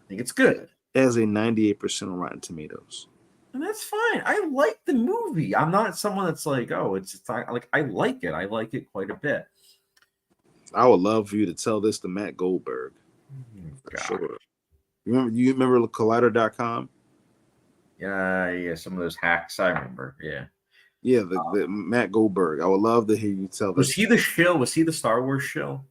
think it's good.
It has a 98% on Rotten Tomatoes.
And that's fine. I like the movie. I'm not someone that's like, oh, it's not, like, I like it. I like it quite a bit.
I would love for you to tell this to Matt Goldberg. For sure. You remember Collider.com?
Yeah, some of those hacks I remember.
Yeah, the Matt Goldberg. I would love to hear you tell this.
Was he the shill? Was he the Star Wars shill?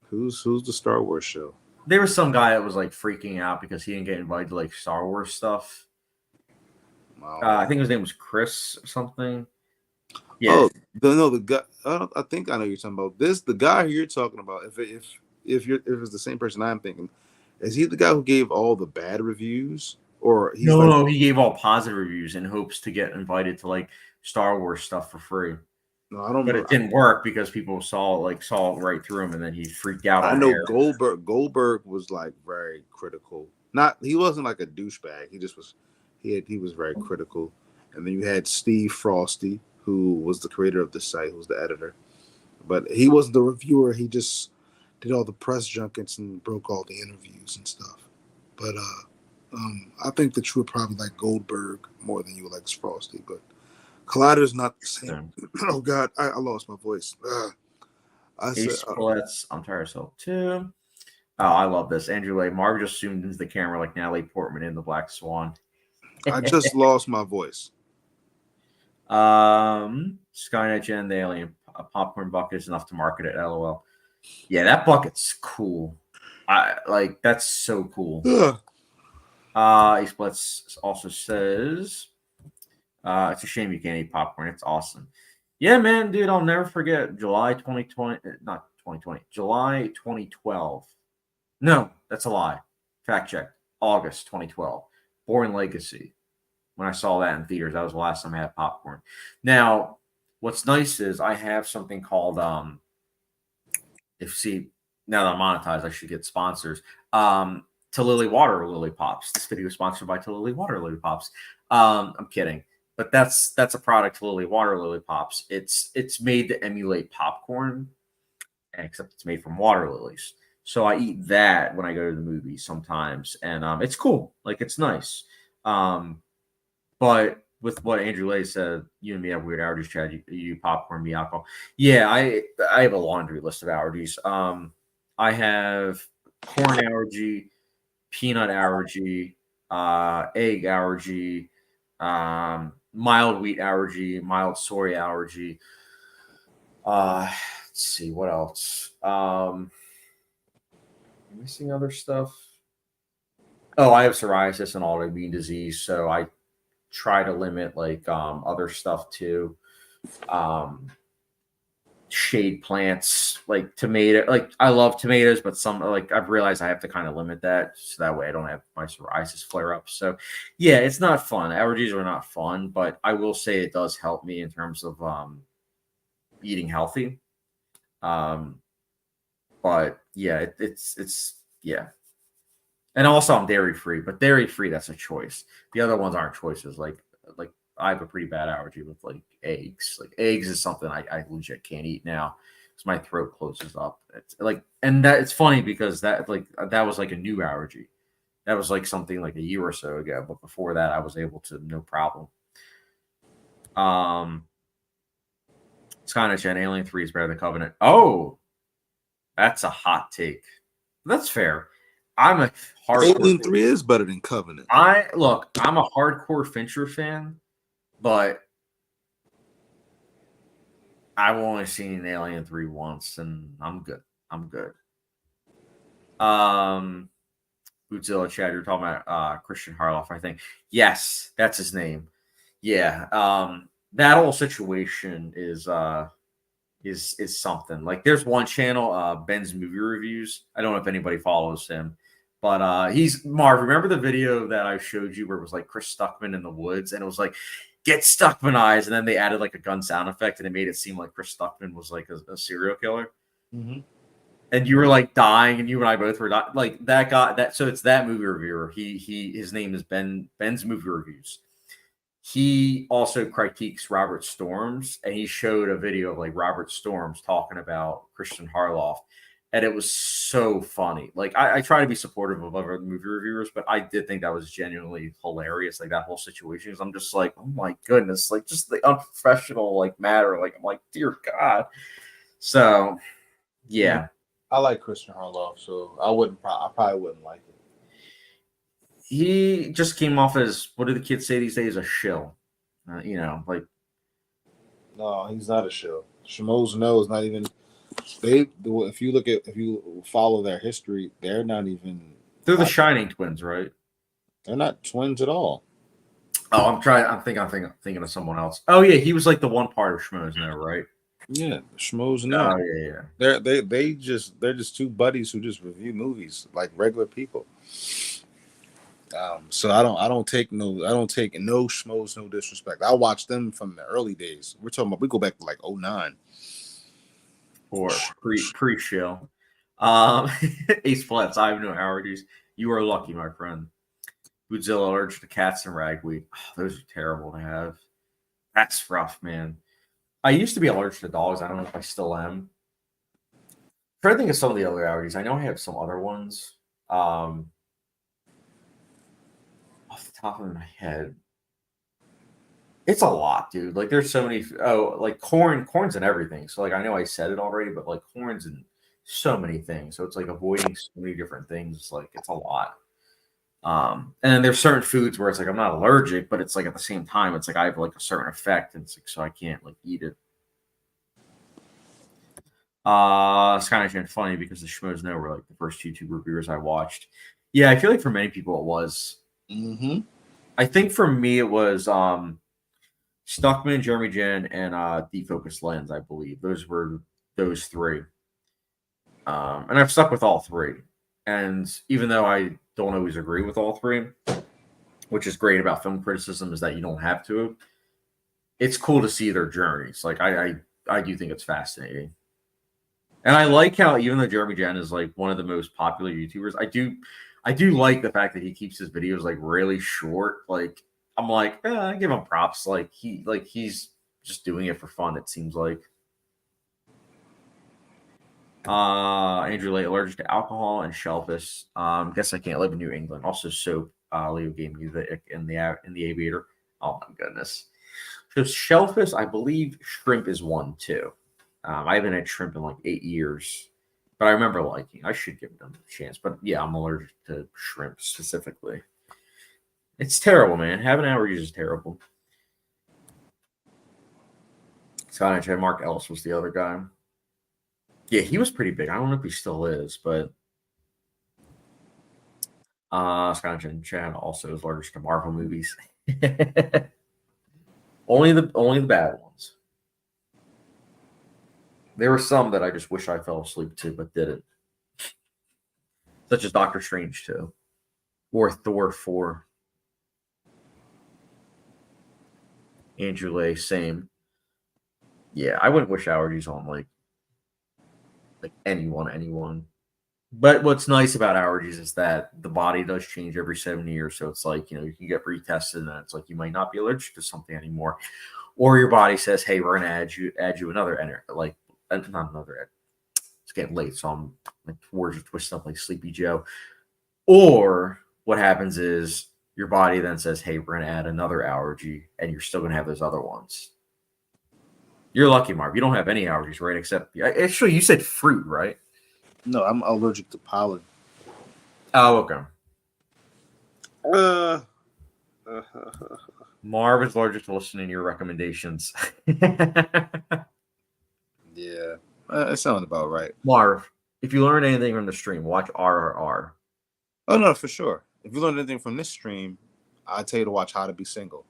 Who's the Star Wars show?
There was some guy that was like freaking out because he didn't get invited to like Star Wars stuff.
Wow.
I think his name was Chris or something. Yeah.
Oh, the guy. I think I know you're talking about. The guy who you're talking about. If it's the same person I'm thinking, is he the guy who gave all the bad reviews, or he's
no, he gave all positive reviews in hopes to get invited to like Star Wars stuff for free.
No, I don't.
But it didn't work because people saw it right through him, and then he freaked out.
I know Goldberg was like very critical. He wasn't like a douchebag. He just was. He was very critical. And then you had Steve Frosty, who was the creator of the site, who was the editor. But he wasn't the reviewer. He just did all the press junkets and broke all the interviews and stuff. But I think that you would probably like Goldberg more than you would like Frosty. But Collider's not the same. Oh God, I lost my voice.
I'm tired of self too. Oh, I love this. Andrew Lay. Marv just zoomed into the camera like Natalie Portman in The Black Swan.
I just lost my voice.
Skynet Gen, the alien. A popcorn bucket is enough to market it. LOL. Yeah, that bucket's cool. That's so cool. He Splits also says, it's a shame you can't eat popcorn. It's awesome. Yeah, man, dude, I'll never forget July 2020, not 2020, July 2012. No, that's a lie. Fact check. August 2012. Born Legacy. When I saw that in theaters, that was the last time I had popcorn. Now, what's nice is I have something called now that I'm monetized, I should get sponsors. Talili Water Lily Pops. This video is sponsored by Talili Water Lily Pops. I'm kidding, but that's a product, Talili Water Lily Pops. It's made to emulate popcorn, except it's made from water lilies. So I eat that when I go to the movies sometimes, and it's cool. Like, it's nice. But with what Andrew Lay said, you and me have weird allergies, Chad. You popcorn, me alcohol. Yeah, I have a laundry list of allergies. I have corn allergy, peanut allergy, egg allergy, mild wheat allergy, mild soy allergy. Let's see what else. Missing other stuff. Oh, I have psoriasis and autoimmune disease, so I try to limit other stuff too. Shade plants, like tomato. Like, I love tomatoes, but some, like, I've realized I have to kind of limit that so that way I don't have my psoriasis flare up. So yeah, it's not fun. Allergies are not fun, but I will say it does help me in terms of eating healthy. But yeah, it's yeah. And also I'm dairy free, but dairy free, that's a choice. The other ones aren't choices. Like I have a pretty bad allergy with like eggs. Like, eggs is something I legit can't eat now because my throat closes up. It's like, and that it's funny because that was like a new allergy. That was like something like a year or so ago. But before that, I was able to, no problem. Skynet Gen, Alien 3 is better than Covenant. Oh, that's a hot take. That's fair. I'm a
Alien
hardcore.
3 is better than Covenant.
I'm a hardcore Fincher fan, but I've only seen Alien 3 once, and I'm good. I'm good. Bootzilla Chad, you're talking about Christian Harloff, I think. Yes, that's his name. Yeah. That whole situation is something. Like there's one channel, Ben's Movie Reviews. I don't know if anybody follows him, but he's Marv. Remember the video that I showed you where it was like Chris Stuckman in the woods, and it was like get Stuckmanized, and then they added like a gun sound effect, and it made it seem like Chris Stuckman was like a serial killer.
Mm-hmm.
And you were like dying, and you and I both were like that guy. That so it's that movie reviewer. His name is Ben's Movie Reviews. He also critiques Robert Storms, and he showed a video of like Robert Storms talking about Christian Harloff, and it was so funny. Like I try to be supportive of other movie reviewers, but I did think that was genuinely hilarious. Like that whole situation, because I'm just like, oh my goodness, like just the unprofessional like matter. Like I'm like, dear God. So yeah.
I like Christian Harloff, so I probably wouldn't like it.
He just came off as, what do the kids say these days, a shill. Like
No, he's not a show. Schmoes No is not even. If you follow their history, they're not even.
they're the Shining twins, right?
They're not twins at all.
Oh, I'm thinking of someone else. Oh yeah, he was like the one part of Schmoes No, right?
Yeah, Schmoes No.
Oh yeah.
They're just two buddies who just review movies like regular people. So I don't take no Schmoes No disrespect. I watched them from the early days. We're talking about, we go back to like 09.
Or pre-shill. Ace Flats, I have no allergies. You are lucky, my friend. Godzilla allergic to cats and ragweed. Oh, those are terrible to have. That's rough, man. I used to be allergic to dogs. I don't know if I still am. I'm trying to think of some of the other allergies. I know I have some other ones. Off the top of my head, it's a lot, dude. Like there's so many. Oh, like corn's and everything. So like I know I said it already, but like corn's and so many things. So it's like avoiding so many different things. It's like it's a lot. And then there's certain foods where it's like I'm not allergic, but it's like at the same time it's like I have like a certain effect, and it's like so I can't like eat it. It's kind of funny because the Schmoes No were like the first YouTube reviewers I watched. Yeah, I feel like for many people it was.
Mm-hmm.
I think for me it was Stuckman, Jeremy Jen, and Defocus Lens, I believe. Those were those three. And I've stuck with all three. And even though I don't always agree with all three, which is great about film criticism, is that you don't have to. It's cool to see their journeys. Like I do think it's fascinating. And I like how even though Jeremy Jen is like one of the most popular YouTubers, I do like the fact that he keeps his videos like really short. Like I'm like, I give him props. Like he's just doing it for fun, it seems like. Andrew Lay, allergic to alcohol and shellfish. Guess I can't live in New England. Also soap. Leo gave me the ick in the aviator. Oh my goodness. So shellfish, I believe shrimp is one too. I haven't had shrimp in like 8 years, but I remember liking. I should give them a chance. But yeah, I'm allergic to shrimp specifically. It's terrible, man. Having allergies is terrible. Scott and Mark Ellis was the other guy. Yeah, he was pretty big. I don't know if he still is, but Scott and Chad also is allergic to Marvel movies. only the bad ones. There were some that I just wish I fell asleep to, but didn't. Such as Doctor Strange 2 or Thor 4. Andrew Lay, same. Yeah, I wouldn't wish allergies on like anyone. But what's nice about allergies is that the body does change every 7 years. So it's like, you can get retested, and it's like you might not be allergic to something anymore. Or your body says, hey, we're gonna add you another not another. It's getting late, so I'm like words are twisted up like Sleepy Joe. Or what happens is your body then says, hey, we're gonna add another allergy, and you're still gonna have those other ones. You're lucky, Marv. You don't have any allergies, right? Except actually, you said fruit, right?
No, I'm allergic to pollen.
Oh, okay.
Uh,
Marv is allergic to listening to your recommendations.
yeah, it sounds about right.
Marv, if you learn anything from the stream, watch RRR.
Oh no, for sure. If you learn anything from this stream, I tell you to watch How to Be Single.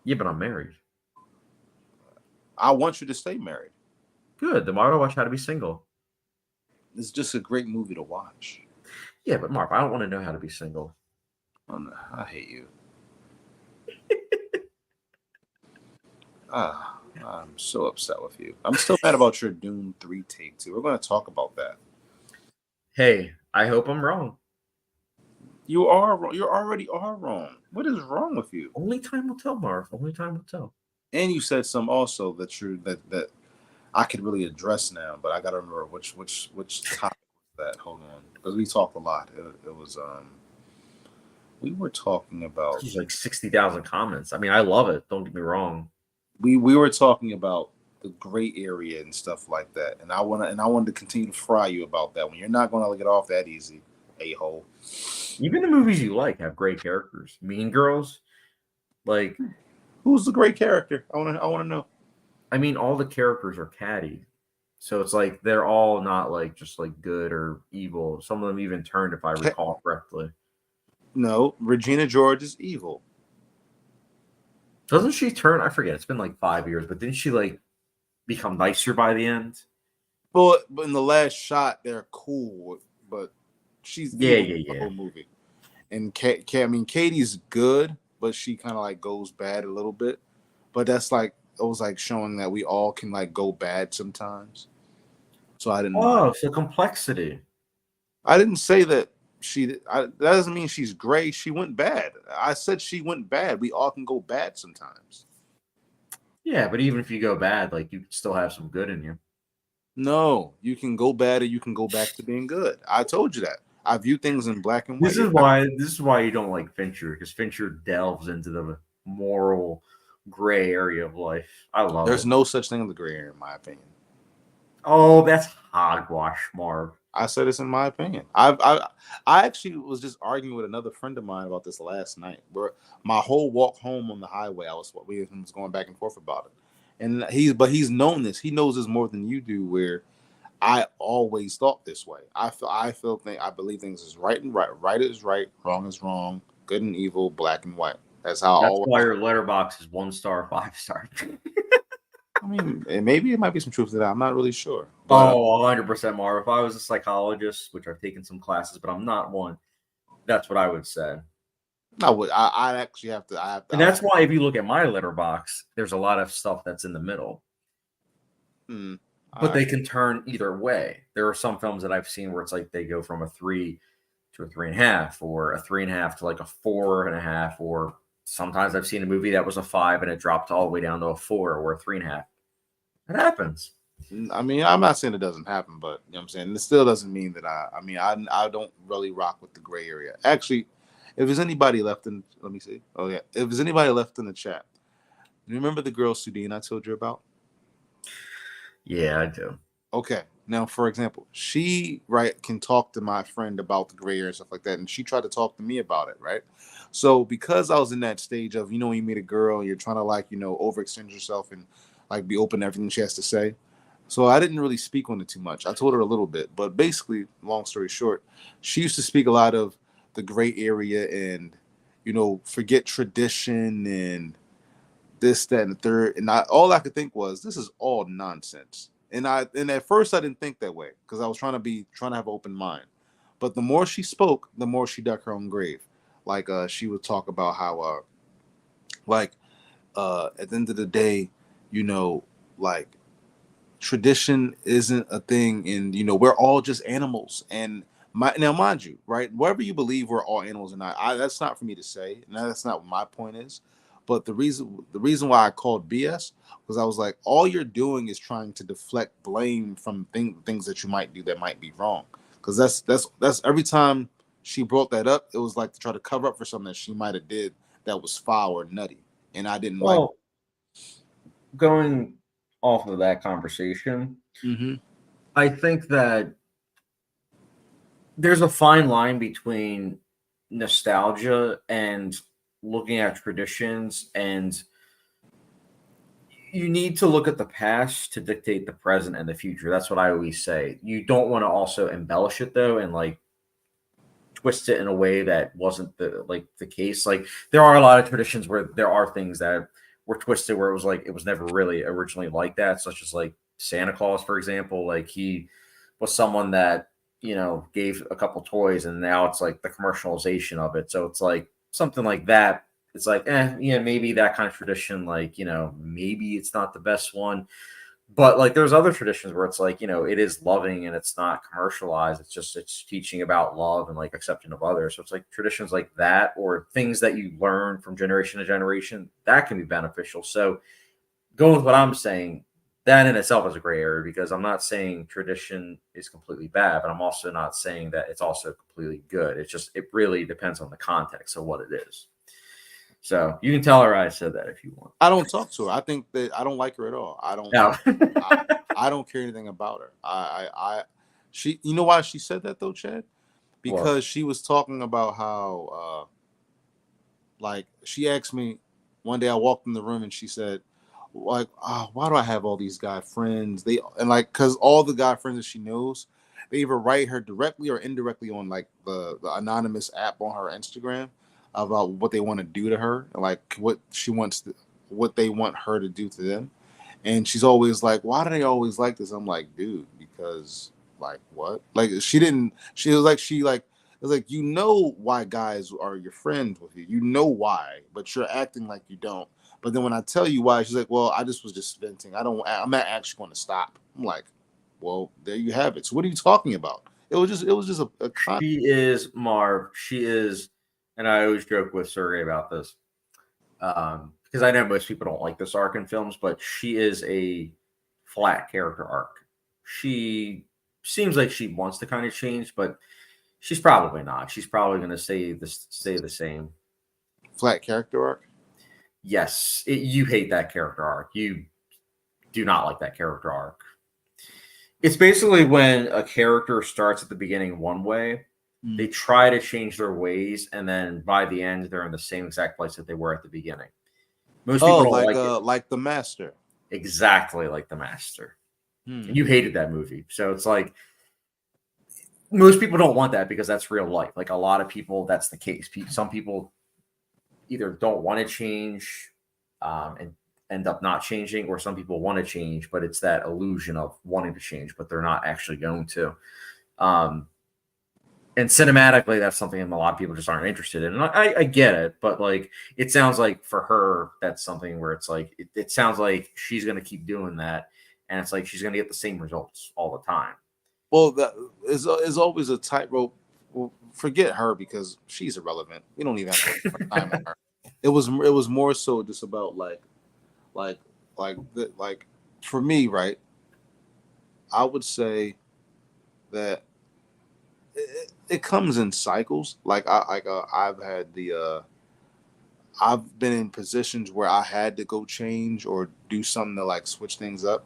Yeah, but I'm married.
I want you to stay married.
Good. Then why would I watch How to Be Single?
It's just a great movie to watch.
Yeah, but Marv, I don't want to know how to be single.
Oh, no, I hate you. I'm so upset with you. I'm still mad about your Dune 3 take too. We're going to talk about that.
Hey, I hope I'm wrong.
You are wrong. You already are wrong. What is wrong with you?
Only time will tell, Marv. Only time will tell.
And you said some also that that I could really address now, but I got to remember which topic was that. Hold on, because we talked a lot. It was we were talking about.
There's like 60,000 comments. I mean, I love it. Don't get me wrong.
We were talking about the gray area and stuff like that, and I wanted to continue to fry you about that. When you're not going to get off that easy, a-hole.
Even the movies you like have great characters. Mean Girls, like,
who's the great character? I want to know.
I mean, all the characters are catty, so it's like they're all not like just like good or evil. Some of them even turned, if I recall correctly.
No, Regina George is evil.
Doesn't she turn? I forget. It's been like 5 years, but didn't she like become nicer by the end?
But in the last shot, they're cool, but she's evil the whole movie. And I mean, Katie's good, but she kind of like goes bad a little bit. But that's like it was like showing that we all can like go bad sometimes. So I didn't.
Oh, so complexity.
I didn't say that that doesn't mean she's gray. She went bad. I said she went bad. We all can go bad sometimes.
Yeah, but even if you go bad, like you still have some good in you.
No, you can go bad or you can go back to being good. I told you that. I view things in black and white.
This is why you don't like Fincher, because Fincher delves into the moral gray area of life. I love
There's
it.
no such thing as the gray area, in my opinion.
Oh, that's hogwash, Marv.
I said it's in my opinion. I actually was just arguing with another friend of mine about this last night. Where my whole walk home on the highway, we was going back and forth about it. And he's known this. He knows this more than you do. Where I always thought this way. I believe things is right and right is right, wrong is wrong, good and evil, black and white. That's
why your Letterboxd is 1 star, 5 star.
I mean, maybe it might be some truth to that. I'm not really sure.
But, 100%, Marv. If I was a psychologist, which I've taken some classes, but I'm not one, that's what I would say.
I actually have to.
And that's why if you look at my Letterboxd, there's a lot of stuff that's in the middle. But they can turn either way. There are some films that I've seen where it's like they go from a 3 to a 3.5, or a 3.5 to like a 4.5, or sometimes I've seen a movie that was a 5 and it dropped all the way down to a 4 or a 3.5. It happens.
I mean, I'm not saying it doesn't happen, but you know what I'm saying? It still doesn't mean that I don't really rock with the gray area. Actually, if there's anybody left in, let me see. Oh yeah. If there's anybody left in the chat, you remember the girl Sudine I told you about?
Yeah, I do.
Okay. Now, for example, she can talk to my friend about the gray area and stuff like that, and she tried to talk to me about it, right? So because I was in that stage of, when you meet a girl and you're trying to overextend yourself and like be open to everything she has to say. So I didn't really speak on it too much. I told her a little bit, but basically, long story short, she used to speak a lot of the gray area and, forget tradition and this, that, and the third. And all I could think was, this is all nonsense. And at first I didn't think that way because I was trying to have an open mind. But the more she spoke, the more she dug her own grave. Like she would talk about how at the end of the day, like tradition isn't a thing, and we're all just animals. And now mind you, right, wherever you believe we're all animals, and that's not for me to say, and that's not what my point is. But the reason why I called BS was I was like, all you're doing is trying to deflect blame from things that you might do that might be wrong, because that's every time she brought that up, it was like to try to cover up for something that she might have did that was foul or nutty, and I didn't like it.
Going off of that conversation, I think that there's a fine line between nostalgia and looking at traditions, and you need to look at the past to dictate the present and the future. That's what I always say. You don't want to also embellish it though, and like twist it in a way that wasn't the case. Like there are a lot of traditions where there are things that were twisted where it was like it was never really originally like that, such as like Santa Claus, for example. Like he was someone that gave a couple toys, and now it's like the commercialization of it. So it's like something like that. It's like, yeah, maybe that kind of tradition, like maybe it's not the best one. But like there's other traditions where it's like it is loving and it's not commercialized. It's teaching about love and like accepting of others. So it's like traditions like that, or things that you learn from generation to generation, that can be beneficial. So going with what I'm saying, that in itself is a gray area, because I'm not saying tradition is completely bad, but I'm also not saying that it's also completely good. It really depends on the context of what it is. So you can tell her I said that if you want.
I don't talk to her. I think that I don't like her at all. I don't.
No.
I don't care anything about her. She. You know why she said that though, Chad? Because she was talking about how, like, she asked me one day. I walked in the room and she said, like, why do I have all these guy friends? Because all the guy friends that she knows, they either write her directly or indirectly on like the anonymous app on her Instagram about what they want to do to her, and like what they want her to do to them. And she's always like, why do they always like this? I'm like, dude, because like what? Like she was like, why guys are your friends with you. You know why, but you're acting like you don't. But then when I tell you why, she's like, well, I just was just venting. I'm not actually going to stop. I'm like, well, there you have it. So what are you talking about? It was just a
She is Marv. She is, and I always joke with Sergey about this, because I know most people don't like this arc in films, but she is a flat character arc. She seems like she wants to kind of change, but she's probably not. She's probably going to stay the same.
Flat character arc?
Yes. You hate that character arc. You do not like that character arc. It's basically when a character starts at the beginning one way, they try to change their ways, and then by the end, they're in the same exact place that they were at the beginning. Most people don't like it.
Like The Master.
Exactly like The Master. And you hated that movie. So it's like, most people don't want that because that's real life. Like a lot of people, that's the case. Some people either don't want to change and end up not changing, or some people want to change, but it's that illusion of wanting to change, but they're not actually going to. And cinematically, that's something that a lot of people just aren't interested in. And I get it, but like, it sounds like for her, that's something where it's like, it sounds like she's going to keep doing that. And it's like, she's going to get the same results all the time.
Well, that is always a tightrope. Well, forget her because she's irrelevant. We don't even have to waste time on her. It was more so just about like for me, right? I would say that it comes in cycles. I've been in positions where I had to go change or do something to like switch things up,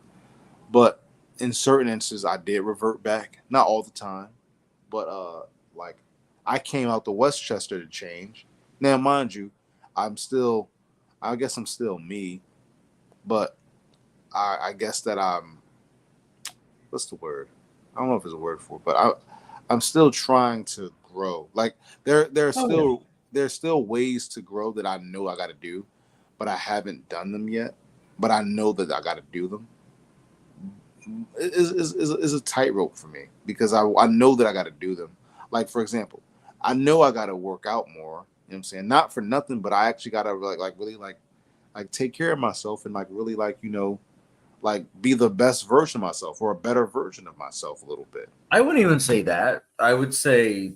but in certain instances I did revert back. Not all the time, but like I came out to Westchester to change. Now, mind you, I guess I'm still me, but I guess that what's the word? I don't know if there's a word for it, but I'm still trying to grow. Like there's still ways to grow that I know I got to do, but I haven't done them yet. But I know that I got to do them. Is a tightrope for me because I know that I got to do them. Like for example, I know I got to work out more. You know what I'm saying? Not for nothing, but I actually got to really take care of myself and like really like be the best version of myself or a better version of myself a little bit.
I wouldn't even say that. I would say,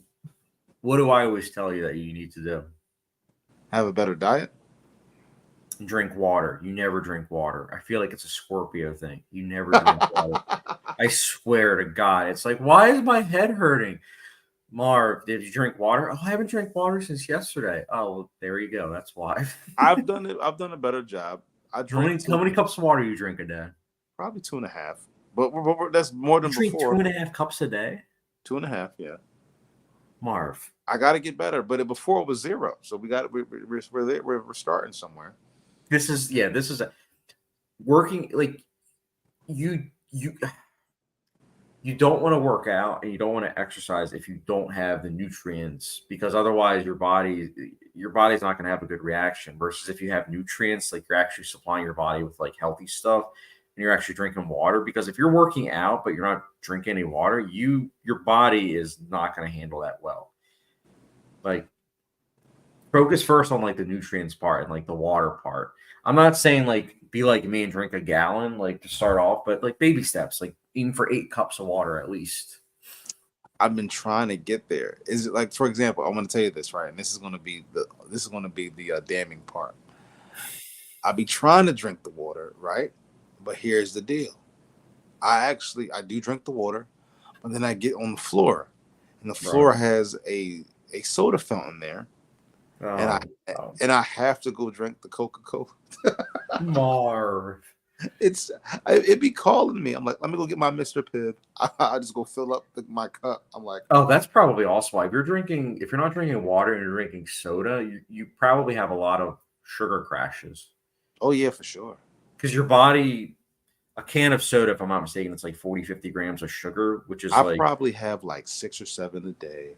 what do I always tell you that you need to do?
Have a better diet?
Drink water. You never drink water. I feel like it's a Scorpio thing. You never drink water. I swear to God. It's like, why is my head hurting? Marv, did you drink water? Oh, I haven't drank water since yesterday. Oh, well, there you go. That's why.
I've done a better job.
How many cups of water you drink a day?
Probably 2.5. But that's more than
you drink
before.
2.5 cups a day?
2.5, yeah.
Marv.
I got to get better, but before it was 0. So we're starting somewhere.
This is working like you don't want to work out and you don't want to exercise if you don't have the nutrients, because otherwise your body's not going to have a good reaction. Versus if you have nutrients, like you're actually supplying your body with like healthy stuff and you're actually drinking water. Because if you're working out but you're not drinking any water, your body is not going to handle that well. Like, focus first on like the nutrients part and like the water part. I'm not saying like be like me and drink a gallon like to start off, but like baby steps, like aim for 8 cups of water at least.
I've been trying to get there. Is it like, for example, I'm going to tell you this, right? And this is going to be the damning part. I be trying to drink the water, right? But here's the deal. I do drink the water, but then I get on the floor, and the floor has a soda fountain there. And I have to go drink the Coca-Cola.
Marv.
It be calling me. I'm like, let me go get my Mr. Pibb. I just go fill up my cup. I'm like,
oh, that's probably also why if you're not drinking water and you're drinking soda, you probably have a lot of sugar crashes.
Oh yeah, for sure.
Because your body, a can of soda, if I'm not mistaken, it's like 40-50 grams of sugar, which is
I probably have like 6 or 7 a day.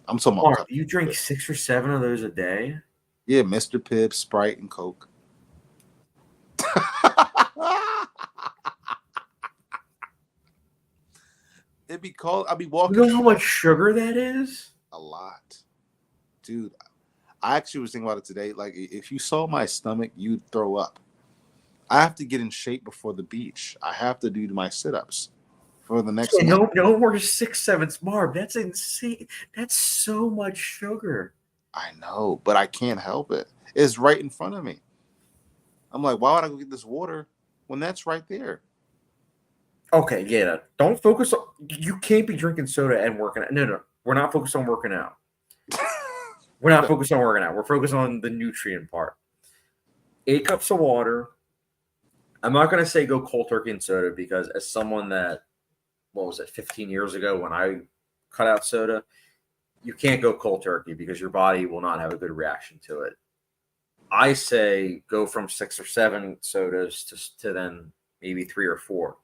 I'm talking about.
Marv, you drink 6 or 7 of those a day?
Yeah, Mr. Pibb, Sprite, and Coke. I'll be walking.
You know how much sugar that is?
A lot. Dude, I actually was thinking about it today. Like, if you saw my stomach, you'd throw up. I have to get in shape before the beach. I have to do my sit-ups for the next month.
No more 6-7s, Marv. That's insane. That's so much sugar.
I know, but I can't help it. It's right in front of me. I'm like, why would I go get this water when that's right there?
Okay, yeah. Don't focus on. You can't be drinking soda and working out. No. We're not focused on working out. We're not focused on working out. We're focused on the nutrient part. 8 cups of water. I'm not going to say go cold turkey and soda because as someone that, 15 years ago when I cut out soda, you can't go cold turkey because your body will not have a good reaction to it. I say go from 6 or 7 sodas to then maybe 3 or 4.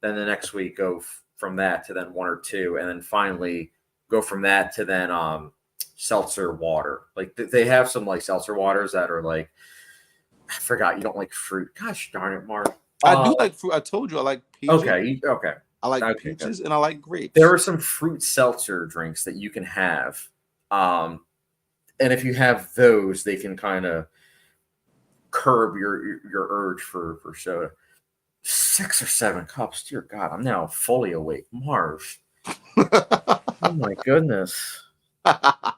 Then the next week go from that to then 1 or 2, and then finally go from that to then seltzer water. Like they have some like seltzer waters that are like, I forgot you don't like fruit. Gosh darn it, Mark.
I do like fruit. I told you I like peaches.
Okay.
I like peaches and I like grapes.
There are some fruit seltzer drinks that you can have. And if you have those, they can kind of curb your urge for soda. 6 or 7 cups. Dear God, I'm now fully awake. Marv. Oh my goodness. How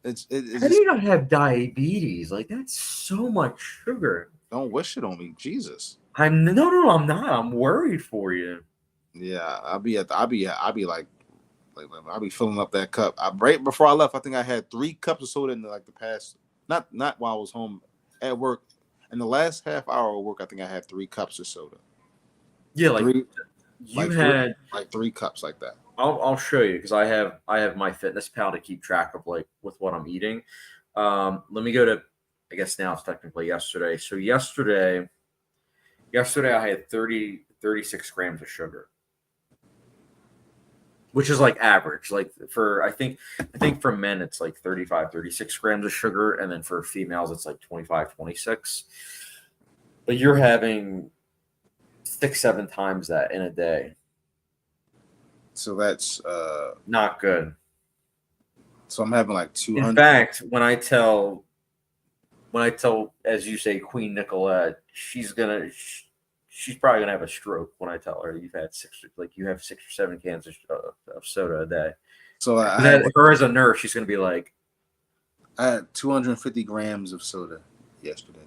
do you not have diabetes? Like that's so much sugar.
Don't wish it on me, Jesus.
I'm not. I'm worried for you.
Yeah, I'll be filling up that cup. Right before I left, I think I had 3 cups of soda in the past. Not while I was home at work. In the last half hour of work, I think I had 3 cups of soda.
Yeah,
had 3 cups like that.
I'll show you because I have my fitness pal to keep track of like with what I'm eating. Let me go to, I guess now it's technically yesterday. So yesterday I had 36 grams of sugar, which is like average. Like I think for men it's like 35, 36 grams of sugar, and then for females it's like 25, 26. But you're having 6-7 times that in a day.
So that's
not good.
So I'm having like 200.
In fact, when I tell, as you say, Queen Nicolette, she's probably gonna have a stroke when I tell her you have 6 or 7 cans of soda a day.
So
her as a nurse, she's gonna be like,
I had 250 grams of soda yesterday.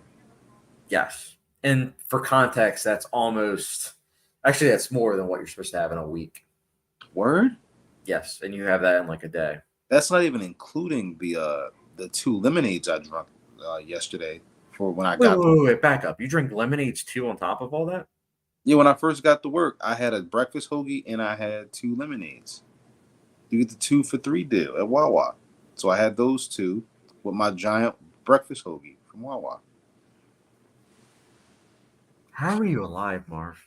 Yes, and for context, that's that's more than what you're supposed to have in a week.
Word?
Yes, and you have that in like a day.
That's not even including the 2 lemonades I drank yesterday for when I got.
Wait, back up. You drink lemonades too on top of all that?
Yeah, when I first got to work, I had a breakfast hoagie and I had 2 lemonades. You get the 2 for $3 deal at Wawa. So I had those two with my giant breakfast hoagie from Wawa.
How are you alive, Marv?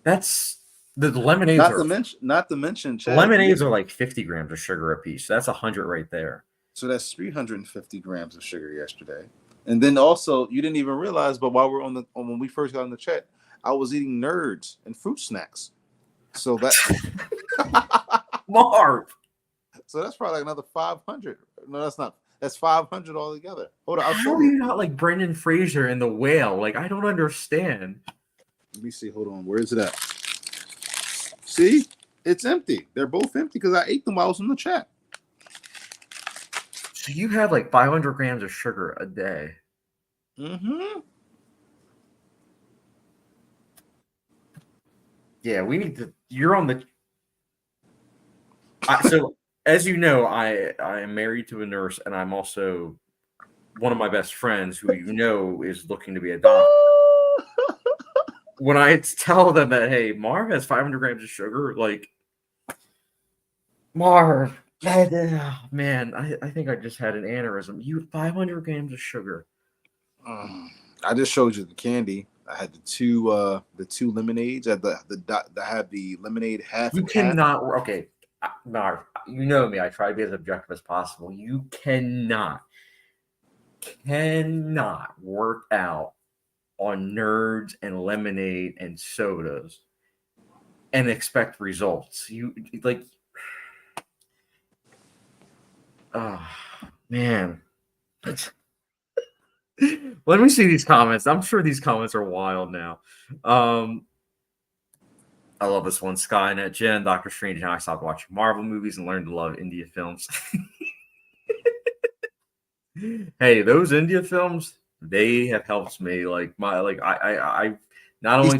That's the lemonades
Not to mention, Chad,
lemonades are like 50 grams of sugar a piece. That's 100 right there.
So that's 350 grams of sugar yesterday. And then also, you didn't even realize, but while we're when we first got on the chat, I was eating Nerds and fruit snacks. So that
Marv.
So that's probably like another 500. No, that's not. That's 500 altogether. Hold on, I'll
How
show
are
you.
you not like Brendan Fraser in The Whale? Like, I don't understand.
Let me see. Hold on. Where is it at? See, it's empty. They're both empty because I ate them while I was in the chat.
So you have like 500 grams of sugar a day.
Mm-hmm.
Yeah, we need to. You're on the. So, as you know, I am married to a nurse, and I'm also one of my best friends who you know is looking to be a doctor. When I tell them that, hey, Marv has 500 grams of sugar, like, Marv, man, I think I just had an aneurysm. You have 500 grams of sugar.
I just showed you the candy. I had the two lemonades. I had the lemonade half.
You cannot. Okay, Marv, you know me. I try to be as objective as possible. You cannot work out on Nerds and lemonade and sodas and expect results. You like, oh man. Let me see these comments. I'm sure these comments are wild now. I love this one. Skynet, Jen, Doctor Strange, and I stopped watching Marvel movies and learned to love India films. Hey, those India films, they have helped me. Like I not only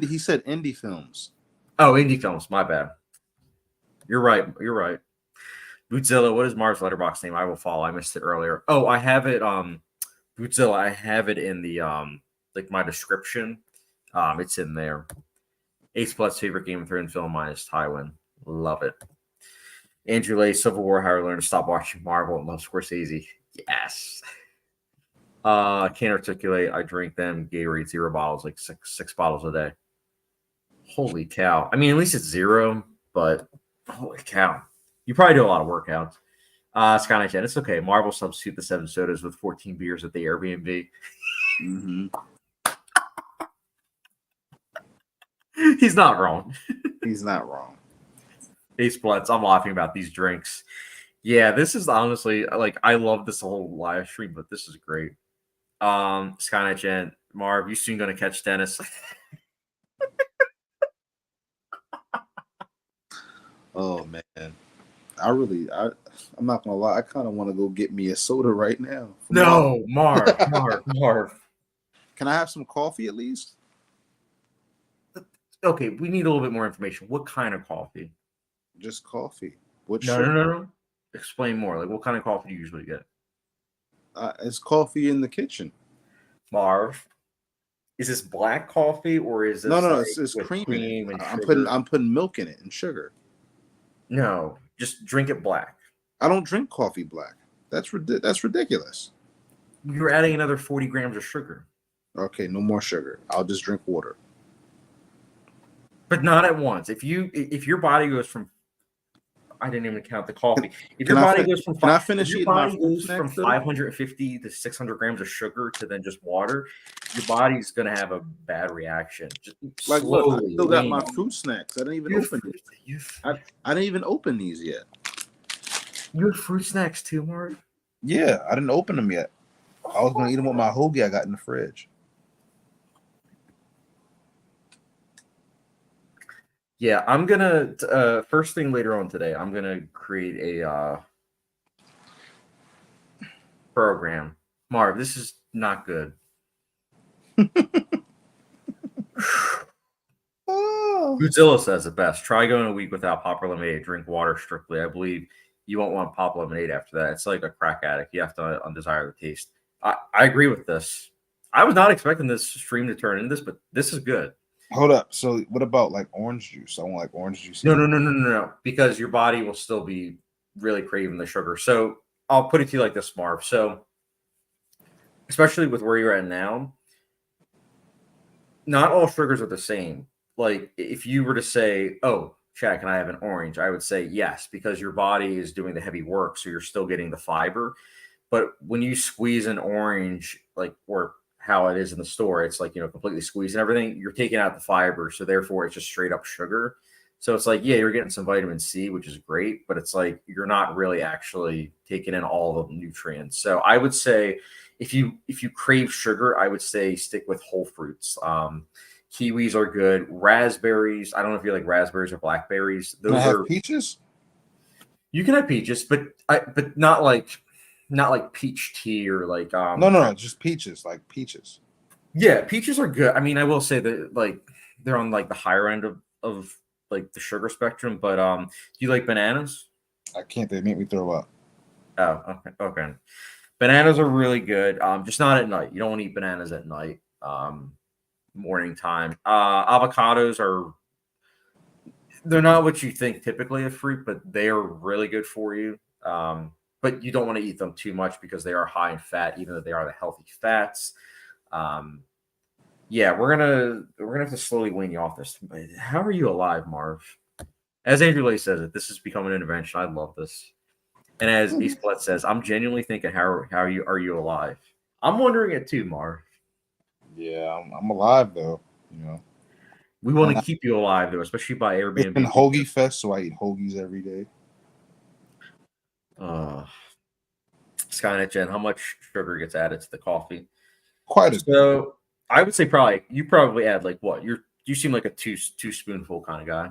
he said indie films.
Oh, indie films. My bad. You're right. Bootzilla, what is Marv's Letterboxd name? I will follow. I missed it earlier. Oh, I have it. Bootzilla, I have it in the like my description. It's in there. Ace Plus favorite Game of Thrones film minus Tywin. Love it. Andrew Lay, Civil War, how I learned to stop watching Marvel and love Scorsese. Yes. Can't articulate. I drink them Gatorade 0 bottles, like six bottles a day. Holy cow. I mean, at least it's 0, but holy cow. You probably do a lot of workouts. Skynet Jen, it's okay. Marvel substitute the 7 sodas with 14 beers at the Airbnb.
Mm-hmm.
He's not wrong.
He's not wrong.
Ace Blitz, I'm laughing about these drinks. Yeah, this is honestly, like, I love this whole live stream, but this is great. Skynet Jen, Marv, you soon gonna catch Dennis?
Oh man, I'm not gonna lie. I kind of want to go get me a soda right now.
No, Marv. Can
I have some coffee at least?
Okay, we need a little bit more information. What kind of coffee?
Just coffee. What?
No. Explain more. Like, what kind of coffee do you usually get?
It's coffee in the kitchen.
Marv, is this black coffee or is this
no? It's cream in it. I'm putting milk in it and sugar.
No, just drink it black.
I don't drink coffee black. That's ridiculous.
You're adding another 40 grams of sugar.
Okay, no more sugar. I'll just drink water.
But not at once. If your body goes from, I didn't even count the coffee. If your body goes from,
can I finish
your
eating
body
my
goes from 550 to 600 grams of sugar to then just water, your body's gonna have a bad reaction. Just
like,
slowly.
Look, I still got my fruit snacks. I didn't even open these. I didn't even open these yet.
You have fruit snacks too, Mark?
Yeah, I didn't open them yet. I was gonna eat them with my hoagie I got in the fridge.
Yeah, I'm gonna first thing later on today, I'm gonna create a program. Marv, this is not good. Godzilla says it best. Try going a week without pop or lemonade. Drink water strictly. I believe you won't want pop lemonade after that. It's like a crack addict. You have to undesire the taste. I agree with this. I was not expecting this stream to turn into this, but this is good.
Hold up. So what about like orange juice? I want like orange juice.
No, because your body will still be really craving the sugar. So I'll put it to you like this, Marv. So especially with where you're at now, not all sugars are the same. Like if you were to say, "Oh, Chad, can I have an orange?" I would say yes, because your body is doing the heavy work, so you're still getting the fiber. But when you squeeze an orange, like or how it is in the store, it's like completely squeezed and everything. You're taking out the fiber, so therefore it's just straight up sugar. So it's like, yeah, you're getting some vitamin C, which is great, but it's like you're not really actually taking in all the nutrients. So I would say if you crave sugar, I would say stick with whole fruits. Kiwis are good. Raspberries. I don't know if you like raspberries or blackberries.
Can I
Those
have
are
peaches?
you can have peaches, but not like peach tea or like
No, just peaches, like peaches.
yeah, peaches are good. I mean, I will say that like they're on like the higher end of like the sugar spectrum, but do you like bananas?
I can't. They make me throw up.
Oh, okay. Bananas are really good. Just not at night. You don't want to eat bananas at night. Morning time. Avocados they're not what you think typically of fruit, but they are really good for you. But you don't want to eat them too much because they are high in fat, even though they are the healthy fats. Um, yeah, we're gonna have to slowly wean you off this. How are you alive, Marv? As Andrew Lay says it, this is becoming an intervention. I love this. And as Ace Blood says, I'm genuinely thinking, how are you alive? I'm wondering it too, Marv.
Yeah, I'm alive though. You know,
We want
and
to keep you alive though, especially by
it's been
Airbnb.
hoagie fest, so I eat hoagies every day.
Uh, Skynet Gen, how much sugar gets added to the coffee?
Quite a bit.
So I would say you probably add like what you seem like a two spoonful kind of guy.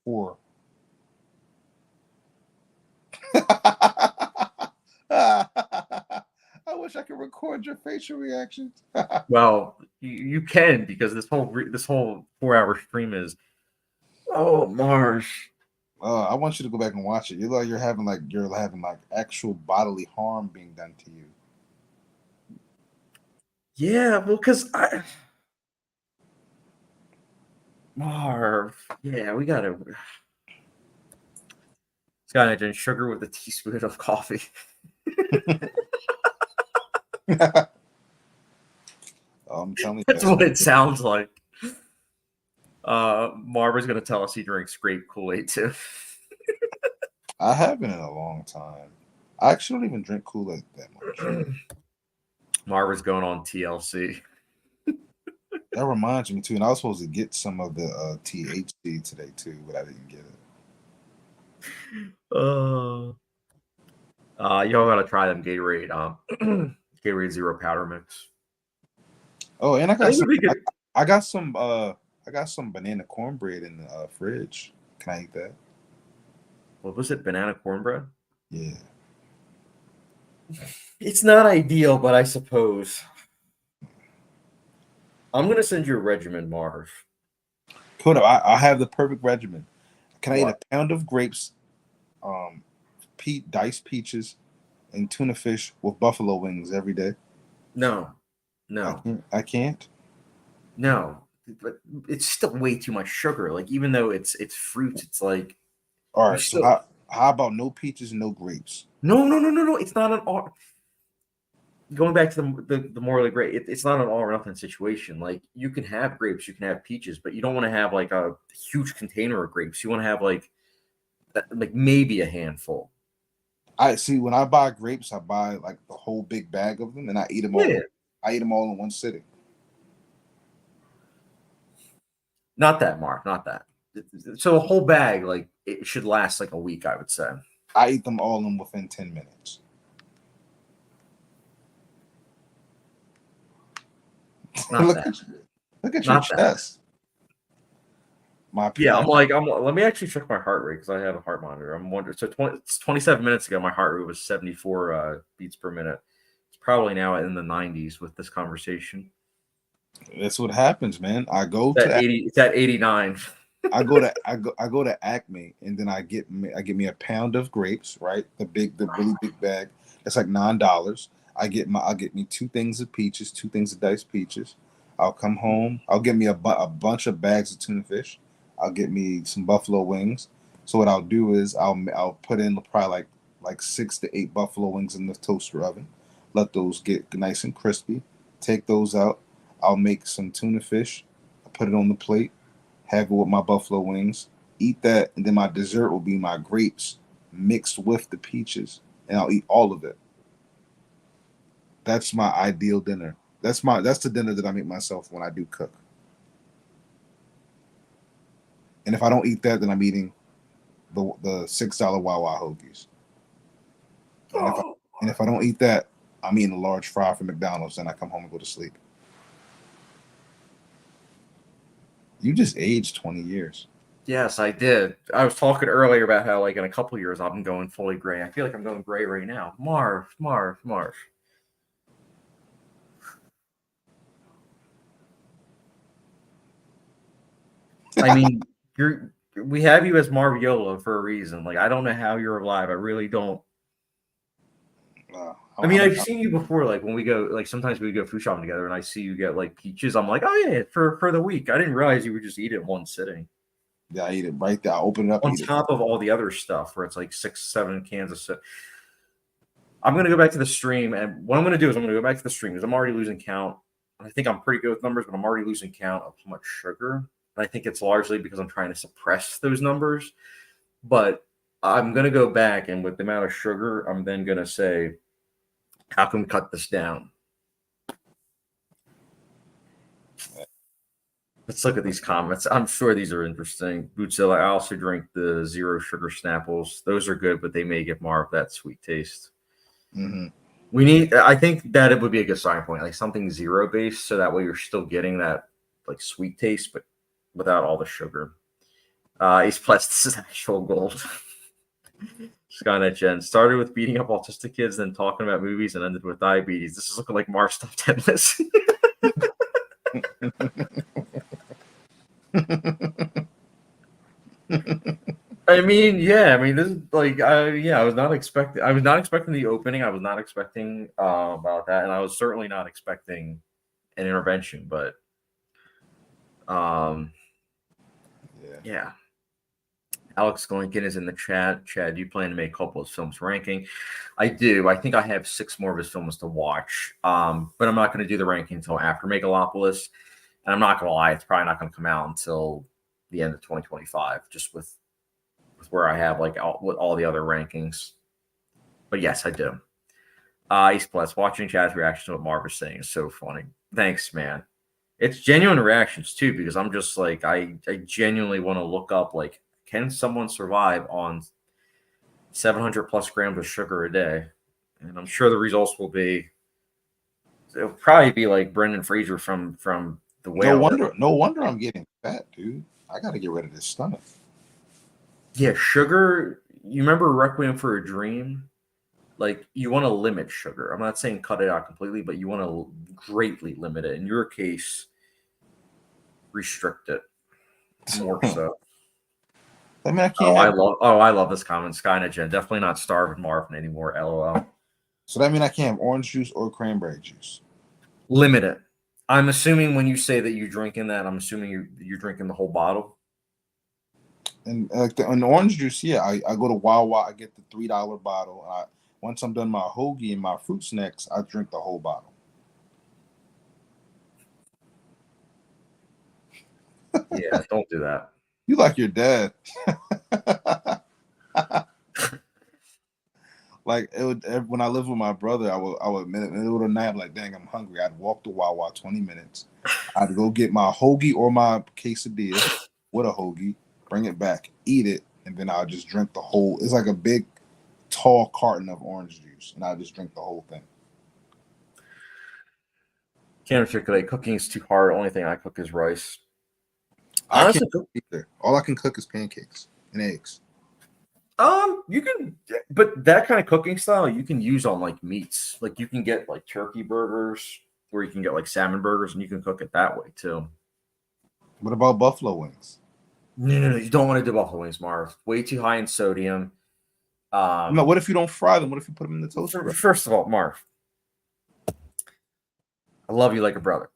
4. I wish I could record your facial reactions.
Well, you can because this whole 4 hour stream is Marsh.
I want you to go back and watch it. You're having actual bodily harm being done to you.
Yeah, well, because Marv. Yeah, we gotta. Skynet Gen, sugar with a teaspoon of coffee.
I'm telling you,
That's what it sounds like. Marva's gonna tell us he drinks grape Kool-Aid too.
I haven't in a long time. I actually don't even drink Kool-Aid that much.
Marva's going on TLC.
That reminds me too, and I was supposed to get some of the THC today too, but I didn't get it.
Y'all gotta try them Gatorade. Gatorade Zero Powder Mix.
Oh, and I got
think
some.
it'd be good.
I got some. I got some banana cornbread in the fridge. Can I eat that?
What was it? Banana cornbread?
Yeah.
It's not ideal, but I suppose. I'm gonna send you a regimen, Marv.
Hold up. I have the perfect regimen. Can I eat a
What?
pound of grapes, diced peaches, and tuna fish with buffalo wings every day?
No,
I
no,
can't. I can't.
no. But it's still way too much sugar. Like even though it's fruit, it's like
All
you
right. So
still
how about no peaches and no grapes?
no. It's not an all. Going back to the morally great, it's not an all or nothing situation. Like you can have grapes, you can have peaches, but you don't want to have like a huge container of grapes. You want to have like maybe a handful.
I see. When I buy grapes, I buy like the whole big bag of them, and I eat them all.
Yeah,
I eat them all in one sitting.
not that, Mark, not that. So a whole bag, like it should last like a week, I would say.
I eat them all in within 10 minutes.
Not
look
that.
at you. Look at your
Not that.
chest. My
Yeah,
peanut.
let me actually check my heart rate because I have a heart monitor. I'm wondering. So 27 minutes ago, my heart rate was 74 beats per minute. It's probably now in the 90s with this conversation.
That's what happens, man. I go
It's at
to
80. It's at 89.
I go to Acme, and then I get me a pound of grapes, right? The really big bag. That's like $9. I'll get me 2 things of peaches, 2 things of diced peaches. I'll come home. I'll get me a bunch of bags of tuna fish. I'll get me some buffalo wings. So what I'll do is I'll put in probably like 6 to 8 buffalo wings in the toaster oven. Let those get nice and crispy. Take those out. I'll make some tuna fish. I'll put it on the plate. Have it with my buffalo wings. Eat that, and then my dessert will be my grapes mixed with the peaches, and I'll eat all of it. That's my ideal dinner. That's the dinner that I make myself when I do cook. And if I don't eat that, then I'm eating the $6 Wawa hoagies. And if I don't eat that, I'm eating a large fry from McDonald's, and I come home and go to sleep. You just aged 20 years.
Yes, I did. I was talking earlier about how, like, in a couple years, I'm going fully gray. I feel like I'm going gray right now. Marv. I mean, we have you as Marv Yola for a reason. Like, I don't know how you're alive. I really don't. I mean, I've seen you before. Like when we go, like sometimes we go food shopping together, and I see you get like peaches. I'm like, oh yeah, for the week. I didn't realize you would just eat it in one sitting.
Yeah, I eat it right there. I open it up
on top of all the other stuff, where it's like 6-7 cans of soda. I'm gonna go back to the stream, and what I'm gonna do is I'm gonna go back to the stream because I'm already losing count. I think I'm pretty good with numbers, but I'm already losing count of how much sugar. And I think it's largely because I'm trying to suppress those numbers. But I'm gonna go back, and with the amount of sugar, I'm then gonna say, how can we cut this down? Let's look at these comments. I'm sure these are interesting. Bootzilla, I also drink the 0 sugar Snapples. Those are good, but they may give Marv that sweet taste.
Mm-hmm.
I think that it would be a good starting point, like something 0 based, so that way you're still getting that like sweet taste, but without all the sugar. Ace Plus, this is actual gold. Skynet Jen started with beating up autistic kids, then talking about movies, and ended with diabetes. This is looking like Marv's top 10 list. I mean, yeah. I mean, this is like, I was not expecting the opening. I was not expecting about that, and I was certainly not expecting an intervention. But, yeah. Alex Lincoln is in the chat. Chad, you plan to make a couple of films ranking? I do. I think I have 6 more of his films to watch. But I'm not going to do the ranking until after Megalopolis. And I'm not going to lie, it's probably not going to come out until the end of 2025, just with where I have like all the other rankings. But yes, I do. Ace Plus, watching Chad's reaction to what Marv is saying is so funny. Thanks, man. It's genuine reactions too, because I'm just like, I genuinely want to look up like, can someone survive on 700 plus grams of sugar a day? And I'm sure the results will be, it'll probably be like Brendan Fraser from the Whale.
No wonder I'm getting fat, dude. I got to get rid of this stomach.
Yeah, sugar. You remember Requiem for a Dream? Like, you want to limit sugar. I'm not saying cut it out completely, but you want to greatly limit it. In your case, restrict it more so.
I mean, I can't.
I love this comment. Skynet Jen, definitely not starving Marvin anymore. LOL.
So that means I can't have orange juice or cranberry juice.
Limit it. I'm assuming when you say that you're drinking that, I'm assuming you're drinking the whole bottle.
And like the orange juice, yeah, I go to Wawa, I get the $3 bottle. Once I'm done my hoagie and my fruit snacks, I drink the whole bottle.
Yeah, don't do that.
You like your dad. Like when I lived with my brother, I would middle of the night, I'm like, dang, I'm hungry. I'd walk to Wawa 20 minutes. I'd go get my hoagie or my quesadilla with a hoagie, bring it back, eat it, and then I'll just drink the whole. It's like a big, tall carton of orange juice, and I just drink the whole thing.
Can't articulate. Cooking is too hard. Only thing I cook is rice.
I can't cook either. All I can cook is pancakes and eggs.
You can, but that kind of cooking style you can use on like meats. Like you can get like turkey burgers, or you can get like salmon burgers, and you can cook it that way too.
What about buffalo wings?
No, you don't want to do buffalo wings, Marv. Way too high in sodium.
No, what if you don't fry them? What if you put them in the toaster?
First of all, Marv, I love you like a brother.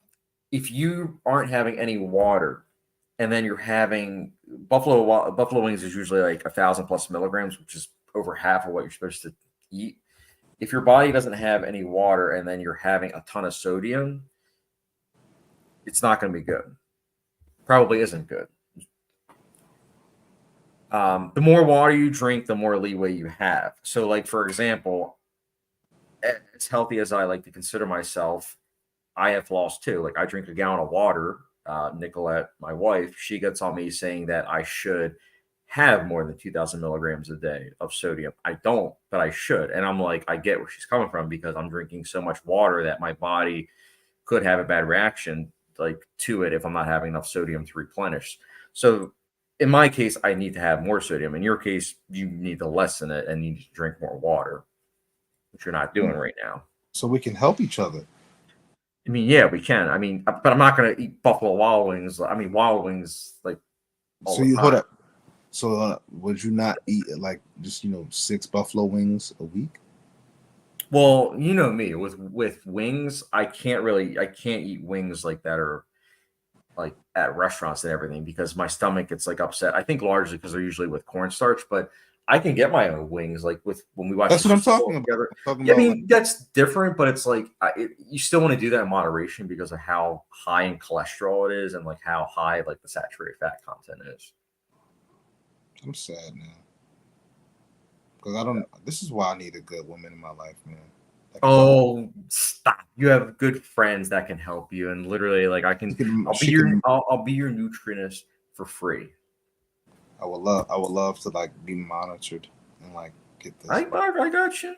if you aren't having any water, and then you're having buffalo wings is usually like 1,000+ milligrams, which is over half of what you're supposed to eat. If your body doesn't have any water and then you're having a ton of sodium, it's not going to be good. Probably isn't good. The more water you drink, the more leeway you have. So, like, for example, as healthy as I like to consider myself, I have flaws too. Like, I drink a gallon of water. Nicolette, my wife, she gets on me saying that I should have more than 2,000 milligrams a day of sodium. I don't, but I should. And I'm like, I get where she's coming from because I'm drinking so much water that my body could have a bad reaction like to it if I'm not having enough sodium to replenish. So in my case, I need to have more sodium. In your case, you need to lessen it and need to drink more water, which you're not doing right now.
So we can help each other.
I mean, yeah, we can. I mean, but I'm not going to eat Buffalo Wild Wings. I mean, Wild Wings, like, all
So
the
you
time.
hold up. So would you not eat like just 6 buffalo wings a week?
Well, you know me with wings, I can't eat wings like that or like at restaurants and everything because my stomach gets like upset. I think largely because they're usually with cornstarch, but I can get my own wings like when we watch.
That's
the
what I'm
Super Bowl
talking about.
together.
I'm talking
Yeah, I
about,
mean, that's different, but it's like you still want to do that in moderation because of how high in cholesterol it is and like how high like the saturated fat content is.
I'm sad now because I don't. This is why I need a good woman in my life, man. Like,
Oh, stop! You have good friends that can help you, and literally, like I'll be your nutritionist for free.
I would love to like be monitored and like get this.
I got you.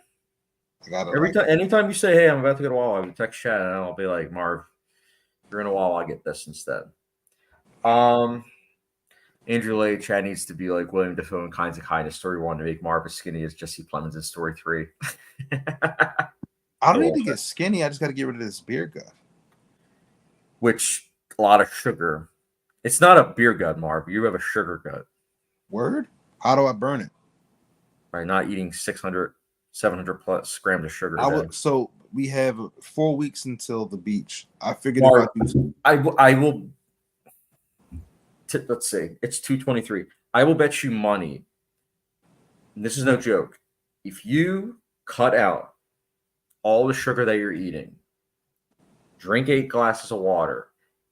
I gotta
Anytime you say, "Hey, I'm about to go to Wawa," I would text Chad, and I'll be like, "Marv, you're in a Wawa. I'll get this instead." Andrew Lay, Chad needs to be like William Dafoe in Kinds of Kindness. Story 1 to make Marv as skinny as Jesse Plemons in Story 3.
I don't need to get skinny. I just got to get rid of this beer gut.
Which a lot of sugar. It's not a beer gut, Marv. You have a sugar gut.
Word? How do I burn it?
By not eating 600, 700+ grams of sugar.
So we have 4 weeks until the beach. I figured
Marv,
I
will. Let's see. It's 2:23. I will bet you money. And this is no joke. If you cut out all the sugar that you're eating, drink 8 glasses of water,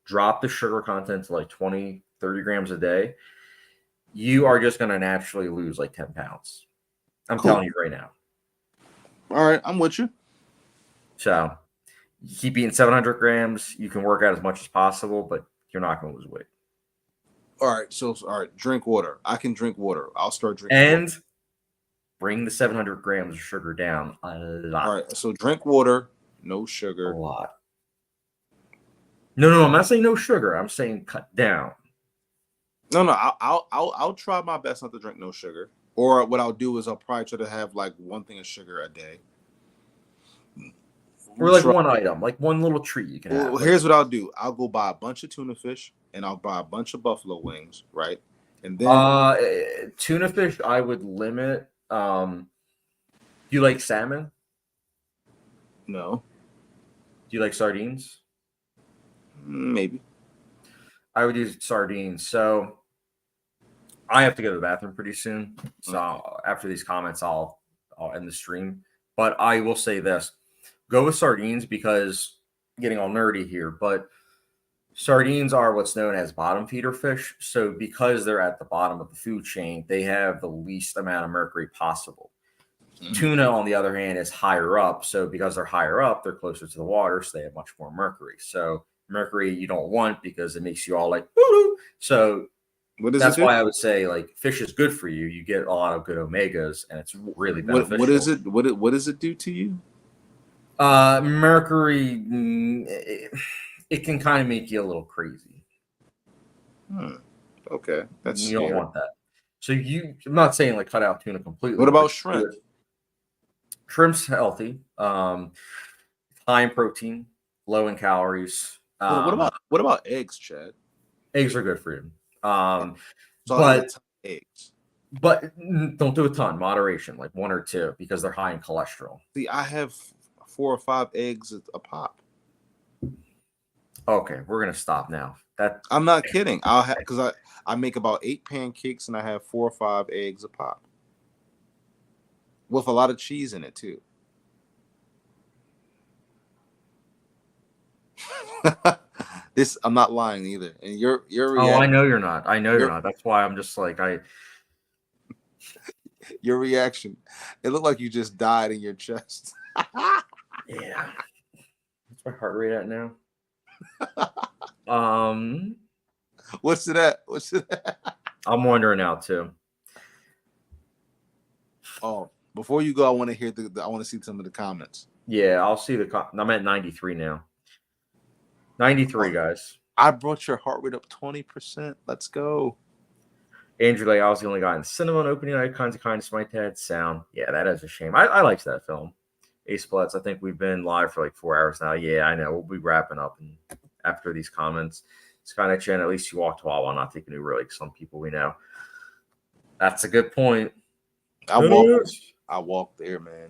drop the sugar content to like 20, 30 grams a day, you are just going to naturally lose like 10 pounds. I'm telling you right now.
All right, I'm with you.
So you keep eating 700 grams. You can work out as much as possible, but you're not going to lose weight.
All right, drink water. I can drink water. I'll start drinking
and
water.
Bring the 700 grams of sugar down a lot.
All right, so drink water, no sugar.
A lot. No, I'm not saying no sugar. I'm saying cut down.
No, I'll try my best not to drink no sugar. Or what I'll do is I'll probably try to have like one thing of sugar a day.
Or like one item, like one little treat you can have.
Well, here's what I'll do. I'll go buy a bunch of tuna fish and I'll buy a bunch of buffalo wings, right? And then
tuna fish I would limit. Do you like salmon?
No.
Do you like sardines?
Maybe.
I would use sardines. So I have to go to the bathroom pretty soon. So after these comments, I'll end the stream. But I will say this. Go with sardines because getting all nerdy here, but sardines are what's known as bottom feeder fish. So because they're at the bottom of the food chain, they have the least amount of mercury possible. Tuna, on the other hand, is higher up. So because they're higher up, they're closer to the water, so they have much more mercury. So mercury you don't want because it makes you all like, woo-hoo. So that's why I would say like fish is good for you. You get a lot of good omegas, and it's really beneficial.
What is it? What does it do to you?
Mercury, it can kind of make you a little crazy.
Okay,
you don't want that. So I'm not saying like cut out tuna completely.
What about shrimp?
Shrimp's healthy, high in protein, low in calories.
What about eggs, Chad?
Eggs are good for you.
But eggs.
But don't do a ton. Moderation, like 1 or 2, because they're high in cholesterol.
See, I have 4 or 5 eggs a pop.
Okay, we're gonna stop now. That
I'm not kidding. I'll have because I make about 8 pancakes and I have 4 or 5 eggs a pop with a lot of cheese in it too. This I'm not lying either. And your
Oh, I
reaction,
know you're not. I know you're
your
not. That's why I'm just like
your reaction. It looked like you just died in your chest.
yeah. What's my heart rate at now?
What's it at? What's it at?
I'm wondering now too.
Oh, before you go, I want to hear I want to see some of the comments.
Yeah, I'll see I'm at 93 now. 93, guys.
I brought your heart rate up 20%. Let's go.
Andrew Lay, I was the only guy in the cinema on opening night. Kinds of kindness, my dad. Sound. Yeah, that is a shame. I liked that film. Ace Splits. I think we've been live for like 4 hours now. Yeah, I know. We'll be wrapping up and after these comments. Skynet Chen, at least you walked a while not taking Uber like some people we know. That's a good point.
I walked there, man.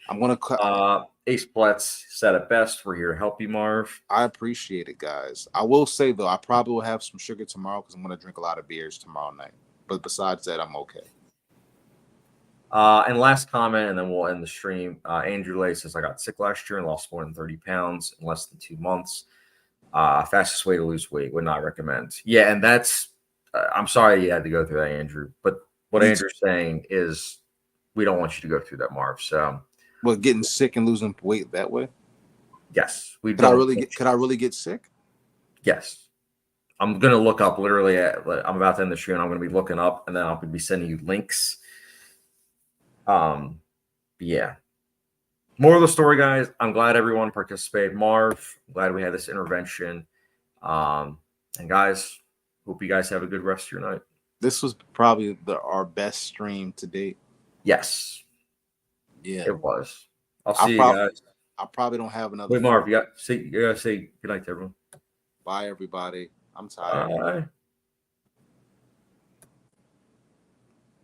I'm gonna cut.
Ace Splits said it best. We're here to help you, Marv.
I appreciate it, guys. I will say though, I probably will have some sugar tomorrow because I'm gonna drink a lot of beers tomorrow night. But besides that, I'm okay.
And last comment, and then we'll end the stream. Andrew Lay says, I got sick last year and lost more than 30 pounds in less than 2 months. Fastest way to lose weight, would not recommend. Yeah, and that's, I'm sorry you had to go through that, Andrew. But what Andrew's saying is we don't want you to go through that, Marv. So,
well, getting sick and losing weight that way?
Yes.
Could I really get sick?
Yes. I'm going to look up literally I'm about to end the stream and I'm going to be looking up and then I'll be sending you links. Yeah. More of the story, guys. I'm glad everyone participated. Marv, glad we had this intervention. And guys, hope you guys have a good rest of your night.
This was probably our best stream to date.
Yes.
Yeah.
It was. I'll see you guys.
I probably don't have another.
Wait, Marv, you gotta say good night to everyone.
Bye, everybody. I'm tired.
Bye.